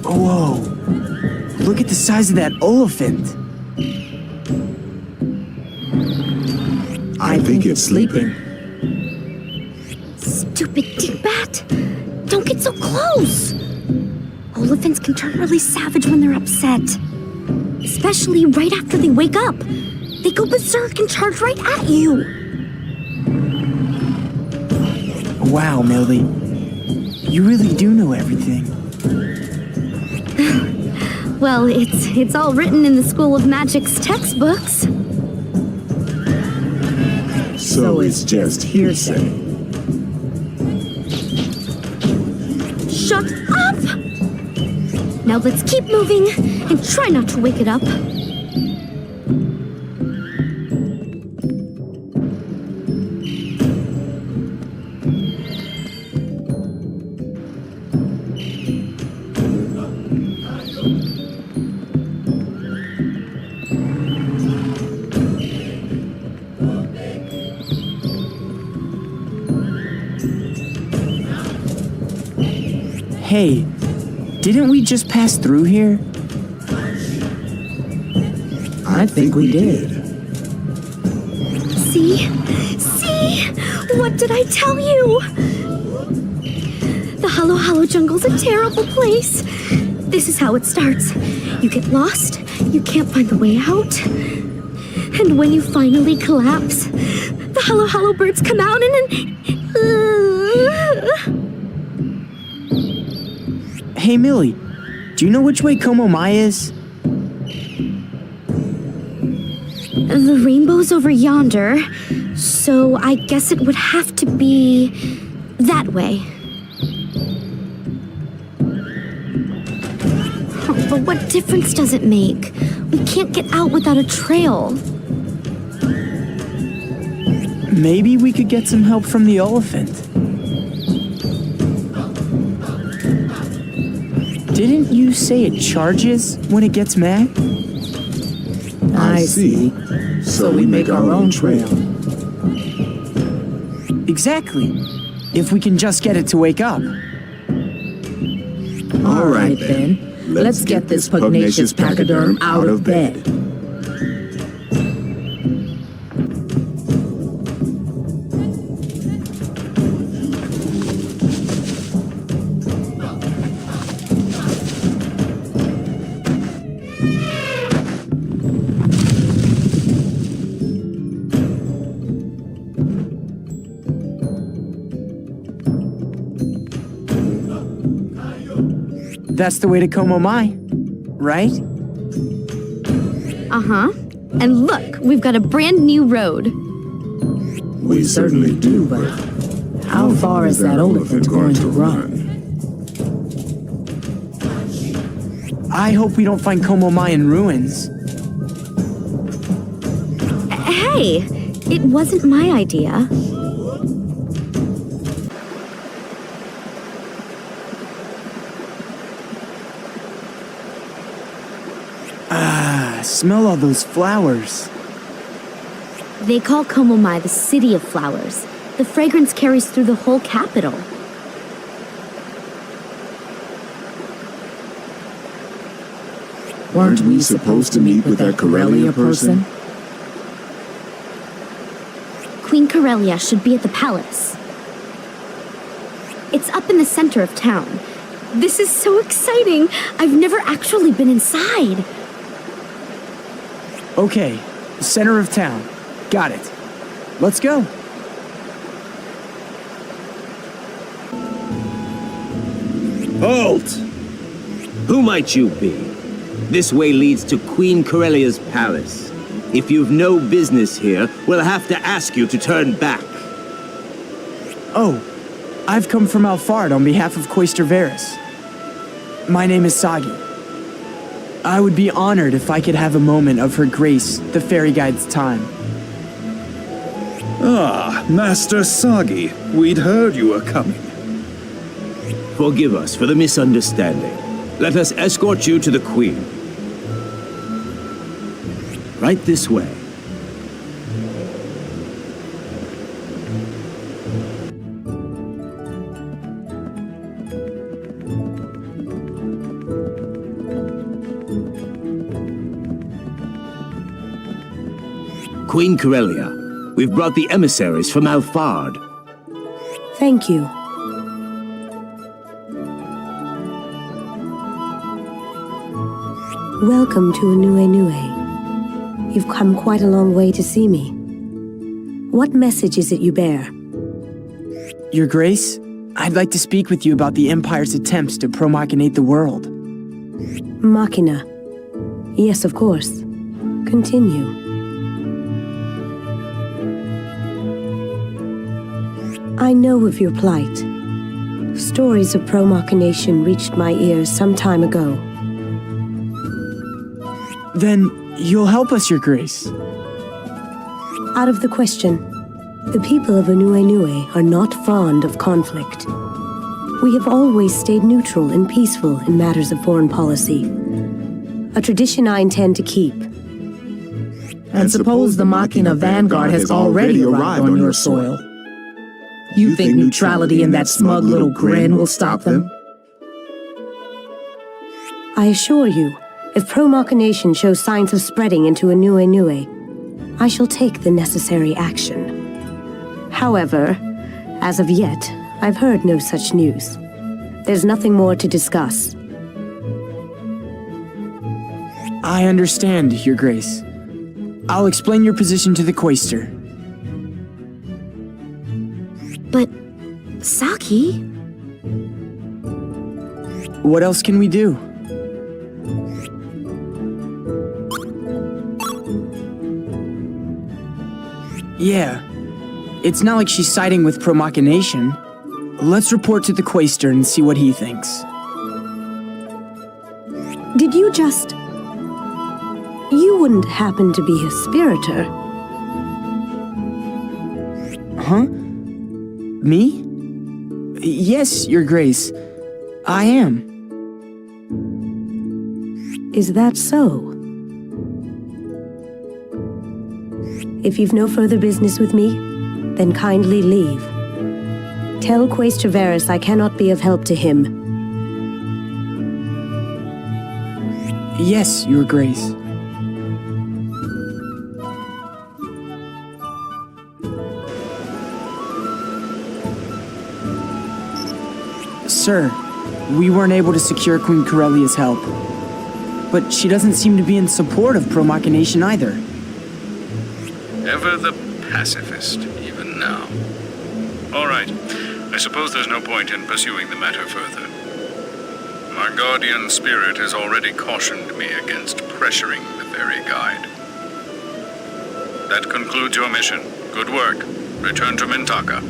Whoa. Look at the size of that elephant. I think it's sleeping. Stupid dingbat! Don't get so close! Elephants can turn really savage when they're upset. Especially right after they wake up. They go berserk and charge right at you. Wow, Millie. You really do know everything. Well, it's all written in the School of Magic's textbooks. So it's just hearsay. Shut up! Now let's keep moving and try not to wake it up. Hey, didn't we just pass through here? I think we did. See? See? What did I tell you? The Hollow Jungle's a terrible place. This is how it starts. You get lost, you can't find the way out. And when you finally collapse, the Hollow birds come out and... Hey, Millie, do you know which way Komomai is? The rainbow's over yonder, so I guess it would have to be that way. Oh, but what difference does it make? We can't get out without a trail. Maybe we could get some help from the elephant. Didn't you say it charges when it gets mad? I see. So we make our own trail. Exactly. If we can just get it to wake up. All right, then. Let's get this pugnacious pachyderm out of bed. That's the way to Komomai, right? Uh-huh. And look, we've got a brand new road. We certainly do, but how far is that elephant going to run? I hope we don't find Komomai in ruins. Hey, it wasn't my idea. Smell all those flowers. They call Komomai the City of Flowers. The fragrance carries through the whole capital. Weren't we supposed to meet with that Corellia person? Queen Corellia should be at the palace. It's up in the center of town. This is so exciting! I've never actually been inside. Okay, center of town. Got it. Let's go. Halt! Who might you be? This way leads to Queen Corellia's palace. If you've no business here, we'll have to ask you to turn back. Oh, I've come from Alfard on behalf of Coister Varus. My name is Sagi. I would be honored if I could have a moment of Her Grace, the Fairy Guide's time. Ah, Master Sagi. We'd heard you were coming. Forgive us for the misunderstanding. Let us escort you to the Queen. Right this way. Queen Corellia, we've brought the emissaries from Alfard. Thank you. Welcome to Inue. You've come quite a long way to see me. What message is it you bear? Your Grace, I'd like to speak with you about the Empire's attempts to promachinate the world. Machina. Yes, of course. Continue. I know of your plight. Stories of promachination reached my ears some time ago. Then you'll help us, Your Grace. Out of the question. The people of Inue are not fond of conflict. We have always stayed neutral and peaceful in matters of foreign policy. A tradition I intend to keep. And suppose the Machina Vanguard has already arrived on your soil. You think neutrality and that smug little grin will stop them? I assure you, if pro-machination shows signs of spreading into Inue, I shall take the necessary action. However, as of yet, I've heard no such news. There's nothing more to discuss. I understand, Your Grace. I'll explain your position to the Quaestor. But, Sagi? What else can we do? Yeah. It's not like she's siding with pro-machination. Let's report to the Quaestor and see what he thinks. Did you just... You wouldn't happen to be a spiritor? Huh? Me? Yes, Your Grace. I am. Is that so? If you've no further business with me, then kindly leave. Tell Quaestor Varus I cannot be of help to him. Yes, Your Grace. Sir, we weren't able to secure Queen Corellia's help. But she doesn't seem to be in support of pro-machination either. Ever the pacifist, even now. All right. I suppose there's no point in pursuing the matter further. My guardian spirit has already cautioned me against pressuring the fairy guide. That concludes your mission. Good work. Return to Mintaka.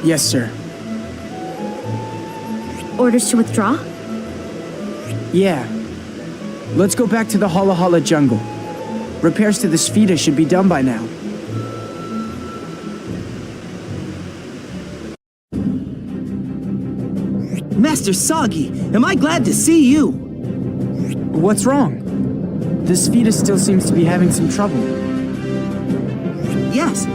Yes, sir. Orders to withdraw? Yeah. Let's go back to the Hala Hala jungle. Repairs to the Spheda should be done by now. Master Sagi, am I glad to see you? What's wrong? The Spheda still seems to be having some trouble. Yes.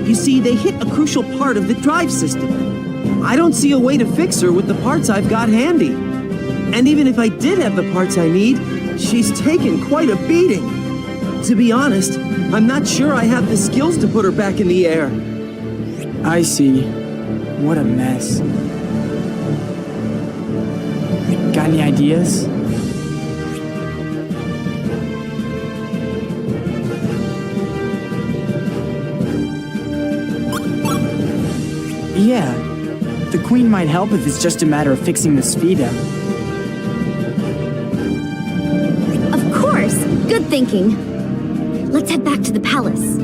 You see, they hit a crucial part of the drive system. I don't see a way to fix her with the parts I've got handy. And even if I did have the parts I need, she's taken quite a beating. To be honest, I'm not sure I have the skills to put her back in the air. I see. What a mess. Got any ideas? Yeah. The Queen might help if it's just a matter of fixing the Spheda. Of course! Good thinking. Let's head back to the palace.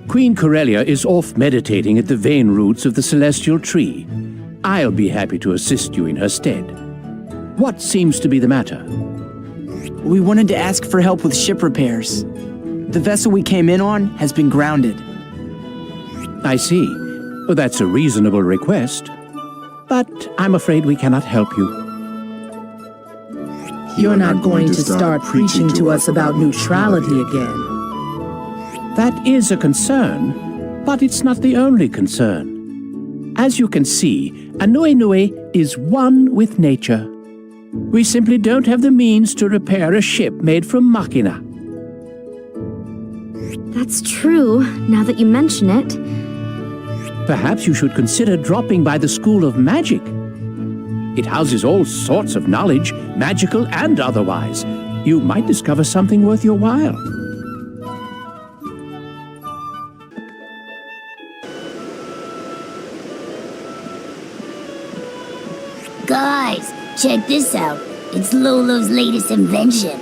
Queen Corellia is off meditating at the vein roots of the celestial tree. I'll be happy to assist you in her stead. What seems to be the matter? We wanted to ask for help with ship repairs. The vessel we came in on has been grounded. I see. Well, that's a reasonable request. But I'm afraid we cannot help you. You're not going to start preaching to us about neutrality again. That is a concern, but it's not the only concern. As you can see, Inue is one with nature. We simply don't have the means to repair a ship made from machina. That's true, now that you mention it. Perhaps you should consider dropping by the School of Magic. It houses all sorts of knowledge, magical and otherwise. You might discover something worth your while. Guys, check this out. It's Lolo's latest invention.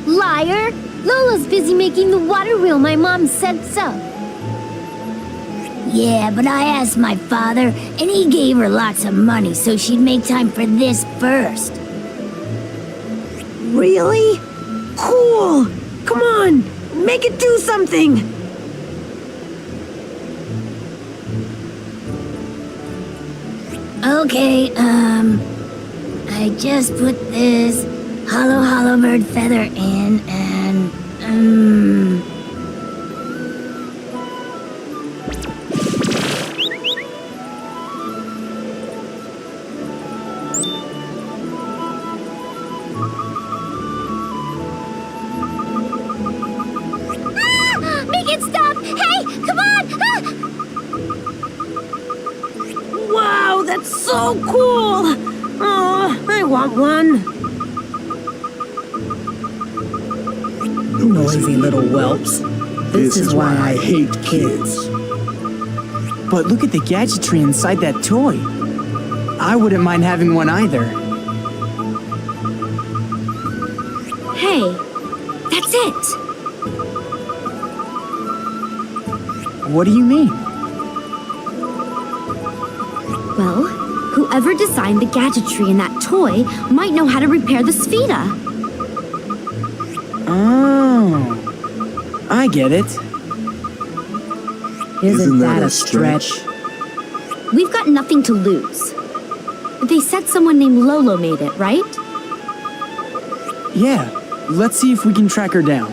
Liar! Lolo's busy making the water wheel. My mom said so. Yeah, but I asked my father, and he gave her lots of money so she'd make time for this first. Really? Cool! Come on! Make it do something! Okay, I just put this hollow bird feather in, and, Make it stop! Hey, come on! Wow, that's so cool! Oh, I want one. Noisy little whelps. This is why I hate kids. But look at the gadgetry inside that toy. I wouldn't mind having one either. Hey, that's it. What do you mean? Well, whoever designed the gadgetry in that toy might know how to repair the Spheda. Oh, I get it. Isn't that a stretch? We've got nothing to lose. They said someone named Lolo made it, right? Yeah, let's see if we can track her down.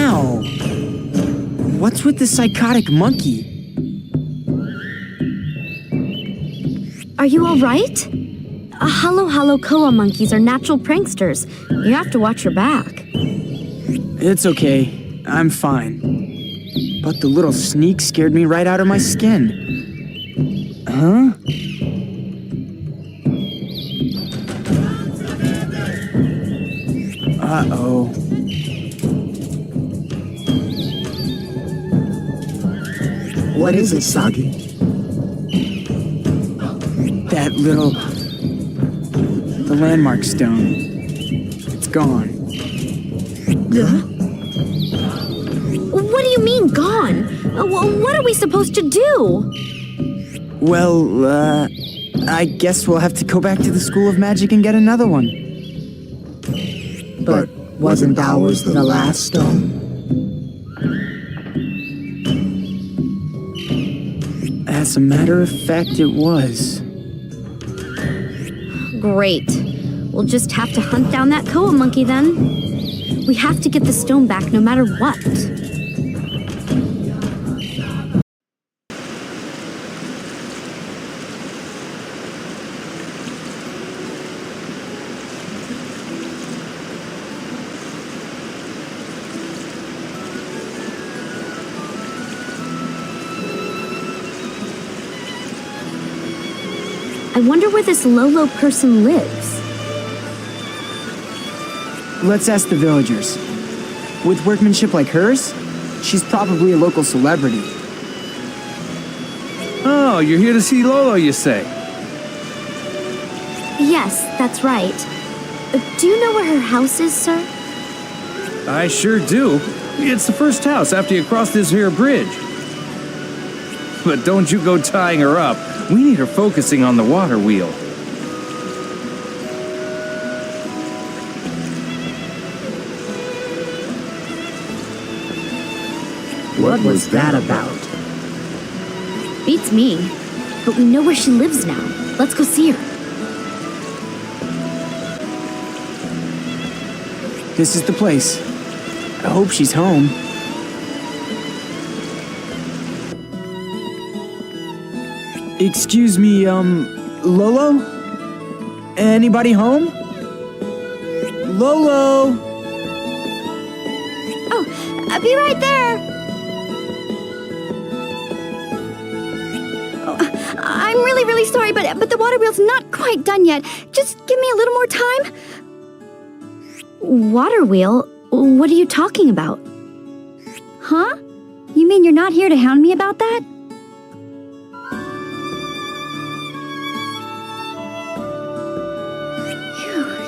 Ow! What's with the psychotic monkey? Are you all right? Hollow koa monkeys are natural pranksters. You have to watch your back. It's okay. I'm fine. But the little sneak scared me right out of my skin. Huh? Uh-oh. What is it, Sagi? That little... the landmark stone. It's gone. What do you mean, gone? What are we supposed to do? Well, I guess we'll have to go back to the School of Magic and get another one. But wasn't ours the last stone? As a matter of fact, it was. Great. We'll just have to hunt down that koa monkey then. We have to get the stone back no matter what. I wonder where this Lolo person lives. Let's ask the villagers. With workmanship like hers, she's probably a local celebrity. Oh, you're here to see Lolo, you say? Yes, that's right. Do you know where her house is, sir? I sure do. It's the first house after you cross this here bridge. But don't you go tying her up. We need her focusing on the water wheel. What was that about? Beats me. But we know where she lives now. Let's go see her. This is the place. I hope she's home. Excuse me, Lolo? Anybody home? Lolo! Oh, I'll be right there. Oh, I'm really sorry, but the water wheel's not quite done yet. Just give me a little more time. Water wheel? What are you talking about? Huh? You mean you're not here to hound me about that?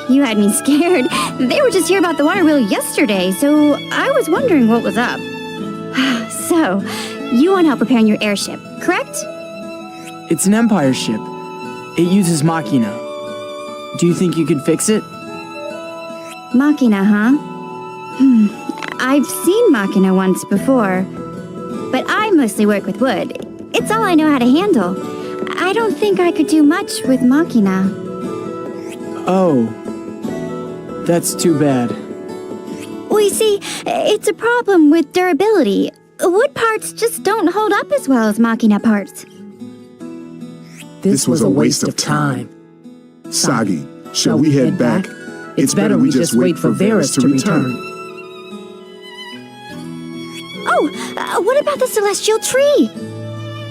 You had me scared. They were just here about the water wheel yesterday, so I was wondering what was up. So, you want help repairing your airship, correct? It's an Empire ship. It uses Machina. Do you think you could fix it? Machina, huh? I've seen Machina once before, but I mostly work with wood. It's all I know how to handle. I don't think I could do much with Machina. Oh. That's too bad. Well, you see, it's a problem with durability. Wood parts just don't hold up as well as Machina parts. This was a waste of time. Sagi, shall we head back? It's better we just wait for Varus to return. Oh, what about the celestial tree?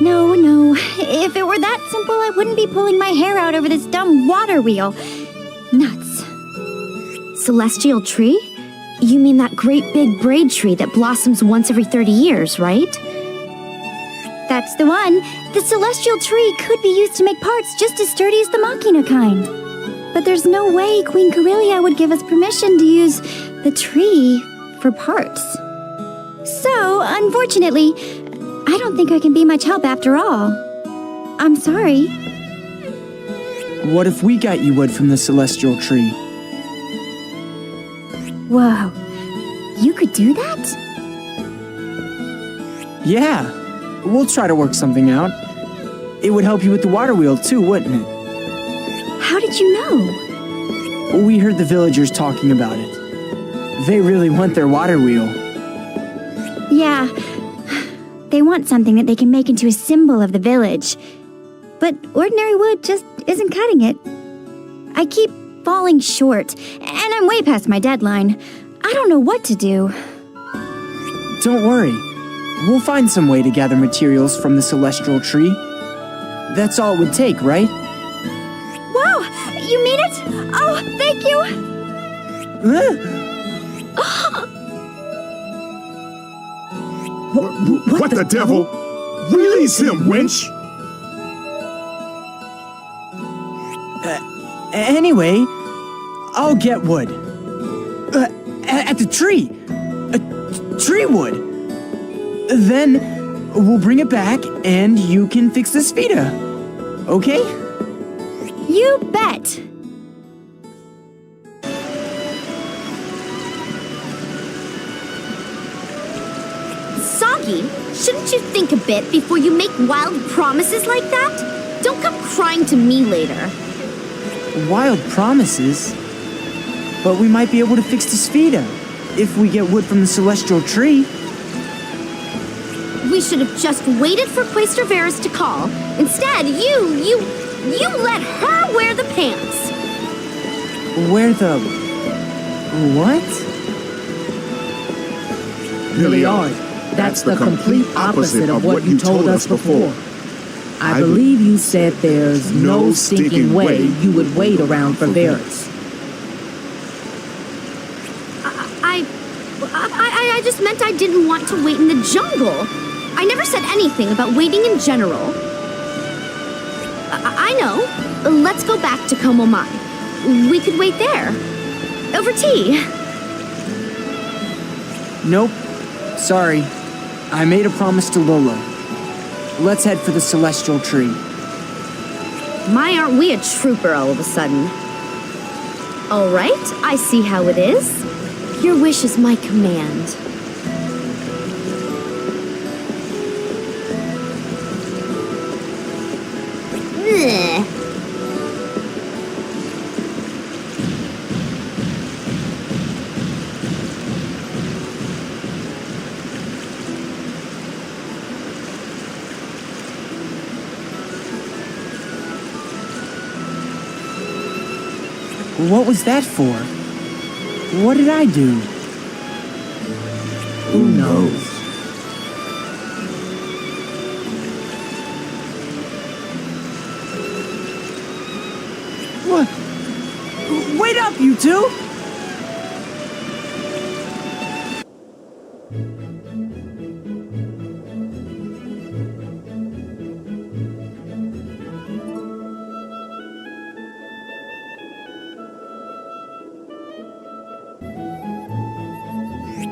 No. If it were that simple, I wouldn't be pulling my hair out over this dumb water wheel. Nuts. Celestial tree? You mean that great big braid tree that blossoms once every 30 years, right? That's the one. The celestial tree could be used to make parts just as sturdy as the Machina kind. But there's no way Queen Corellia would give us permission to use the tree for parts. So, unfortunately, I don't think I can be much help after all. I'm sorry. What if we got you wood from the celestial tree? Whoa. You could do that? Yeah. We'll try to work something out. It would help you with the water wheel too, wouldn't it? How did you know? We heard the villagers talking about it. They really want their water wheel. Yeah. They want something that they can make into a symbol of the village. But ordinary wood just isn't cutting it. I keep falling short, and I'm way past my deadline. I don't know what to do. Don't worry. We'll find some way to gather materials from the celestial tree. That's all it would take, right? Wow! You mean it? Oh, thank you! What the devil? Release him, wench! Anyway, I'll get wood. At the tree. Tree wood. Then we'll bring it back and you can fix this Vita. Okay? You bet! Sagi, shouldn't you think a bit before you make wild promises like that? Don't come crying to me later. Wild promises? But we might be able to fix this Vita if we get wood from the celestial tree. We should have just waited for Quaestor Varus to call. Instead, you let her wear the pants. Wear the... what? Hilliard, that's the complete opposite of what you told us before. I believe you said there's no stinking way you would wait around for Varus. I just meant I didn't want to wait in the jungle. I never said anything about waiting in general. I know. Let's go back to Komomai. We could wait there. Over tea. Nope. Sorry. I made a promise to Lolo. Let's head for the celestial tree. My, aren't we a trooper all of a sudden? All right, I see how it is. Your wish is my command. Ugh. What was that for? What did I do? Who knows? What? Wait up, you two!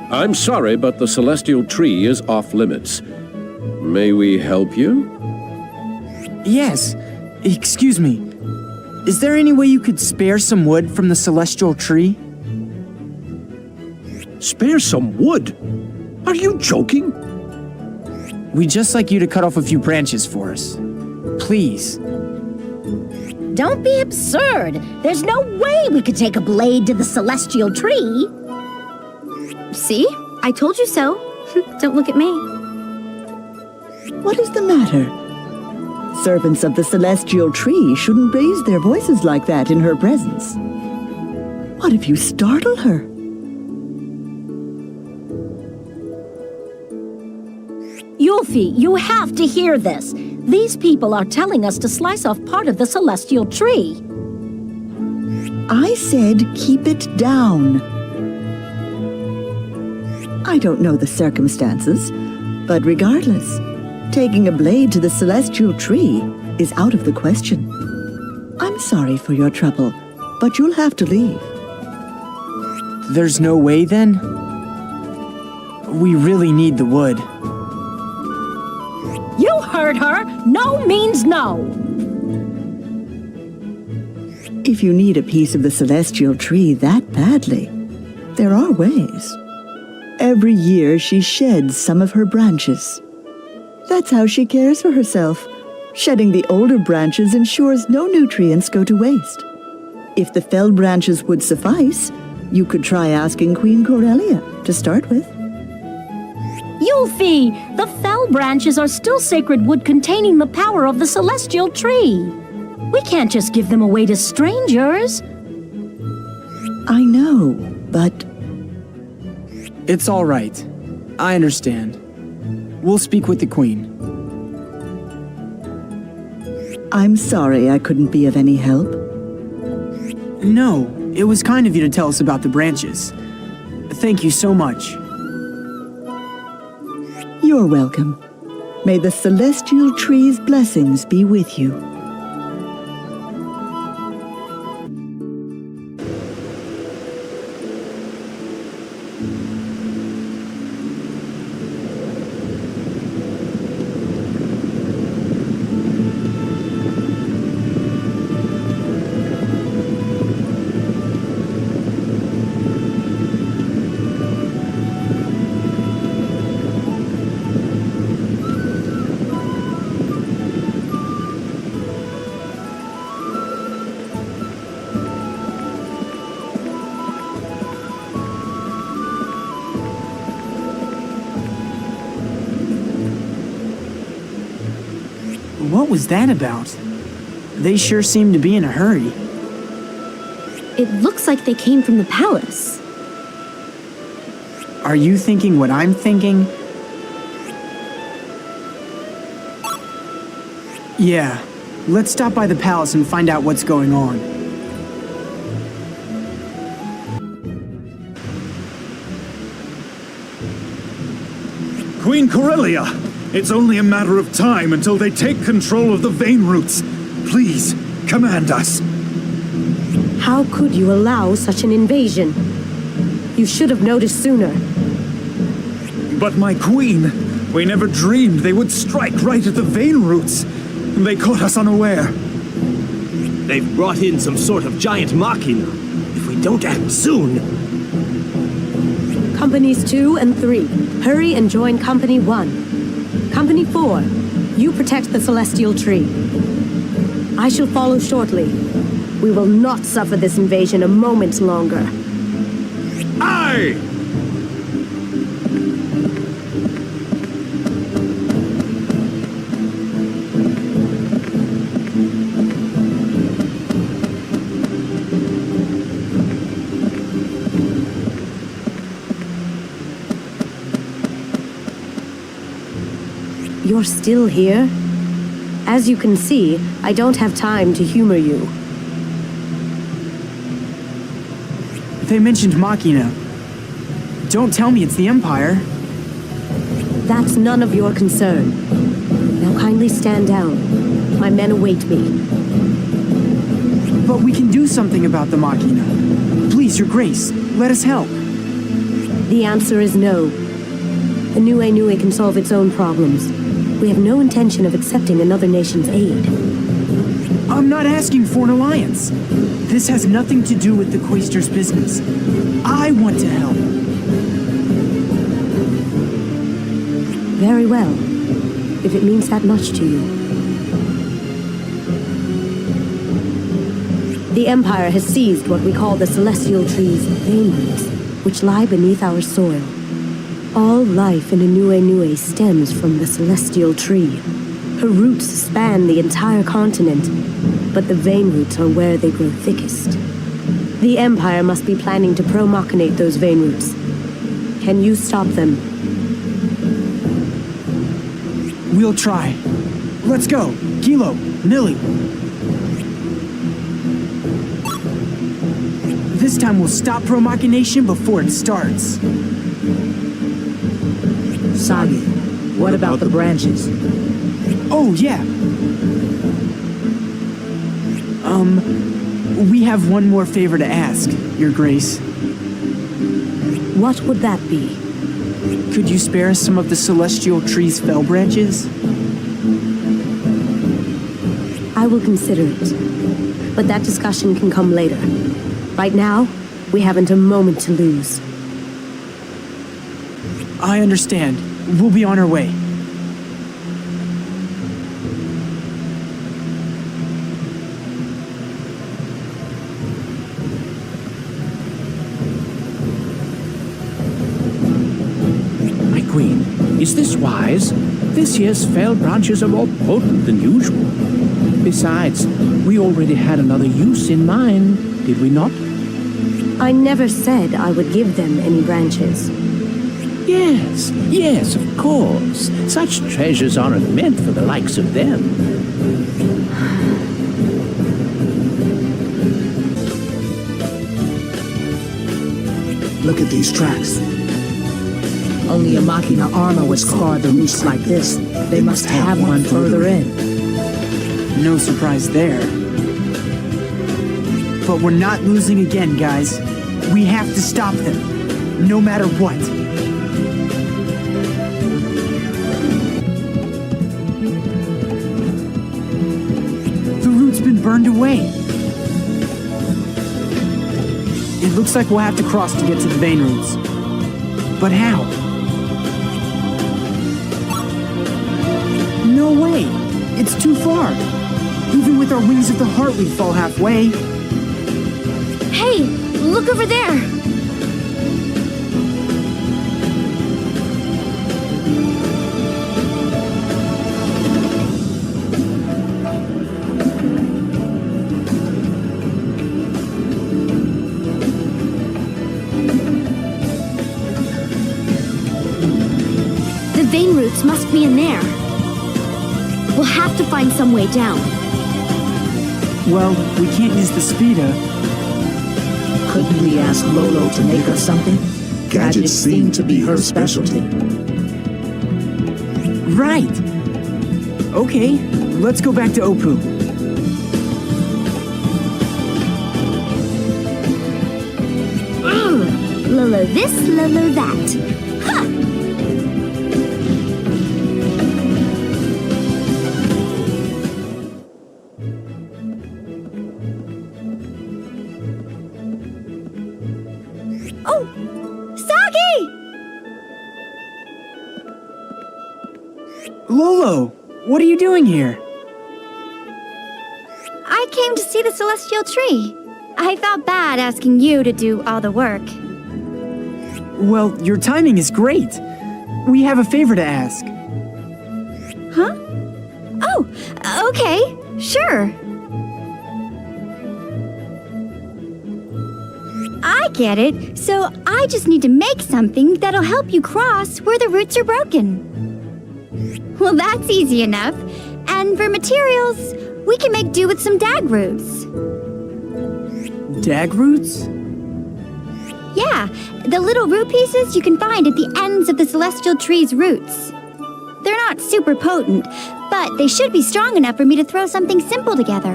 I'm sorry, but the celestial tree is off limits. May we help you? Yes. Excuse me. Is there any way you could spare some wood from the celestial tree? Spare some wood? Are you joking? We'd just like you to cut off a few branches for us. Please. Don't be absurd. There's no way we could take a blade to the celestial tree. See? I told you so. Don't look at me. What is the matter? Servants of the celestial tree shouldn't raise their voices like that in her presence. What if you startle her? Yulfi, you have to hear this. These people are telling us to slice off part of the celestial tree. I said keep it down. I don't know the circumstances, but regardless, taking a blade to the celestial tree is out of the question. I'm sorry for your trouble, but you'll have to leave. There's no way then? We really need the wood. You heard her. No means no. If you need a piece of the celestial tree that badly, there are ways. Every year she sheds some of her branches. That's how she cares for herself. Shedding the older branches ensures no nutrients go to waste. If the felled branches would suffice, you could try asking Queen Corellia to start with. Yulfi, the fell branches are still sacred wood containing the power of the celestial tree. We can't just give them away to strangers. I know, but... It's all right. I understand. We'll speak with the Queen. I'm sorry I couldn't be of any help. No, it was kind of you to tell us about the branches. Thank you so much. You're welcome. May the celestial tree's blessings be with you. What was that about? They sure seem to be in a hurry. It looks like they came from the palace. Are you thinking what I'm thinking? Yeah, let's stop by the palace and find out what's going on. Queen Corellia! It's only a matter of time until they take control of the vein roots. Please, command us. How could you allow such an invasion? You should have noticed sooner. But my queen, we never dreamed they would strike right at the vein roots. They caught us unaware. They've brought in some sort of giant machina. If we don't act soon... Companies 2 and 3, hurry and join Company 1. Company 4, you protect the celestial tree. I shall follow shortly. We will not suffer this invasion a moment longer. Aye! You're still here? As you can see, I don't have time to humor you. They mentioned Machina. Don't tell me it's the Empire. That's none of your concern. Now kindly stand down. My men await me. But we can do something about the Machina. Please, Your Grace, let us help. The answer is no. The Nue can solve its own problems. We have no intention of accepting another nation's aid. I'm not asking for an alliance. This has nothing to do with the Quaestor's business. I want to help. Very well, if it means that much to you. The Empire has seized what we call the Celestial Tree's vein roots, which lie beneath our soil. All life in tthe stems from the Celestial Tree. Her roots span the entire continent, but the vein roots are where they grow thickest. The Empire must be planning to pro-machinate those vein roots. Can you stop them? We'll try. Let's go. Kilo, Millie. This time we'll stop pro-machination before it starts. Sagi, what about the branches? Oh, yeah. We have one more favor to ask, Your Grace. What would that be? Could you spare us some of the Celestial Tree's fell branches? I will consider it, but that discussion can come later. Right now, we haven't a moment to lose. I understand. We'll be on our way. My queen, is this wise? This year's fell branches are more potent than usual. Besides, we already had another use in mind, did we not? I never said I would give them any branches. Yes, of course. Such treasures aren't meant for the likes of them. Look at these tracks. Only a Machina armor would scar the roots like this. They must have one further in. No surprise there. But we're not losing again, guys. We have to stop them, no matter what. The root's been burned away. It looks like we'll have to cross to get to the vein roots. But how? No way! It's too far! Even with our wings of the heart, we'd fall halfway. Hey, look over there! The vein roots must be in there. We'll have to find some way down. Well, we can't use the speeder. Couldn't we ask Lolo to make us something? Gadgets seem to be her specialty. Right! Okay, let's go back to Opu. Lolo this, Lolo that. Ha! Lolo, what are you doing here? I came to see the Celestial Tree. I felt bad asking you to do all the work. Well, your timing is great. We have a favor to ask. Huh? Oh, okay, sure. I get it. So I just need to make something that'll help you cross where the roots are broken. Well, that's easy enough. And for materials, we can make do with some dag roots. Dag roots? Yeah, the little root pieces you can find at the ends of the Celestial Tree's roots. They're not super potent, but they should be strong enough for me to throw something simple together.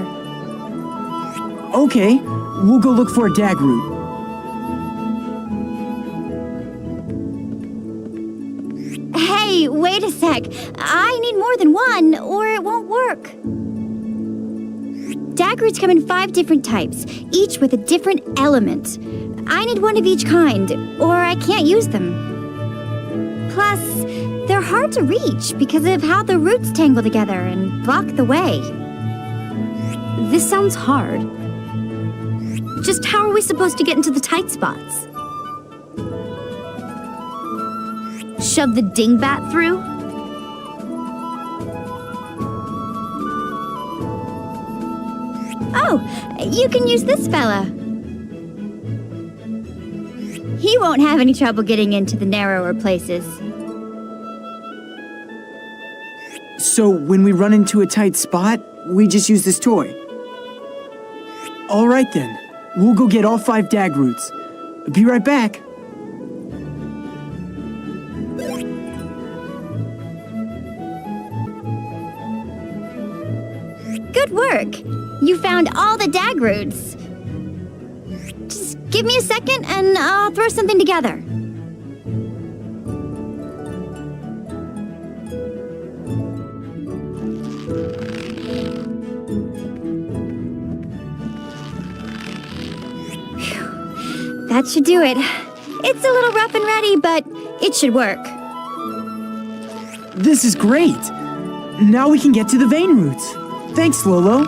Okay, we'll go look for a dag root. Hey, wait a sec. I need more than one, or it won't work. Dag roots come in 5 different types, each with a different element. I need one of each kind, or I can't use them. Plus, they're hard to reach because of how the roots tangle together and block the way. This sounds hard. Just how are we supposed to get into the tight spots? Shove the dingbat through? Oh, you can use this fella. He won't have any trouble getting into the narrower places. So when we run into a tight spot, we just use this toy. All right then. We'll go get all 5 dag roots. Be right back. Good work. You found all the dag roots. Just give me a second and I'll throw something together. That should do it. It's a little rough and ready, but it should work. This is great. Now we can get to the vein roots. Thanks, Lolo.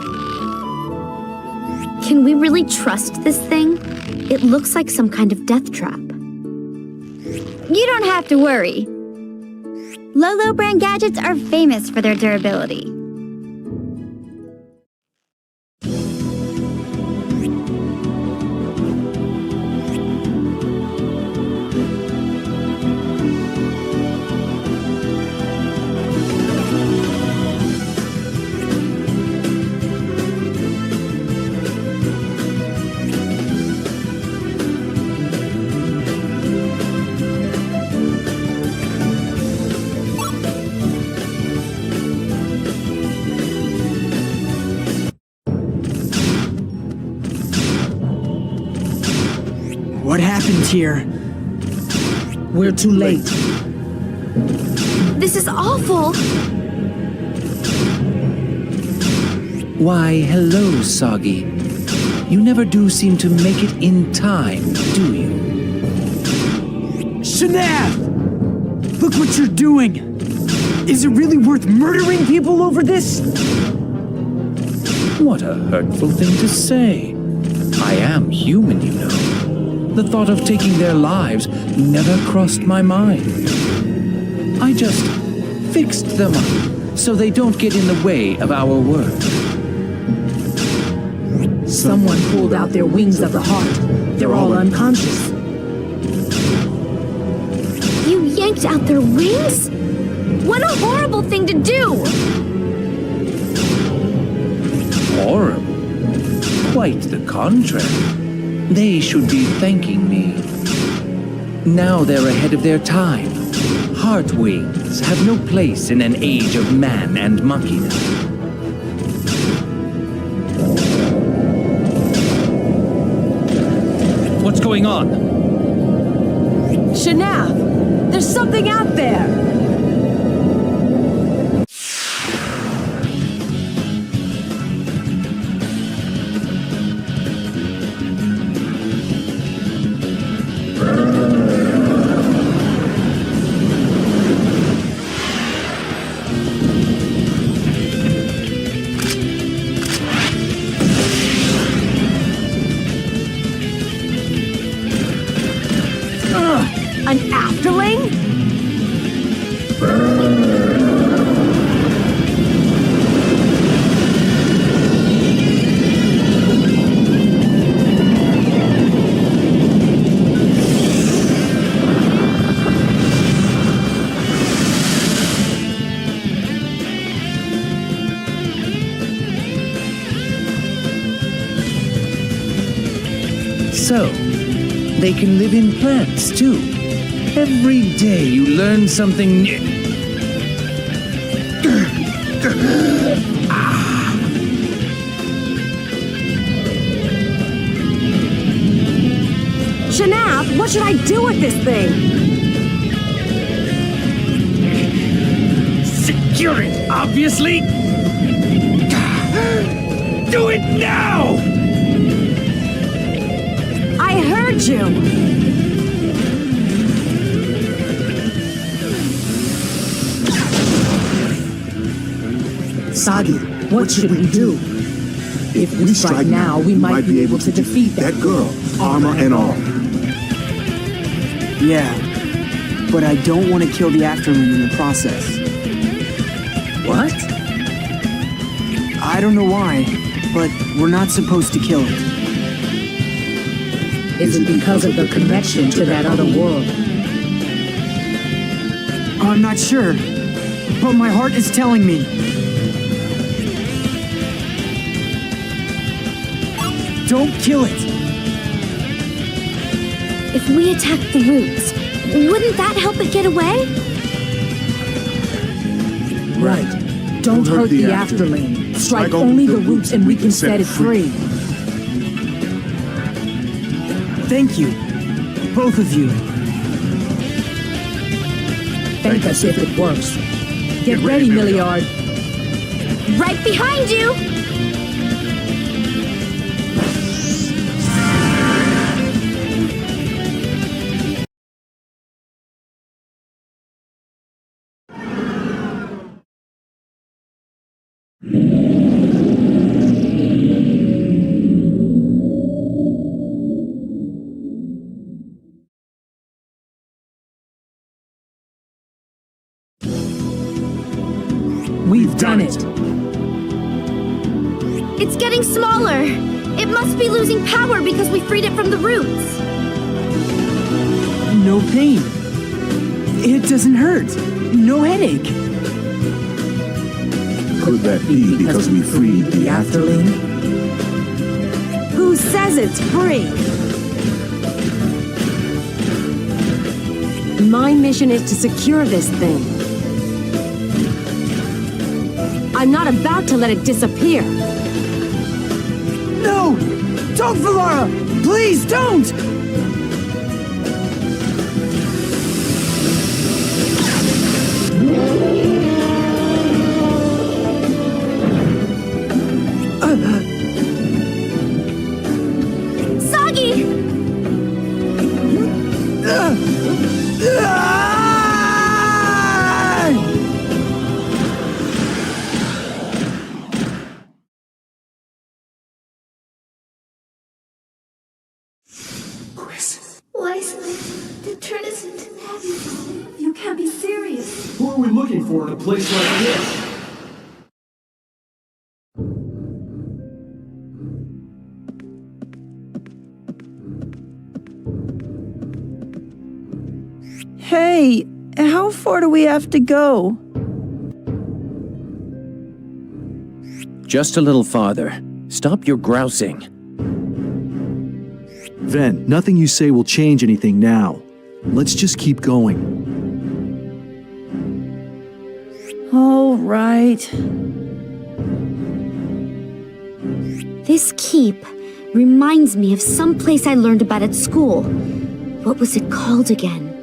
Can we really trust this thing? It looks like some kind of death trap. You don't have to worry. Lolo brand gadgets are famous for their durability. What happened here? We're too late. This is awful! Why, hello, Sagi. You never do seem to make it in time, do you? Shanath! Look what you're doing! Is it really worth murdering people over this? What a hurtful thing to say. I am human, you know. The thought of taking their lives never crossed my mind. I just fixed them up so they don't get in the way of our work. Someone pulled out their wings of the heart. They're all unconscious. You yanked out their wings? What a horrible thing to do! Horrible? Quite the contrary. They should be thanking me. Now they're ahead of their time. Heart wings have no place in an age of man and machina. What's going on? Shanath, there's something out there! An afterling? So, they can live in plants too. Every day you learn something new. Shanath, what should I do with this thing? Secure it, obviously! Do it now! I heard you! Sagi, what should we do? If we strike now, we might be able to defeat that girl, armor and all. Yeah, but I don't want to kill the Afterling in the process. What? I don't know why, but we're not supposed to kill it. Is it because of the connection to that other world? I'm not sure, but my heart is telling me. Don't kill it! If we attack the roots, wouldn't that help it get away? Right. Don't hurt the Afterling. Strike only the roots and we can set it free. Thank you, both of you. Thank us if it works. Get ready, Milliard. Right behind you! We've done it. It's getting smaller. It must be losing power because we freed it from the roots. No pain. It doesn't hurt. No headache. Could that be because we freed the Afterling? Who says it's free? My mission is to secure this thing. I'm not about to let it disappear. No! Don't, Valara! Please, don't! Sagi! Who are we looking for in a place like this? Hey, how far do we have to go? Just a little farther. Stop your grousing. Ven, nothing you say will change anything now. Let's just keep going. All right. This keep reminds me of some place I learned about at school. What was it called again?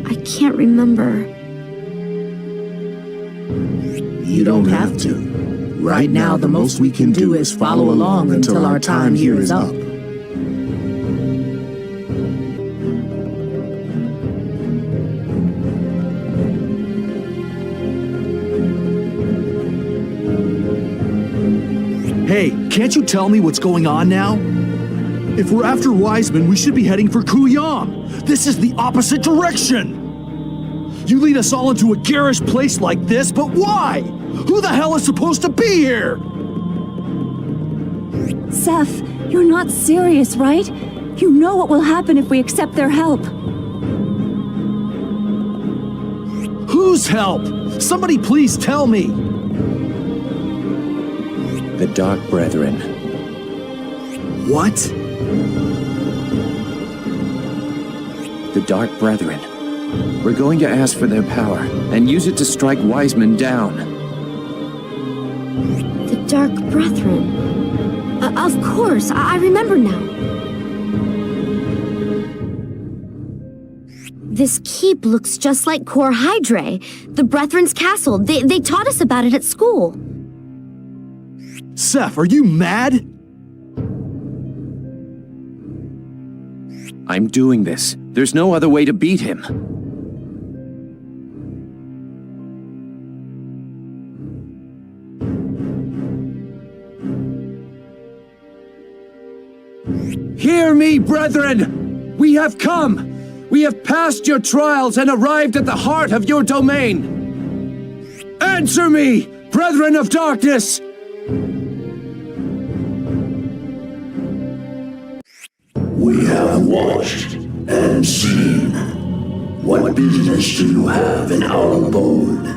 I can't remember. You don't have to. Right now, the most we can do is follow along until our time here is up. Hey, can't you tell me what's going on now? If we're after Wiseman, we should be heading for Kuyang. This is the opposite direction! You lead us all into a garish place like this, but why? Who the hell is supposed to be here? Seth, you're not serious, right? You know what will happen if we accept their help. Whose help? Somebody please tell me! The Dark Brethren. What? The Dark Brethren. We're going to ask for their power and use it to strike Wiseman down. The Dark Brethren. Of course, I remember now. This keep looks just like Kor Hydre, the Brethren's castle. They taught us about it at school. Seth, are you mad? I'm doing this. There's no other way to beat him. Hear me, brethren! We have come! We have passed your trials and arrived at the heart of your domain! Answer me, brethren of darkness! We have watched and seen. What business do you have in our abode?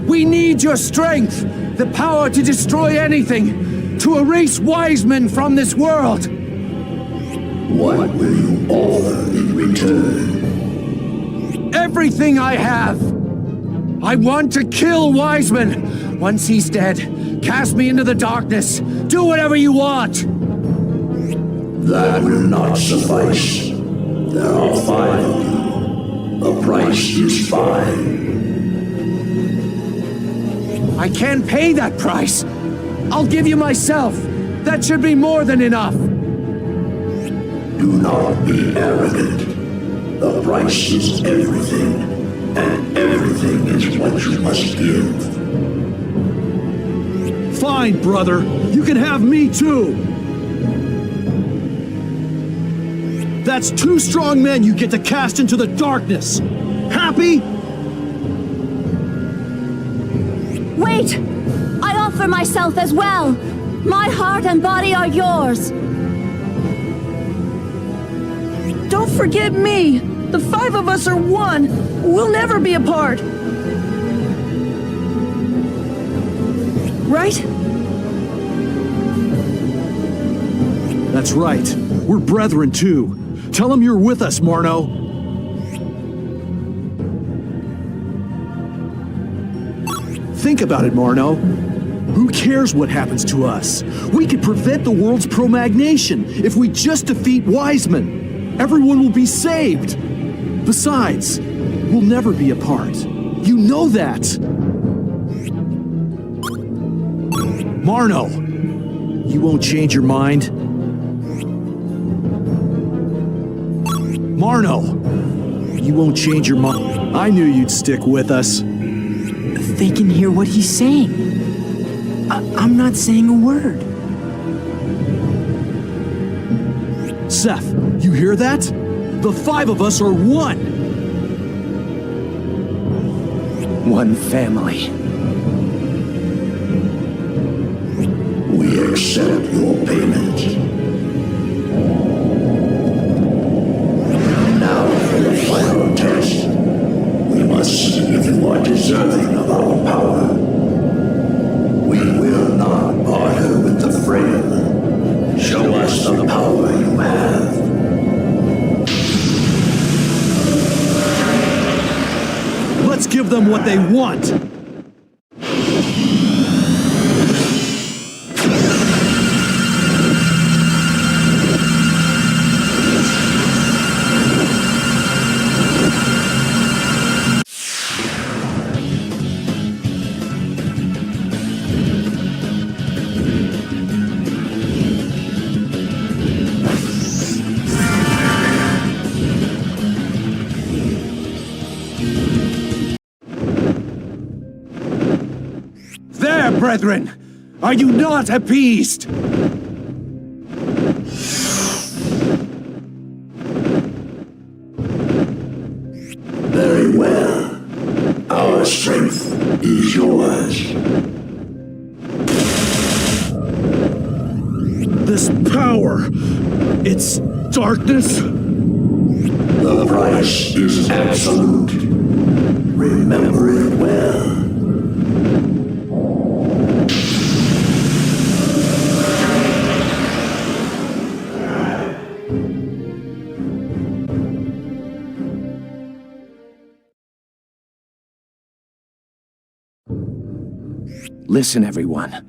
We need your strength, the power to destroy anything, to erase wise men from this world. What will you offer in return? Everything I have. I want to kill Wiseman. Once he's dead, cast me into the darkness. Do whatever you want. That will not suffice. There are 5 of you. The price is 5. I can't pay that price. I'll give you myself. That should be more than enough. Do not be arrogant. The price is everything, and everything is what you must give. Fine, brother. You can have me too. That's 2 strong men you get to cast into the darkness. Happy? Wait! I offer myself as well. My heart and body are yours. Don't forget me! The 5 of us are one! We'll never be apart! Right? That's right. We're brethren too. Tell them you're with us, Marno. Think about it, Marno. Who cares what happens to us? We could prevent the world's promagnation if we just defeat Wiseman. Everyone will be saved. Besides, we'll never be apart. You know that. Marno, you won't change your mind. Marno, you won't change your mind. I knew you'd stick with us. They can hear what he's saying. I'm not saying a word. Seth, you hear that? The 5 of us are one. One family. We accept your payment. Now for the final test. We must see if you are deserving of our power. We will not barter with the frail. Show us the power you have. Let's give them what they want. Brethren, are you not appeased? Very well. Our strength is yours. This power, it's darkness. The price is absolute. Remember it well. Listen, everyone.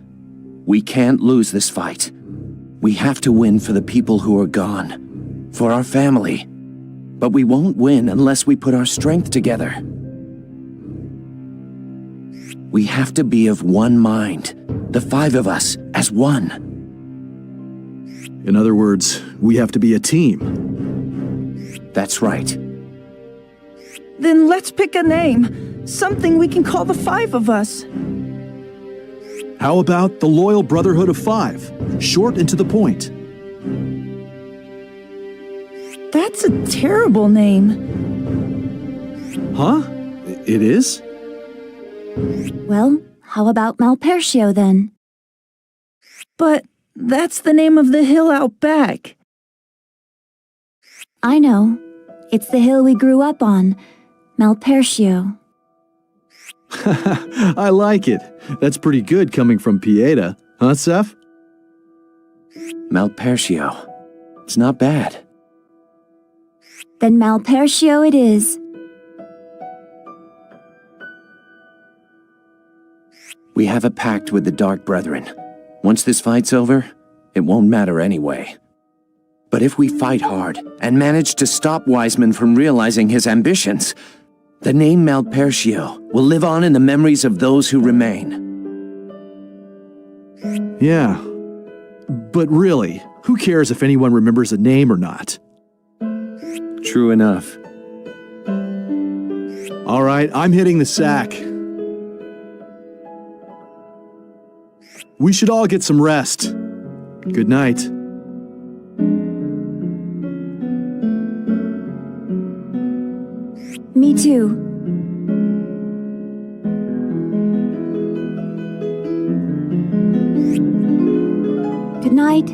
We can't lose this fight. We have to win for the people who are gone, for our family. But we won't win unless we put our strength together. We have to be of one mind, the 5 of us as one. In other words, we have to be a team. That's right. Then let's pick a name. Something we can call the 5 of us. How about the Loyal Brotherhood of Five? Short and to the point. That's a terrible name. Huh? It is? Well, how about Malpertio then? But that's the name of the hill out back. I know. It's the hill we grew up on. Malpertio. I like it. That's pretty good coming from Pieta. Huh, Seth? Malpertio. It's not bad. Then Malpertio it is. We have a pact with the Dark Brethren. Once this fight's over, it won't matter anyway. But if we fight hard and manage to stop Wiseman from realizing his ambitions, the name Malpertio will live on in the memories of those who remain. Yeah. But really, who cares if anyone remembers a name or not? True enough. All right, I'm hitting the sack. We should all get some rest. Good night. Me too. Good night.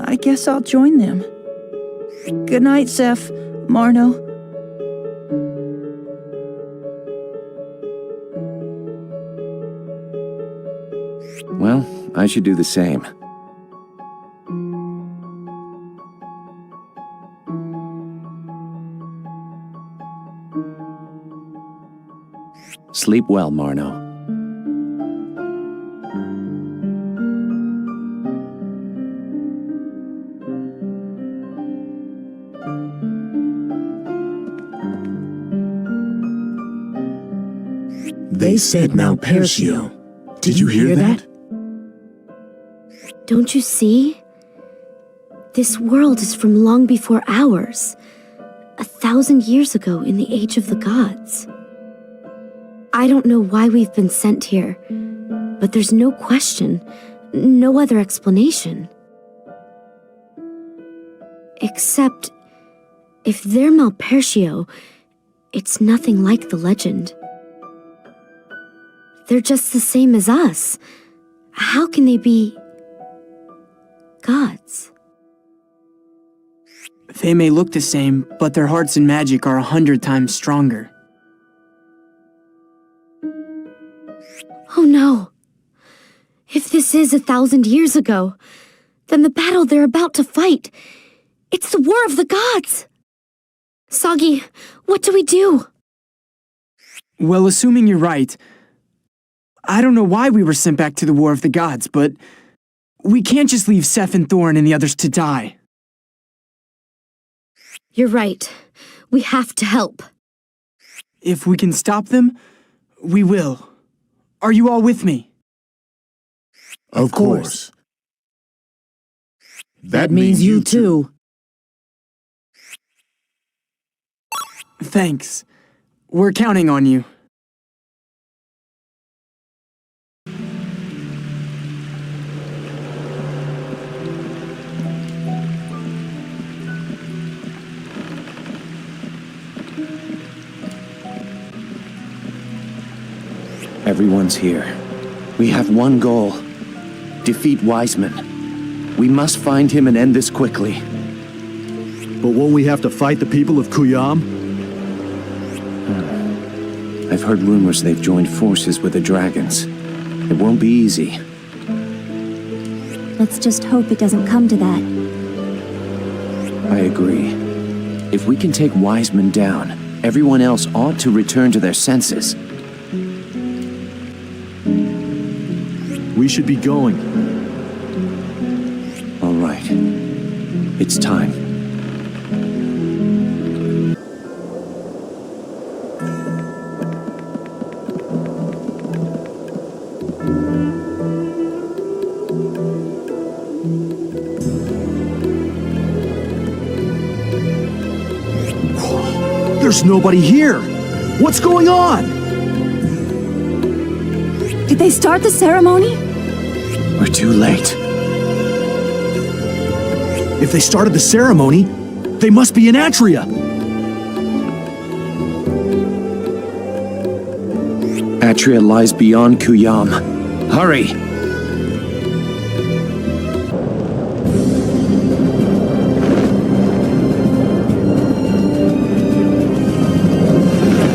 I guess I'll join them. Good night, Zeph, Marno. Well, I should do the same. Sleep well, Marno. They said Malpertio. Did you hear that? Don't you see? This world is from long before ours. 1,000 years ago in the age of the gods. I don't know why we've been sent here, but there's no question, no other explanation. Except, if they're Malpertio, it's nothing like the legend. They're just the same as us. How can they be gods? They may look the same, but their hearts and magic are 100 times stronger. Oh no. If this is 1,000 years ago, then the battle they're about to fight, it's the War of the Gods! Sagi, what do we do? Well, assuming you're right, I don't know why we were sent back to the War of the Gods, but we can't just leave Seth and Thorn and the others to die. You're right. We have to help. If we can stop them, we will. Are you all with me? Of course. That means you too. Thanks. We're counting on you. Everyone's here. We have one goal. Defeat Wiseman. We must find him and end this quickly. But won't we have to fight the people of Kuyam? I've heard rumors they've joined forces with the dragons. It won't be easy. Let's just hope it doesn't come to that. I agree. If we can take Wiseman down, everyone else ought to return to their senses. We should be going. All right. It's time. There's nobody here. What's going on? Did they start the ceremony? We're too late. If they started the ceremony, they must be in Atria. Atria lies beyond Kuyam. Hurry!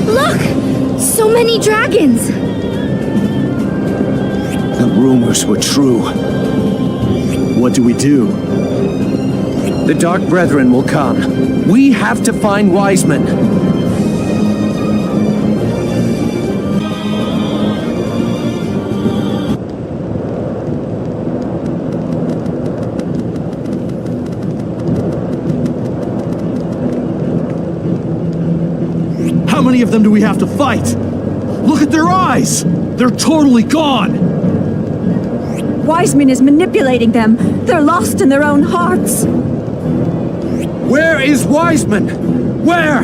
Look! So many dragons! The rumors were true. What do we do? The Dark Brethren will come. We have to find Wiseman. How many of them do we have to fight? Look at their eyes! They're totally gone! Wiseman is manipulating them. They're lost in their own hearts. Where is Wiseman? Where?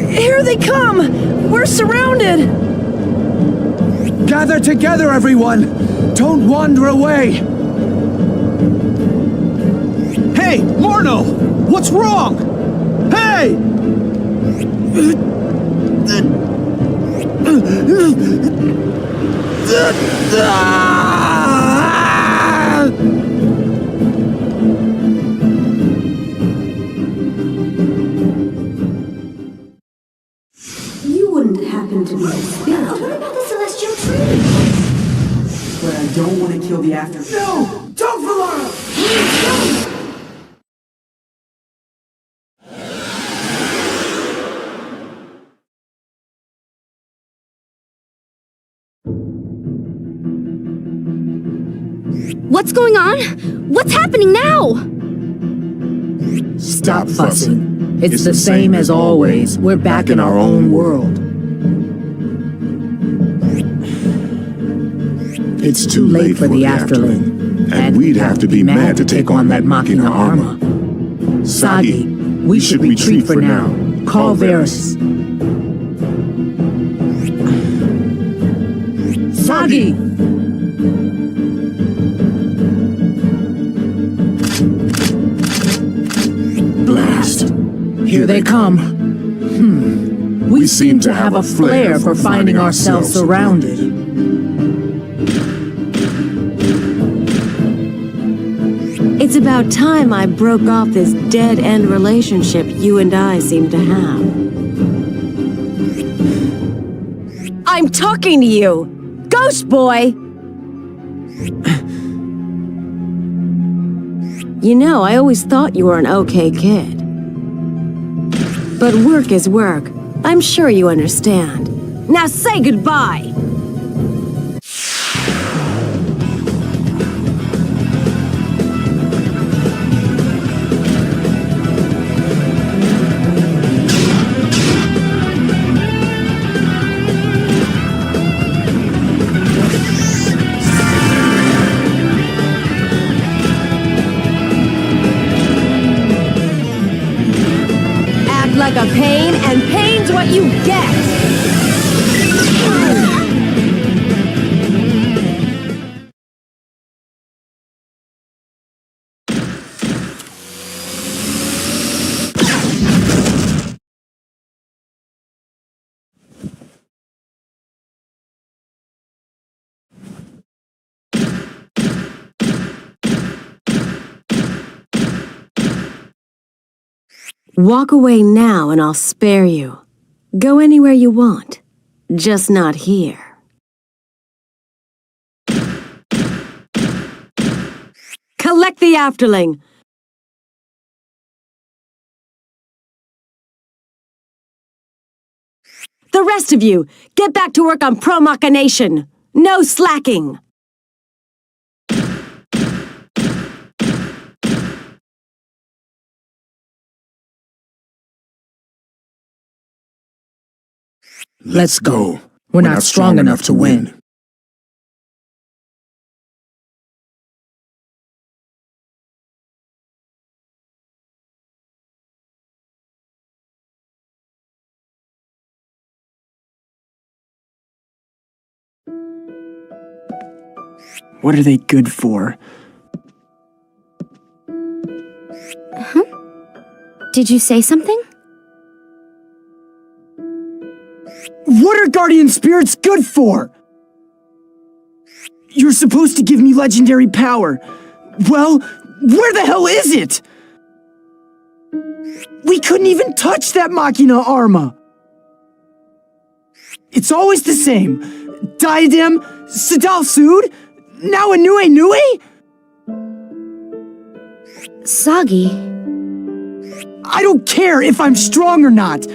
Here they come! We're surrounded! Gather together, everyone! Don't wander away! Hey, Marno! What's wrong? Hey! You wouldn't happen to be a spirit. What about the celestial tree? But I don't want to kill the after. No! Don't, Valara! What's going on? What's happening now? Stop fussing. It's the same as always. We're back in our own world. It's too late for the Afterling, and we'd have to be mad to take on that Machina armor. Sagi, we should retreat for now. Call Varus. Sagi! Blast! Here they come. We seem to have a flair for finding ourselves surrounded. It's about time I broke off this dead-end relationship you and I seem to have. I'm talking to you! Ghost boy! You know, I always thought you were an okay kid. But work is work. I'm sure you understand. Now say goodbye! Like a pain, and pain's what you get! Walk away now and I'll spare you. Go anywhere you want, just not here. Collect the Afterling! The rest of you, get back to work on Pro-Machination! No slacking! Let's go. We're not strong enough to win. What are they good for? Huh? Did you say something? What are guardian spirits good for? You're supposed to give me legendary power. Well, where the hell is it? We couldn't even touch that Machina Arma. It's always the same. Diadem, Sadal Sud, now a Nue. Sagi. I don't care if I'm strong or not,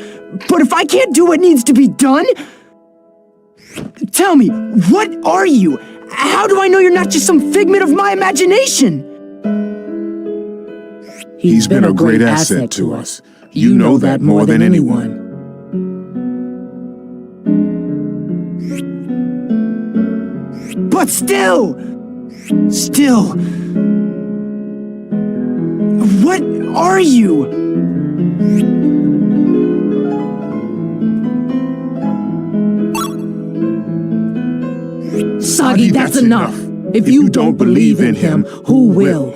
but if I can't do what needs to be done... Tell me, what are you? How do I know you're not just some figment of my imagination? He's been a great asset to us. You know that more than anyone. But still... What are you? Sagi, that's enough. If you don't believe in him, who will?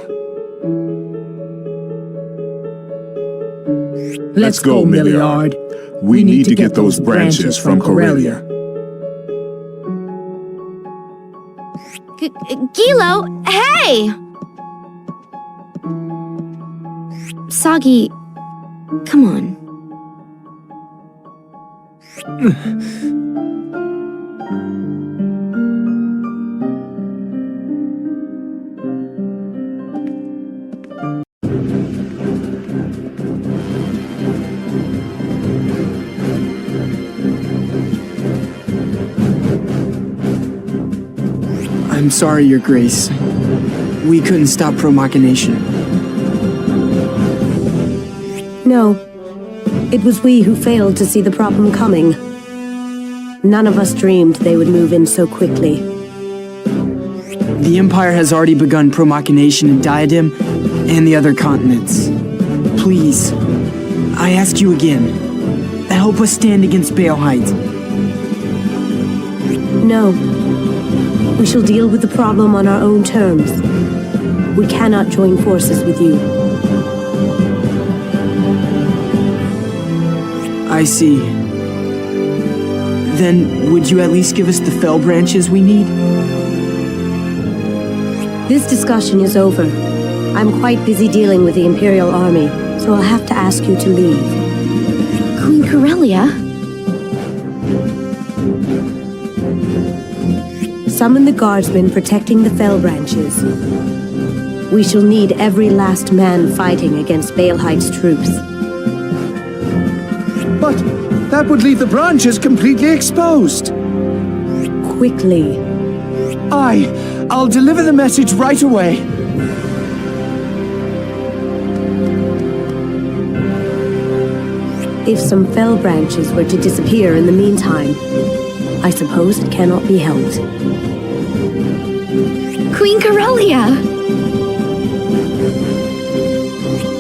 Let's go, Milliard. We need to get those branches from Corellia. Gilo, hey! Sagi, come on. I'm sorry, Your Grace. We couldn't stop Pro-Machination. No. It was we who failed to see the problem coming. None of us dreamed they would move in so quickly. The Empire has already begun Pro-Machination in Diadem and the other continents. Please, I ask you again, help us stand against Baelheit. No. We shall deal with the problem on our own terms. We cannot join forces with you. I see. Then, would you at least give us the fell branches we need? This discussion is over. I'm quite busy dealing with the Imperial Army, so I'll have to ask you to leave. Queen Corellia? Summon the guardsmen protecting the fell branches. We shall need every last man fighting against Baelheit's troops. But that would leave the branches completely exposed. Quickly. I'll deliver the message right away. If some fell branches were to disappear in the meantime, I suppose it cannot be helped. Queen Corellia!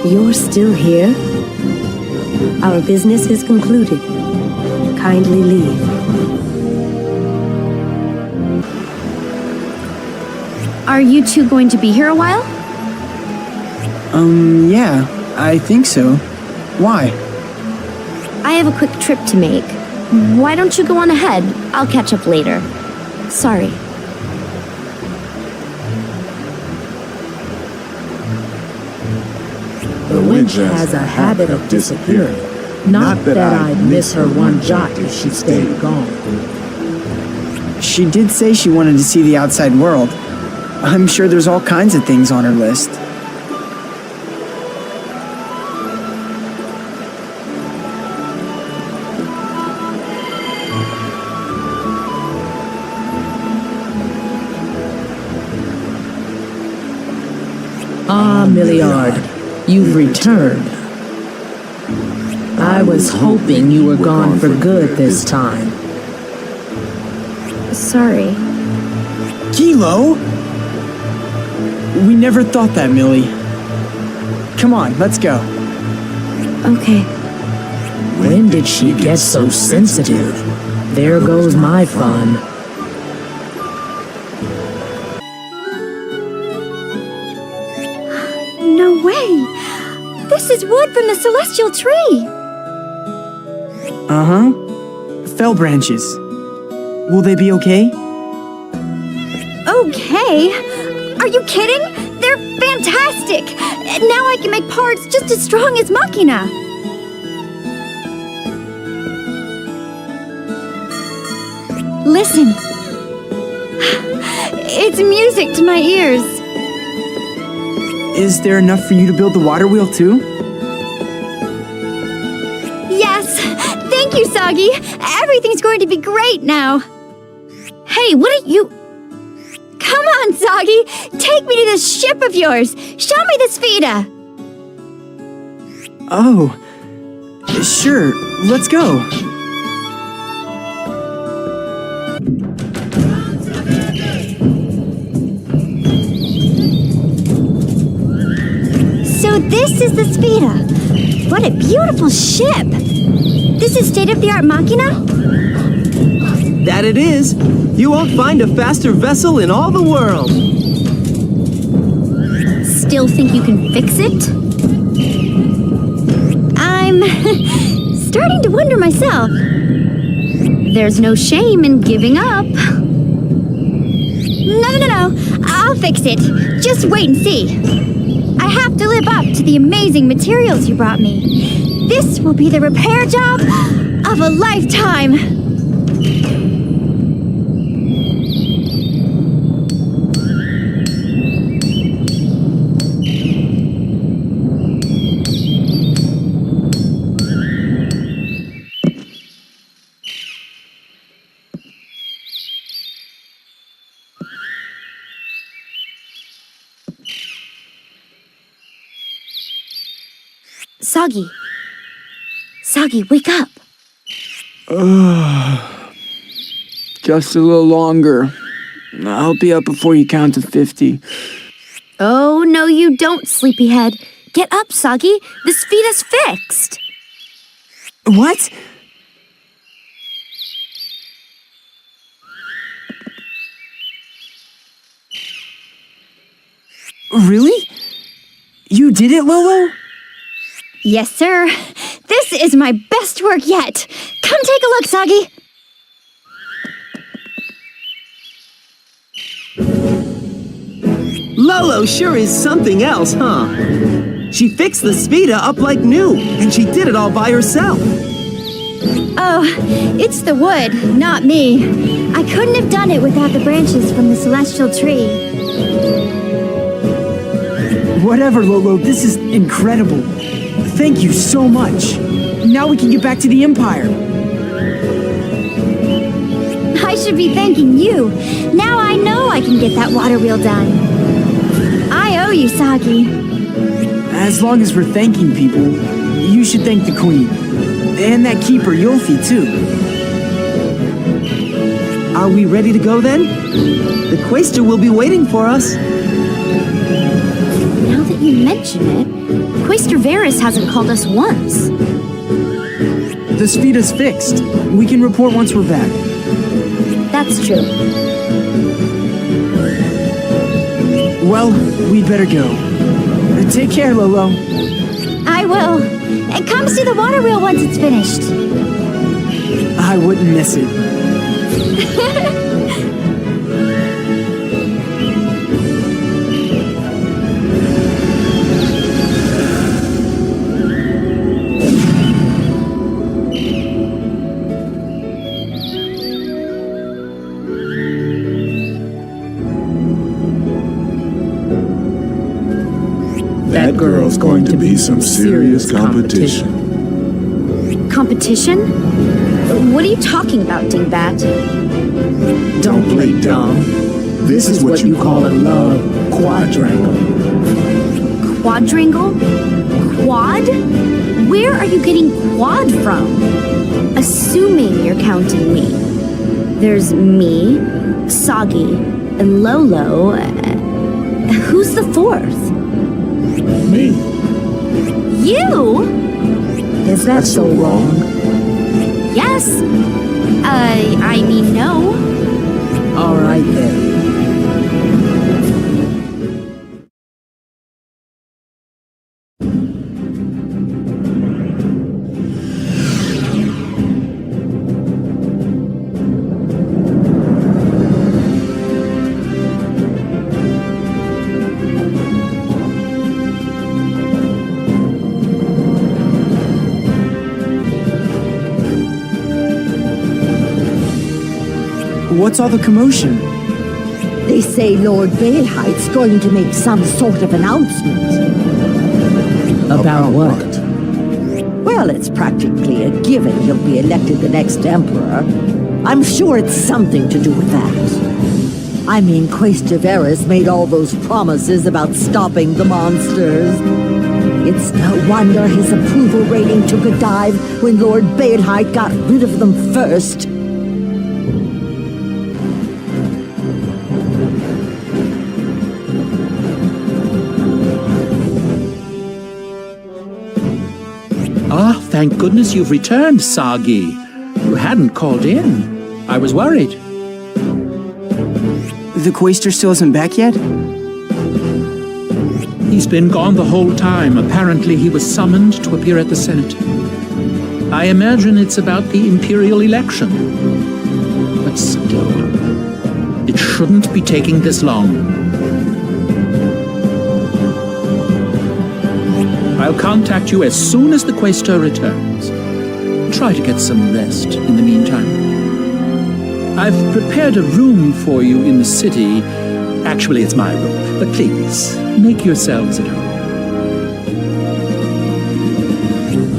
You're still here? Our business is concluded. Kindly leave. Are you two going to be here a while? Yeah, I think so. Why? I have a quick trip to make. Why don't you go on ahead? I'll catch up later. Sorry. The witch has a habit of disappearing. Not that I'd miss her one jot if she stayed gone. She did say she wanted to see the outside world. I'm sure there's all kinds of things on her list. Ah, Milliard, you've returned. I was hoping you were gone for good this time. Sorry. Gilo? We never thought that, Millie. Come on, let's go. Okay. When did she get so sensitive? There goes my fun. way! This is wood from the celestial tree! Uh-huh. Fell branches. Will they be okay? Okay? Are you kidding? They're fantastic! Now I can make parts just as strong as Machina! Listen. It's music to my ears. Is there enough for you to build the water wheel too? Yes! Thank you, Sagi! Everything's going to be great now! Hey, what are you... Come on, Sagi! Take me to this ship of yours! Show me the Spheda! Oh. Sure, let's go. So this is the Spheda. What a beautiful ship! This is state-of-the-art Machina? That it is. You won't find a faster vessel in all the world. Still think you can fix it? I'm starting to wonder myself. There's no shame in giving up. No. I'll fix it. Just wait and see. I have to live up to the amazing materials you brought me. This will be the repair job of a lifetime. Sagi, wake up. Just a little longer. I'll be up before you count to 50. Oh, no you don't, sleepyhead. Get up, Sagi. The Spheda's fixed. What? Really? You did it, Lolo? Yes, sir. This is my best work yet. Come take a look, Sagi. Lolo sure is something else, huh? She fixed the Spheda up like new, and she did it all by herself. Oh, it's the wood, not me. I couldn't have done it without the branches from the celestial tree. Whatever, Lolo, this is incredible. Thank you so much. Now we can get back to the Empire. I should be thanking you. Now I know I can get that water wheel done. I owe you, Sagi. As long as we're thanking people, you should thank the Queen. And that keeper, Yolfi, too. Are we ready to go then? The Quaestor will be waiting for us. Now that you mention it, Quaestor Varys hasn't called us once. The Spheda's fixed. We can report once we're back. That's true. Well, we'd better go. Take care, Lolo. I will. And come see the water wheel once it's finished. I wouldn't miss it. That girl's going to be some serious competition. Competition? What are you talking about, Dingbat? Don't play dumb. This is what you call a love quadrangle. Quadrangle? Quad? Where are you getting quad from? Assuming you're counting me. There's me, Sagi, and Lolo. Who's the fourth? Me. You? Is that so wrong? Yes. I mean, no. All right, then. What's all the commotion? They say Lord Baelheight's going to make some sort of announcement. About what? Well, it's practically a given he'll be elected the next emperor. I'm sure it's something to do with that. I mean, Quaestor Varys made all those promises about stopping the monsters. It's no wonder his approval rating took a dive when Lord Baelheit got rid of them first. Ah, thank goodness you've returned, Sagi. You hadn't called in. I was worried. The Quaestor still isn't back yet? He's been gone the whole time. Apparently he was summoned to appear at the Senate. I imagine it's about the Imperial election. But still, it shouldn't be taking this long. I'll contact you as soon as the Quaestor returns. Try to get some rest in the meantime. I've prepared a room for you in the city. Actually, it's my room, but please, make yourselves at home.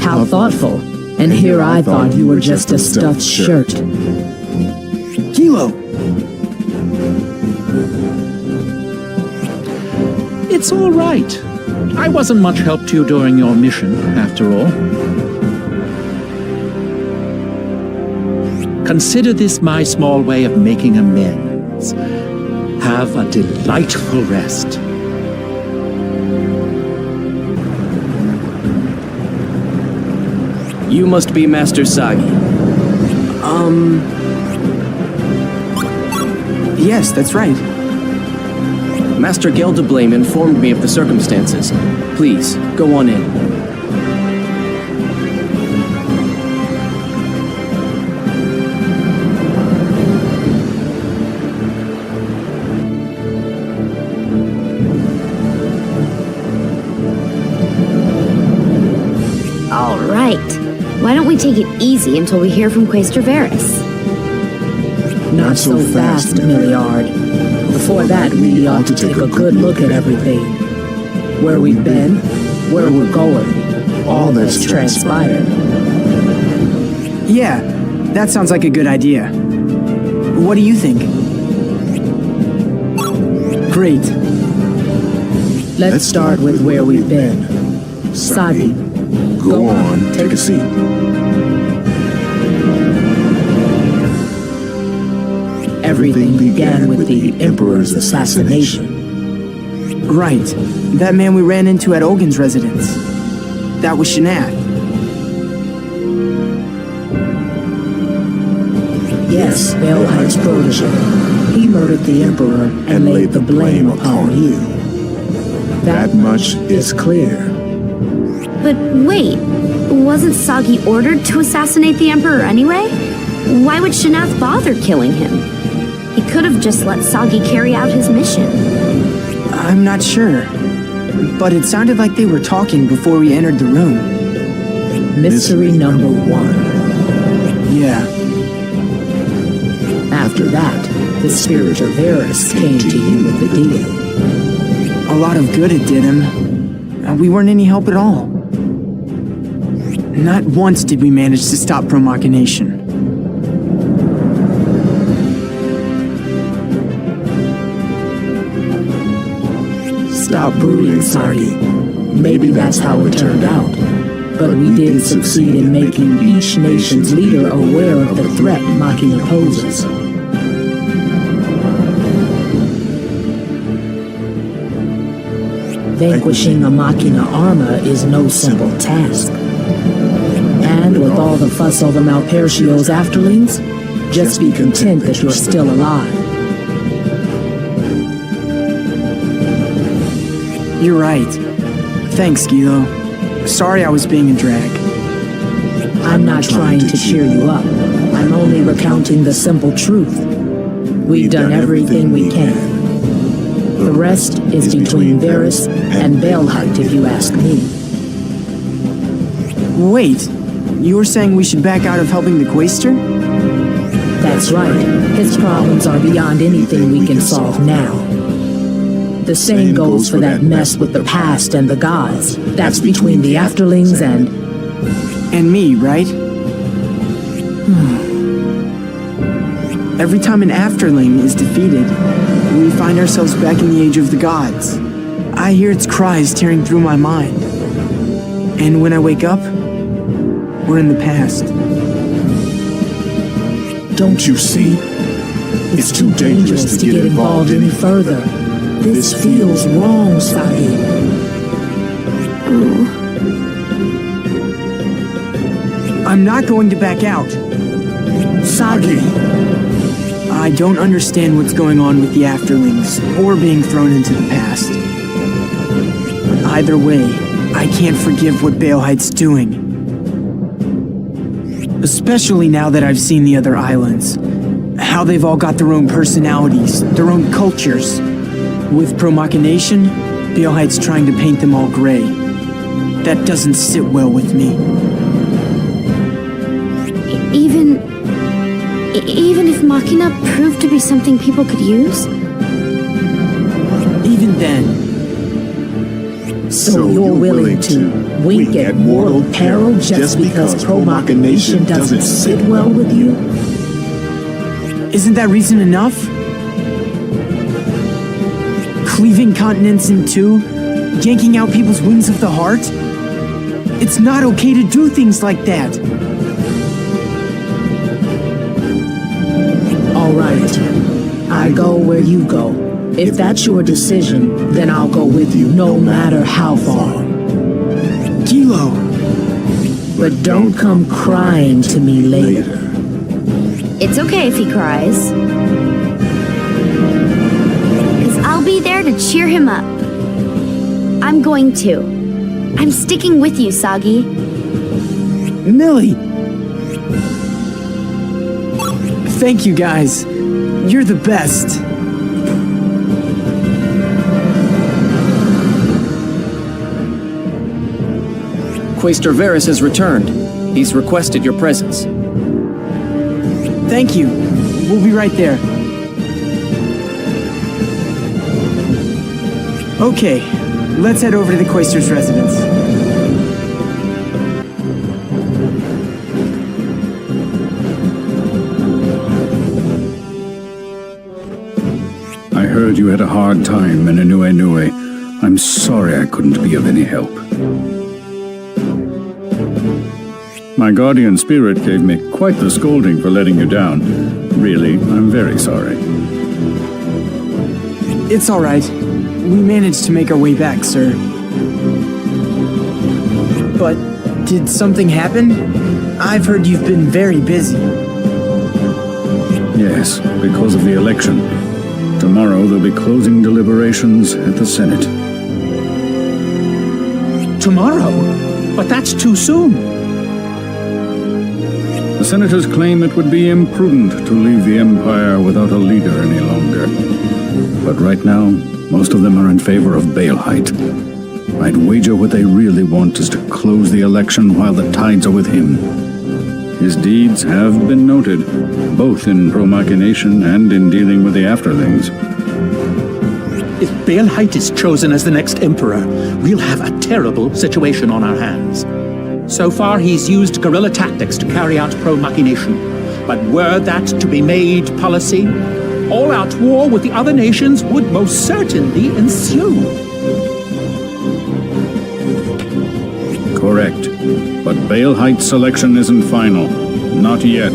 How thoughtful. And here I thought you were just a stuffed shirt. Kilo! It's all right. I wasn't much help to you during your mission, after all. Consider this my small way of making amends. Have a delightful rest. You must be Master Sagi. Yes, that's right. Master Geldeblame informed me of the circumstances. Please, go on in. All right. Why don't we take it easy until we hear from Quaestor Varys? Not so fast, Milliard. Before that, we ought to take a good look at everything. Where we've been, where we're going, all that's transpired. Yeah, that sounds like a good idea. What do you think? Great. Let's start with where we've been. Sagi, go on, take a seat. Everything began with the Emperor's assassination. Right. That man we ran into at Olgin's residence. That was Shanath. Yes, Baelheight's protege. He murdered the Emperor and laid the blame upon you. That much is clear. But wait, wasn't Sagi ordered to assassinate the Emperor anyway? Why would Shanath bother killing him? He could have just let Sagi carry out his mission. I'm not sure. But it sounded like they were talking before we entered the room. Mystery number 1. Yeah. After that, the spirit of Varys came to you with the deal. A lot of good it did him. We weren't any help at all. Not once did we manage to stop Promachination. Stop brooding, Sagi. Maybe that's how it turned out. But we did succeed in making each nation's leader aware of the threat Machina poses. Vanquishing a Machina armor is no simple task. And with all the fuss over Malpercio's afterlings, just be content that you're still alive. You're right. Thanks, Gilo. Sorry I was being a drag. I'm not trying to cheer you up. I'm only recounting the simple truth. We've done everything we can. The rest is between Varys and Baelheit, if you ask me. Wait, you were saying we should back out of helping the Quaestor? That's right. His problems are beyond anything we can solve now. The same goes for that mess with the past and the gods. That's between the Afterlings and me, right? Every time an Afterling is defeated, we find ourselves back in the Age of the Gods. I hear its cries tearing through my mind. And when I wake up, we're in the past. Don't you see? It's too dangerous to get involved any further. This feels wrong, Sagi. I'm not going to back out. Sagi. I don't understand what's going on with the Afterlings, or being thrown into the past. But either way, I can't forgive what Baelheit's doing. Especially now that I've seen the other islands. How they've all got their own personalities, their own cultures. With Pro-Machination, Baelheit's trying to paint them all gray. That doesn't sit well with me. Even if Machina proved to be something people could use? Even then. So you're willing to wink at mortal peril just because Pro-Machination doesn't sit well with you? Isn't that reason enough? Cleaving continents in two, yanking out people's wings of the heart? It's not okay to do things like that. All right. I go where you go. If that's your decision, then I'll go with you no matter how far. Kilo! But don't come crying to me later. It's okay if he cries. Because I'll be there to cheer him up. I'm going to. I'm sticking with you, Sagi. Millie! Thank you, guys. You're the best. Quaestor Varus has returned. He's requested your presence. Thank you. We'll be right there. Okay, let's head over to the Quaestor's residence. I heard you had a hard time in Inue. I'm sorry I couldn't be of any help. My guardian spirit gave me quite the scolding for letting you down. Really, I'm very sorry. It's all right. We managed to make our way back, sir. But did something happen? I've heard you've been very busy. Yes, because of the election. Tomorrow they'll be closing deliberations at the Senate. Tomorrow? But that's too soon. The senators claim it would be imprudent to leave the Empire without a leader any longer. But right now, most of them are in favor of Baelheit. I'd wager what they really want is to close the election while the tides are with him. His deeds have been noted, both in Pro-Machination and in dealing with the Afterlings. If Baelheit is chosen as the next emperor, we'll have a terrible situation on our hands. So far, he's used guerrilla tactics to carry out Pro-Machination. But were that to be made policy, all-out war with the other nations would most certainly ensue. Correct. But Baelheit's selection isn't final. Not yet.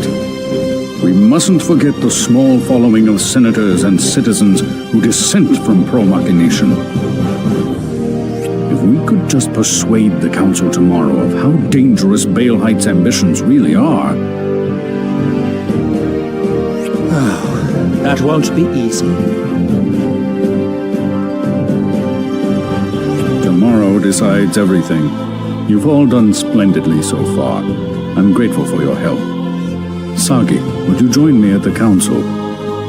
We mustn't forget the small following of senators and citizens who dissent from Pro-Machination. If we could just persuade the Council tomorrow of how dangerous Baelheit's ambitions really are. That won't be easy. Tomorrow decides everything. You've all done splendidly so far. I'm grateful for your help. Sagi, would you join me at the Council?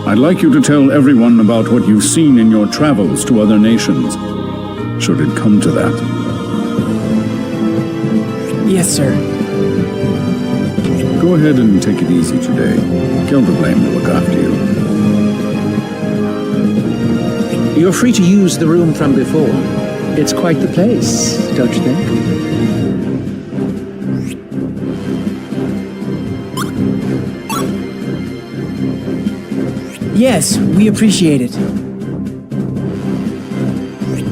I'd like you to tell everyone about what you've seen in your travels to other nations. Should it come to that. Yes, sir. Go ahead and take it easy today. Gilderblame will look after you. You're free to use the room from before. It's quite the place, don't you think? Yes, we appreciate it.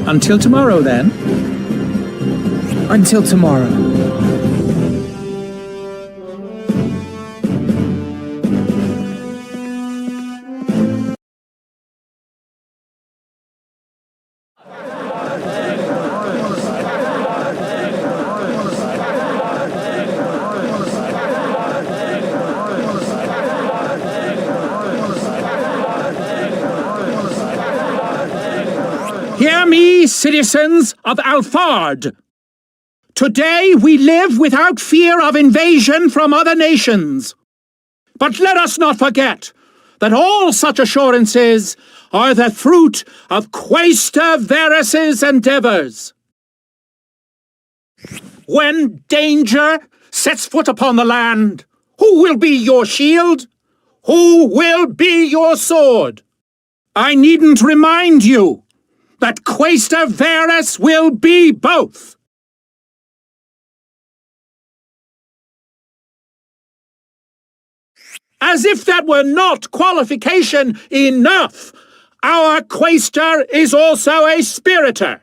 Until tomorrow, then. Until tomorrow. Hear me, citizens of Alfard. Today we live without fear of invasion from other nations. But let us not forget that all such assurances are the fruit of Quaestor Varus's endeavors. When danger sets foot upon the land, who will be your shield? Who will be your sword? I needn't remind you that Quaestor Varus will be both. As if that were not qualification enough, our Quaestor is also a spiritor.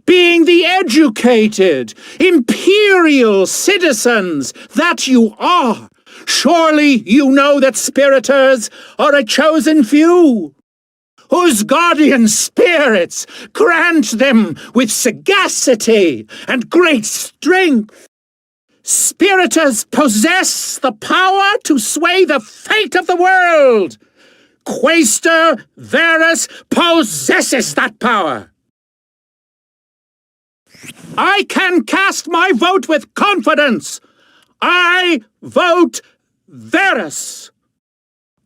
Being the educated, imperial citizens that you are, surely you know that spiritors are a chosen few, whose guardian spirits grant them with sagacity and great strength. Spiritors possess the power to sway the fate of the world. Quaestor Varus possesses that power. I can cast my vote with confidence. I vote Varus.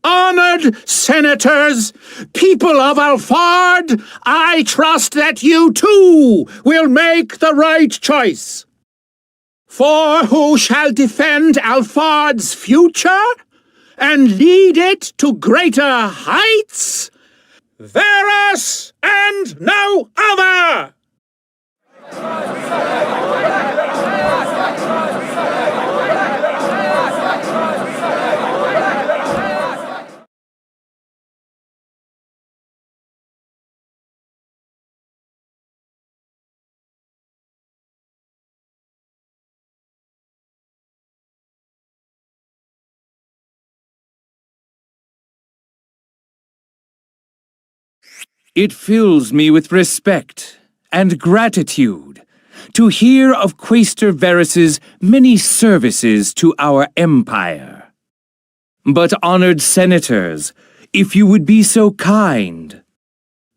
Honored senators, people of Alfard, I trust that you too will make the right choice. For who shall defend Alfard's future and lead it to greater heights? Varus and no other! It fills me with respect and gratitude to hear of Quaestor Varus's many services to our empire. But, honored senators, if you would be so kind,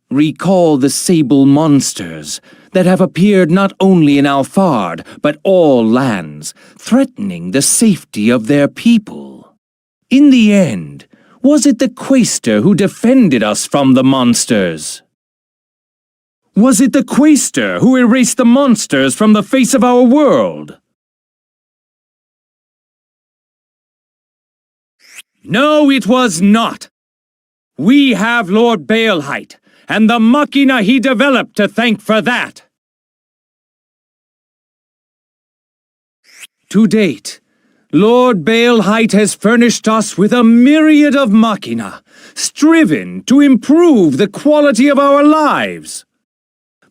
recall the sable monsters that have appeared not only in Alfard, but all lands, threatening the safety of their people. In the end, was it the Quaestor who defended us from the monsters? Was it the Quaestor who erased the monsters from the face of our world? No, it was not. We have Lord Baelheit and the machina he developed to thank for that. To date, Lord Baelheit has furnished us with a myriad of machina, striven to improve the quality of our lives.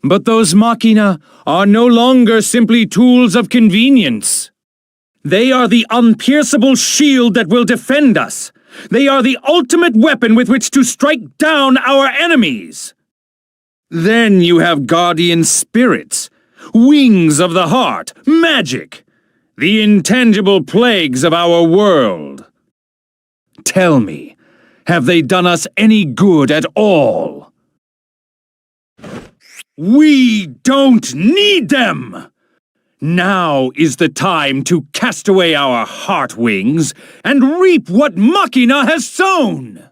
But those machina are no longer simply tools of convenience. They are the unpierceable shield that will defend us. They are the ultimate weapon with which to strike down our enemies. Then you have guardian spirits, wings of the heart, magic, the intangible plagues of our world. Tell me, have they done us any good at all? We don't need them! Now is the time to cast away our heart wings and reap what Machina has sown!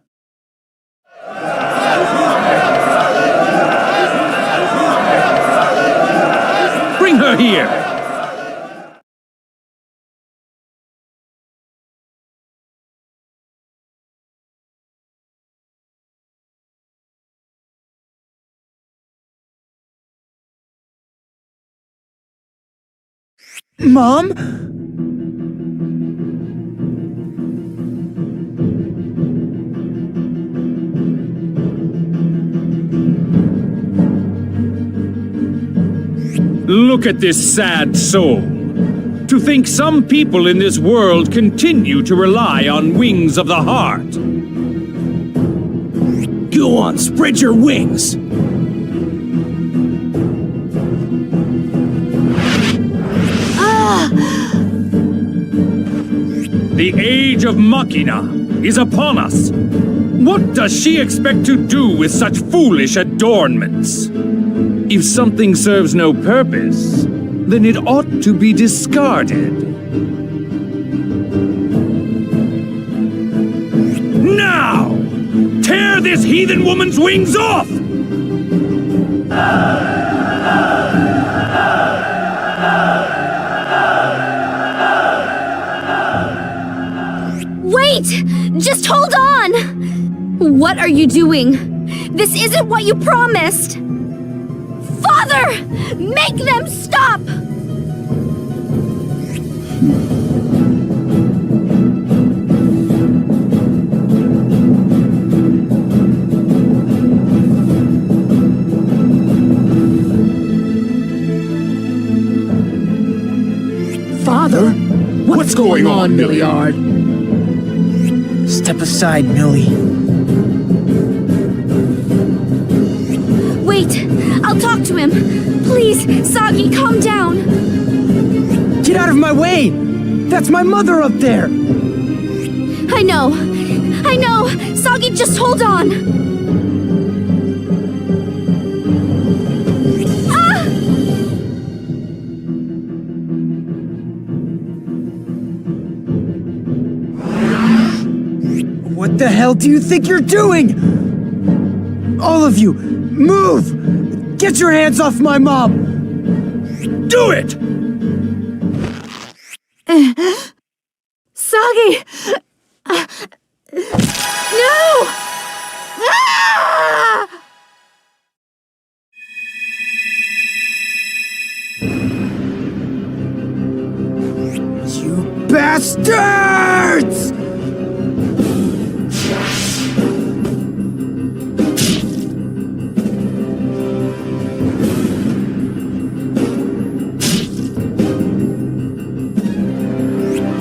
Bring her here! Mom? Look at this sad soul. To think some people in this world continue to rely on wings of the heart. Go on, spread your wings! The age of Machina is upon us. What does she expect to do with such foolish adornments? If something serves no purpose, then it ought to be discarded. Now! Tear this heathen woman's wings off! Wait! Just hold on! What are you doing? This isn't what you promised! Father! Make them stop! Father? What's going on, Milliard? Step aside, Millie. Wait! I'll talk to him! Please, Sagi, calm down! Get out of my way! That's my mother up there! I know! I know! Sagi, just hold on! Ah! What the hell do you think you're doing? All of you, move! Get your hands off my mom! Do it! Sagi! No! Ah! You bastards!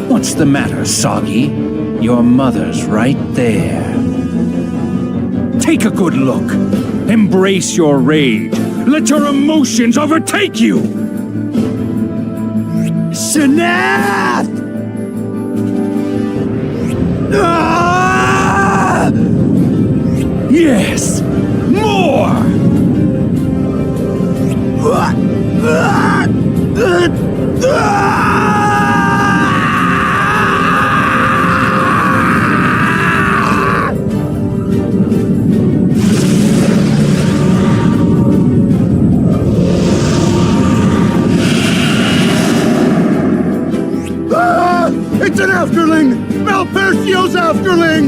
What's the matter, Sagi? Your mother's right there. Take a good look. Embrace your rage. Let your emotions overtake you! Shanath! Ah! Yes! More! It's an afterling! Malpercio's afterling!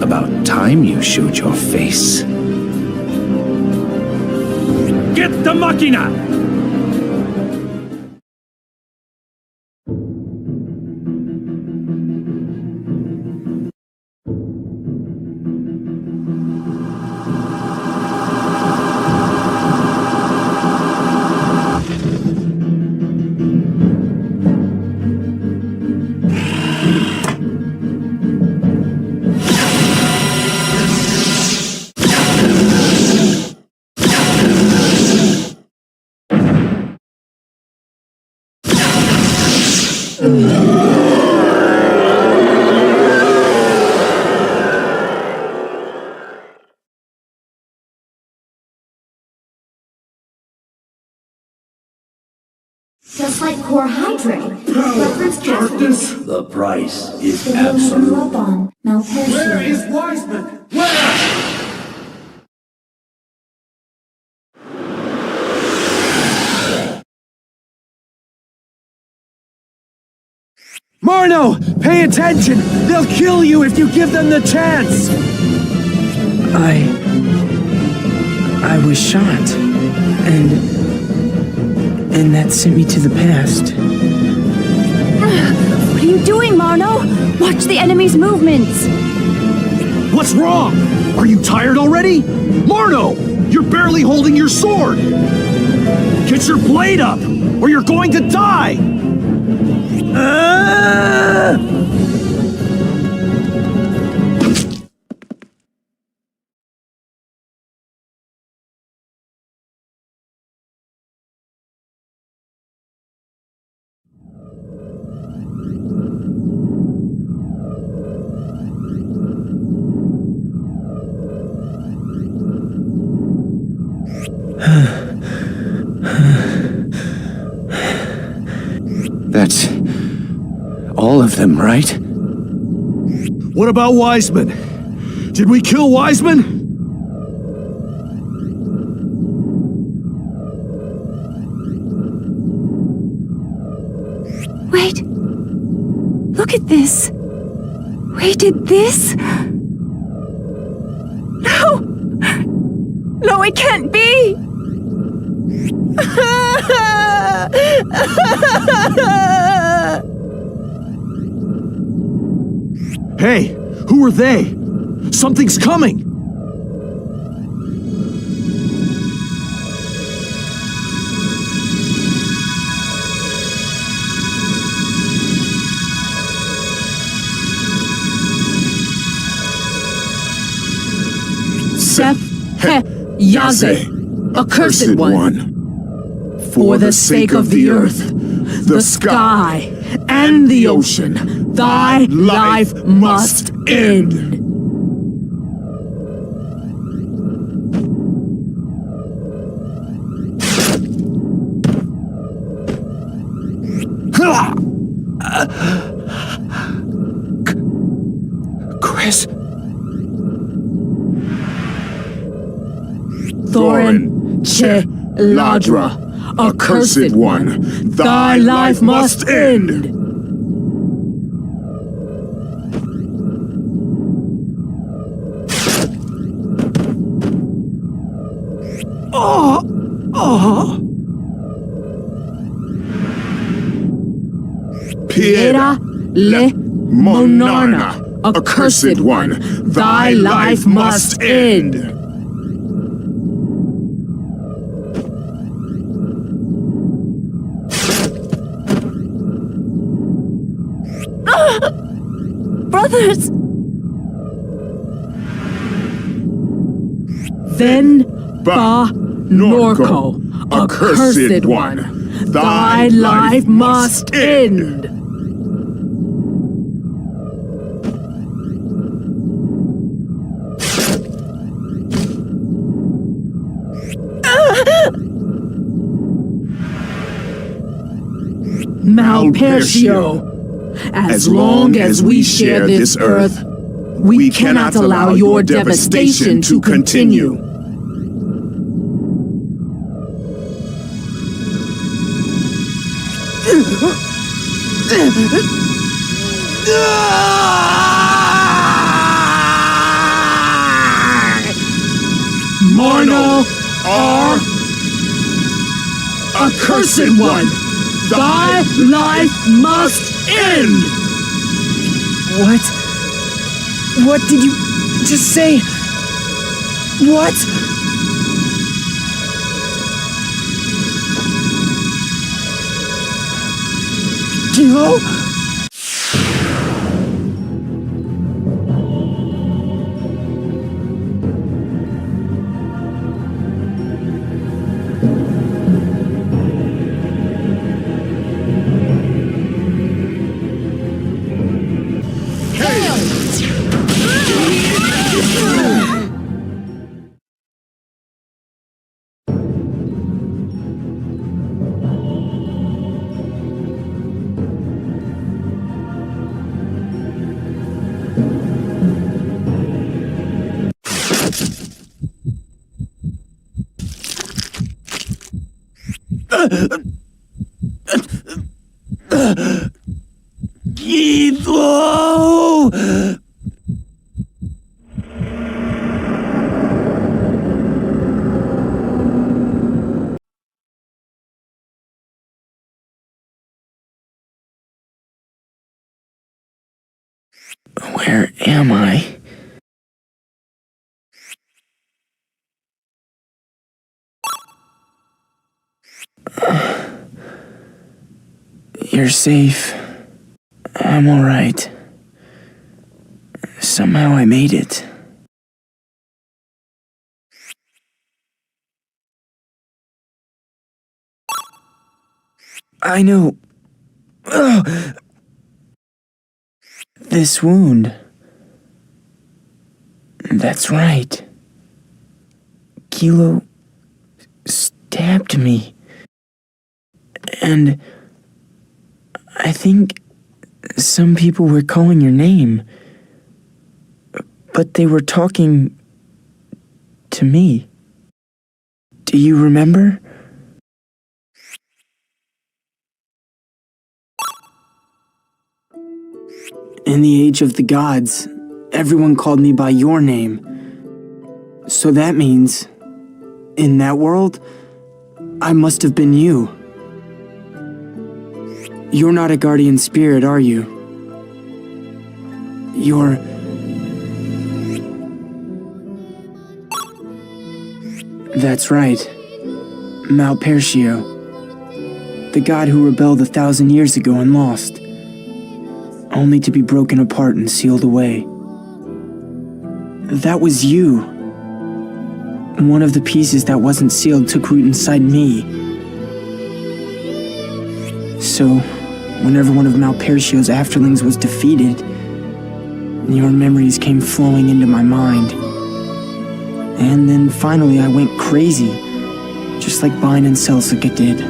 About time you showed your face. Get the Machina! Just like core hydrate. Darkness. The price is absolute. Where is Wiseman? Where? Marno, pay attention! They'll kill you if you give them the chance! I was shot, and that sent me to the past. What are you doing, Marno? Watch the enemy's movements! What's wrong? Are you tired already? Marno! You're barely holding your sword! Get your blade up, or you're going to die! That's all of them, right? What about Wiseman? Did we kill Wiseman? Wait. Look at this. We did this? No! No, it can't be! Hey, who are they? Something's coming! Yaze, accursed one, for the sake of the earth, the sky, and the ocean, thy life must end. Chris? Thorin Che Ladra, accursed one, thy life must end. Piera Le Monarna, accursed one, thy life must end. Brothers! Then Ba Norco, accursed one, thy life must end. Malpertio, as long as we share this earth, we cannot allow your devastation to continue. Marno, our accursed one, thy life must end! What? What did you just say? What? Kilo? Oh! Where am I? You're safe. I'm alright. Somehow I made it. I know. Ugh. This wound. That's right. Kilo stabbed me. And I think some people were calling your name. But they were talking to me. Do you remember? In the age of the gods, everyone called me by your name. So that means, in that world, I must have been you. You're not a guardian spirit, are you? You're... That's right. Malpertio. The god who rebelled 1,000 years ago and lost. Only to be broken apart and sealed away. That was you. One of the pieces that wasn't sealed took root inside me. So, whenever one of Malpertio's afterlings was defeated, your memories came flowing into my mind. And then finally I went crazy, just like Baten and Selsica did.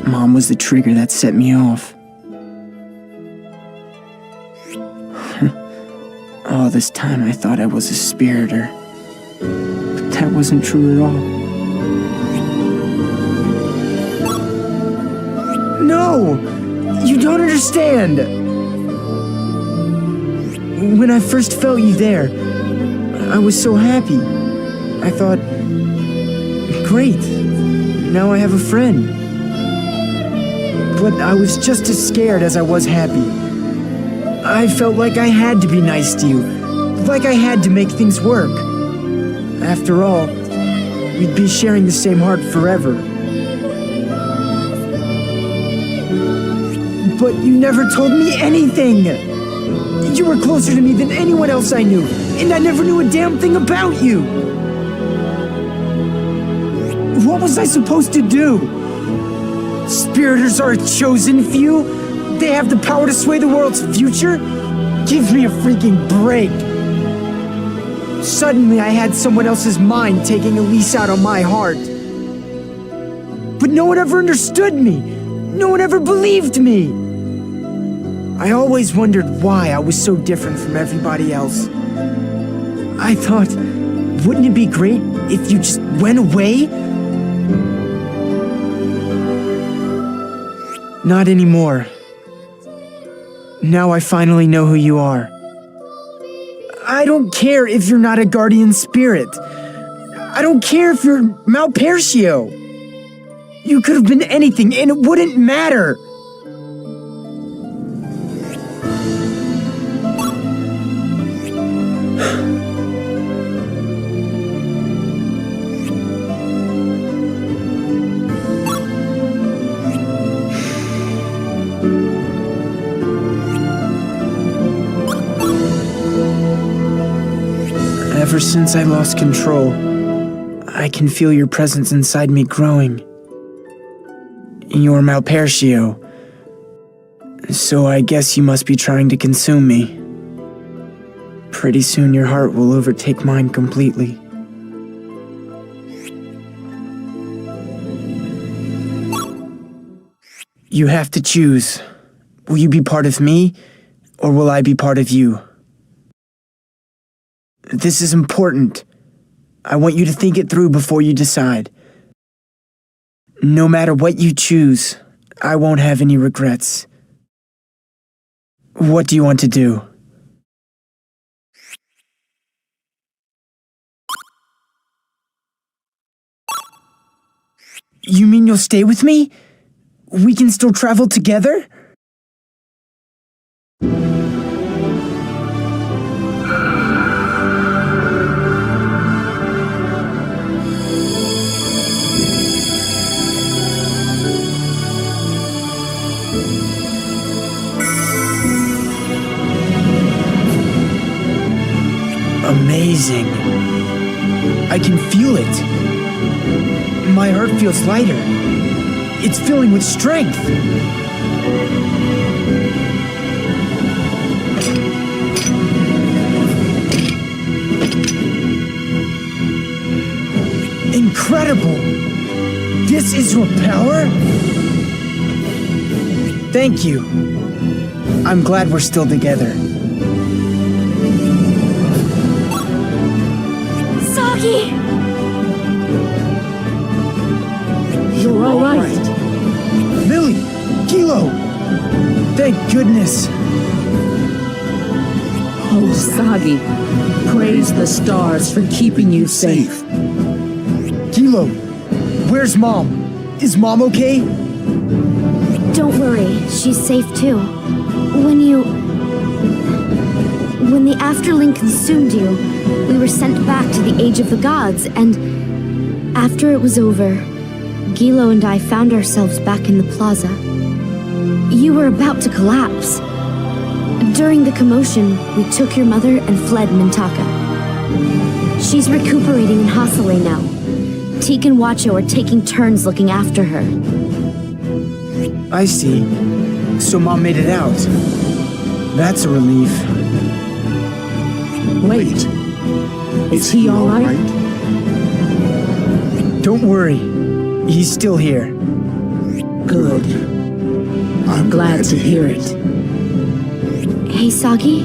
Mom was the trigger that set me off. All this time I thought I was a spiriter. But that wasn't true at all. No! You don't understand! When I first felt you there, I was so happy. I thought, great, now I have a friend. But I was just as scared as I was happy. I felt like I had to be nice to you, like I had to make things work. After all, we'd be sharing the same heart forever. But you never told me anything! You were closer to me than anyone else I knew, and I never knew a damn thing about you! What was I supposed to do? Spiriters are a chosen few? They have the power to sway the world's future? Give me a freaking break! Suddenly I had someone else's mind taking a lease out on my heart. But no one ever understood me! No one ever believed me! I always wondered why I was so different from everybody else. I thought, wouldn't it be great if you just went away? Not anymore. Now I finally know who you are. I don't care if you're not a guardian spirit. I don't care if you're Malpertio. You could have been anything and it wouldn't matter. Ever since I lost control, I can feel your presence inside me growing. You're Malpertio, so I guess you must be trying to consume me. Pretty soon your heart will overtake mine completely. You have to choose. Will you be part of me, or will I be part of you? This is important. I want you to think it through before you decide. No matter what you choose, I won't have any regrets. What do you want to do? You mean you'll stay with me? We can still travel together? Amazing. I can feel it. My heart feels lighter. It's filling with strength. Incredible! This is your power? Thank you. I'm glad we're still together. Sagi! You're all right. Lily! Kilo! Thank goodness! Oh, Sagi, praise the stars for keeping you safe. Kilo, where's Mom? Is Mom okay? Don't worry, she's safe too. When the Afterling consumed you, we were sent back to the Age of the Gods, and after it was over, Gilo and I found ourselves back in the plaza. You were about to collapse. During the commotion, we took your mother and fled Mintaka. She's recuperating in Hasale now. Teak and Wacho are taking turns looking after her. I see. So Mom made it out. That's a relief. Wait. Is he all right? Don't worry. He's still here. Good. I'm glad to hear it. Hey, Sagi.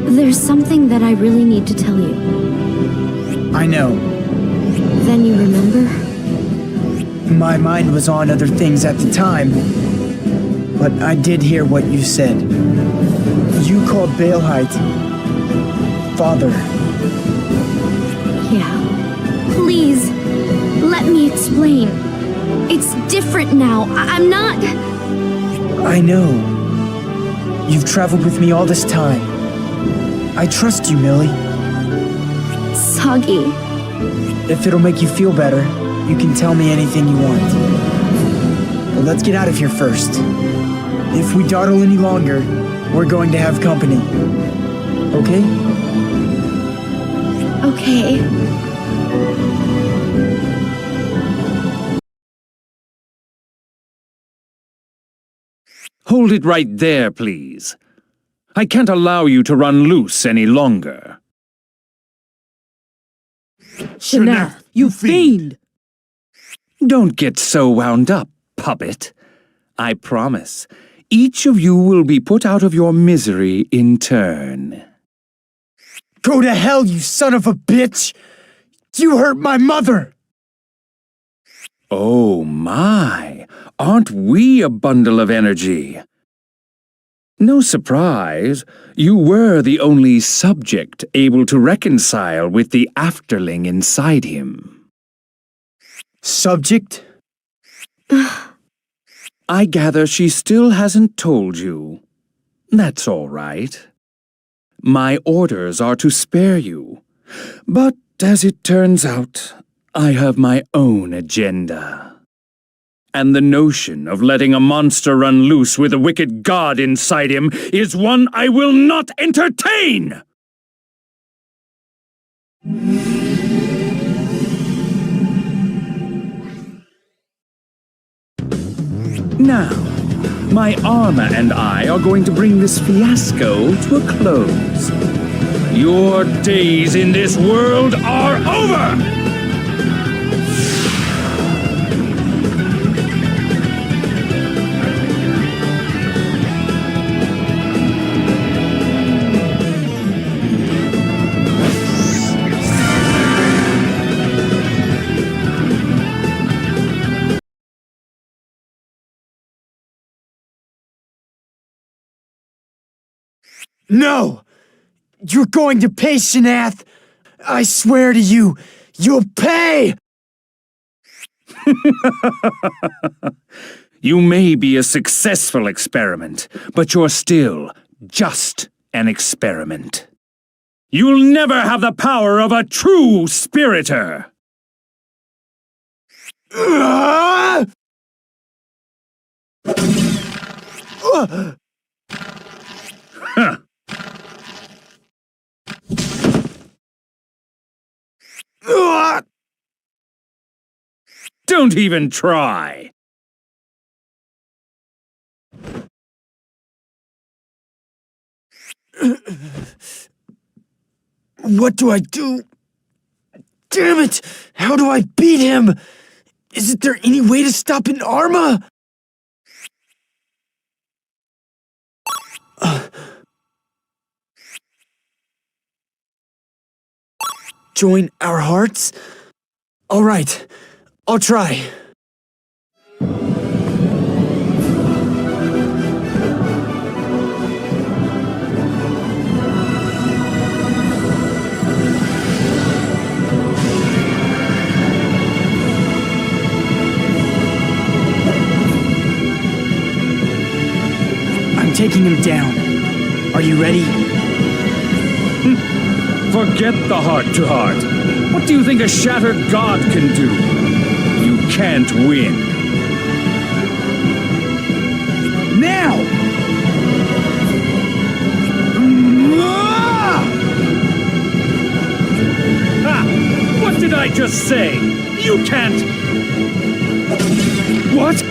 There's something that I really need to tell you. I know. Then you remember? My mind was on other things at the time, but I did hear what you said. You called Baelheit Father. Yeah. Please, let me explain. It's different now. I'm not... I know. You've traveled with me all this time. I trust you, Millie. Sagi. If it'll make you feel better, you can tell me anything you want. But let's get out of here first. If we dawdle any longer, we're going to have company. Okay? Okay. Hold it right there, please. I can't allow you to run loose any longer. Shanath, you fiend! Don't get so wound up, puppet. I promise, each of you will be put out of your misery in turn. Go to hell, you son of a bitch! You hurt my mother! Oh my, aren't we a bundle of energy? No surprise, you were the only subject able to reconcile with the Afterling inside him. Subject? I gather she still hasn't told you. That's all right. My orders are to spare you. But as it turns out, I have my own agenda. And the notion of letting a monster run loose with a wicked god inside him is one I will not entertain! Now, my armor and I are going to bring this fiasco to a close. Your days in this world are over! No! You're going to pay, Shanath! I swear to you, you'll pay! You may be a successful experiment, but you're still just an experiment. You'll never have the power of a true spiriter! Huh. Don't even try! What do I do? Damn it! How do I beat him? Isn't there any way to stop an Arma? Join our hearts? All right, I'll try. I'm taking him down. Are you ready? Forget the heart-to-heart. What do you think a shattered god can do? You can't win. Now! Ha! What did I just say? You can't... What?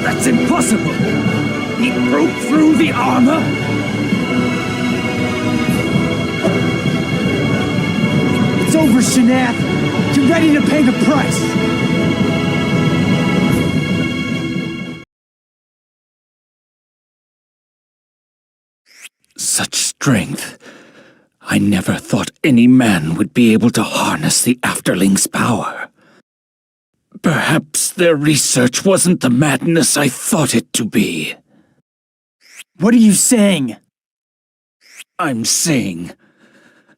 That's impossible! He broke through the armor? It's over, Shanath! Get ready to pay the price! Such strength. I never thought any man would be able to harness the Afterling's power. Perhaps their research wasn't the madness I thought it to be. What are you saying? I'm saying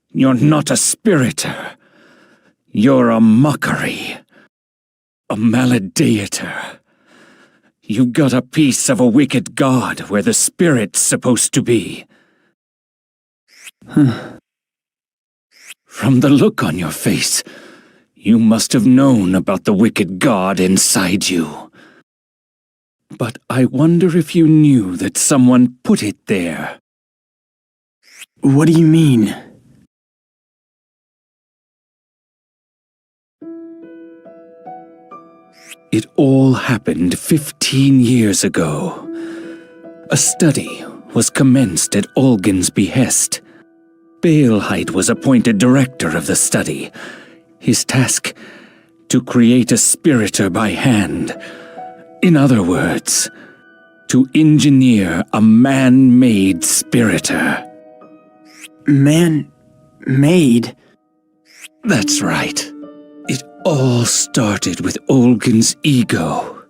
you're not a spiriter. You're a mockery. A maladeator. You got a piece of a wicked god where the spirit's supposed to be. From the look on your face, you must have known about the wicked god inside you. But I wonder if you knew that someone put it there. What do you mean? It all happened 15 years ago. A study was commenced at Olgin's behest. Baelheit was appointed director of the study. His task, to create a spiriter by hand. In other words, to engineer a man-made spiriter. Man-made? That's right. It all started with Olgin's ego.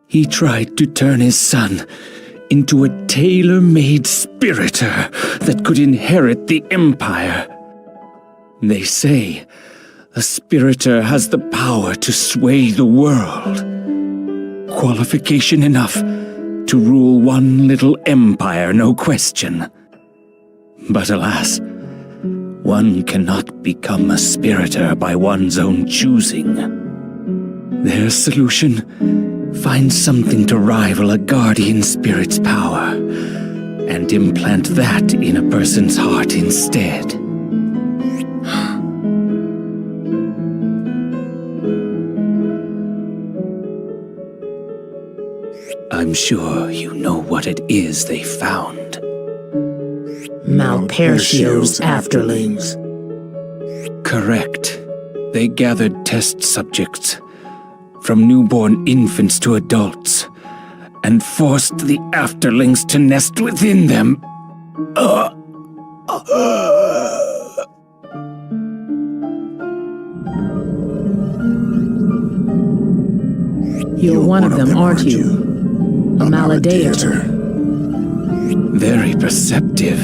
He tried to turn his son into a tailor-made spiriter that could inherit the Empire. They say a spiriter has the power to sway the world. Qualification enough to rule one little empire, no question. But alas, one cannot become a spiriter by one's own choosing. Their solution: find something to rival a guardian spirit's power, and implant that in a person's heart instead. I'm sure you know what it is they found. Malpercio's afterlings. Correct. They gathered test subjects, from newborn infants to adults, and forced the afterlings to nest within them. You're one of them, aren't you? A Maladeator. Very perceptive.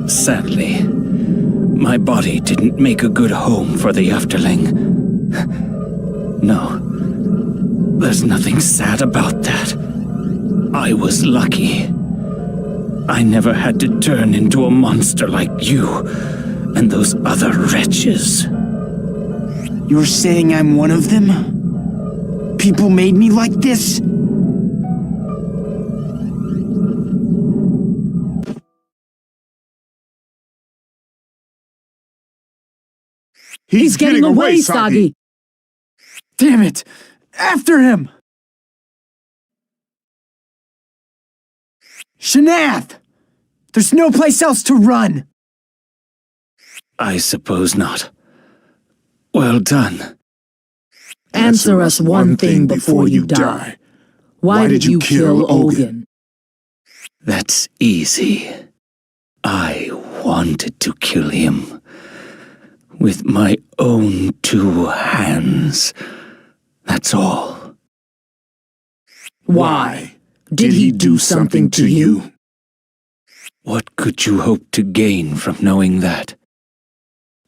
Sadly, my body didn't make a good home for the Afterling. No, there's nothing sad about that. I was lucky. I never had to turn into a monster like you and those other wretches. You're saying I'm one of them? People made me like this? He's getting away, Sagi! Damn it! After him! Shanath! There's no place else to run! I suppose not. Well done. Answer us one thing before you die. Why did you kill Ogun? That's easy. I wanted to kill him. With my own 2 hands. That's all. Why? Did he do something to you? What could you hope to gain from knowing that?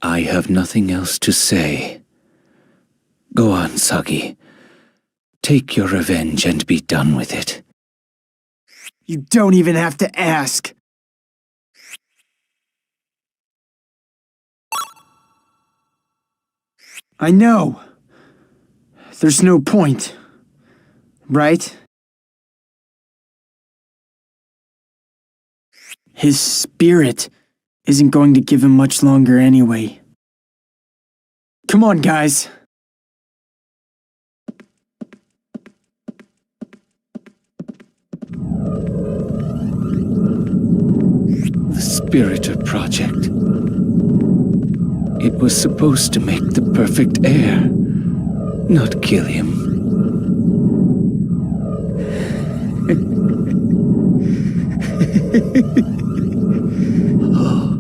I have nothing else to say. Go on, Sagi. Take your revenge and be done with it. You don't even have to ask. I know. There's no point. Right? His spirit isn't going to give him much longer anyway. Come on, guys. The Spiritor Project. It was supposed to make the perfect heir, not kill him. Oh,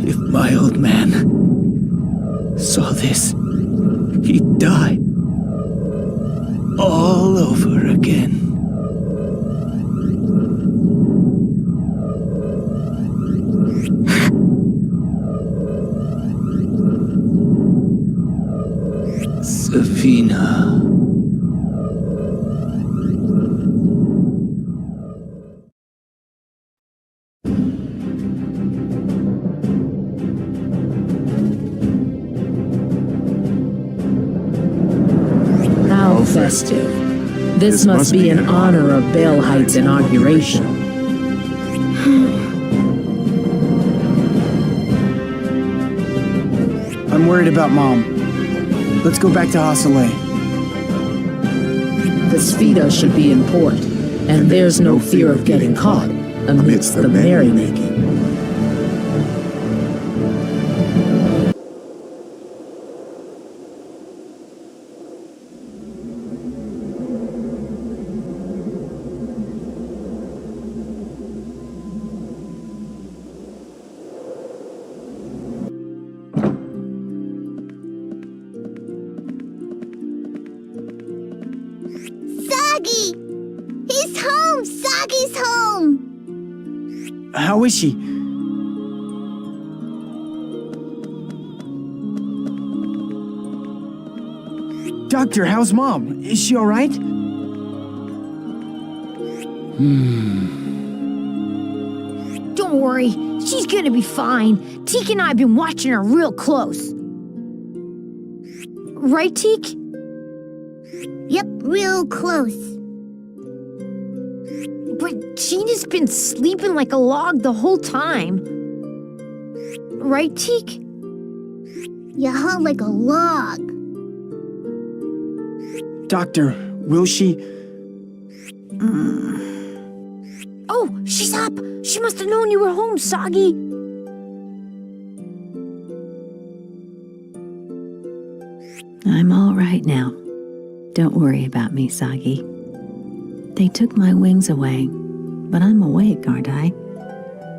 if my old man saw this, he'd die all over again. Savina. How festive. This must be in honor of Baelheit's inauguration. I'm worried about Mom. Let's go back to Hasale. The Spheda should be in port, and there's no fear of getting caught amidst the merrymaking. Sagi! He's home! Sagi's home! How is she? Doctor, how's Mom? Is she alright? Don't worry, she's gonna be fine. Teak and I have been watching her real close. Right, Teak? Yep, real close. But Gina's been sleeping like a log the whole time. Right, Teak? You hung like a log. Doctor, will she? Oh, she's up! She must have known you were home, Sagi! I'm all right now. Don't worry about me, Sagi. They took my wings away, but I'm awake, aren't I?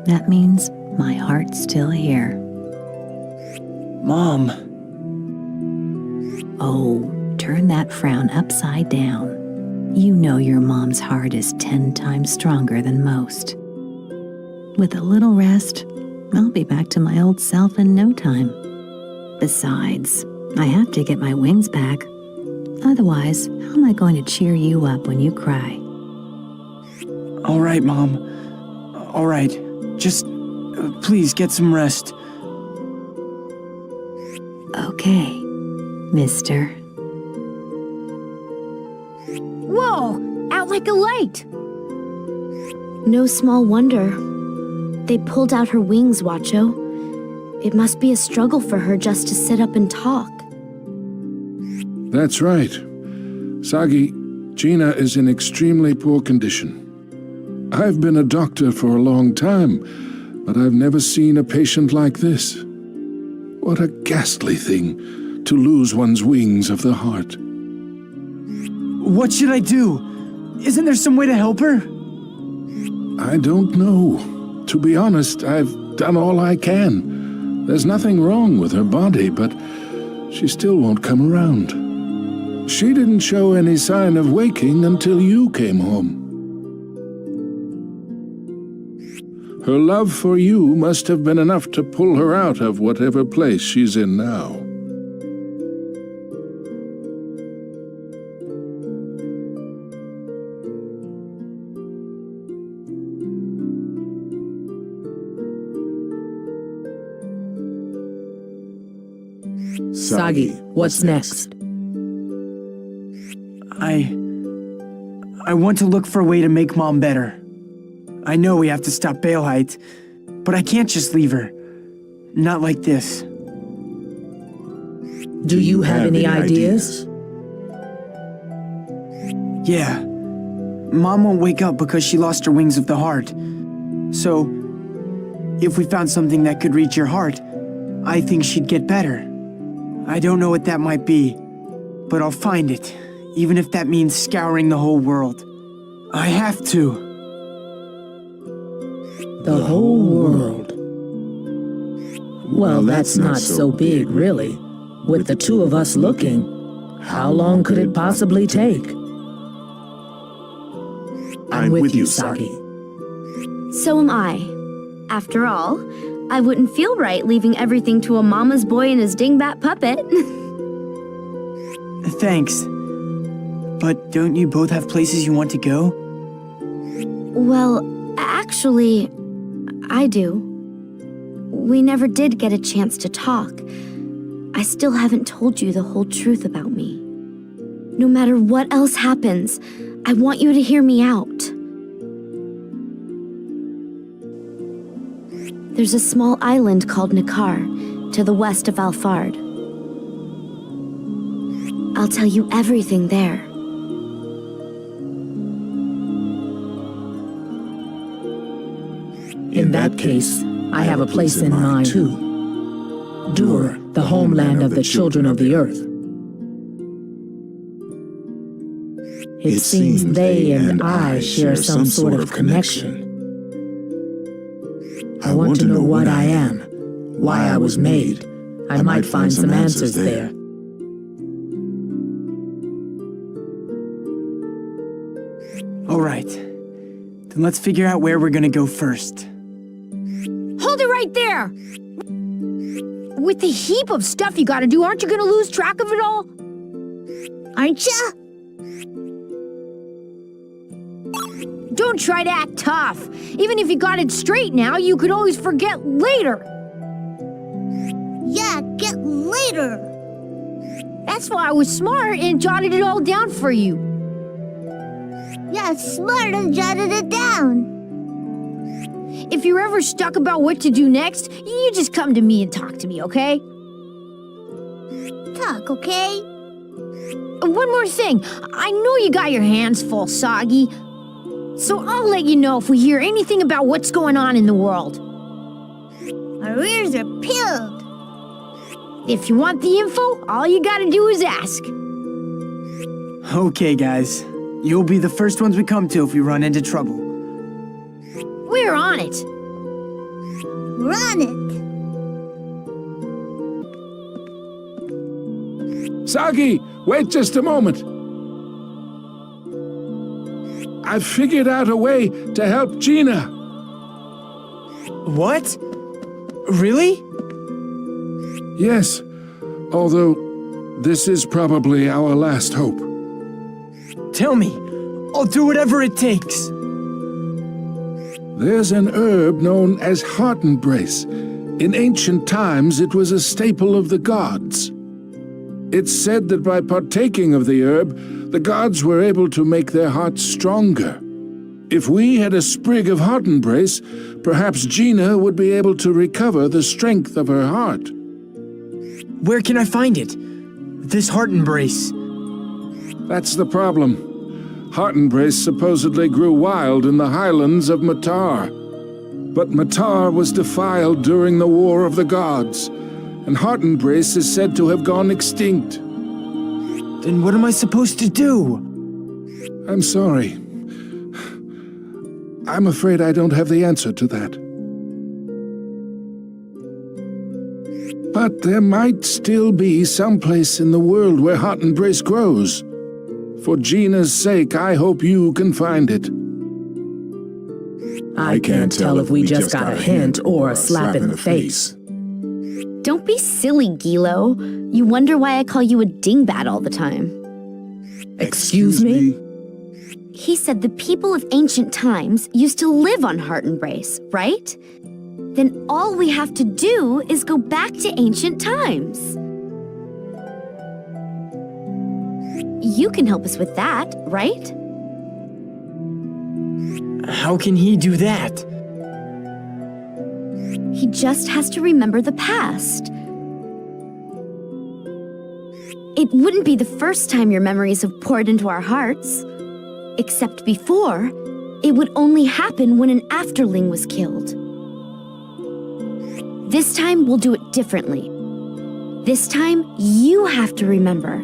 That means my heart's still here. Mom. Oh, turn that frown upside down. You know your mom's heart is 10 times stronger than most. With a little rest, I'll be back to my old self in no time. Besides, I have to get my wings back. Otherwise, how am I going to cheer you up when you cry? All right, Mom. All right. Just please get some rest. Okay, mister. Whoa! Out like a light! No small wonder. They pulled out her wings, Watcho. It must be a struggle for her just to sit up and talk. That's right. Sagi, Gina is in extremely poor condition. I've been a doctor for a long time, but I've never seen a patient like this. What a ghastly thing to lose one's wings of the heart. What should I do? Isn't there some way to help her? I don't know. To be honest, I've done all I can. There's nothing wrong with her body, but she still won't come around. She didn't show any sign of waking until you came home. Her love for you must have been enough to pull her out of whatever place she's in now. Sagi, what's next? I want to look for a way to make Mom better. I know we have to stop Baelheit, but I can't just leave her. Not like this. Do you have any ideas? Yeah. Mom won't wake up because she lost her wings of the heart. So, if we found something that could reach her heart, I think she'd get better. I don't know what that might be, but I'll find it, even if that means scouring the whole world. I have to. The whole world. Well, that's not so big, really. With the two of us looking, how long could it possibly take? I'm with you, Sagi. So am I. After all, I wouldn't feel right leaving everything to a mama's boy and his dingbat puppet. Thanks. But don't you both have places you want to go? Well, actually, I do. We never did get a chance to talk. I still haven't told you the whole truth about me. No matter what else happens, I want you to hear me out. There's a small island called Nakar, to the west of Alfard. I'll tell you everything there. In that case, I have a place in mind too. Dur, the homeland of the children of the earth. It seems they and I share some sort of connection. I want to know what I am, why I was made. I might find some answers there. All right. Then let's figure out where we're gonna go first. Hold it right there! With the heap of stuff you gotta do, aren't you gonna lose track of it all? Aren't ya? Don't try to act tough. Even if you got it straight now, you could always forget later. Yeah, get later. That's why I was smart and jotted it all down for you. Yeah, smart and jotted it down. If you're ever stuck about what to do next, you just come to me and talk to me, okay? Talk, okay? One more thing. I know you got your hands full, Sagi. So I'll let you know if we hear anything about what's going on in the world. Our ears are peeled. If you want the info, all you gotta do is ask. Okay, guys. You'll be the first ones we come to if we run into trouble. We're on it. Run it. Sagi, wait just a moment. I've figured out a way to help Gina. What? Really? Yes, although this is probably our last hope. Tell me. I'll do whatever it takes. There's an herb known as heart embrace. In ancient times, it was a staple of the gods. It's said that by partaking of the herb, the gods were able to make their hearts stronger. If we had a sprig of heart embrace, perhaps Gina would be able to recover the strength of her heart. Where can I find it? This heart embrace. That's the problem. Heart embrace supposedly grew wild in the highlands of Matar. But Matar was defiled during the War of the Gods, and heart embrace is said to have gone extinct. Then what am I supposed to do? I'm sorry. I'm afraid I don't have the answer to that. But there might still be some place in the world where heart embrace grows. For Gina's sake, I hope you can find it. I can't tell if we just got a hint or a slap in the face. Don't be silly, Gilo. You wonder why I call you a dingbat all the time. Excuse me? He said the people of ancient times used to live on heart embrace, right? Then all we have to do is go back to ancient times. You can help us with that, right? How can he do that? He just has to remember the past. It wouldn't be the first time your memories have poured into our hearts. Except before, it would only happen when an afterling was killed. This time, we'll do it differently. This time, you have to remember.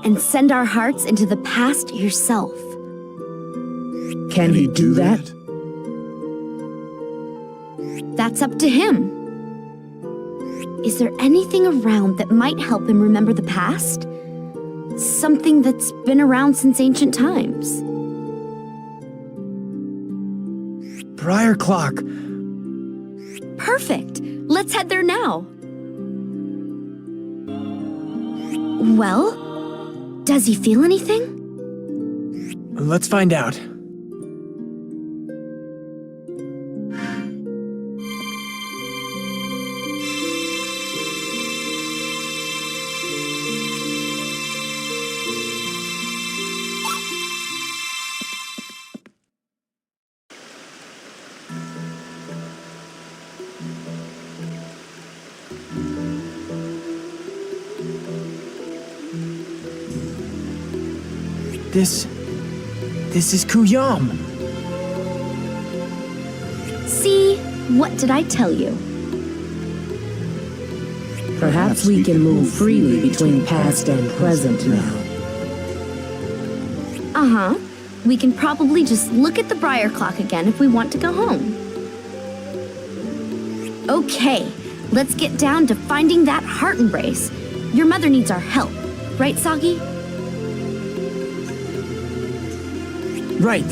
And send our hearts into the past yourself. Can he do that? That's up to him. Is there anything around that might help him remember the past? Something that's been around since ancient times. Briar clock. Perfect. Let's head there now. Well, does he feel anything? Let's find out. This is Kuyam. See, what did I tell you? Perhaps we can move freely between past and present now. Uh-huh. We can probably just look at the Briar clock again if we want to go home. Okay, let's get down to finding that heart embrace. Your mother needs our help, right, Sagi? Right.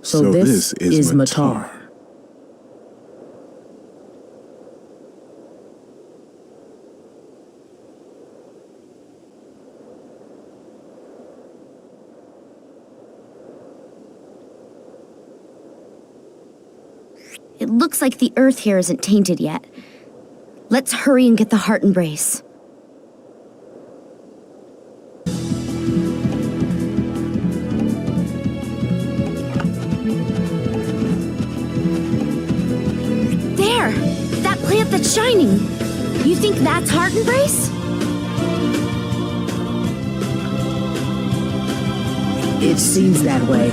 So this is Matar. It looks like the earth here isn't tainted yet. Let's hurry and get the heart embrace. There! That plant that's shining! You think that's heart embrace? It seems that way.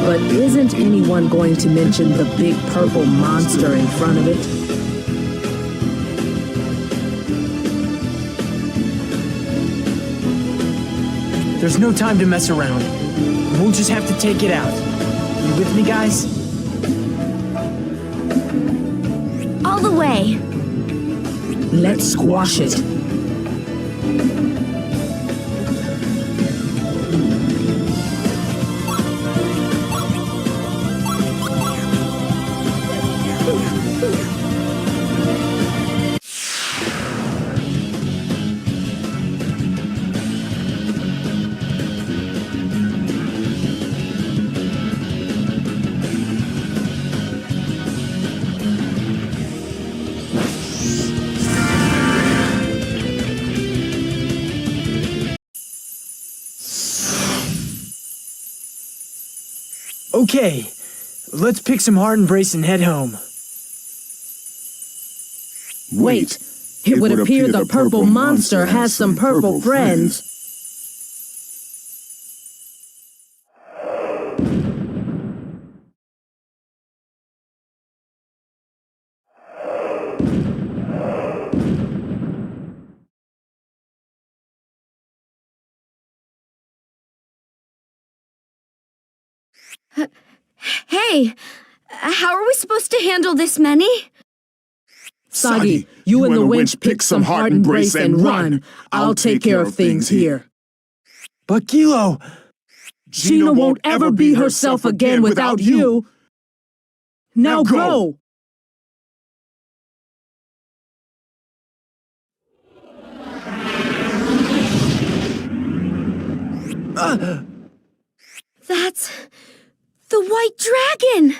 But isn't anyone going to mention the big purple monster in front of it? There's no time to mess around. We'll just have to take it out. You with me, guys? All the way. Let's squash it. Okay, let's pick some heart embrace and head home. Wait, it would appear the purple monster has some purple friends. Hey, how are we supposed to handle this many? Sagi, you and the wench pick some heart embrace and run. I'll take care of things here. But Kilo, Gina won't ever be herself again without you. Now go! That's the white dragon!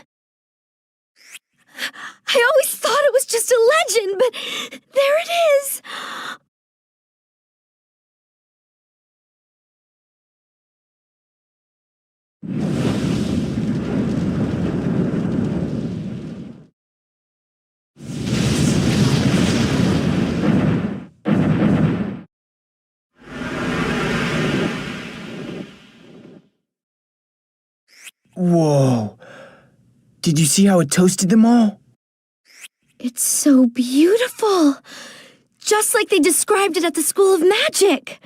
I always thought it was just a legend, but there it is! Whoa. Did you see how it toasted them all? It's so beautiful! Just like they described it at the School of Magic!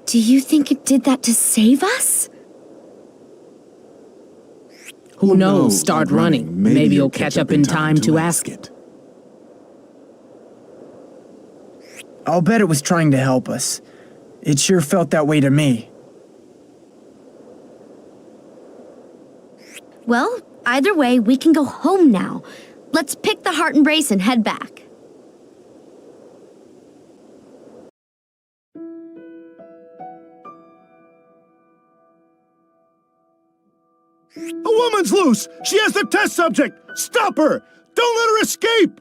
Do you think it did that to save us? Who knows? Start running. Maybe you'll catch up in time to ask it. I'll bet it was trying to help us. It sure felt that way to me. Well, either way, we can go home now. Let's pick the heart embrace and head back. A woman's loose! She has the test subject! Stop her! Don't let her escape!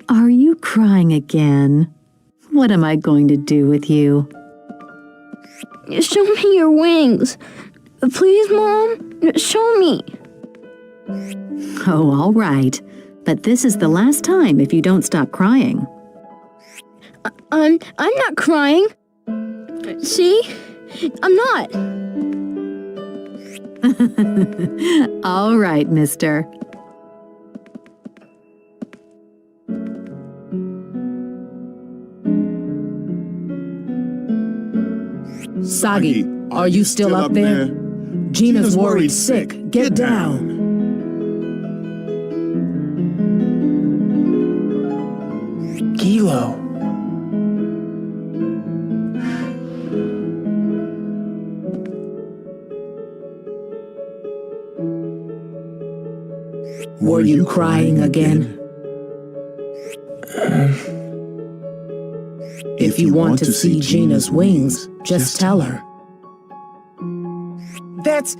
Are you crying again? What am I going to do with you? Show me your wings. Please, Mom. Show me. Oh, all right. But this is the last time if you don't stop crying. I'm not crying. See? I'm not. All right, mister. Sagi, are you still up there? Gina's worried sick. Get down. Kilo. Were you crying again? If you want to see Gina's wings, just tell her. That's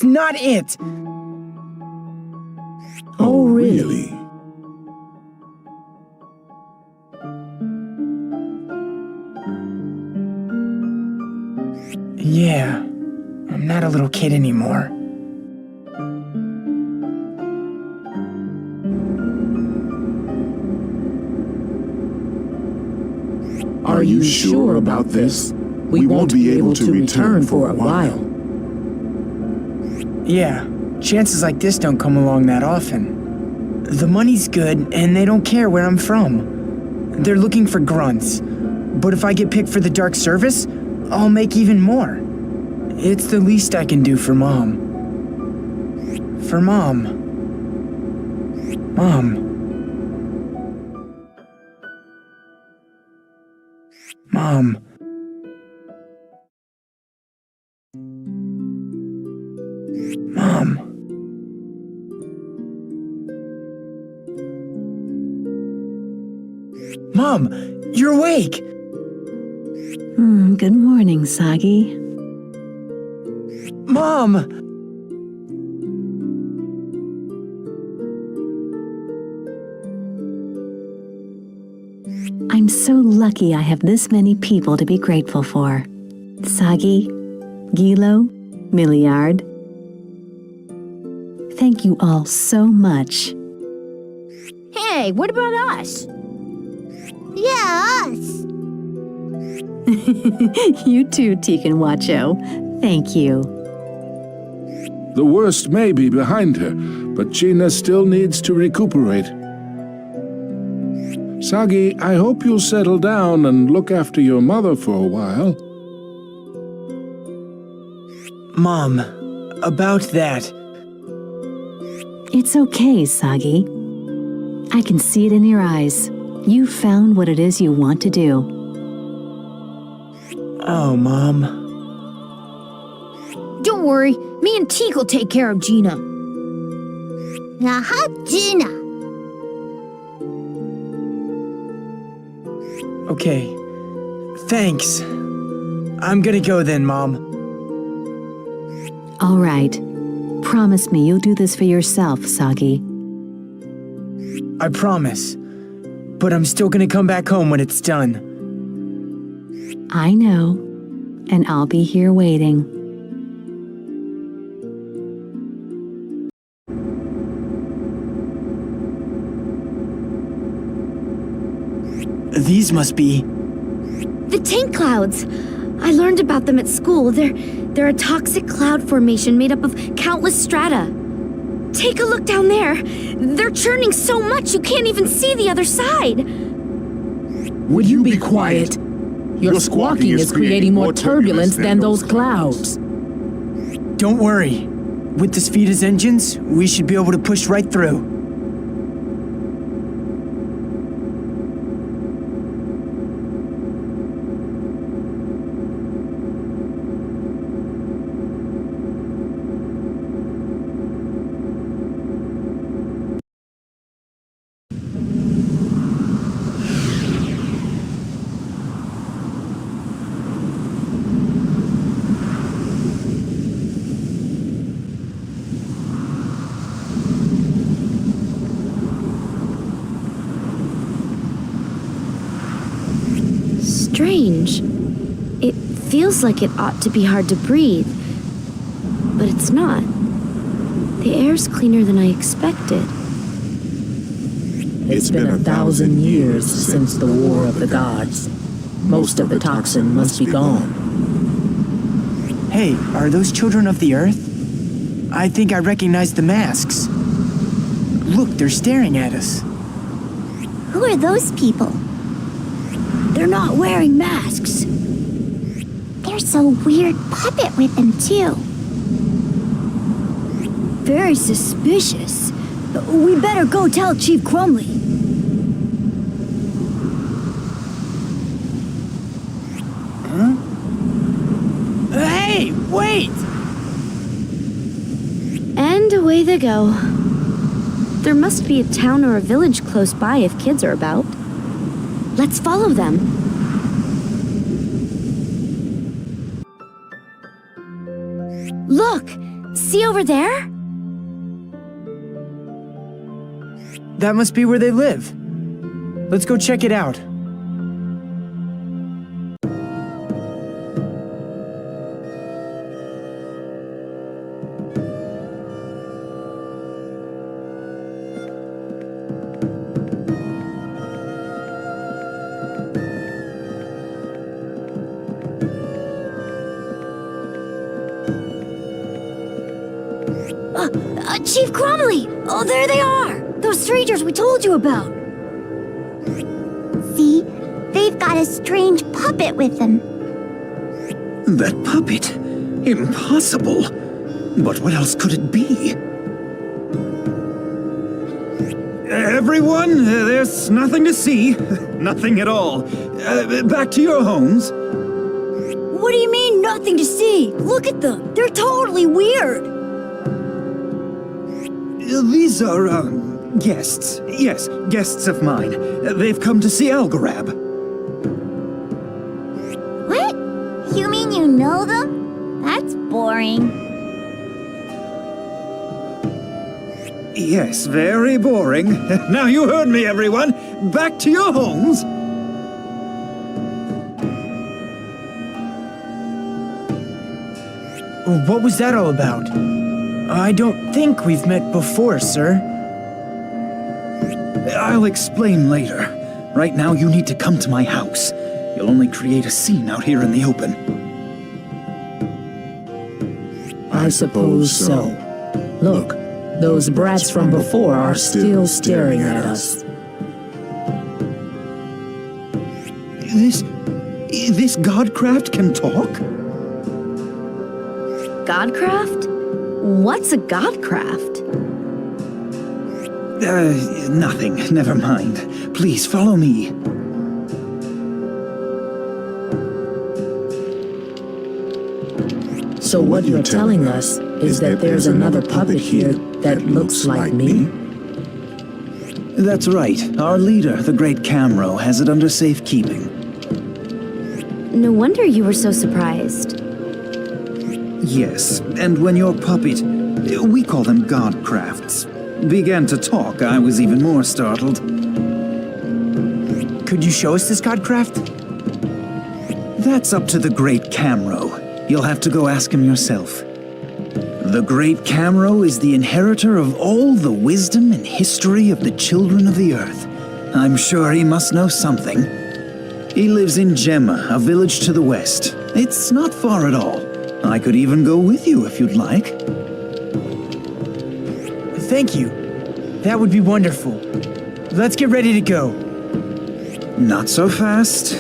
not it. Oh, really? Yeah, I'm not a little kid anymore. Are Are you sure about this? We won't be able to return for a while. Yeah, chances like this don't come along that often. The money's good, and they don't care where I'm from. They're looking for grunts. But if I get picked for the Dark Service, I'll make even more. It's the least I can do for Mom. For Mom. Mom. Mom. Mom. Mom, you're awake! Good morning, Sagi. Mom! I'm so lucky I have this many people to be grateful for. Sagi, Gilo, Milliard. Thank you all so much. Hey, what about us? Yeah, us. You too, Tegan Wacho. Thank you. The worst may be behind her, but Gina still needs to recuperate. Sagi, I hope you'll settle down and look after your mother for a while. Mom, about that. It's okay, Sagi. I can see it in your eyes. You found what it is you want to do. Oh, Mom. Don't worry, me and Teak will take care of Gina. Aha, Gina. Okay. Thanks. I'm gonna go then, Mom. All right. Promise me you'll do this for yourself, Sagi. I promise. But I'm still gonna come back home when it's done. I know. And I'll be here waiting. These must be... The tank clouds! I learned about them at school. They're a toxic cloud formation made up of countless strata. Take a look down there. They're churning so much you can't even see the other side. Would you be quiet? Your squawking is creating more turbulence than those clouds. Don't worry. With the Spheta's engines, we should be able to push right through. Strange. It feels like it ought to be hard to breathe, but it's not. The air's cleaner than I expected. It's been 1,000 years since the War of the Gods. Most of the toxin must be gone. Hey, are those children of the Earth? I think I recognize the masks. Look, they're staring at us. Who are those people? They're not wearing masks. There's a weird puppet with them, too. Very suspicious. We better go tell Chief Crumley. Huh? Hey, wait! And away they go. There must be a town or a village close by if kids are about. Let's follow them. Look! See over there? That must be where they live. Let's go check it out. Chief Cromley! Oh, there they are! Those strangers we told you about! See? They've got a strange puppet with them. That puppet? Impossible. But what else could it be? Everyone, there's nothing to see. Nothing at all. Back to your homes. What do you mean, nothing to see? Look at them! They're totally weird! These are, guests. Yes, guests of mine. They've come to see Algarab. What? You mean you know them? That's boring. Yes, very boring. Now you heard me, everyone. Back to your homes. What was that all about? I don't think we've met before, sir. I'll explain later. Right now, you need to come to my house. You'll only create a scene out here in the open. I suppose so. Look, those brats from before are still staring at us. This godcraft can talk? Godcraft? What's a godcraft? Nothing. Never mind. Please, follow me. So what you're telling us is that there's another puppet here that looks like me? That's right. Our leader, the great Camro, has it under safekeeping. No wonder you were so surprised. Yes, and when your puppet, we call them godcrafts, began to talk, I was even more startled. Could you show us this godcraft? That's up to the great Camro. You'll have to go ask him yourself. The great Camro is the inheritor of all the wisdom and history of the children of the earth. I'm sure he must know something. He lives in Gemma, a village to the west. It's not far at all. I could even go with you if you'd like. Thank you. That would be wonderful. Let's get ready to go. Not so fast.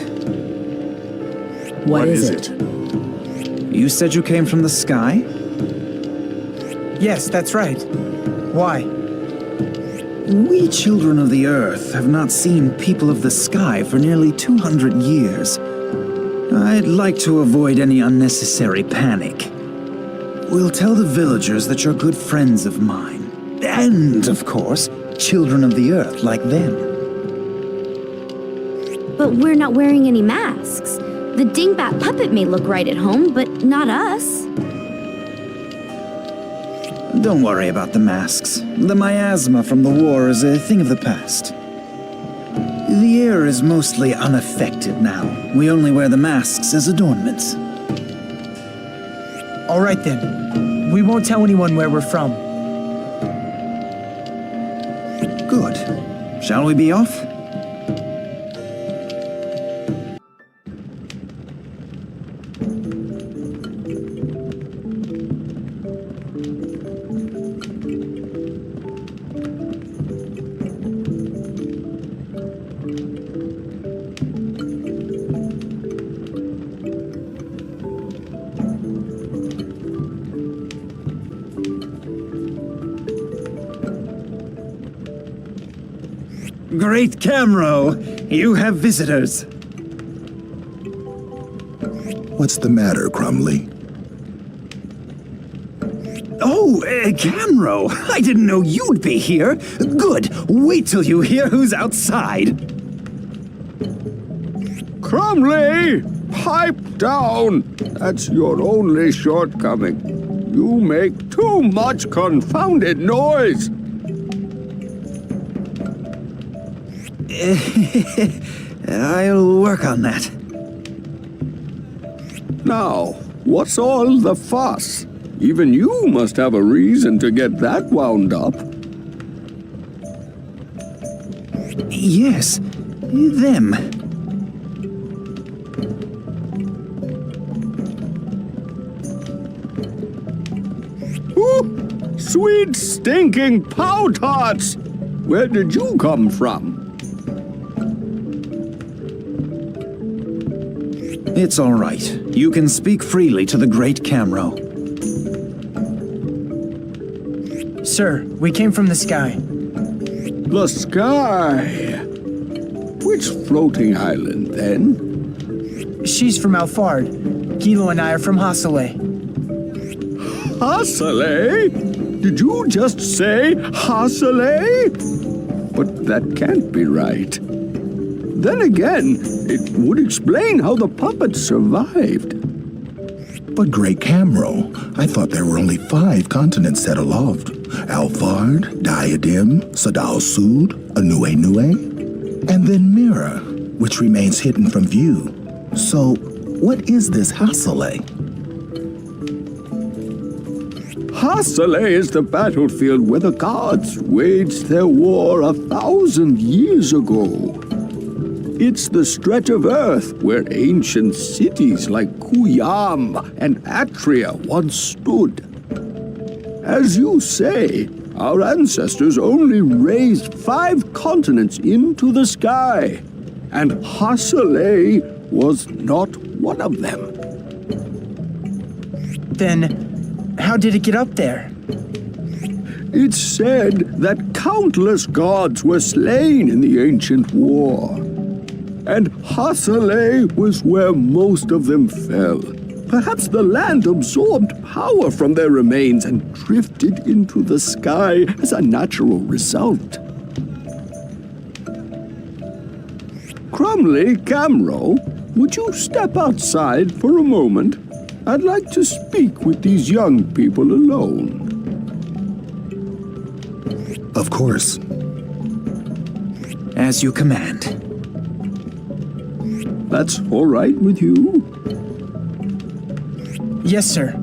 What is it? You said you came from the sky? Yes, that's right. Why? We children of the earth have not seen people of the sky for nearly 200 years. I'd like to avoid any unnecessary panic. We'll tell the villagers that you're good friends of mine. And, of course, children of the earth like them. But we're not wearing any masks. The dingbat puppet may look right at home, but not us. Don't worry about the masks. The miasma from the war is a thing of the past. The air is mostly unaffected now. We only wear the masks as adornments. All right then. We won't tell anyone where we're from. Good. Shall we be off? Great Camro, you have visitors. What's the matter, Crumley? Oh, Camro, I didn't know you'd be here. Good, wait till you hear who's outside. Crumley, pipe down. That's your only shortcoming. You make too much confounded noise. I'll work on that. Now, what's all the fuss? Even you must have a reason to get that wound up. Yes, them. Ooh, sweet stinking pow-tarts! Where did you come from? It's all right. You can speak freely to the great Camro. Sir, we came from the sky. The sky? Which floating island, then? She's from Alfard. Gilo and I are from Hasale. Hasale? Did you just say Hasale? But that can't be right. Then again, it would explain how the puppet survived. But Great Camro, I thought there were only 5 continents that aloft. Alfard, Diadem, Sadal Sud, Anue Nue, and then Mira, which remains hidden from view. So, what is this Hasale? Hasale is the battlefield where the gods waged their war 1,000 years ago. It's the stretch of earth where ancient cities like Kuyam and Atria once stood. As you say, our ancestors only raised 5 continents into the sky, and Hasale was not one of them. Then, how did it get up there? It's said that countless gods were slain in the ancient war. And Hasale was where most of them fell. Perhaps the land absorbed power from their remains and drifted into the sky as a natural result. Crumley, Camro, would you step outside for a moment? I'd like to speak with these young people alone. Of course. As you command. That's all right with you? Yes, sir.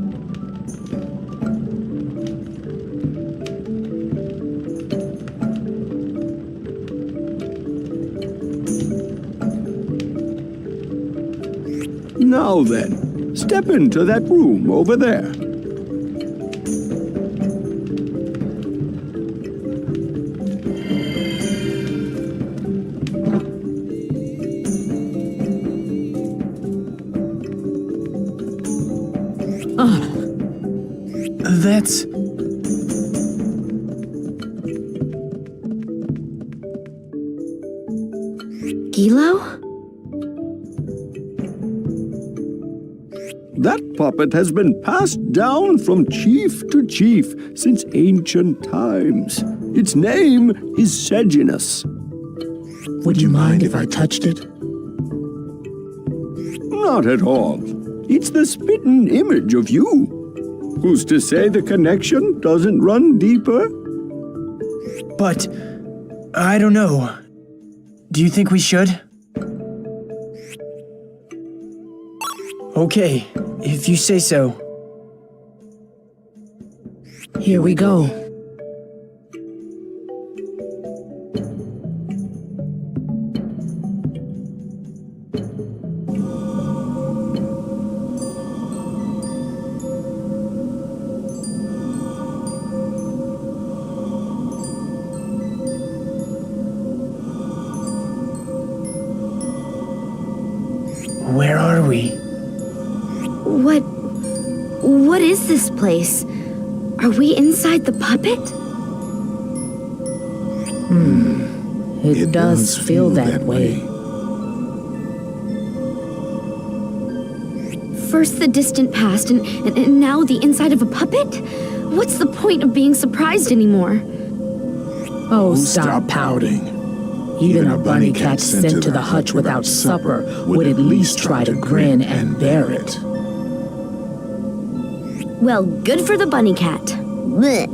Now then, step into that room over there. That's... Gilo? That puppet has been passed down from chief to chief since ancient times. Its name is Seginus. Would you mind if I touched it? Not at all. It's the spitting image of you. Who's to say the connection doesn't run deeper? But, I don't know. Do you think we should? Okay, if you say so. Here we go. Where are we? What is this place? Are we inside the puppet? It does feel that way. First the distant past, and now the inside of a puppet? What's the point of being surprised anymore? Oh, stop pouting. Even a bunny cat sent to the hutch without supper would at least try to grin and bear it. Well, good for the bunny cat. Blech.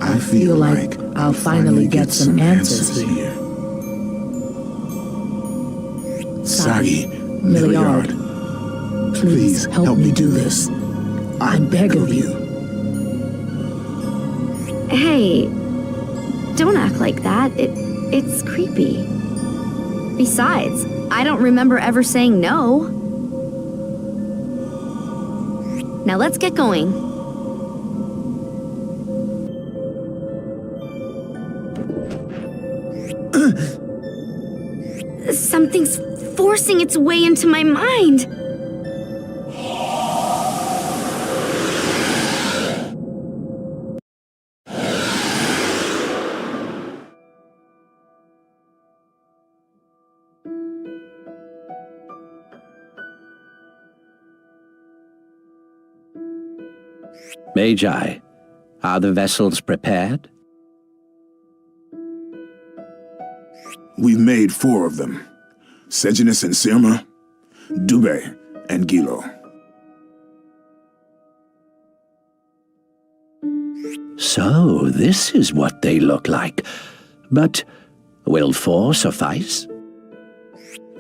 I feel like I'll finally get some answers here. Sagi, Milliard, please help me do this. I beg of you. Hey, don't act like that. It's creepy. Besides, I don't remember ever saying no. Now let's get going. Something's forcing its way into my mind. Magi, are the vessels prepared? We've made 4 of them. Sejanus and Sirma, Dube, and Gilo. So, this is what they look like. But will 4 suffice?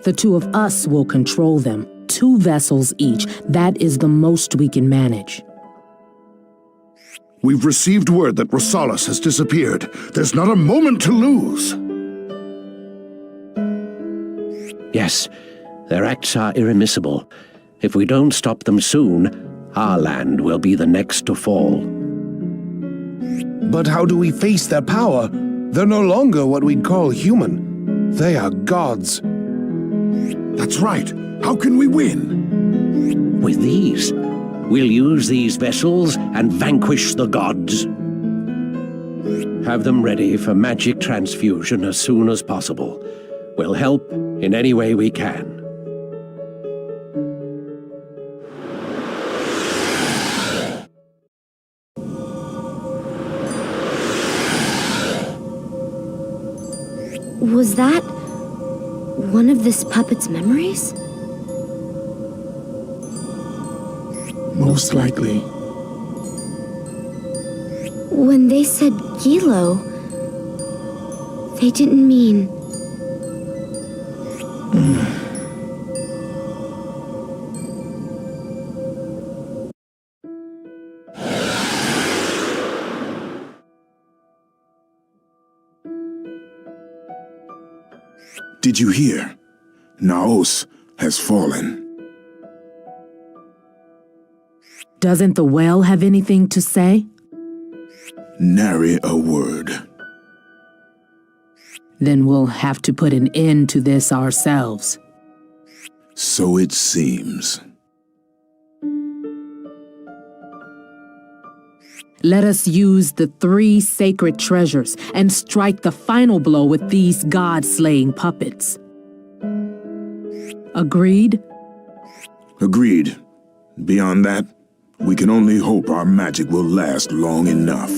The 2 of us will control them. 2 vessels each. That is the most we can manage. We've received word that Rosalis has disappeared. There's not a moment to lose. Yes, their acts are irremissible. If we don't stop them soon, our land will be the next to fall. But how do we face their power? They're no longer what we'd call human. They are gods. That's right. How can we win? With these, we'll use these vessels and vanquish the gods. Have them ready for magic transfusion as soon as possible. We'll help in any way we can. Was that one of this puppet's memories? Most likely. When they said Gilo, they didn't mean... Did you hear? Naos has fallen. Doesn't the well have anything to say? Nary a word. Then we'll have to put an end to this ourselves. So it seems. Let us use the 3 sacred treasures and strike the final blow with these god-slaying puppets. Agreed? Agreed. Beyond that, we can only hope our magic will last long enough.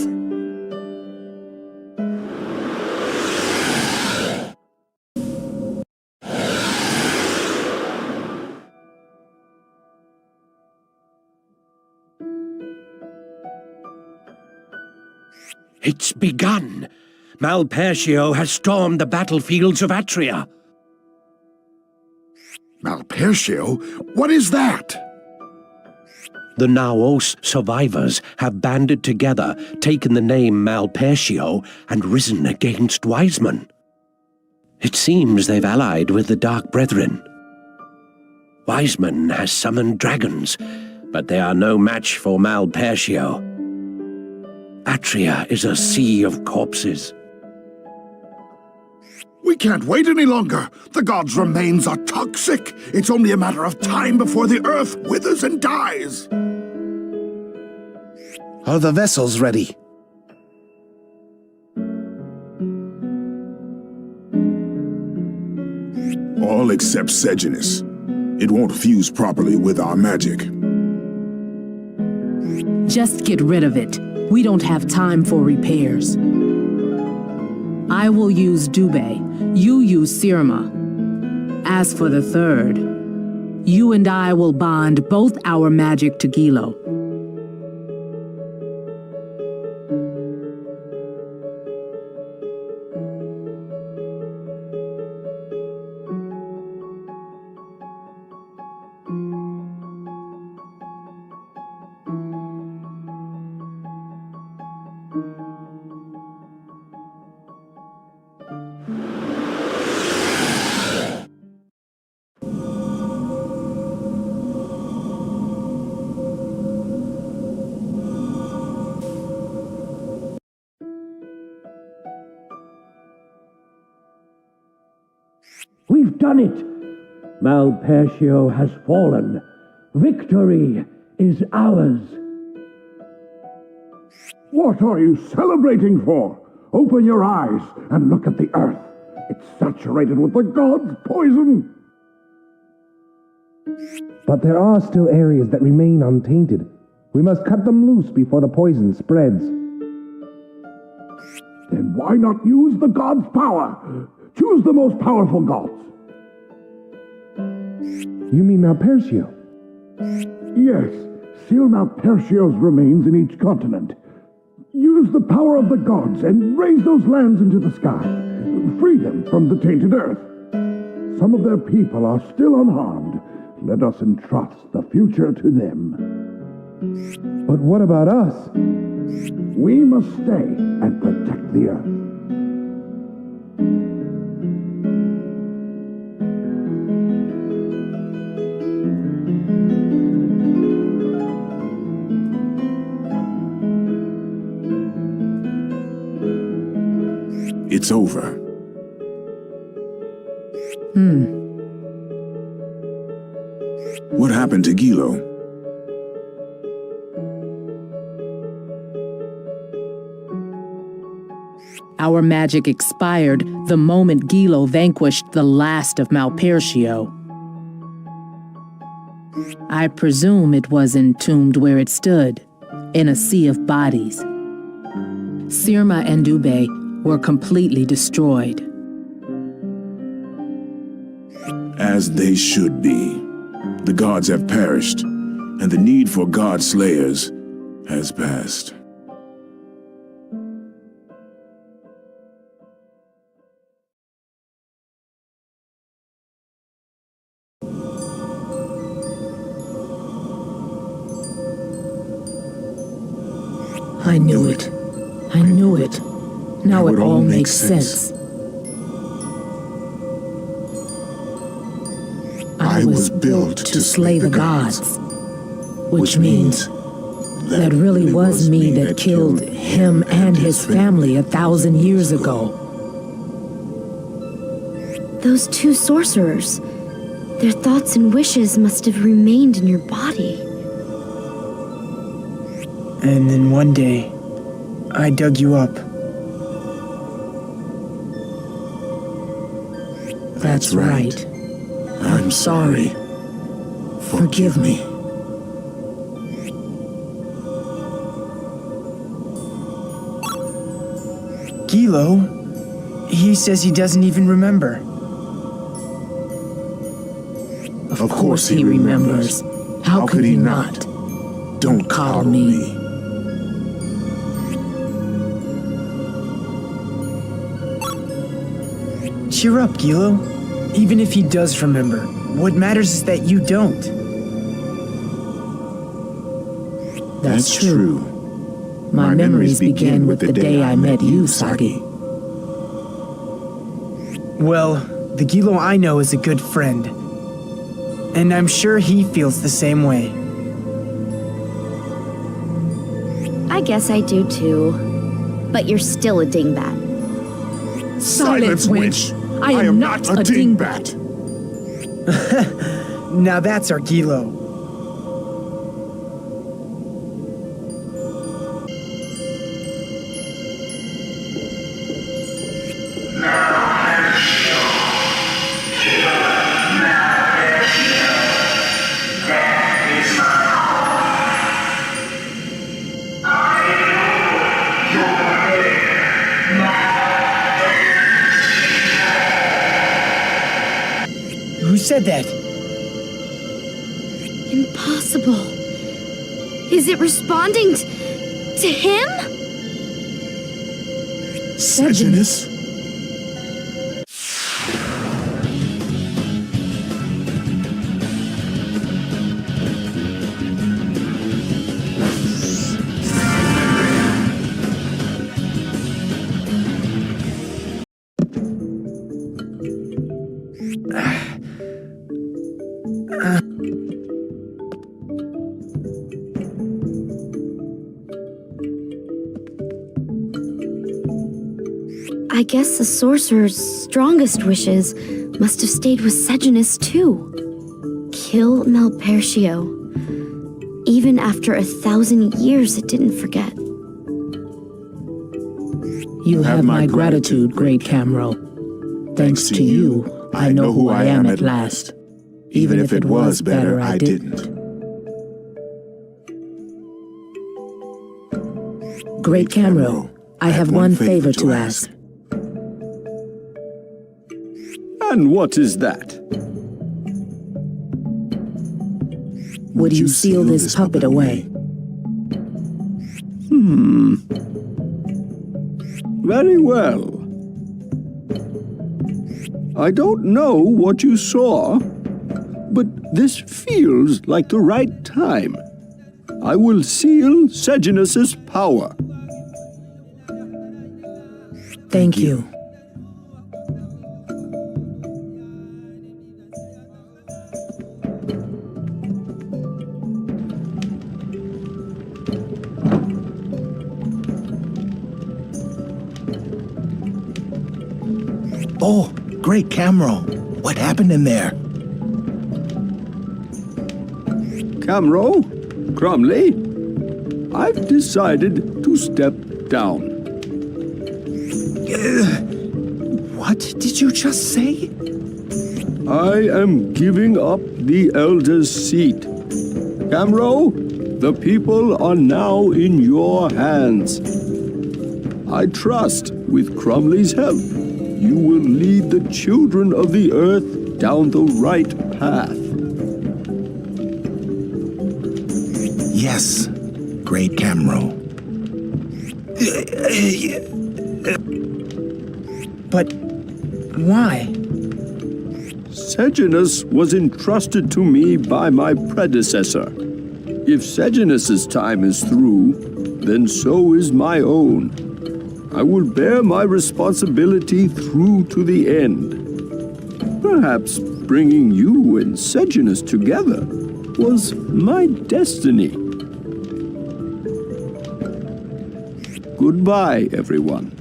It's begun! Malpertio has stormed the battlefields of Atria. Malpertio? What is that? The Naos survivors have banded together, taken the name Malpertio, and risen against Wiseman. It seems they've allied with the Dark Brethren. Wiseman has summoned dragons, but they are no match for Malpertio. Atria is a sea of corpses. We can't wait any longer. The gods' remains are toxic. It's only a matter of time before the earth withers and dies. Are the vessels ready? All except Sejanus. It won't fuse properly with our magic. Just get rid of it. We don't have time for repairs. I will use Dube. You use Sirma. As for the 3rd, you and I will bond both our magic to Gilo. We've done it! Malpercio has fallen. Victory is ours. What are you celebrating for? Open your eyes and look at the earth. It's saturated with the gods' poison. But there are still areas that remain untainted. We must cut them loose before the poison spreads. Then why not use the gods' power? Choose the most powerful gods. You mean Malpercio? Yes, seal Malpercio's remains in each continent. Use the power of the gods and raise those lands into the sky. Free them from the tainted earth. Some of their people are still unharmed. Let us entrust the future to them. But what about us? We must stay and protect the earth. It's over. What happened to Gilo? Our magic expired the moment Gilo vanquished the last of Malpercio. I presume it was entombed where it stood, in a sea of bodies. Sirma and Dube were completely destroyed. As they should be. The gods have perished, and the need for god slayers has passed. I knew it. I knew it. Now it all makes sense. I was built to slay the gods, which means that really was me that killed him and his family 1,000 years ago. Those two sorcerers, their thoughts and wishes must have remained in your body. And then one day, I dug you up. That's right. I'm sorry. Forgive me. Gilo, he says he doesn't even remember. Of course he remembers. How could he not? Don't coddle me. Cheer up, Gilo. Even if he does remember, what matters is that you don't. That's true. My memories began with the day I met you, Sagi. Well, the Gilo I know is a good friend. And I'm sure he feels the same way. I guess I do too. But you're still a dingbat. Silence, wench! I am not a dingbat. Now that's our Gilo. Who said that? Impossible. Is it responding to him? Sejanus? I guess the sorcerer's strongest wishes must have stayed with Sejanus too. Kill Malpertio. Even after 1,000 years, it didn't forget. You have my gratitude, great Camro. Thanks to you, I know who I am at last. Even if it was better, I didn't. Great Camro, I have one favor to ask. And what is that? Would you seal this puppet away? Very well. I don't know what you saw, but this feels like the right time. I will seal Sejanus's power. Thank you. Oh, great Camro. What happened in there? Camro, Crumley, I've decided to step down. What did you just say? I am giving up the Elder's seat. Camro, the people are now in your hands. I trust, with Crumley's help, you will lead the children of the earth down the right path. Yes, great Camro. But why? Sejanus was entrusted to me by my predecessor. If Sejanus's time is through, then so is my own. I will bear my responsibility through to the end. Perhaps bringing you and Sejanus together was my destiny. Goodbye, everyone.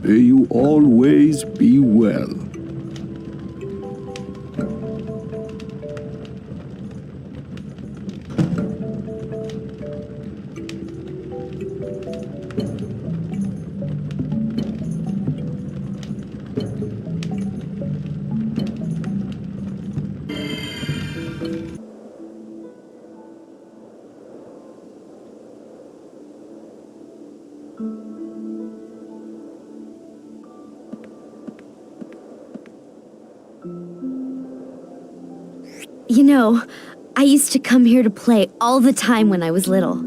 May you always be well. You know, I used to come here to play all the time when I was little.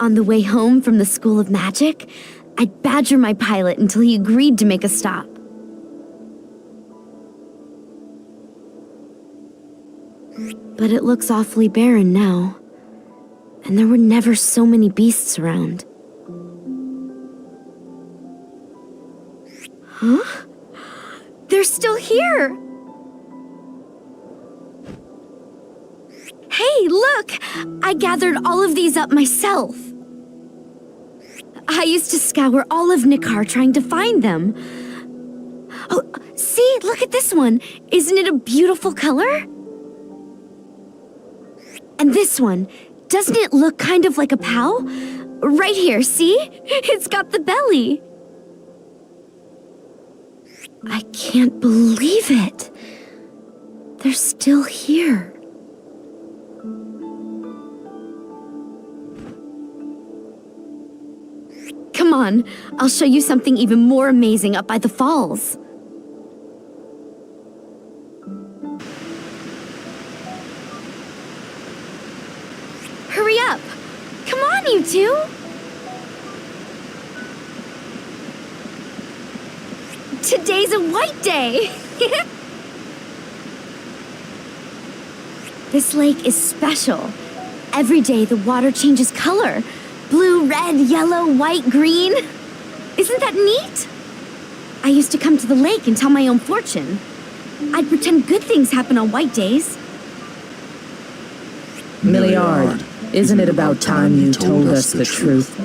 On the way home from the School of Magic, I'd badger my pilot until he agreed to make a stop. But it looks awfully barren now. And there were never so many beasts around. Huh? They're still here! Hey, look! I gathered all of these up myself. I used to scour all of Nikkar trying to find them. Oh, see, look at this one. Isn't it a beautiful color? And this one, doesn't it look kind of like a POW? Right here, see? It's got the belly. I can't believe it. They're still here. Come on, I'll show you something even more amazing up by the falls. Hurry up! Come on, you two! Today's a white day! This lake is special. Every day the water changes color. Blue, red, yellow, white, green. Isn't that neat? I used to come to the lake and tell my own fortune. I'd pretend good things happen on white days. Milliard, isn't it about time you told us the truth?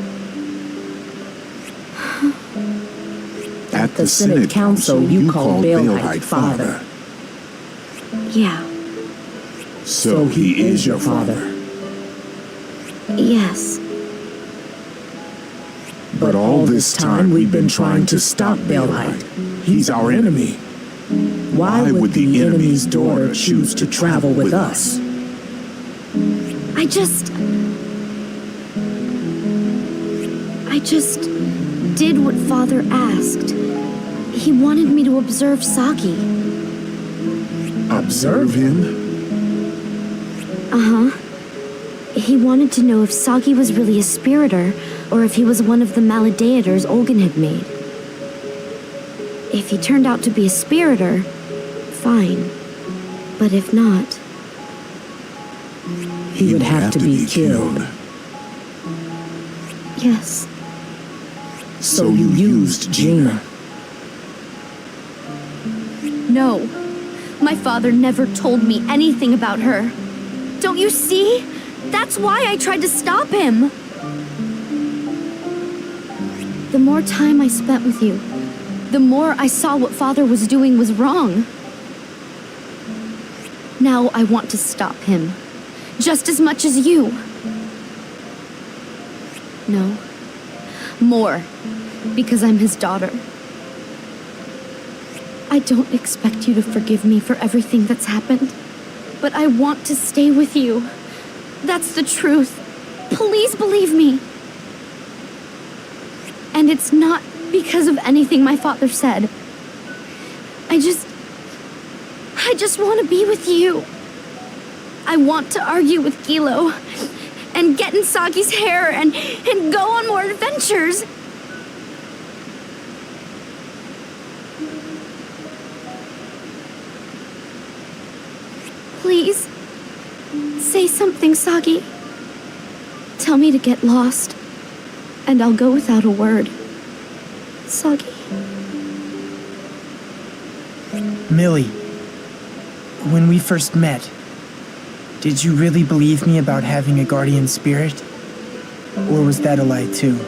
At the Senate Council you call Baelite father. Yeah. So he is your father. Yes. But all this time we've been trying to stop Baelite. He's our enemy. Why would the enemy's daughter choose to travel with us? I just did what Father asked. He wanted me to observe Sagi. Observe him? Uh-huh. He wanted to know if Sagi was really a spiritor, or if he was one of the Maladeators Olgan had made. If he turned out to be a spiritor, fine. But if not... He would have to be killed. Yes. So you used Gina. No. My father never told me anything about her. Don't you see? That's why I tried to stop him. The more time I spent with you, the more I saw what Father was doing was wrong. Now I want to stop him. Just as much as you. No. More. Because I'm his daughter. I don't expect you to forgive me for everything that's happened. But I want to stay with you. That's the truth. Please believe me. And it's not because of anything my father said. I just want to be with you. I want to argue with Gilo, and get in Sagi's hair, and go on more adventures. Please, say something, Sagi. Tell me to get lost, and I'll go without a word. Sagi. Millie, when we first met, did you really believe me about having a guardian spirit? Or was that a lie too?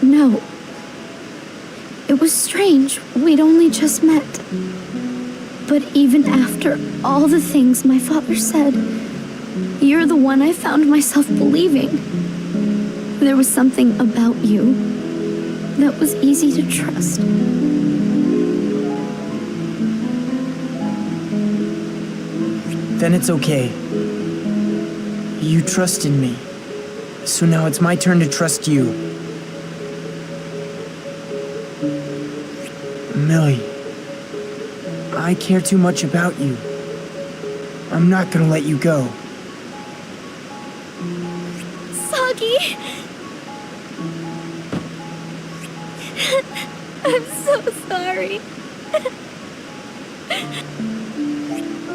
No. It was strange. We'd only just met. But even after all the things my father said, you're the one I found myself believing. There was something about you that was easy to trust. Then it's okay. You trusted me. So now it's my turn to trust you. Millie, I care too much about you. I'm not gonna let you go. Sagi! I'm so sorry.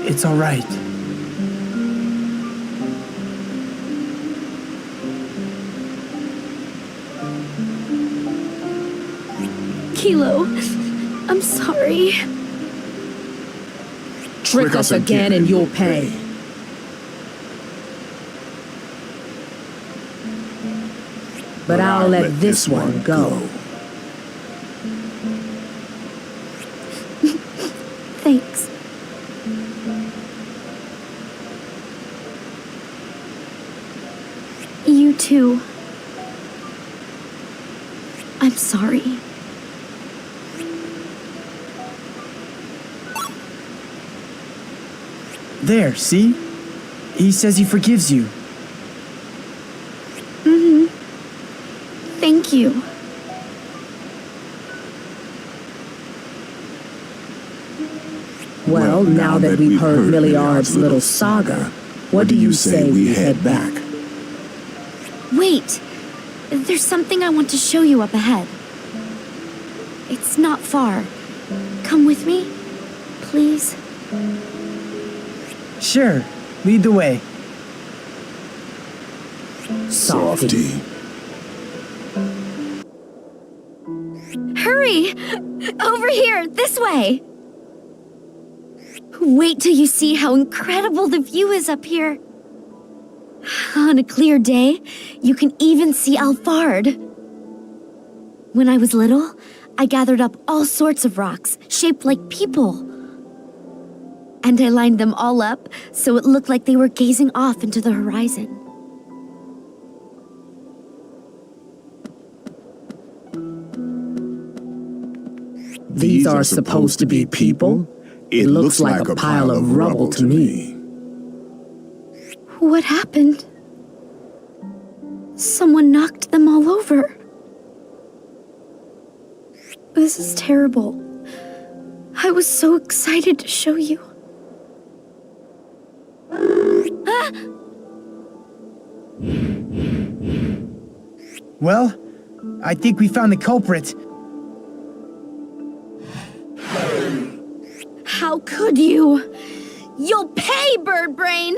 It's all right. Kilo, I'm sorry. Trick us again and you'll pay. But I'll let this one go. Thanks. You too. I'm sorry. There, see? He says he forgives you. Mm-hmm. Thank you. Well, now that we've heard Milliard's little saga, what do you say we head back? Wait! There's something I want to show you up ahead. It's not far. Come with me, please. Sure, lead the way. Softy. Hurry! Over here, this way! Wait till you see how incredible the view is up here. On a clear day, you can even see Alfard. When I was little, I gathered up all sorts of rocks, shaped like people. And I lined them all up so it looked like they were gazing off into the horizon. These are supposed to be people? It looks like a pile of rubble to me. What happened? Someone knocked them all over. This is terrible. I was so excited to show you. Ah! Well, I think we found the culprit. How could you? You'll pay, Bird Brain!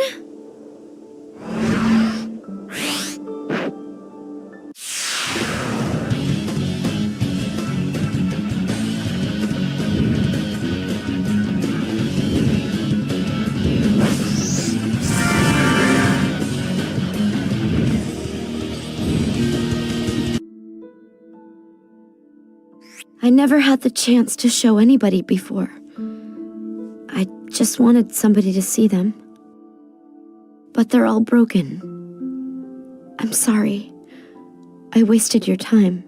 I never had the chance to show anybody before. I just wanted somebody to see them. But they're all broken. I'm sorry. I wasted your time.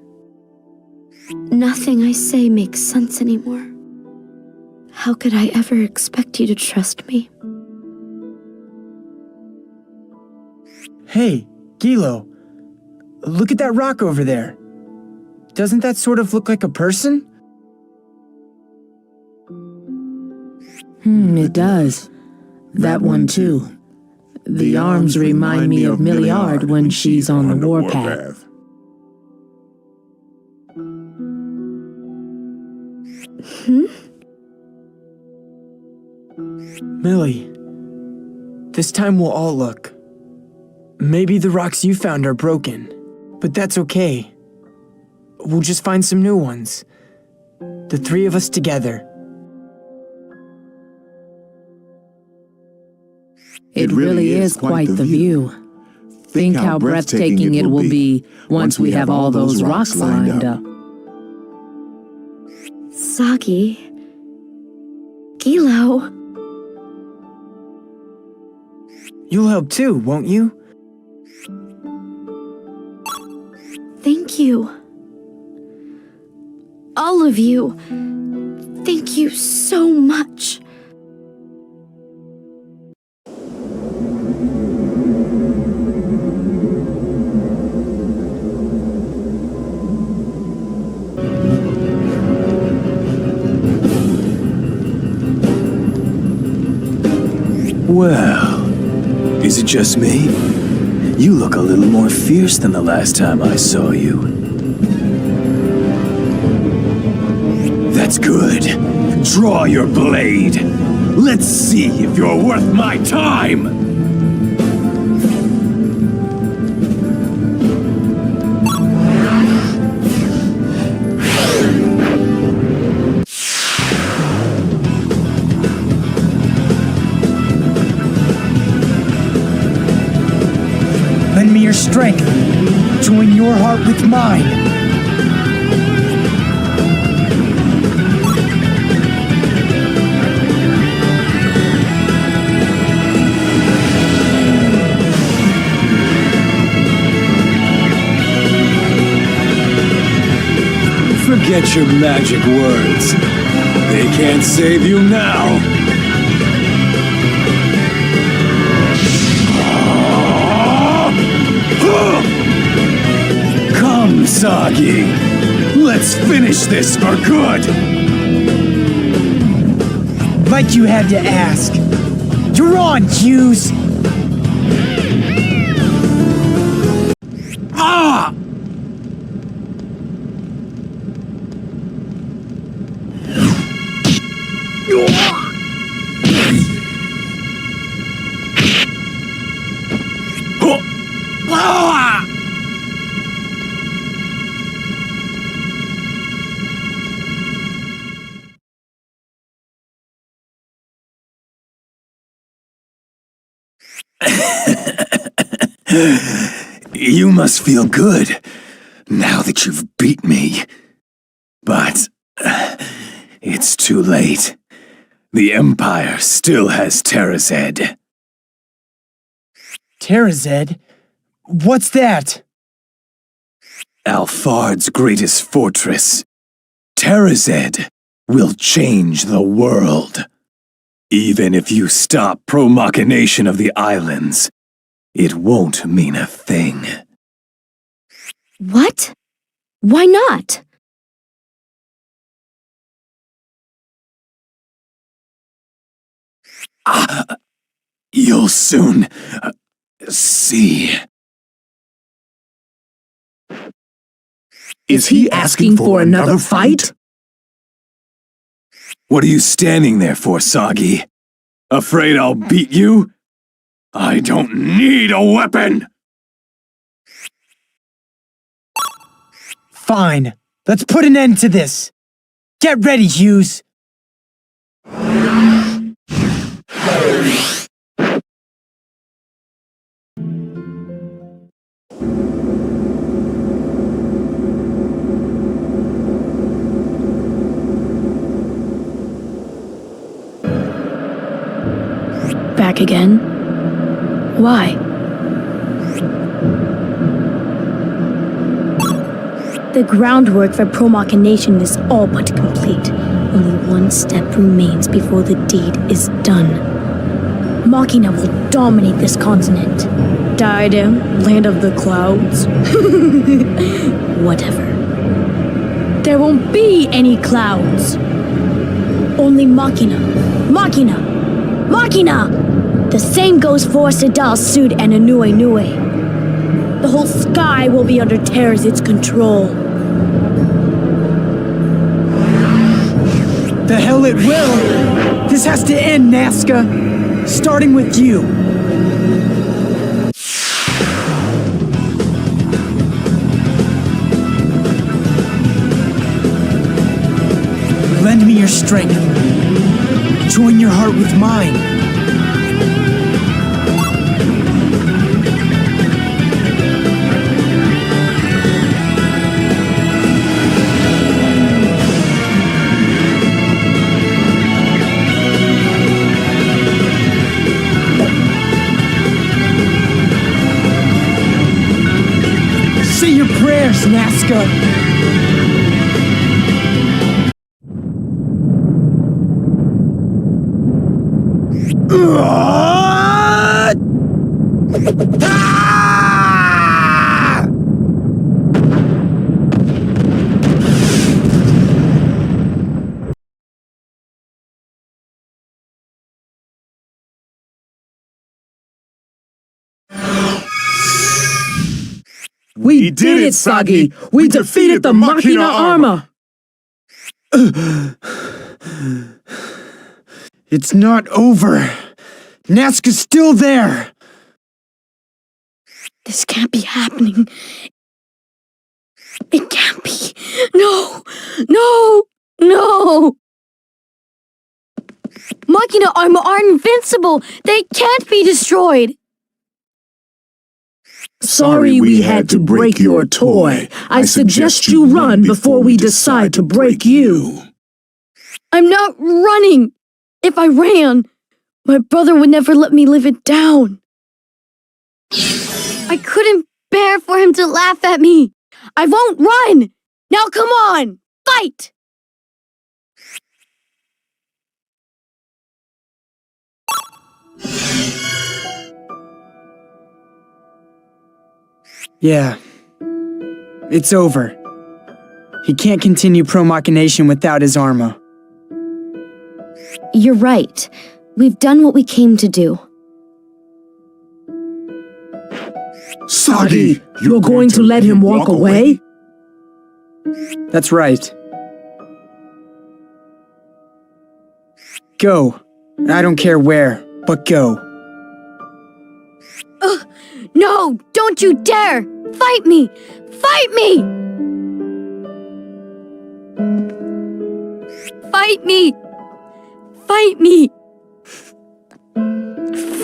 Nothing I say makes sense anymore. How could I ever expect you to trust me? Hey, Gilo. Look at that rock over there. Doesn't that sort of look like a person? It does. That one too. The arms remind me of Milliard when she's on the warpath. Millie, this time we'll all look. Maybe the rocks you found are broken, but that's okay. We'll just find some new ones. The three of us together. It really is quite the view. Think how breathtaking it will be once we have all those rocks lined up. Sagi. Gilo. You'll help too, won't you? Thank you. All of you. Thank you so much. Well, is it just me? You look a little more fierce than the last time I saw you. That's good. Draw your blade. Let's see if you're worth my time! Lend me your strength. Join your heart with mine. Forget your magic words. They can't save you now. Come, Sagi. Let's finish this for good. Like you had to ask. You're on, Hughes. Ah! You must feel good, now that you've beat me. But it's too late. The Empire still has tthe. tthe? What's that? Alphard's greatest fortress. tthe will change the world. Even if you stop pro-machination of the islands, it won't mean a thing. What? Why not? You'll soon see. Is he asking for another fight? What are you standing there for, Sagi? Afraid I'll beat you? I don't need a weapon! Fine. Let's put an end to this. Get ready, Hughes. Back again? Why? The groundwork for pro-machination is all but complete. Only one step remains before the deed is done. Machina will dominate this continent. Diadem, land of the clouds. Whatever. There won't be any clouds. Only Machina. Machina! Machina! The same goes for Sadal Sud and Anue Nue. The whole sky will be under tthe's control. The hell it will! This has to end, Nazca! Starting with you. Lend me your strength. Join your heart with mine. Say your prayers, Nazca. We did it, Sagi! We defeated the Machina Arma! It's not over. Nazca's still there. This can't be happening. It can't be. No! No! No! Machina Arma are invincible! They can't be destroyed! Sorry we had to break your toy. I suggest you run before we decide to break you. I'm not running! If I ran, my brother would never let me live it down. I couldn't bear for him to laugh at me. I won't run! Now come on! Fight! Yeah. It's over. He can't continue pro-machination without his Arma. You're right. We've done what we came to do. Sagi, you're going to let him walk away? That's right. Go. I don't care where, but go. No! Don't you dare! Fight me! Fight me! Fight me! Fight me!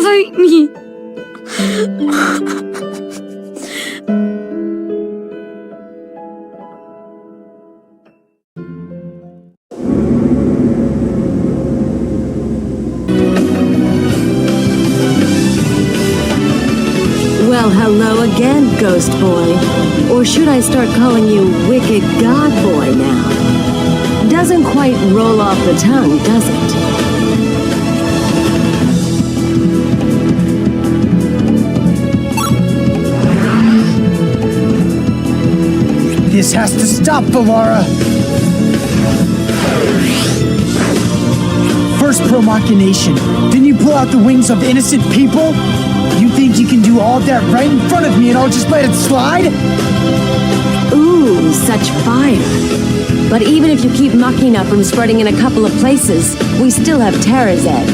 Fight me! should I start calling you Wicked God Boy now? Doesn't quite roll off the tongue, does it? This has to stop, Valara! First pro-machination, then you pull out the wings of innocent people? You think you can do all that right in front of me and I'll just let it slide? Ooh, such fire. But even if you keep Machina from spreading in a couple of places, we still have tthe.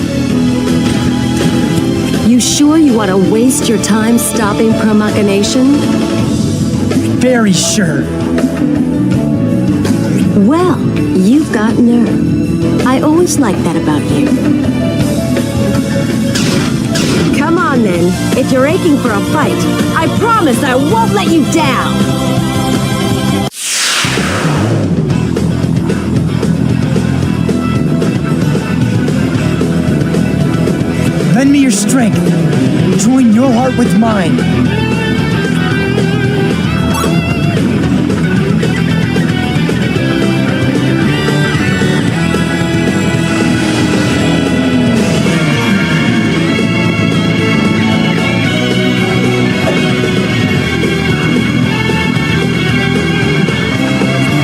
You sure you want to waste your time stopping pro-machination? Very sure. Well, you've got nerve. I always liked that about you. Come on then, if you're aching for a fight, I promise I won't let you down! Lend me your strength. Join your heart with mine.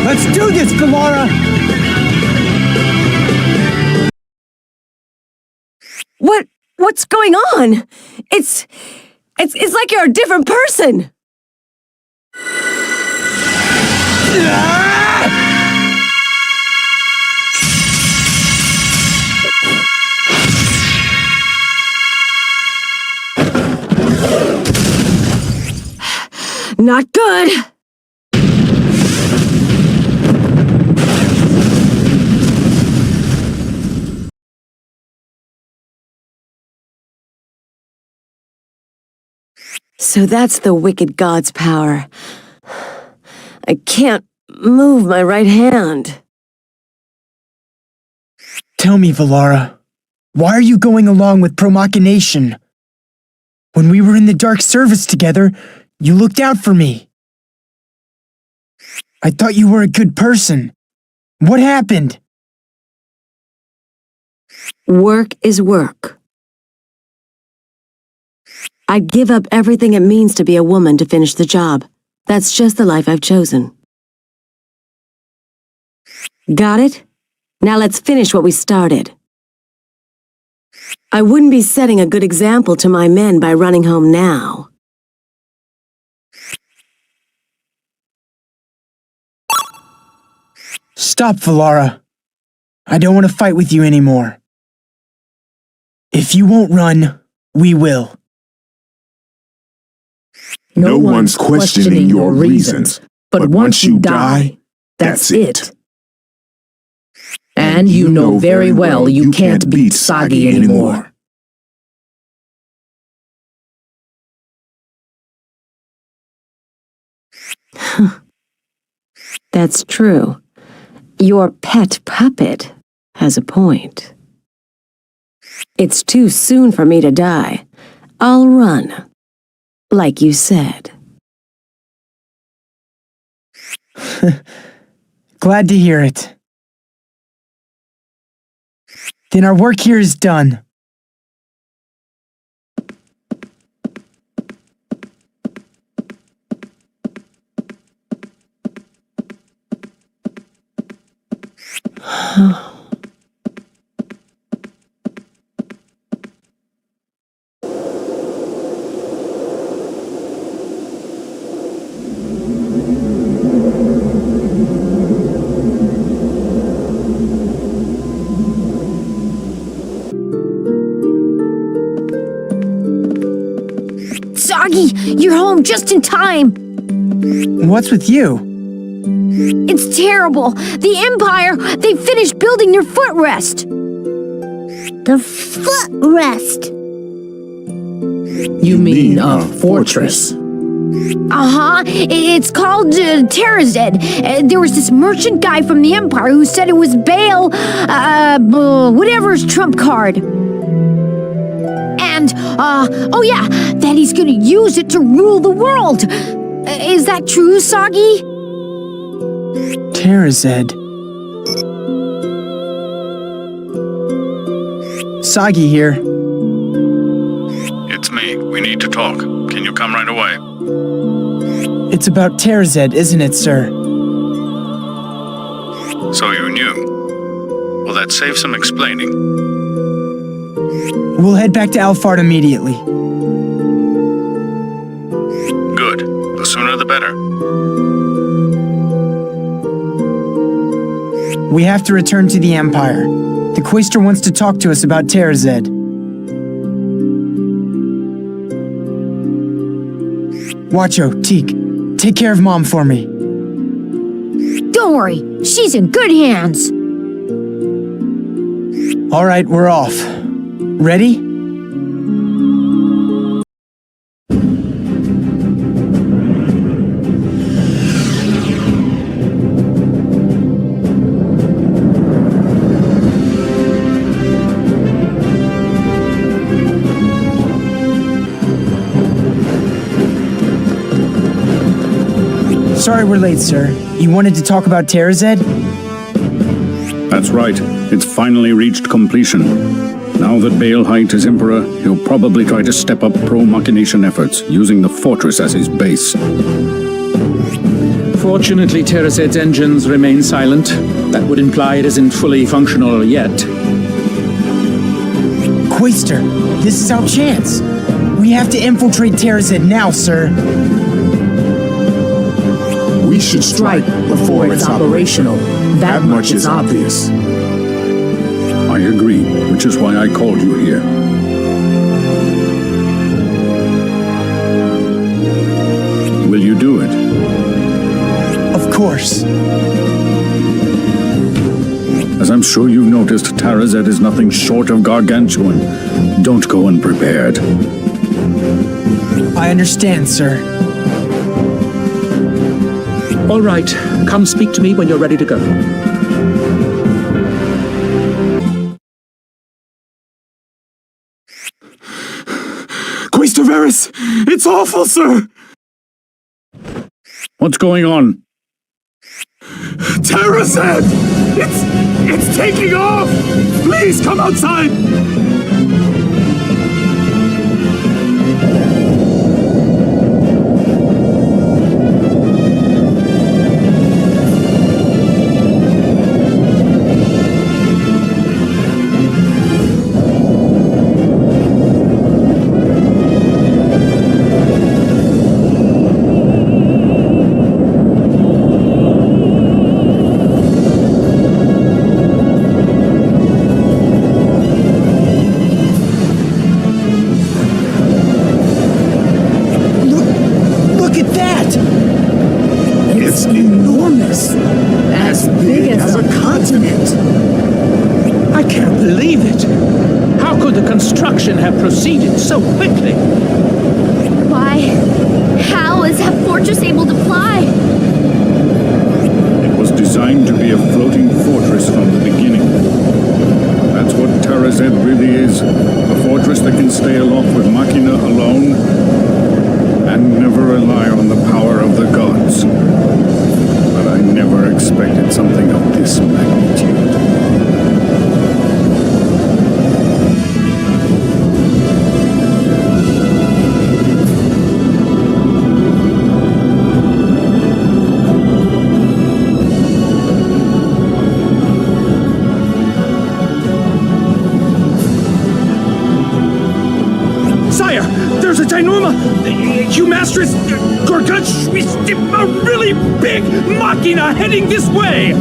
Let's do this, Valara! What's going on? It's like you're a different person. Not good. So that's the wicked god's power. I can't move my right hand. Tell me, Valara, why are you going along with pro-machination? When we were in the Dark Service together, you looked out for me. I thought you were a good person. What happened? Work is work. I'd give up everything it means to be a woman to finish the job. That's just the life I've chosen. Got it? Now let's finish what we started. I wouldn't be setting a good example to my men by running home now. Stop, Valara. I don't want to fight with you anymore. If you won't run, we will. No one's questioning your reasons, but once you die, that's it. And you know very well you can't beat Sagi anymore. That's true. Your pet puppet has a point. It's too soon for me to die. I'll run. Like you said. Glad to hear it. Then our work here is done. Sagi, you're home just in time. What's with you? It's terrible. The Empire, they finished building your footrest. The footrest? You mean a fortress? Uh-huh. It's called tthe. There was this merchant guy from the Empire who said it was Baal, whatever his trump card. And, oh yeah, that he's gonna use it to rule the world. Is that true, Sagi? Terazed. Sagi here. It's me. We need to talk. Can you come right away? It's about Terazed, isn't it, sir? So you knew? Well, that saves some explaining. We'll head back to Alfard immediately. Good. The sooner the better. We have to return to the Empire. The Quaestor wants to talk to us about Terazed. Watcho, Teak, take care of Mom for me. Don't worry, she's in good hands. All right, we're off. Ready? Sorry we're late, sir. You wanted to talk about Terazed? That's right. It's finally reached completion. Now that Baelheit is Emperor, he'll probably try to step up pro-machination efforts, using the fortress as his base. Fortunately, Terazed's engines remain silent. That would imply it isn't fully functional yet. Quaestor, this is our chance. We have to infiltrate Terazed now, sir. We should strike before it's operational. That much is obvious. I agree, which is why I called you here. Will you do it? Of course. As I'm sure you've noticed, Terazed is nothing short of gargantuan. Don't go unprepared. I understand, sir. All right, come speak to me when you're ready to go. Quaestor Varys! It's awful, sir! What's going on? Terazed! It's taking off! Please come outside! Have proceeded so quickly. Why? How is that fortress able to fly? It was designed to be a floating fortress from the beginning. That's what Terazed really is. A fortress that can stay aloft with Machina alone and never rely on the power of the gods. But I never expected something of this magnitude. Humastress Gargantuous, a really big Machina heading this way!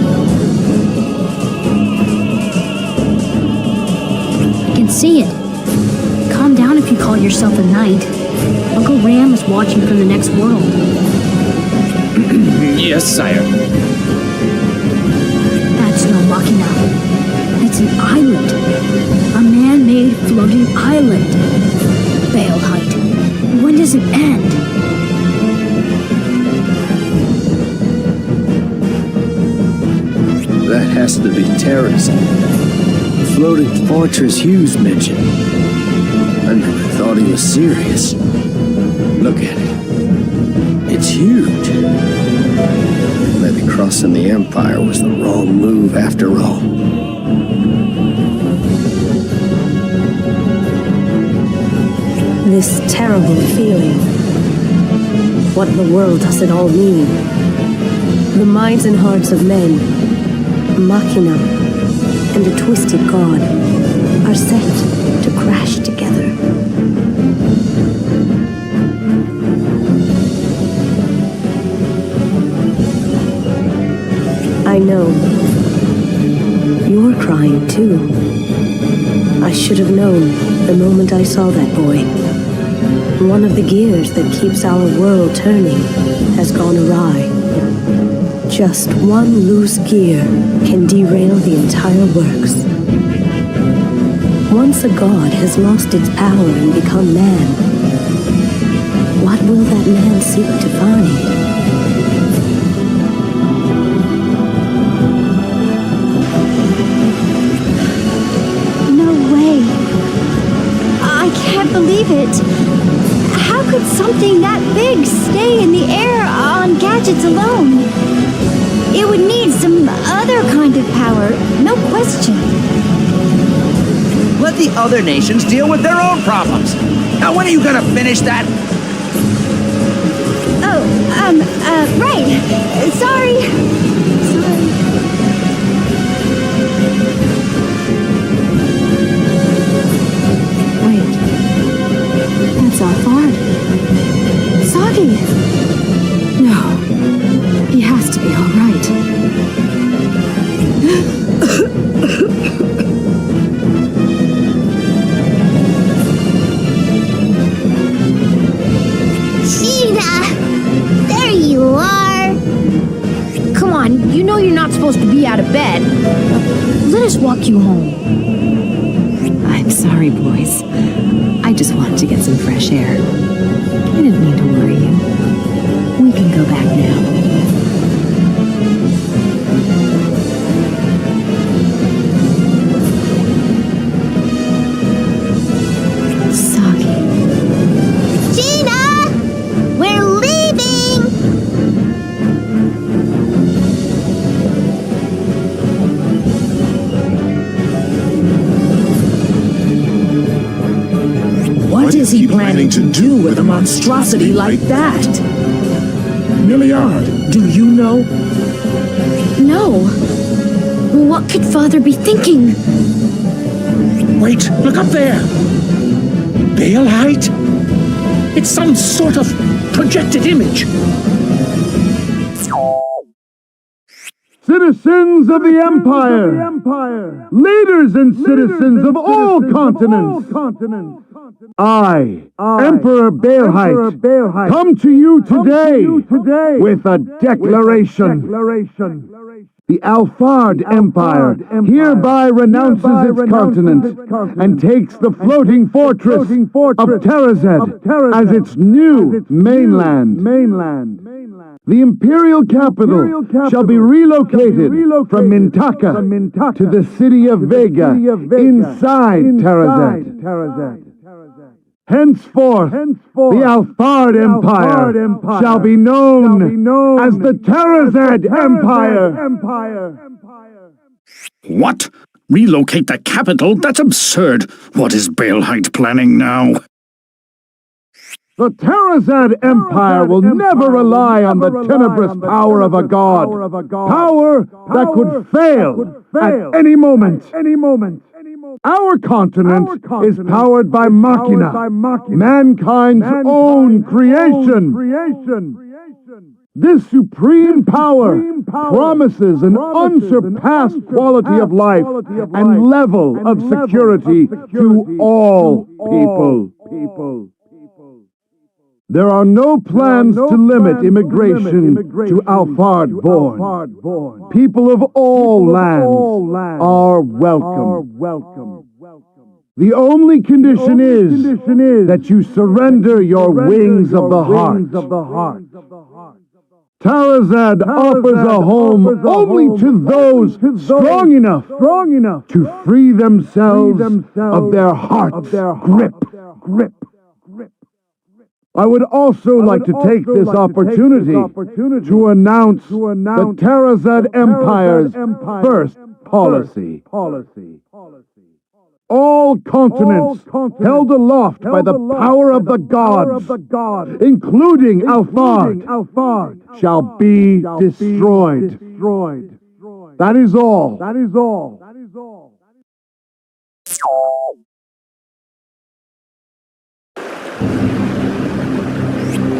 I can see it. Calm down if you call yourself a knight. Uncle Ram is watching from the next world. Yes, sire. That's no Machina. It's an island. A man-made floating island. Baelheit. When does it end? That has to be Terazed. The floating fortress Hughes mentioned. I never thought he was serious. Look at it. It's huge. Maybe crossing the Empire was the wrong move after all. This terrible feeling. What in the world does it all mean? The minds and hearts of men, Machina, and a twisted god are set to crash together. I know. You're crying too. I should have known the moment I saw that boy. One of the gears that keeps our world turning has gone awry. Just one loose gear can derail the entire works. Once a god has lost its power and become man, what will that man seek to find? I can't believe it. How could something that big stay in the air on gadgets alone? It would need some other kind of power, no question. Let the other nations deal with their own problems. Now, when are you gonna finish that? Oh, right. Sorry. That's Alphard. Sagi! No. He has to be all right. Sheena! There you are! Come on, you know you're not supposed to be out of bed. Let us walk you home. I'm sorry, boys. I just wanted to get some fresh air. I didn't mean to worry you. We can go back now. Sagi. Sheena! We're leaving! What is he planning to do with a monstrosity like that? Milliard, do you know? No. What could Father be thinking? Wait, look up there! Balehite? It's some sort of projected image. Citizens of the Empire! Leaders and citizens of all continents! I, Emperor Balehite, come to you today with a declaration. The Alphard Empire hereby renounces its continent and takes the floating fortress of Terazed as its new mainland. The imperial capital shall be relocated from Mintaka to the city of Vega inside Terazed. Henceforth, the Alphard Empire shall be known as the Terazed Empire. What? Relocate the capital? That's absurd. What is Balehite planning now? The Terazed Empire will never rely on the tenebrous power of a god. Power that could fail at any moment. Our continent is powered by Machina, mankind's own creation. This supreme power promises an unsurpassed quality of life and level of security to all people. There are no plans to limit immigration to Alphard-born. People of all lands are welcome. The only condition is that you surrender your wings of the heart. Terazed offers a home only to those strong enough to free themselves of their heart's grip. I would also like to take this opportunity to announce the Terrazed Empire's first policy. All continents held aloft by the power of the gods, including Alphard, shall be destroyed. That is all.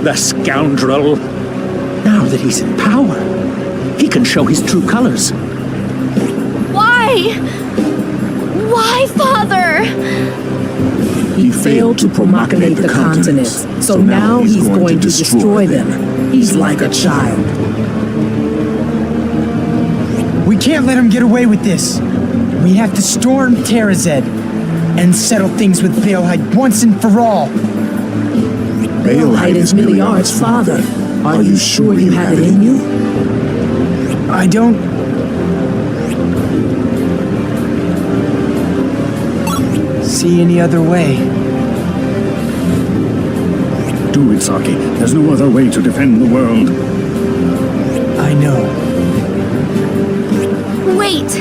The scoundrel! Now that he's in power, he can show his true colors. Why? Why, Father? He failed to promulgate the continents, so now he's going to destroy them. He's like a child. We can't let him get away with this. We have to storm Terrazed and settle things with Baelheit once and for all. Baelheit is Miliard's father. Are you sure you have it in you? I don't... see any other way. Do it, Sagi. There's no other way to defend the world. I know. Wait!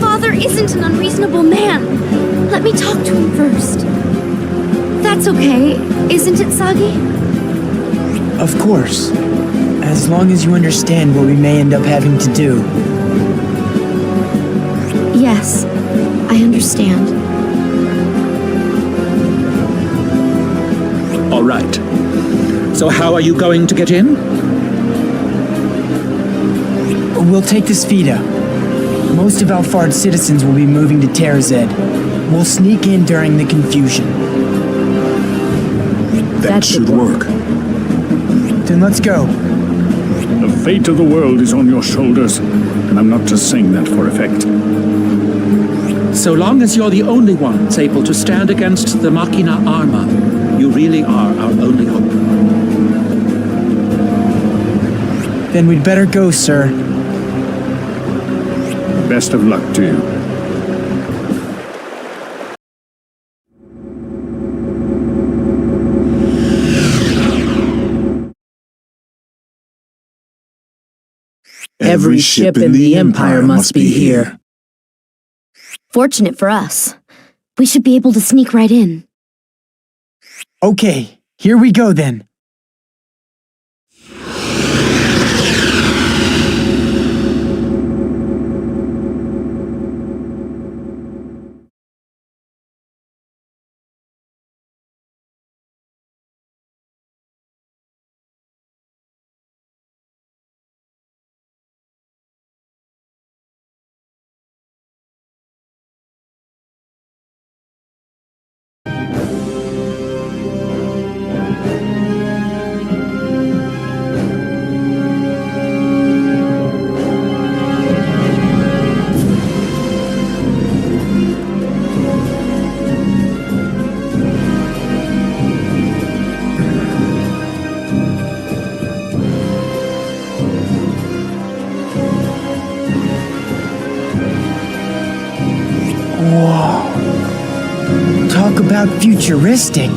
Father isn't an unreasonable man. Let me talk to him first. That's okay, isn't it, Sagi? Of course. As long as you understand what we may end up having to do. Yes, I understand. All right. So how are you going to get in? We'll take the Spheda. Most of Alphard's citizens will be moving to Terrazed. We'll sneak in during the confusion. That should work. Then let's go. The fate of the world is on your shoulders, and I'm not just saying that for effect. So long as you're the only ones able to stand against the Machina armor, you really are our only hope. Then we'd better go, sir. Best of luck to you. Every ship in the Empire must be here. Fortunate for us. We should be able to sneak right in. Okay, here we go then. Talk about futuristic.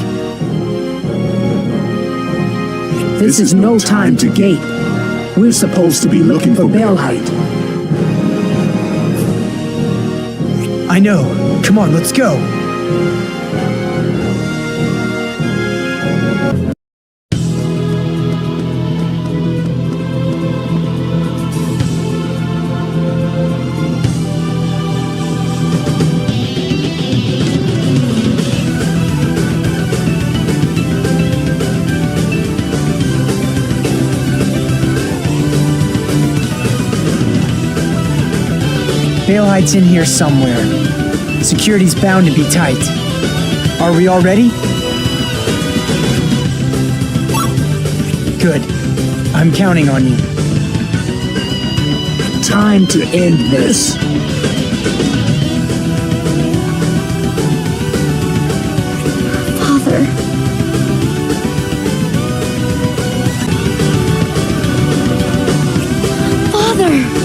This is no time to gape. We're supposed to be looking for Baelheit. I know. Come on, let's go. Baelheit's in here somewhere. Security's bound to be tight. Are we all ready? Good. I'm counting on you. Time to end this. Father. Father!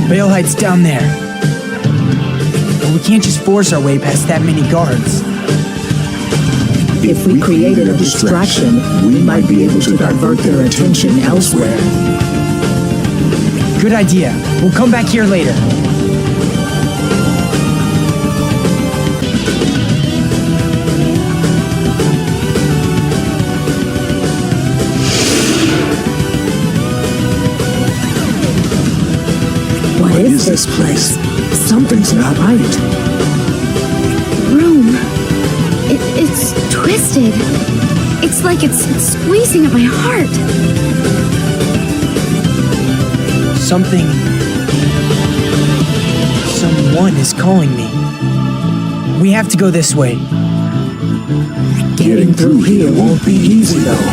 Baleheight's down there. But we can't just force our way past that many guards. If we created a distraction, we might be able to divert their attention elsewhere. Good idea. We'll come back here later. What is this place? Something's not right. Room. It's twisted. It's like it's squeezing at my heart. Someone is calling me. We have to go this way. Getting through here won't be easy, though.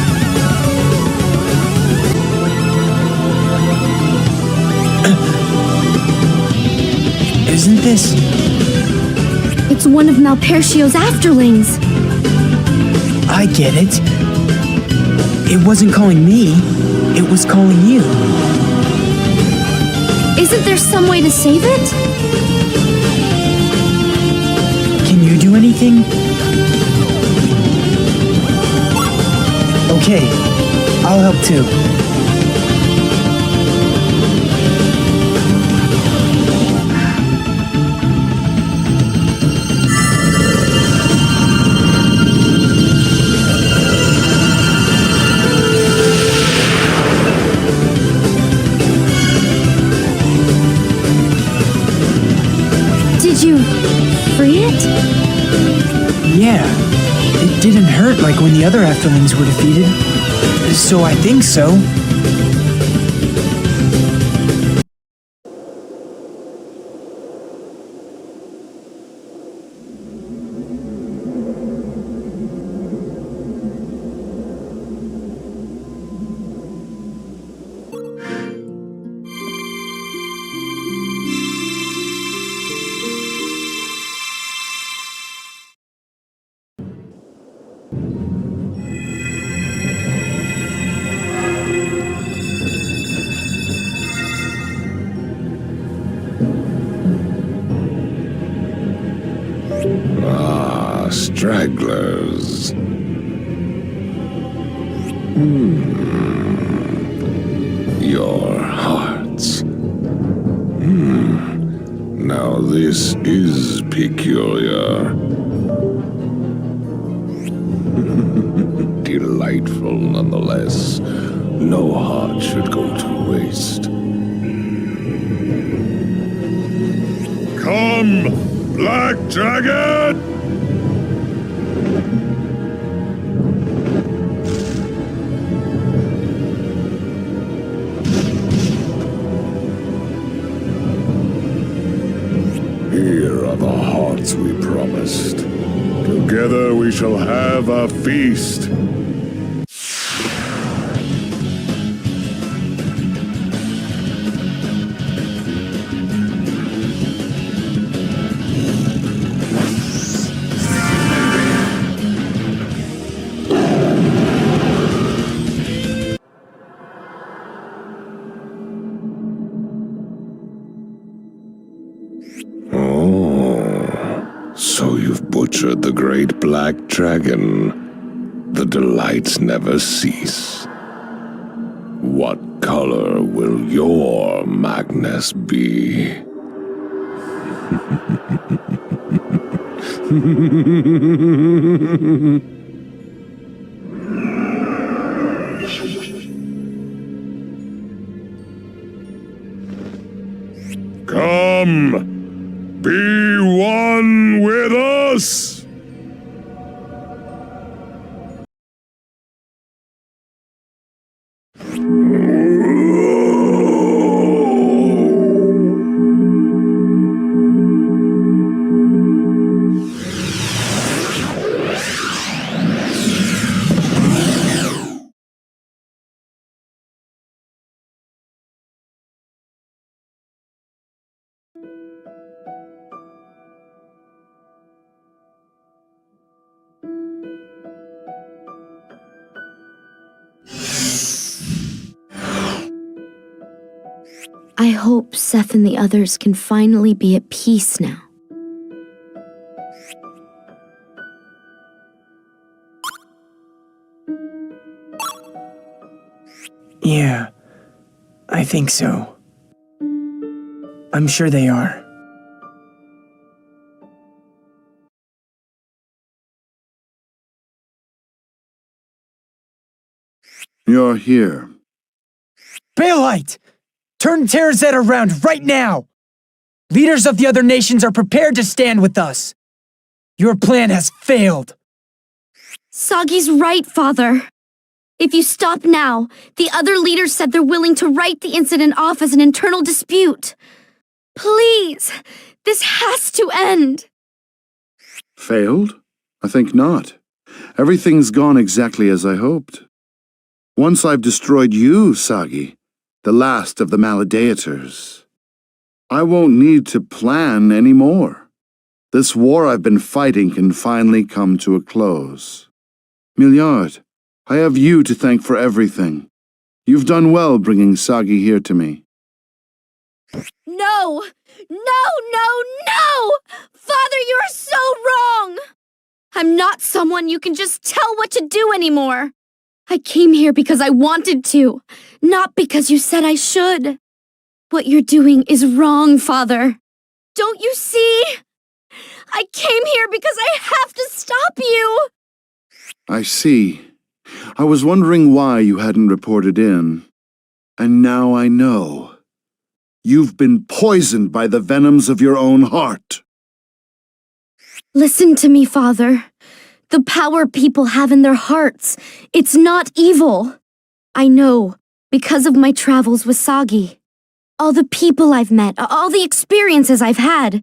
Isn't this? It's one of Malpercio's afterlings. I get it. It wasn't calling me. It was calling you. Isn't there some way to save it? Can you do anything? Okay, I'll help too. Did you free it? Yeah, it didn't hurt like when the other afterlings were defeated. So I think so. Stragglers. Your hearts. Now this is peculiar. Delightful nonetheless. No heart should go to waste. Come, Black Dragon! Here are the hearts we promised. Together we shall have a feast. So you've butchered the great black dragon. The delights never cease. What color will your Magnus be? Come! Be one with us! I hope Seth and the others can finally be at peace now. Yeah, I think so. I'm sure they are. You're here. Baelite! Turn tthe around right now! Leaders of the other nations are prepared to stand with us. Your plan has failed. Sagi's right, Father. If you stop now, the other leaders said they're willing to write the incident off as an internal dispute. Please, this has to end. Failed? I think not. Everything's gone exactly as I hoped. Once I've destroyed you, Sagi, the last of the Maladeators, I won't need to plan anymore. This war I've been fighting can finally come to a close. Milliard, I have you to thank for everything. You've done well bringing Sagi here to me. No! No, no, no! Father, you are so wrong! I'm not someone you can just tell what to do anymore. I came here because I wanted to, not because you said I should. What you're doing is wrong, Father. Don't you see? I came here because I have to stop you! I see. I was wondering why you hadn't reported in. And now I know. You've been poisoned by the venoms of your own heart. Listen to me, Father. The power people have in their hearts, it's not evil. I know, because of my travels with Sagi. All the people I've met, all the experiences I've had.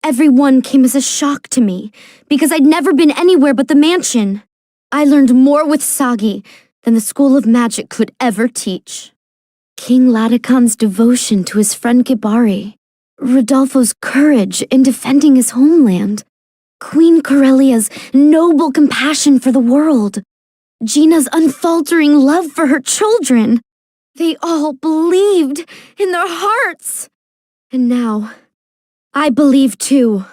Everyone came as a shock to me, because I'd never been anywhere but the mansion. I learned more with Sagi than the School of Magic could ever teach. King Latican's devotion to his friend Gibari, Rodolfo's courage in defending his homeland, Queen Corellia's noble compassion for the world, Gina's unfaltering love for her children. They all believed in their hearts. And now, I believe too.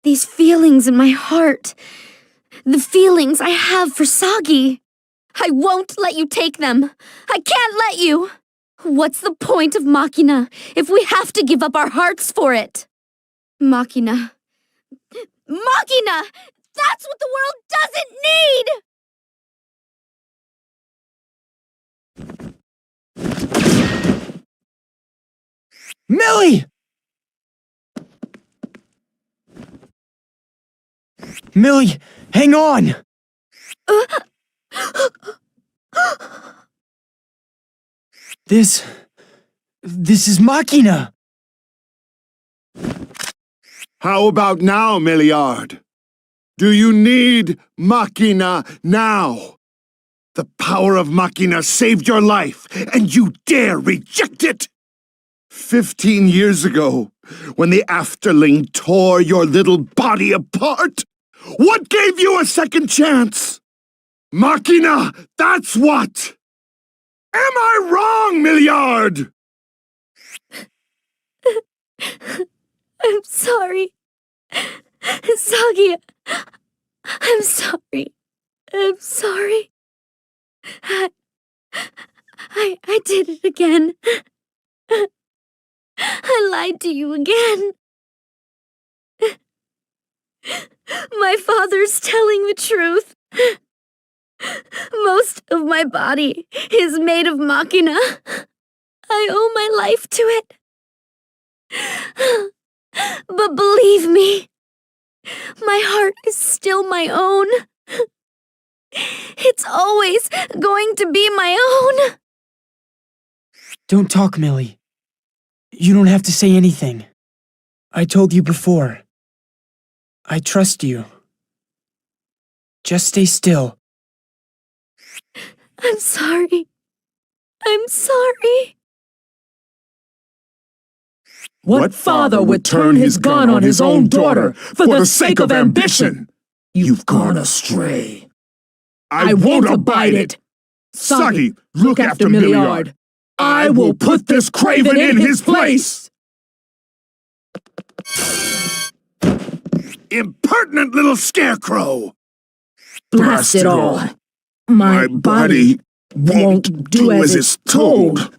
These feelings in my heart, the feelings I have for Sagi, I won't let you take them. I can't let you. What's the point of Machina if we have to give up our hearts for it? Machina. Machina! That's what the world doesn't need! Millie! Millie, hang on! This is Machina! How about now, Milliard? Do you need Machina now? The power of Machina saved your life, and you dare reject it? 15 years ago, when the Afterling tore your little body apart, what gave you a second chance? Machina, that's what! Am I wrong, Milliard? I'm sorry. Sagi, I'm sorry. I'm sorry. I did it again. I lied to you again. My father's telling the truth. Most of my body is made of Machina. I owe my life to it. But believe me, my heart is still my own. It's always going to be my own. Don't talk, Millie. You don't have to say anything. I told you before. I trust you. Just stay still. I'm sorry. I'm sorry. What father would turn his gun on his own daughter for the sake of ambition? You've gone astray. I won't abide it. Sagi, look after Milliard. I will put this craven in his place! Impertinent little scarecrow! Blast it all. My body won't do as it's told.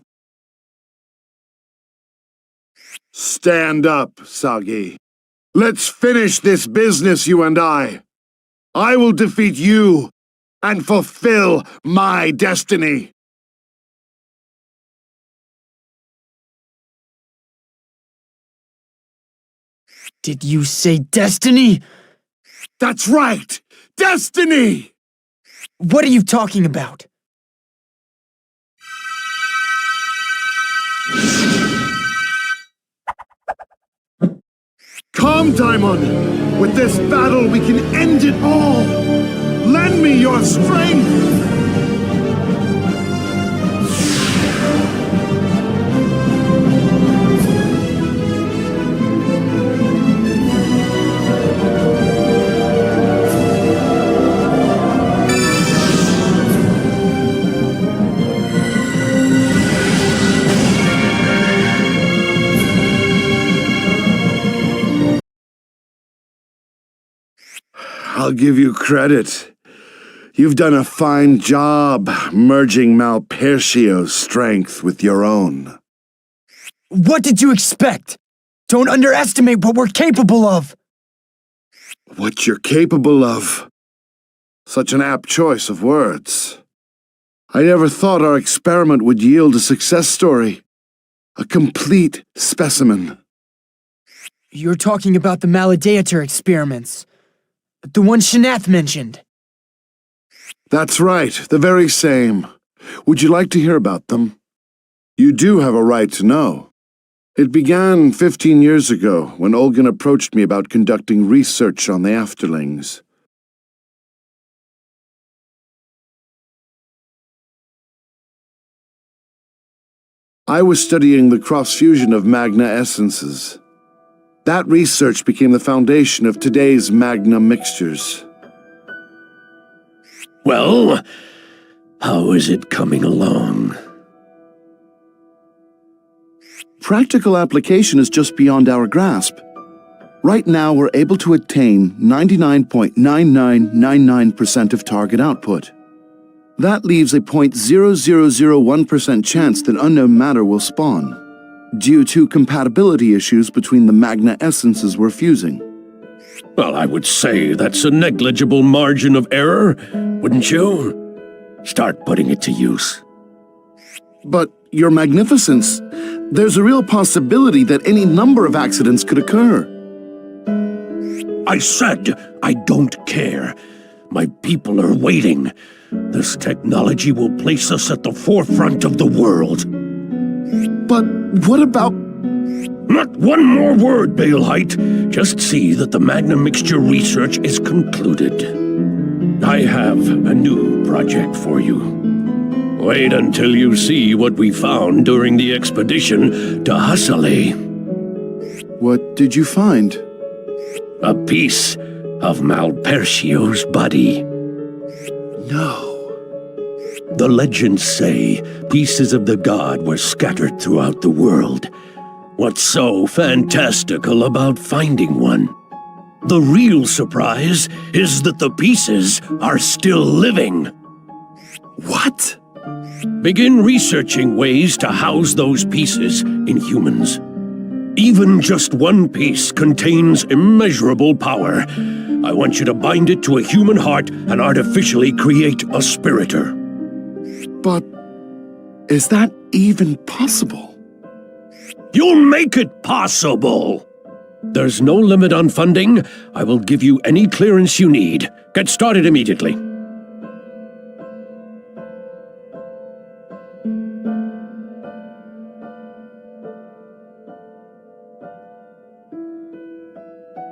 Stand up, Sagi. Let's finish this business, you and I. I will defeat you and fulfill my destiny. Did you say destiny? That's right! Destiny! What are you talking about? Come, Daimon! With this battle, we can end it all! Lend me your strength! I'll give you credit. You've done a fine job merging Malpercio's strength with your own. What did you expect? Don't underestimate what we're capable of. What you're capable of? Such an apt choice of words. I never thought our experiment would yield a success story. A complete specimen. You're talking about the Maladeator experiments. The one Shanath mentioned. That's right, the very same. Would you like to hear about them? You do have a right to know. It began 15 years ago when Olgan approached me about conducting research on the Afterlings. I was studying the cross-fusion of Magna essences. That research became the foundation of today's Magna mixtures. Well, how is it coming along? Practical application is just beyond our grasp. Right now, we're able to attain 99.9999% of target output. That leaves a 0.0001% chance that unknown matter will spawn, due to compatibility issues between the Magna essences we're fusing. Well, I would say that's a negligible margin of error, wouldn't you? Start putting it to use. But, Your Magnificence, there's a real possibility that any number of accidents could occur. I said I don't care. My people are waiting. This technology will place us at the forefront of the world. But what about... Not one more word, Balehite. Just see that the Magna mixture research is concluded. I have a new project for you. Wait until you see what we found during the expedition to Hasale. What did you find? A piece of Malpercio's body. No. The legends say pieces of the god were scattered throughout the world. What's so fantastical about finding one? The real surprise is that the pieces are still living. What? Begin researching ways to house those pieces in humans. Even just one piece contains immeasurable power. I want you to bind it to a human heart and artificially create a spiritor. But is that even possible? You'll make it possible! There's no limit on funding. I will give you any clearance you need. Get started immediately.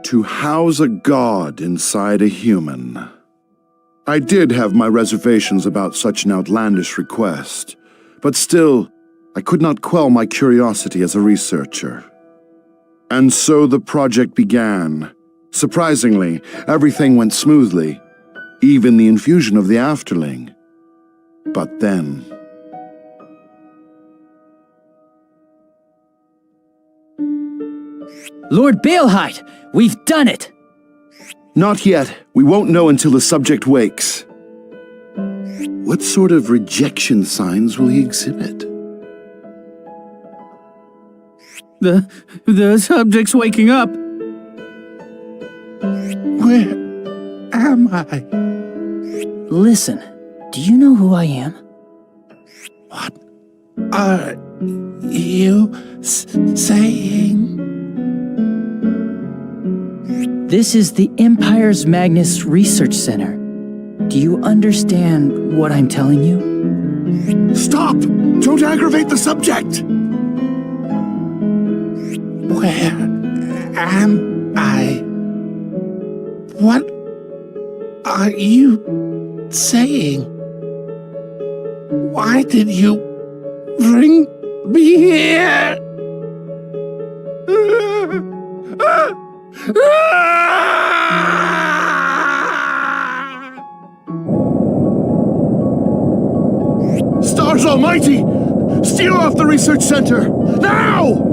To house a god inside a human. I did have my reservations about such an outlandish request, but still, I could not quell my curiosity as a researcher. And so the project began. Surprisingly, everything went smoothly, even the infusion of the Afterling. But then... Lord Baelheit, we've done it! Not yet. We won't know until the subject wakes. What sort of rejection signs will he exhibit? The subject's waking up. Where am I? Listen, do you know who I am? What are you saying? This is the Empire's Magnus Research Center. Do you understand what I'm telling you? Stop! Don't aggravate the subject! Where am I? What are you saying? Why did you bring me here? Stars Almighty! Steer off the research center! Now!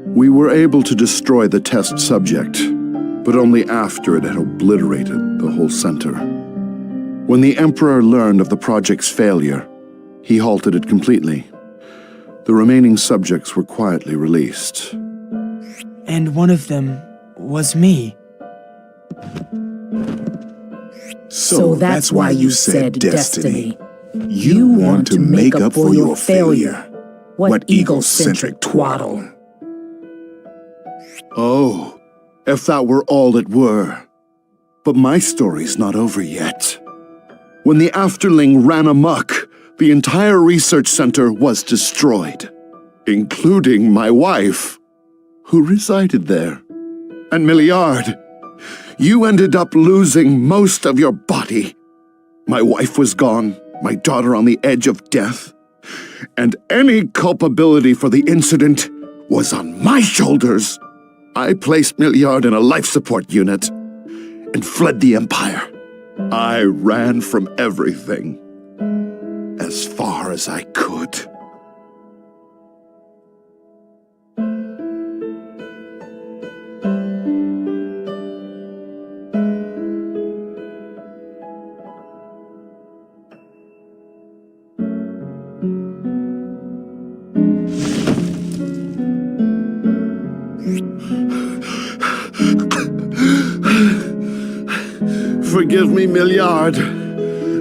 We were able to destroy the test subject, but only after it had obliterated the whole center. When the Emperor learned of the project's failure, he halted it completely. The remaining subjects were quietly released. And one of them was me. So that's why you said destiny. You want to make up for your failure. What egocentric twaddle. Oh, if that were all it were. But my story's not over yet. When the Afterling ran amok, the entire research center was destroyed, including my wife, who resided there. And Milliard, you ended up losing most of your body. My wife was gone, my daughter on the edge of death, and any culpability for the incident was on my shoulders. I placed Milliard in a life support unit and fled the Empire. I ran from everything as far as I could. Forgive me, Milliard.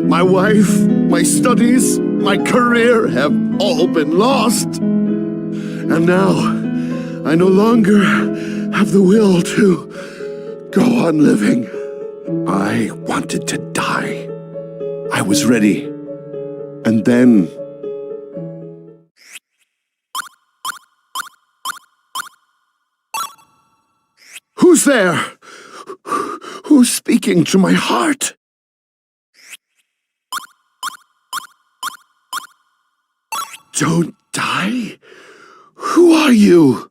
My wife, my studies, my career have all been lost. And now, I no longer have the will to go on living. I wanted to die. I was ready. And then... Who's there? Who's speaking to my heart? Don't die? Who are you?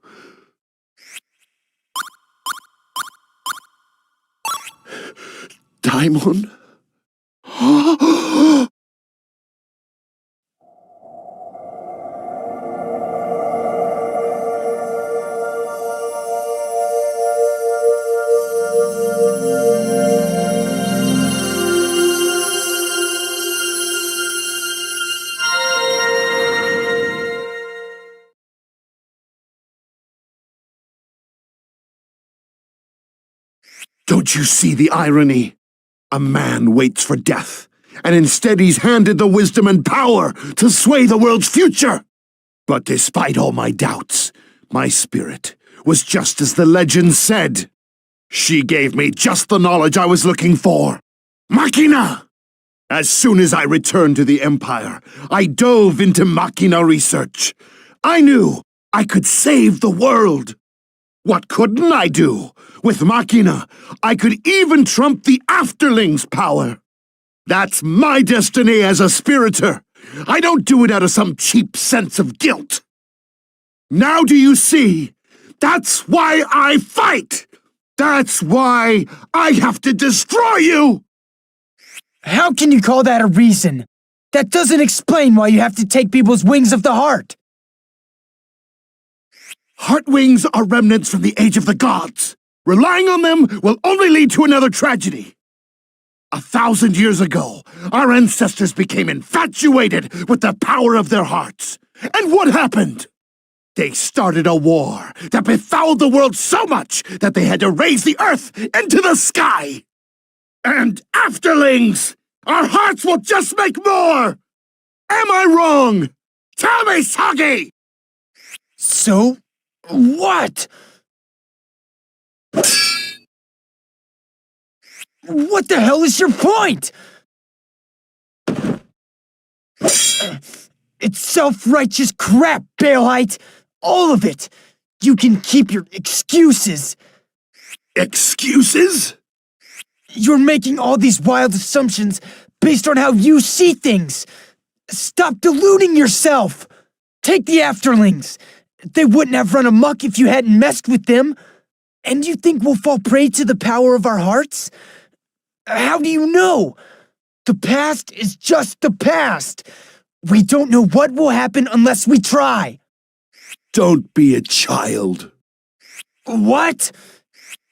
Daimon? Don't you see the irony? A man waits for death, and instead he's handed the wisdom and power to sway the world's future. But despite all my doubts, my spirit was just as the legend said. She gave me just the knowledge I was looking for. Machina! As soon as I returned to the Empire, I dove into Machina research. I knew I could save the world. What couldn't I do? With Machina, I could even trump the Afterling's power. That's my destiny as a spiriter. I don't do it out of some cheap sense of guilt. Now do you see? That's why I fight! That's why I have to destroy you! How can you call that a reason? That doesn't explain why you have to take people's wings of the heart. Heart wings are remnants from the age of the gods. Relying on them will only lead to another tragedy. 1,000 years ago, our ancestors became infatuated with the power of their hearts. And what happened? They started a war that befouled the world so much that they had to raise the earth into the sky. And afterlings, our hearts will just make more! Am I wrong? Tell me, Sagi! So, what? What the hell is your point? It's self-righteous crap, Balehite! All of it! You can keep your excuses! Excuses? You're making all these wild assumptions based on how you see things! Stop deluding yourself! Take the Afterlings! They wouldn't have run amok if you hadn't messed with them! And you think we'll fall prey to the power of our hearts? How do you know? The past is just the past! We don't know what will happen unless we try! Don't be a child. What?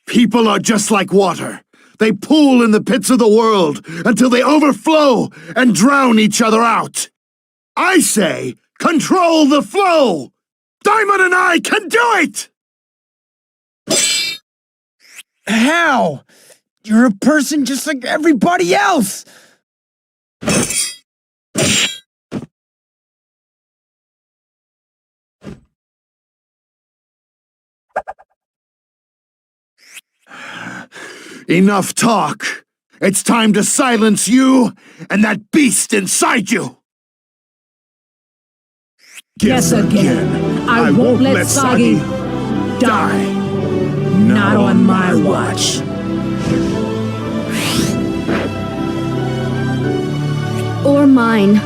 People are just like water. They pool in the pits of the world until they overflow and drown each other out. I say, control the flow! Diamond and I can do it! How? You're a person just like everybody else! Enough talk. It's time to silence you and that beast inside you. Guess again. I won't let Sagi die. Not on my watch. Or mine.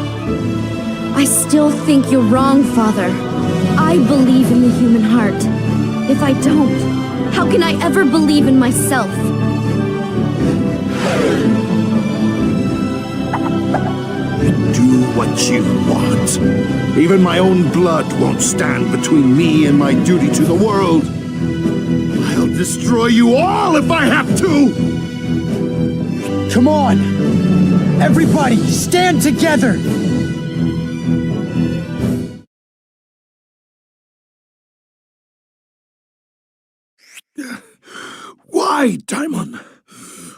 I still think you're wrong, Father. I believe in the human heart. If I don't, how can I ever believe in myself? Do what you want. Even my own blood won't stand between me and my duty to the world. I'll destroy you all if I have to! Come on! Everybody, stand together! Why, Daimon?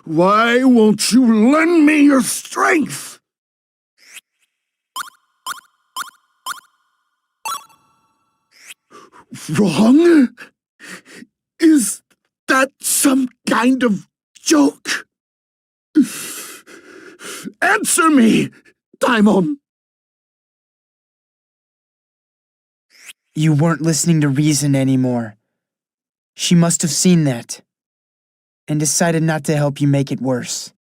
Why won't you lend me your strength? Wrong? Is that some kind of joke? Answer me, Daimon! You weren't listening to reason anymore. She must have seen that, and decided not to help you make it worse.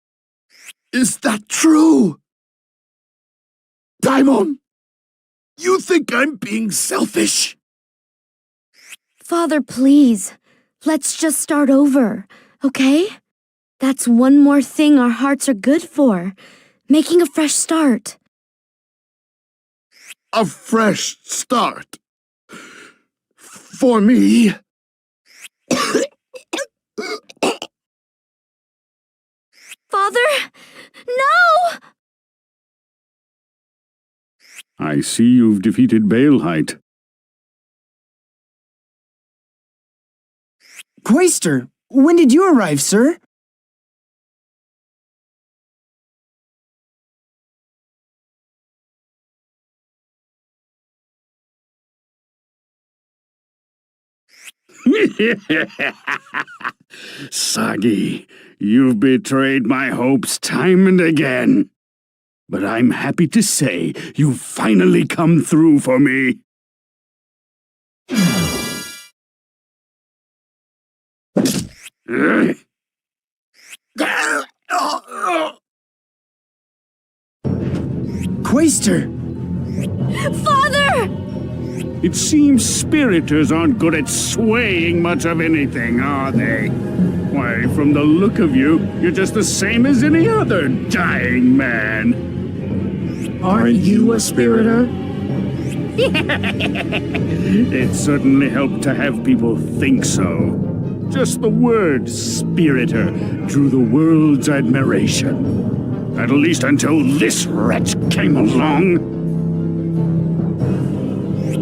Is that true? Daimon, you think I'm being selfish? Father, please. Let's just start over, okay? That's one more thing our hearts are good for. Making a fresh start. A fresh start? For me? Father? No! I see you've defeated Balehite. Quaestor, when did you arrive, sir? Sagi, you've betrayed my hopes time and again. But I'm happy to say you've finally come through for me. Quaestor! Father! It seems spiriters aren't good at swaying much of anything, are they? Why, from the look of you, you're just the same as any other dying man. Aren't you a spiritor? It certainly helped to have people think so. Just the word spiritor drew the world's admiration. At least until this wretch came along.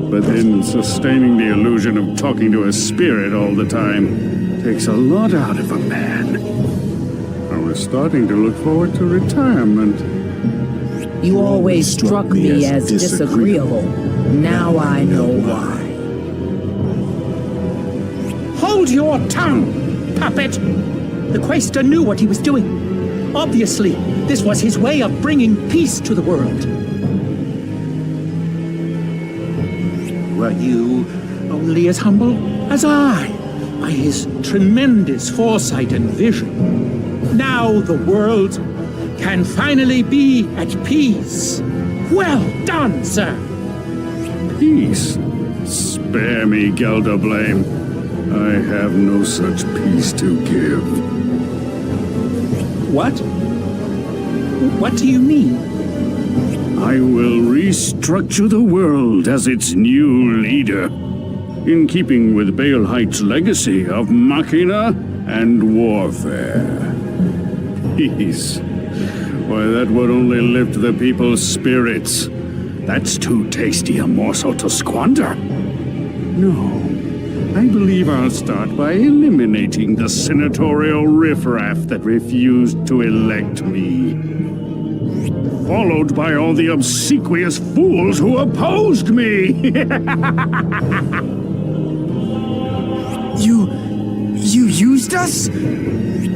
But then sustaining the illusion of talking to a spirit all the time takes a lot out of a man. I was starting to look forward to retirement. You always struck me as disagreeable. Now I know why. Hold your tongue, puppet! The Quaestor knew what he was doing. Obviously, this was his way of bringing peace to the world. Were you only as humble as I, by his tremendous foresight and vision? Now the world can finally be at peace. Well done, sir! Peace? Spare me, Gelderblame. I have no such peace to give. What? What do you mean? I will restructure the world as its new leader, in keeping with Baelheit's legacy of machina and warfare. Peace. Why, that would only lift the people's spirits. That's too tasty a morsel to squander. No, I believe I'll start by eliminating the senatorial riffraff that refused to elect me. Followed by all the obsequious fools who opposed me! You used us?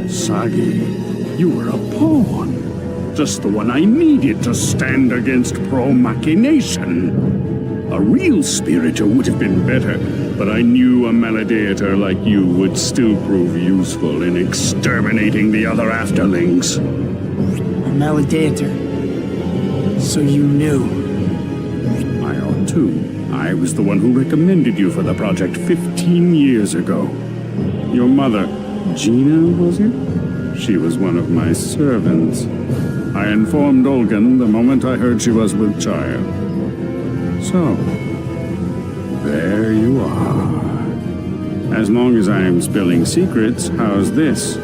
Sagi, you were a pawn. Just the one I needed to stand against pro-machination. A real spiritor would have been better, but I knew a maladeator like you would still prove useful in exterminating the other afterlings. A maladeator. So you knew. I ought to. I was the one who recommended you for the project 15 years ago. Your mother, Gina, was it? She was one of my servants. I informed Olgan the moment I heard she was with child. So, there you are. As long as I'm spilling secrets, how's this?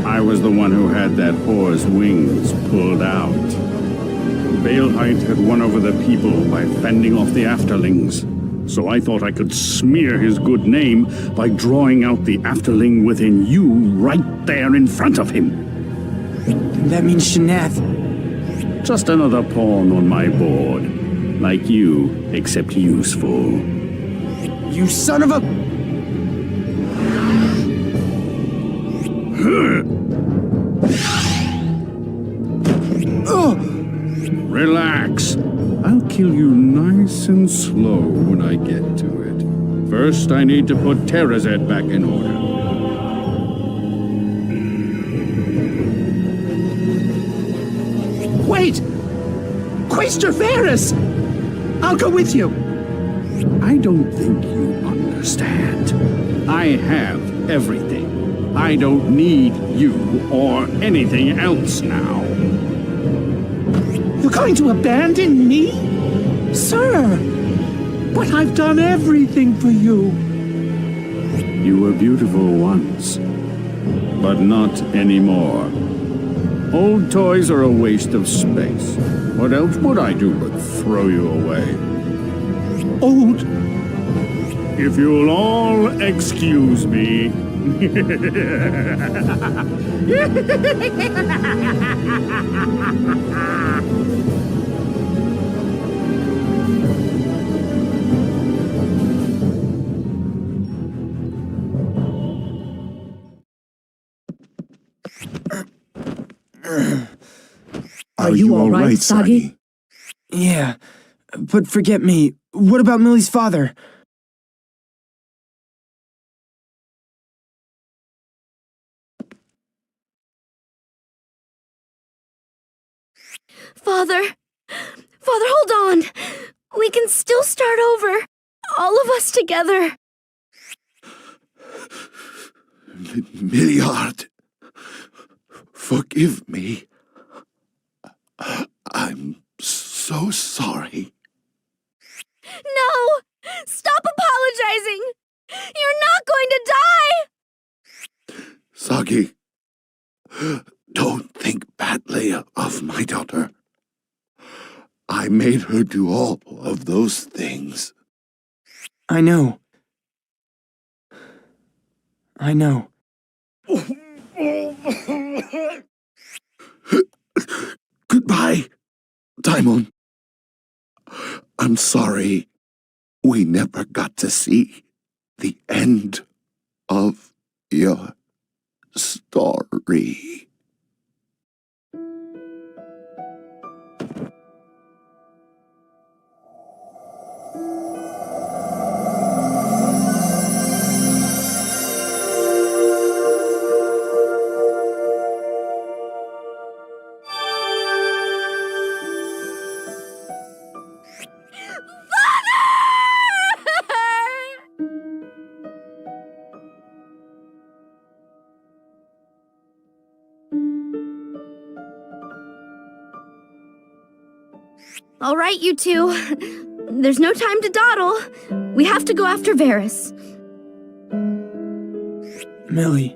I was the one who had that whore's wings pulled out. Baelheit had won over the people by fending off the afterlings. So I thought I could smear his good name by drawing out the afterling within you right there in front of him. That means Shanath. Just another pawn on my board. Like you, except useful. You son of a... Relax. I'll kill you nice and slow when I get to it. First, I need to put Terrazet back in order. Wait! Quaestor Varus! I'll go with you. I don't think you understand. I have everything. I don't need you or anything else now. You're going to abandon me? Sir! But I've done everything for you. You were beautiful once, but not anymore. Old toys are a waste of space. What else would I do but throw you away? Old? If you'll all excuse me. Are you all right, Sagi? Yeah, but forget me. What about Millie's father? Father, hold on. We can still start over. All of us together. Milliard, forgive me. I'm so sorry. No! Stop apologizing! You're not going to die! Sagi, don't think badly of my daughter. I made her do all of those things. I know. I know. Goodbye, Daimon. I'm sorry we never got to see the end of your story. All right, you two. There's no time to dawdle. We have to go after Varys. Millie.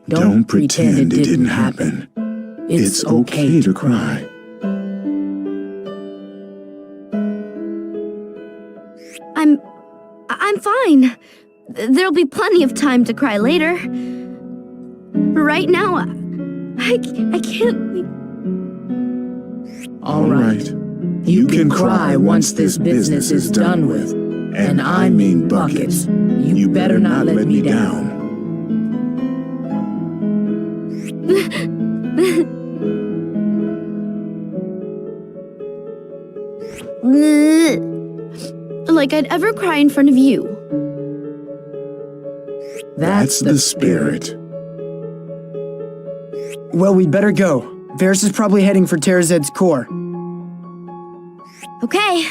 Don't pretend it didn't happen. It's okay to cry. I'm fine. There'll be plenty of time to cry later. Right now, I can't... All right. You can cry once this business is done with. And I mean buckets. You better not let me down. Like I'd ever cry in front of you. That's the spirit. Well, we'd better go. Varys is probably heading for Terazed's core. Okay,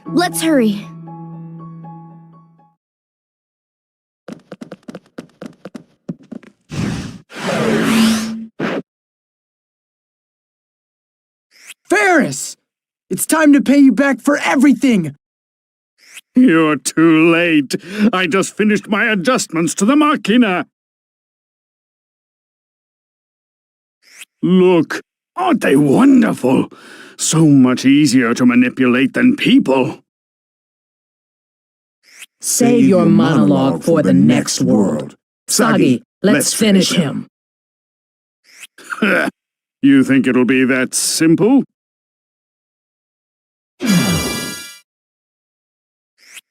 let's hurry. Varys! It's time to pay you back for everything! You're too late. I just finished my adjustments to the Machina. Look, aren't they wonderful? So much easier to manipulate than people. Save your monologue for the next world. Sagi, let's finish him. You think it'll be that simple?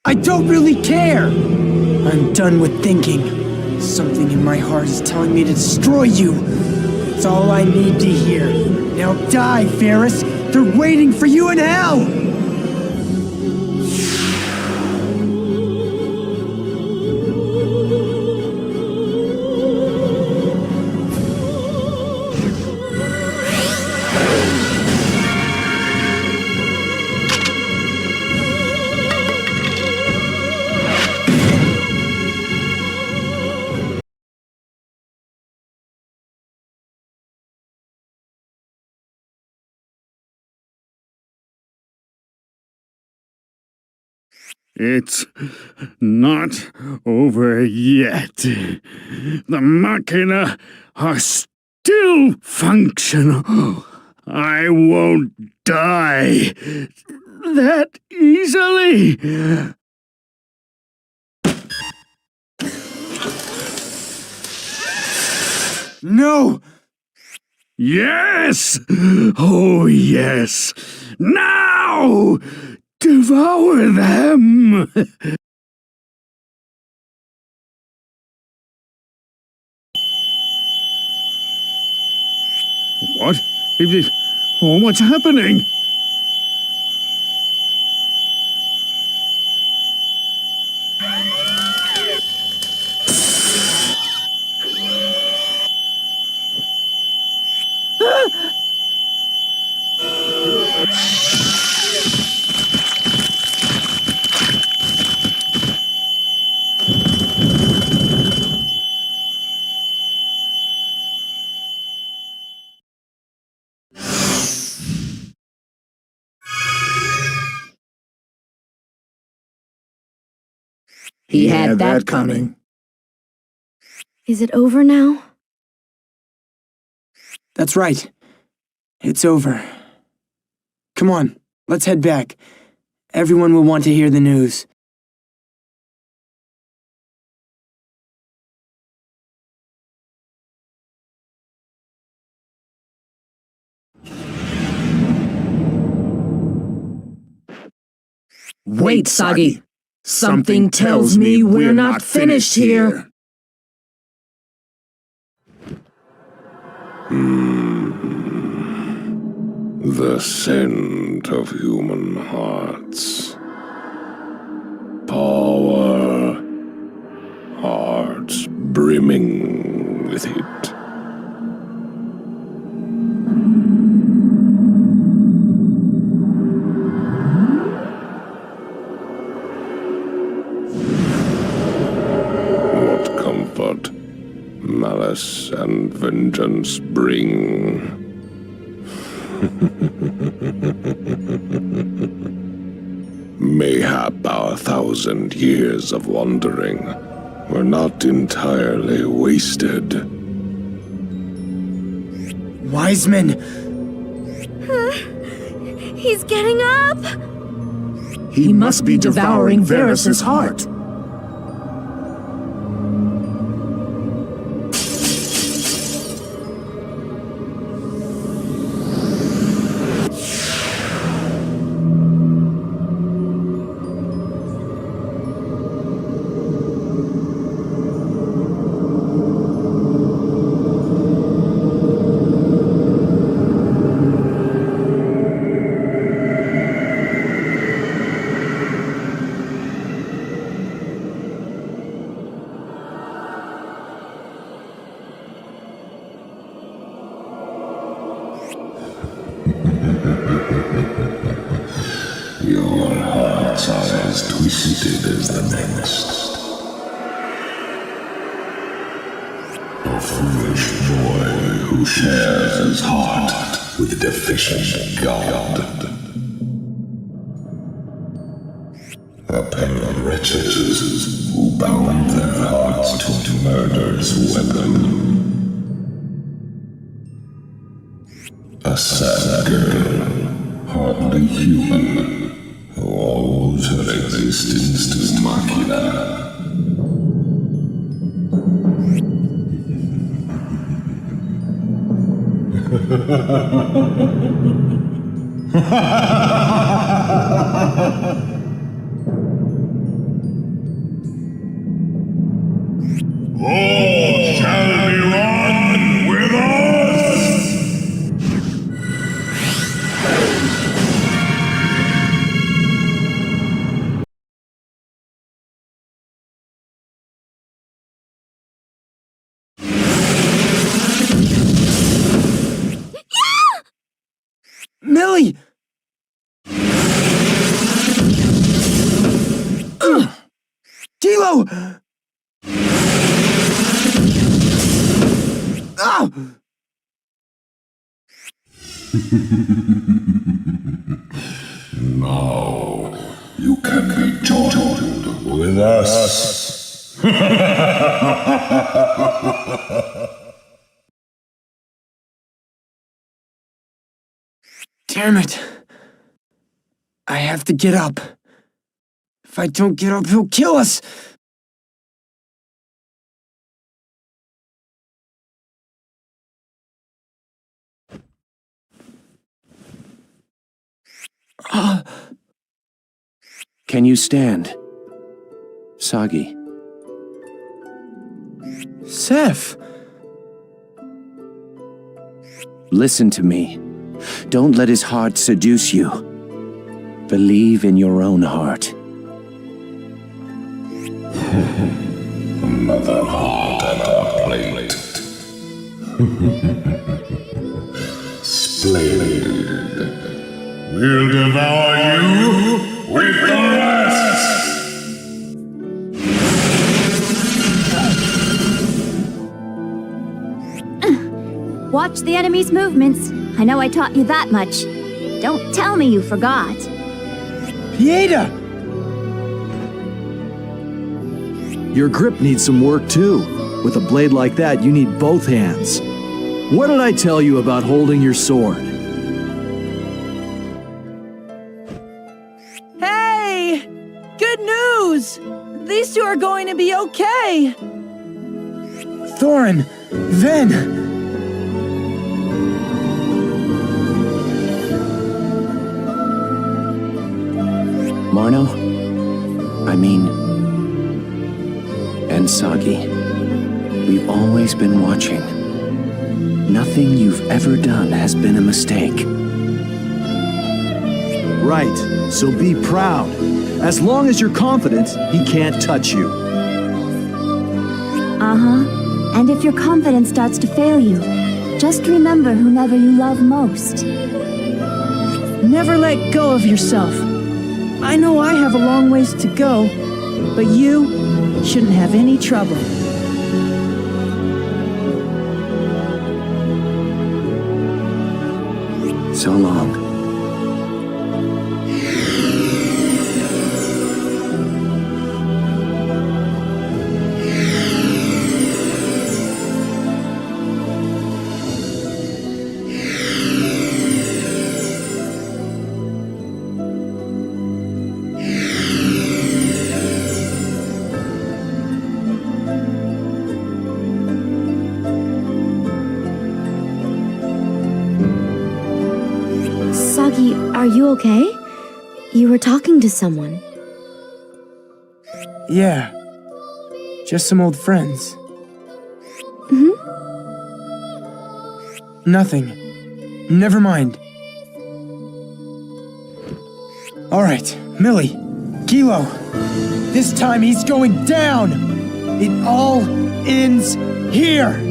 I don't really care! I'm done with thinking. Something in my heart is telling me to destroy you. It's all I need to hear. Now die, Varys! They're waiting for you in hell! It's not over yet. The Machina are still functional. I won't die that easily. No! Yes! Oh, yes! Now! Devour them! What? Oh, what's happening? He had that coming. Is it over now? That's right. It's over. Come on, let's head back. Everyone will want to hear the news. Wait, Sagi. Something tells me we're not finished here. The scent of human hearts. Power. Hearts brimming with it. What comfort malice and vengeance bring. Mayhap our 1,000 years of wandering were not entirely wasted. Wiseman! He's getting up! He must be devouring Varys' heart. Your hearts are as twisted as the next. A foolish boy who shares his heart with a deficient god. A pair of wretches who bound their hearts to murder's weapon. A sad girl, hardly human, who owes her existence to Machina. All shall be one with us! Millie! Kilo! Ah! Now, you can be joined with us. Damn it. I have to get up. If I don't get up, he'll kill us. Can you stand? Sagi. Seth! Listen to me. Don't let his heart seduce you. Believe in your own heart. Another heart at our plate. Splendid. We'll devour you with the rest! Watch the enemy's movements. I know I taught you that much. Don't tell me you forgot. Pieta! Your grip needs some work too. With a blade like that, you need both hands. What did I tell you about holding your sword? Hey! Good news! These two are going to be okay! Thorin! Ven! Marno? And Sagi. We've always been watching. Nothing you've ever done has been a mistake. Right, so be proud. As long as you're confident, he can't touch you. Uh-huh. And if your confidence starts to fail you, just remember whomever you love most. Never let go of yourself. I know I have a long ways to go, but you shouldn't have any trouble. So long. Sagi, are you okay? You were talking to someone. Yeah. Just some old friends. Nothing. Never mind. Alright, Millie. Kilo. This time he's going down! It all ends here!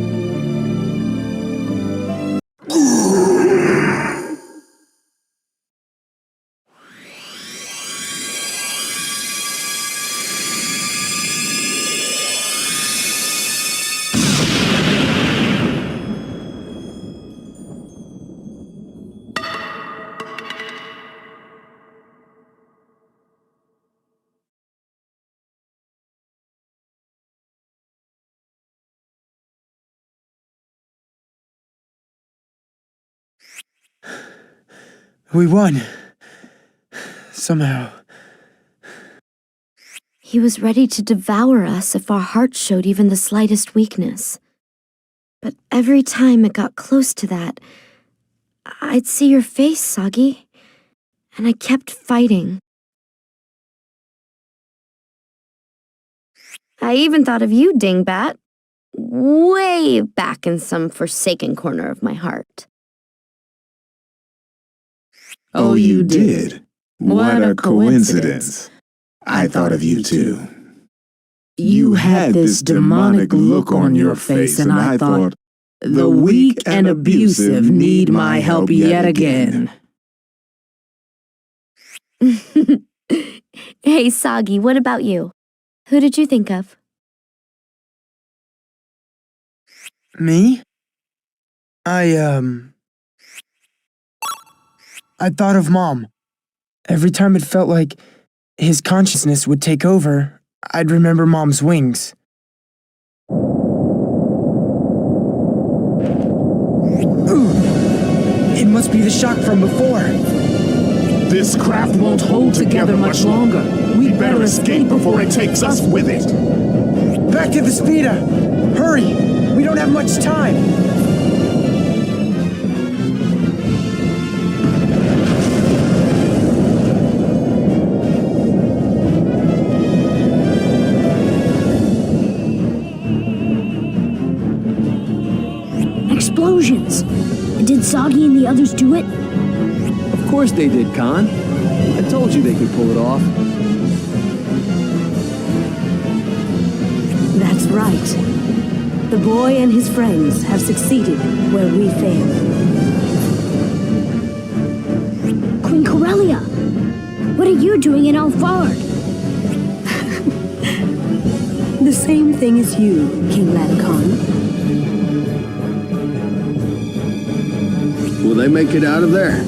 We won. Somehow. He was ready to devour us if our hearts showed even the slightest weakness. But every time it got close to that, I'd see your face, Sagi, and I kept fighting. I even thought of you, Dingbat, way back in some forsaken corner of my heart. Oh, you did? What a coincidence. I thought of you too. You had this demonic look on your face, and I thought, the weak and abusive need my help yet again. Hey, Sagi, what about you? Who did you think of? Me? I thought of Mom. Every time it felt like his consciousness would take over, I'd remember Mom's wings. Ooh, it must be the shock from before. This craft won't hold together much longer. We'd better escape before it takes us with it. Back to the speeder! Hurry! We don't have much time! Explosions! Did Sagi and the others do it? Of course they did, Khan. I told you they could pull it off. That's right. The boy and his friends have succeeded where we failed. Queen Corellia! What are you doing in Alfard? The same thing as you, King Laticon. Will they make it out of there?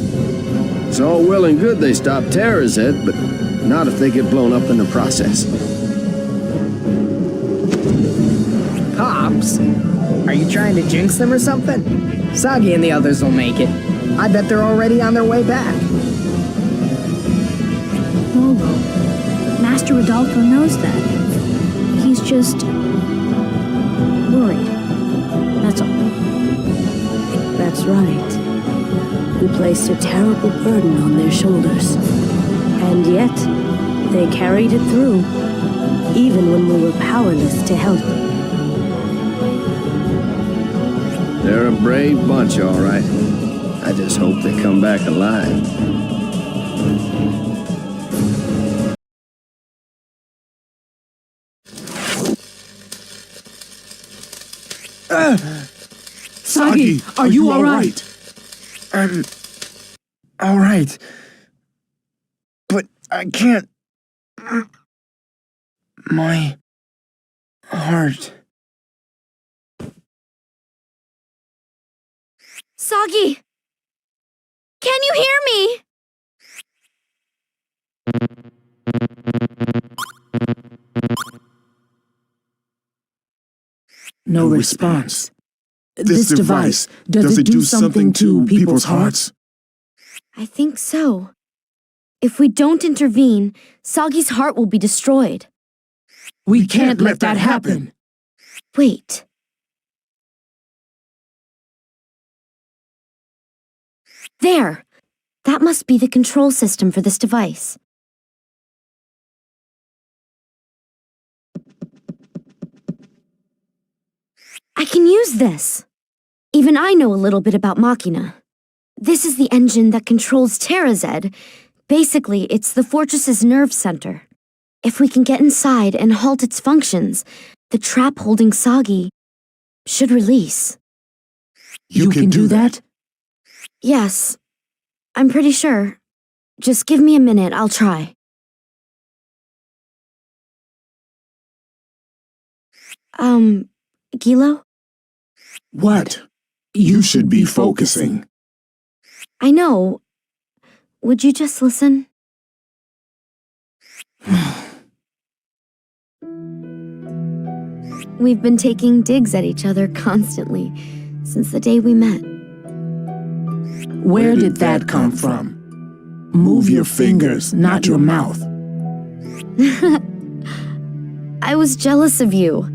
It's all well and good they stop Terra's head, but not if they get blown up in the process. orbs. Are you trying to jinx them or something? Sagi and the others will make it. I bet they're already on their way back. Lolo, Master Rodolfo knows that. He's just worried. That's all. That's right. We placed a terrible burden on their shoulders. And yet, they carried it through, even when we were powerless to help. They're a brave bunch, all right. I just hope they come back alive. Sagi, are you all right? I'm all right. But I can't. My heart. Sagi! Can you hear me? No response. This device, does it do something to people's hearts? I think so. If we don't intervene, Sagi's heart will be destroyed. We can't let that happen. Wait. There! That must be the control system for this device. I can use this. Even I know a little bit about Machina. This is the engine that controls tthe. Basically, it's the fortress's nerve center. If we can get inside and halt its functions, the trap holding Sagi should release. You can do that? Yes, I'm pretty sure. Just give me a minute, I'll try. Gilo? What? You should be focusing. I know. Would you just listen? We've been taking digs at each other constantly since the day we met. Where did that come from? Move your fingers, not your mouth. I was jealous of you.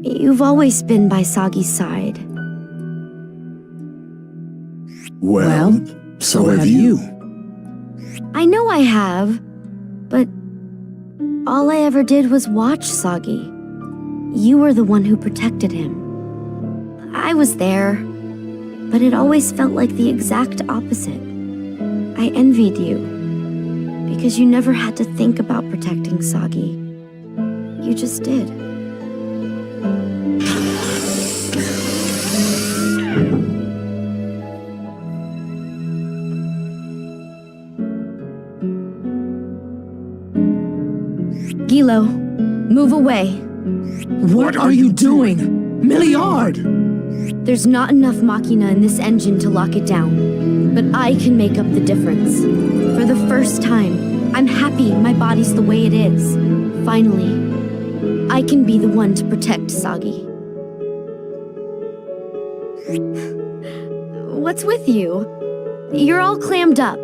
You've always been by Sagi's side. Well, so have you. I know I have, but all I ever did was watch Sagi. You were the one who protected him. I was there, but it always felt like the exact opposite. I envied you, because you never had to think about protecting Sagi. You just did. Gilo, move away. What are you doing? Milliard! There's not enough Machina in this engine to lock it down, but I can make up the difference. For the first time, I'm happy my body's the way it is. Finally, I can be the one to protect Sagi. What's with you? You're all clammed up.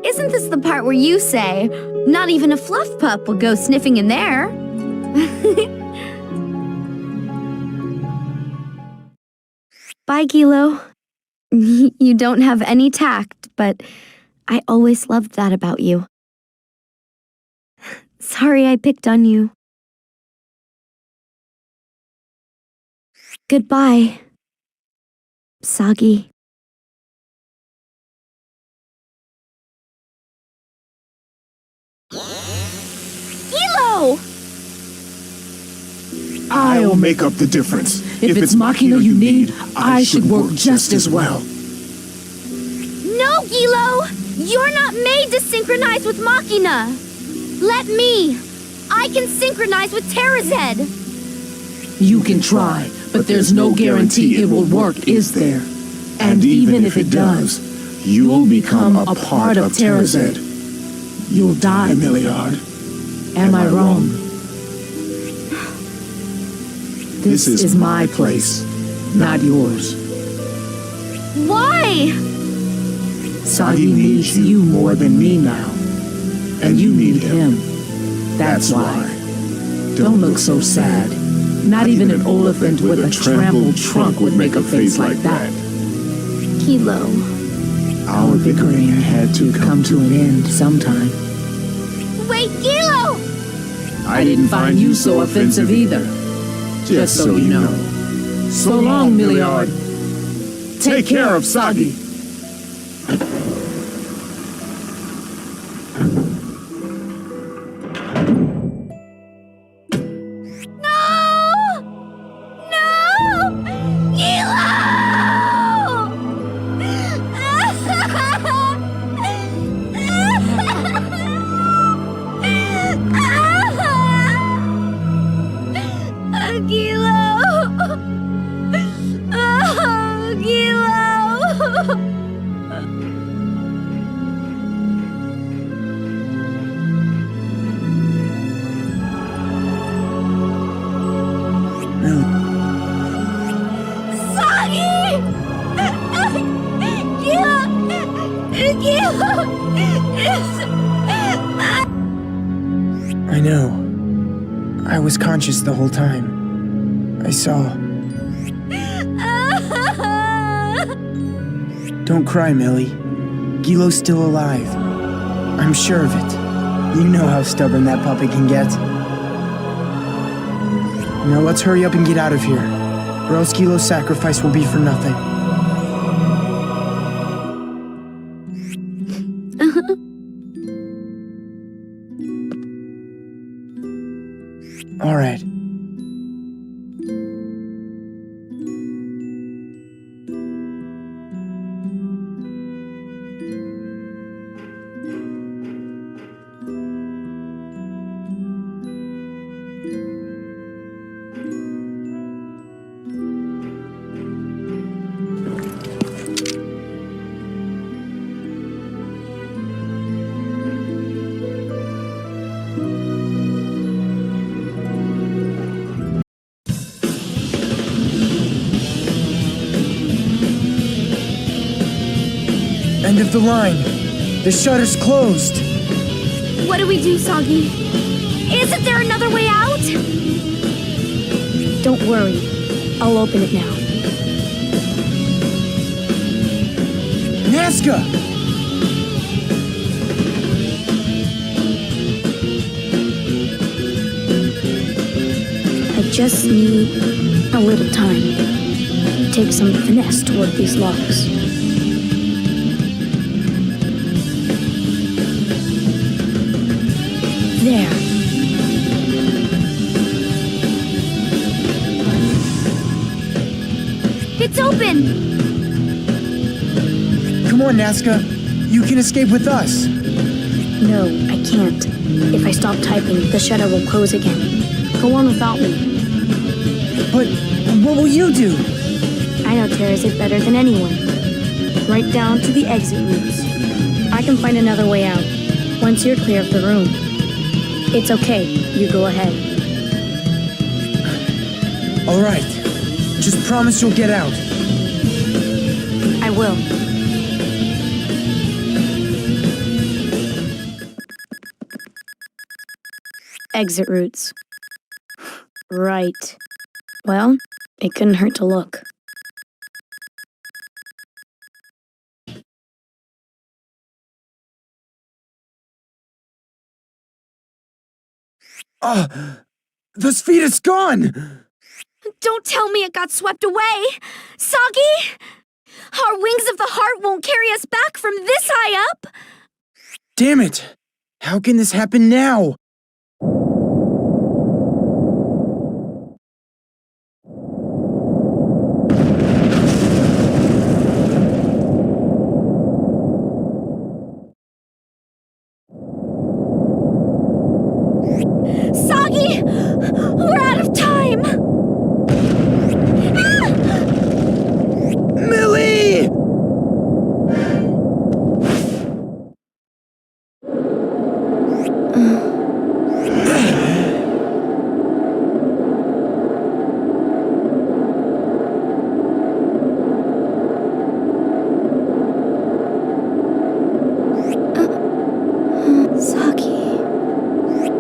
Isn't this the part where you say, not even a fluff pup would go sniffing in there? Bye, Gilo. You don't have any tact, but I always loved that about you. Sorry I picked on you. Goodbye, Sagi. Gilo! I'll make up the difference. If it's Machina you need, I should work just as well. No, Gilo! You're not made to synchronize with Machina! Let me! I can synchronize with tthe. You can try, but there's no guarantee it will work, is there? And even if it does, you'll become a part of tthe. You'll die, Milliard. Am I wrong? This is my place, not yours. Why? Sagi needs you more than me now. And you need him. That's why. Don't look so sad. Not even an elephant with a trampled trunk would make a face like that. Kilo. Our bickering had to come to an end sometime. Wait, Kilo! I didn't find you so offensive either. Just so you know. So long, Milliard. Take care of Sagi. I know. I was conscious the whole time. I saw. Don't cry, Millie. Gilo's still alive. I'm sure of it. You know how stubborn that puppet can get. Now let's hurry up and get out of here, or else Gilo's sacrifice will be for nothing. All right. End of the line. The shutter's closed. What do we do, Sagi? Isn't there another way out? Don't worry. I'll open it now. Nazca! I just need a little time. Take some finesse to work these locks. There. It's open! Come on, Nazca. You can escape with us. No, I can't. If I stop typing, the shutter will close again. Go on without me. But what will you do? I know Terrazid better than anyone. Right down to the exit routes. I can find another way out, once you're clear of the room. It's okay, you go ahead. All right. Just promise you'll get out. I will. Exit routes. Right. Well, it couldn't hurt to look. The speed is gone! Don't tell me it got swept away! Sagi! Our wings of the heart won't carry us back from this high up! Damn it! How can this happen now? Sagi! We're out of time! Millie!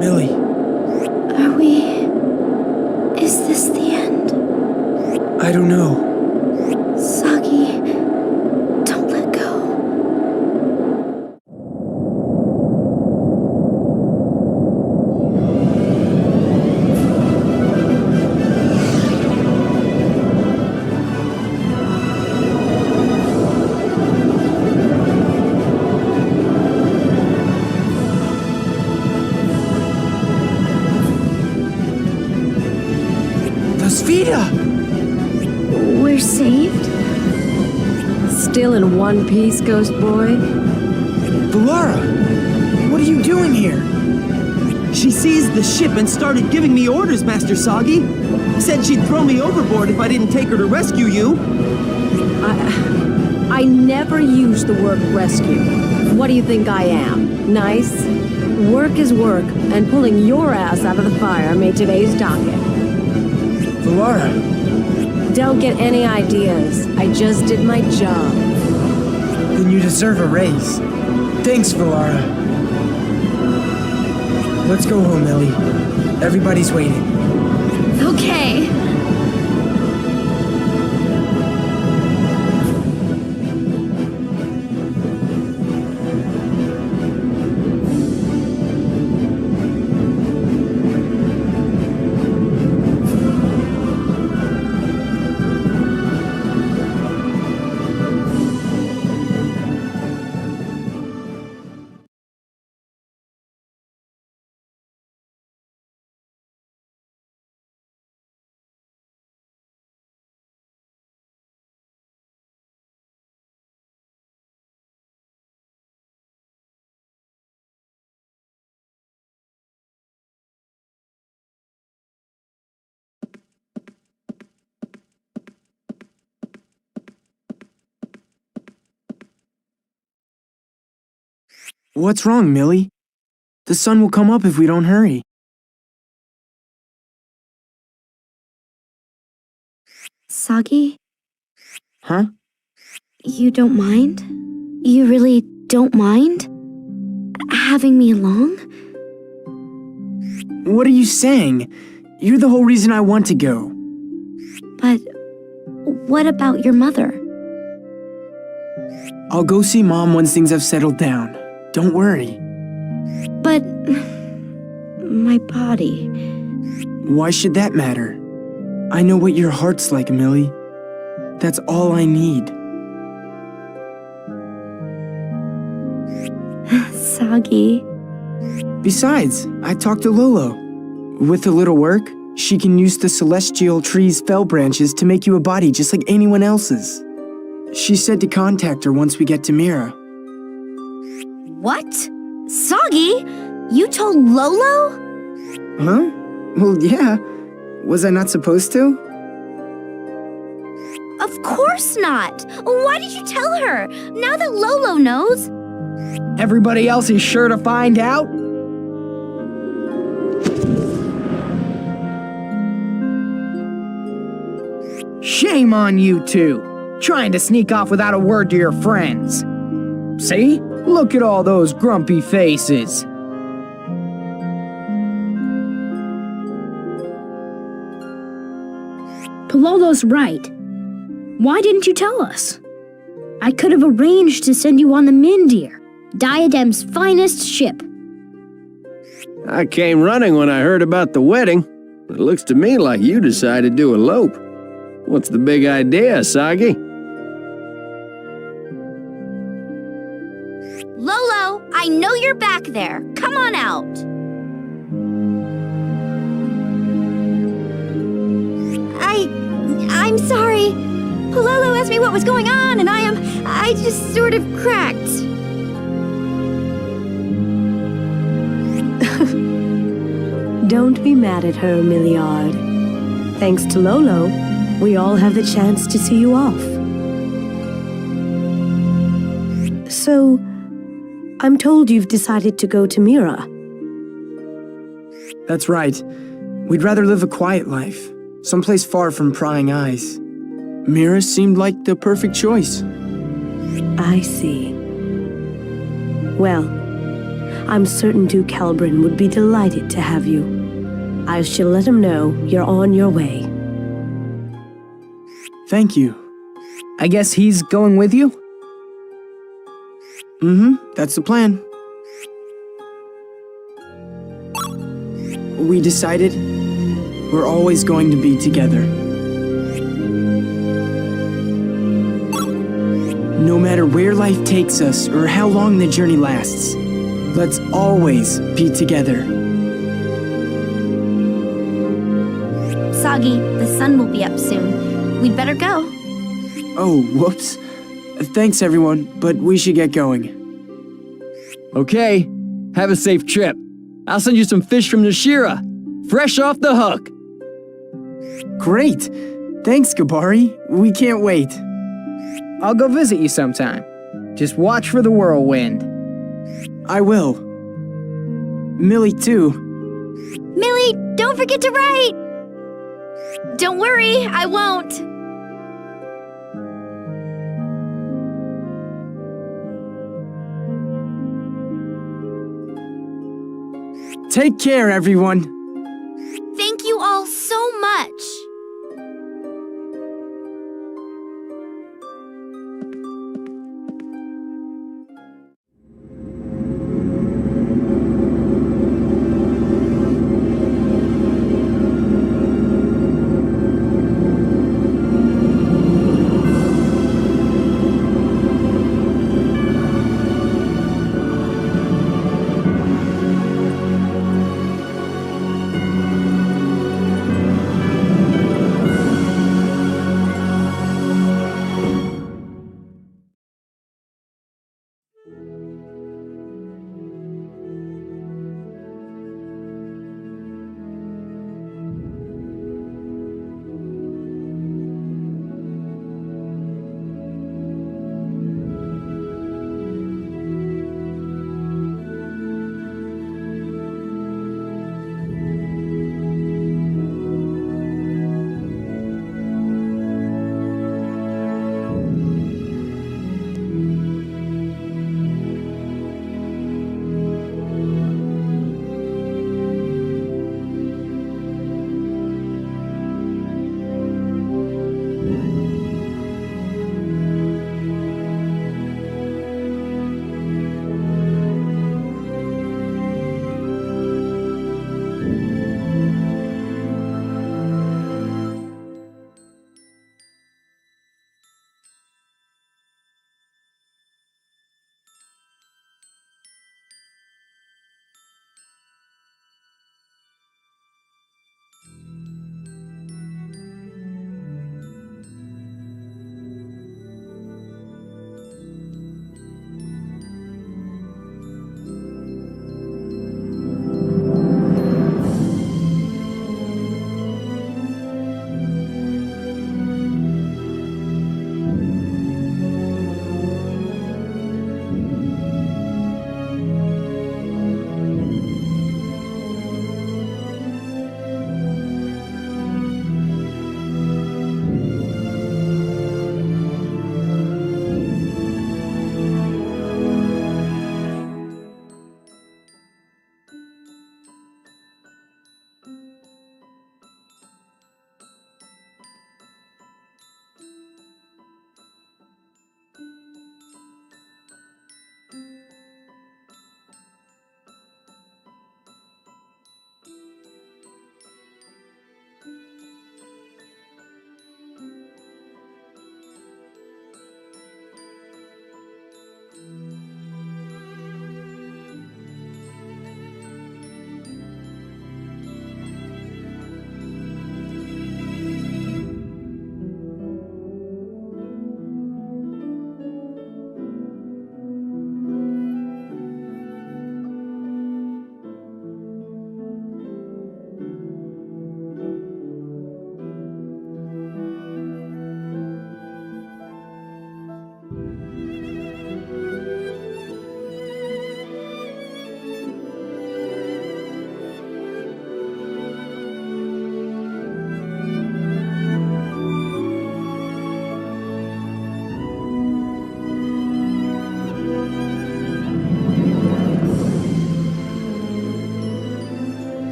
Millie. Are we... Is this the end? I don't know. Sagi, don't let go. We're saved? Still in one piece, Ghost Boy? Valara! What are you doing here? She seized the ship and started giving me orders, Master Sagi. Said she'd throw me overboard if I didn't take her to rescue you. I never use the word rescue. What do you think I am? Nice? Work is work, and pulling your ass out of the fire made today's docket. Valara. Don't get any ideas. I just did my job. Then you deserve a raise. Thanks, Valara. Let's go home, Millie. Everybody's waiting. Okay. What's wrong, Millie? The sun will come up if we don't hurry. Sagi? Huh? You don't mind? You really don't mind? Having me along? What are you saying? You're the whole reason I want to go. But what about your mother? I'll go see Mom once things have settled down. Don't worry. But... my body... Why should that matter? I know what your heart's like, Millie. That's all I need. Sagi... Besides, I talked to Lolo. With a little work, she can use the celestial tree's fell branches to make you a body just like anyone else's. She said to contact her once we get to Mira. What? Sagi? You told Lolo? Huh? Well, yeah. Was I not supposed to? Of course not! Why did you tell her? Now that Lolo knows... Everybody else is sure to find out? Shame on you two, trying to sneak off without a word to your friends. See? Look at all those grumpy faces. Pololo's right. Why didn't you tell us? I could have arranged to send you on the Mindir, Diadem's finest ship. I came running when I heard about the wedding. It looks to me like you decided to elope. What's the big idea, Sagi? Lolo, I know you're back there. Come on out. I'm sorry. Pololo asked me what was going on, and I just sort of cracked. Don't be mad at her, Milliard. Thanks to Lolo, we all have the chance to see you off. So, I'm told you've decided to go to Mira. That's right. We'd rather live a quiet life, someplace far from prying eyes. Mira seemed like the perfect choice. I see. Well, I'm certain Duke Halbrand would be delighted to have you. I shall let him know you're on your way. Thank you. I guess he's going with you? That's the plan. We decided we're always going to be together. No matter where life takes us or how long the journey lasts, let's always be together. Sagi, the sun will be up soon. We'd better go. Oh, whoops. Thanks, everyone, but we should get going. Okay, have a safe trip. I'll send you some fish from Nashira, fresh off the hook. Great. Thanks, Gabari. We can't wait. I'll go visit you sometime. Just watch for the whirlwind. I will. Millie, too. Millie, don't forget to write! Don't worry, I won't. Take care, everyone. Thank you all so much.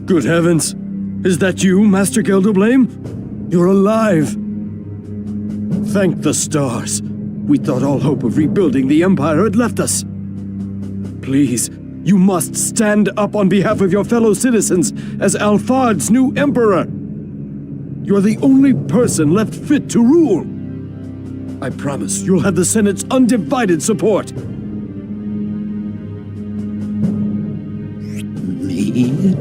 Good heavens! Is that you, Master Gelderblame? You're alive! Thank the stars. We thought all hope of rebuilding the Empire had left us. Please, you must stand up on behalf of your fellow citizens as Alphard's new Emperor. You're the only person left fit to rule. I promise you'll have the Senate's undivided support. Me?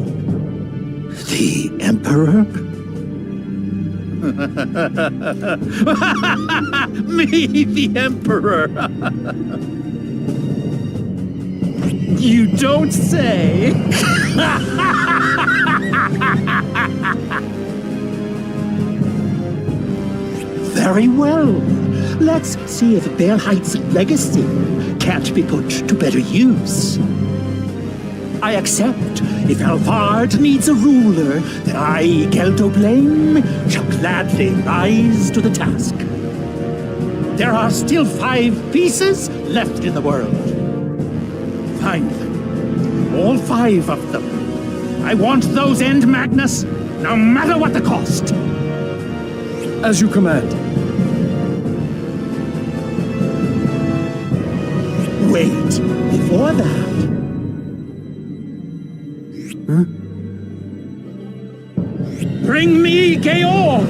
The Emperor? Me, the Emperor! You don't say! Very well. Let's see if Belheight's legacy can't be put to better use. I accept. If Alphard needs a ruler, then I, Gelderblame, shall gladly rise to the task. There are still 5 pieces left in the world. Find them. All 5 of them. I want those end, Magnus, no matter what the cost. As you command. Wait, before that... Huh? Bring me Georg!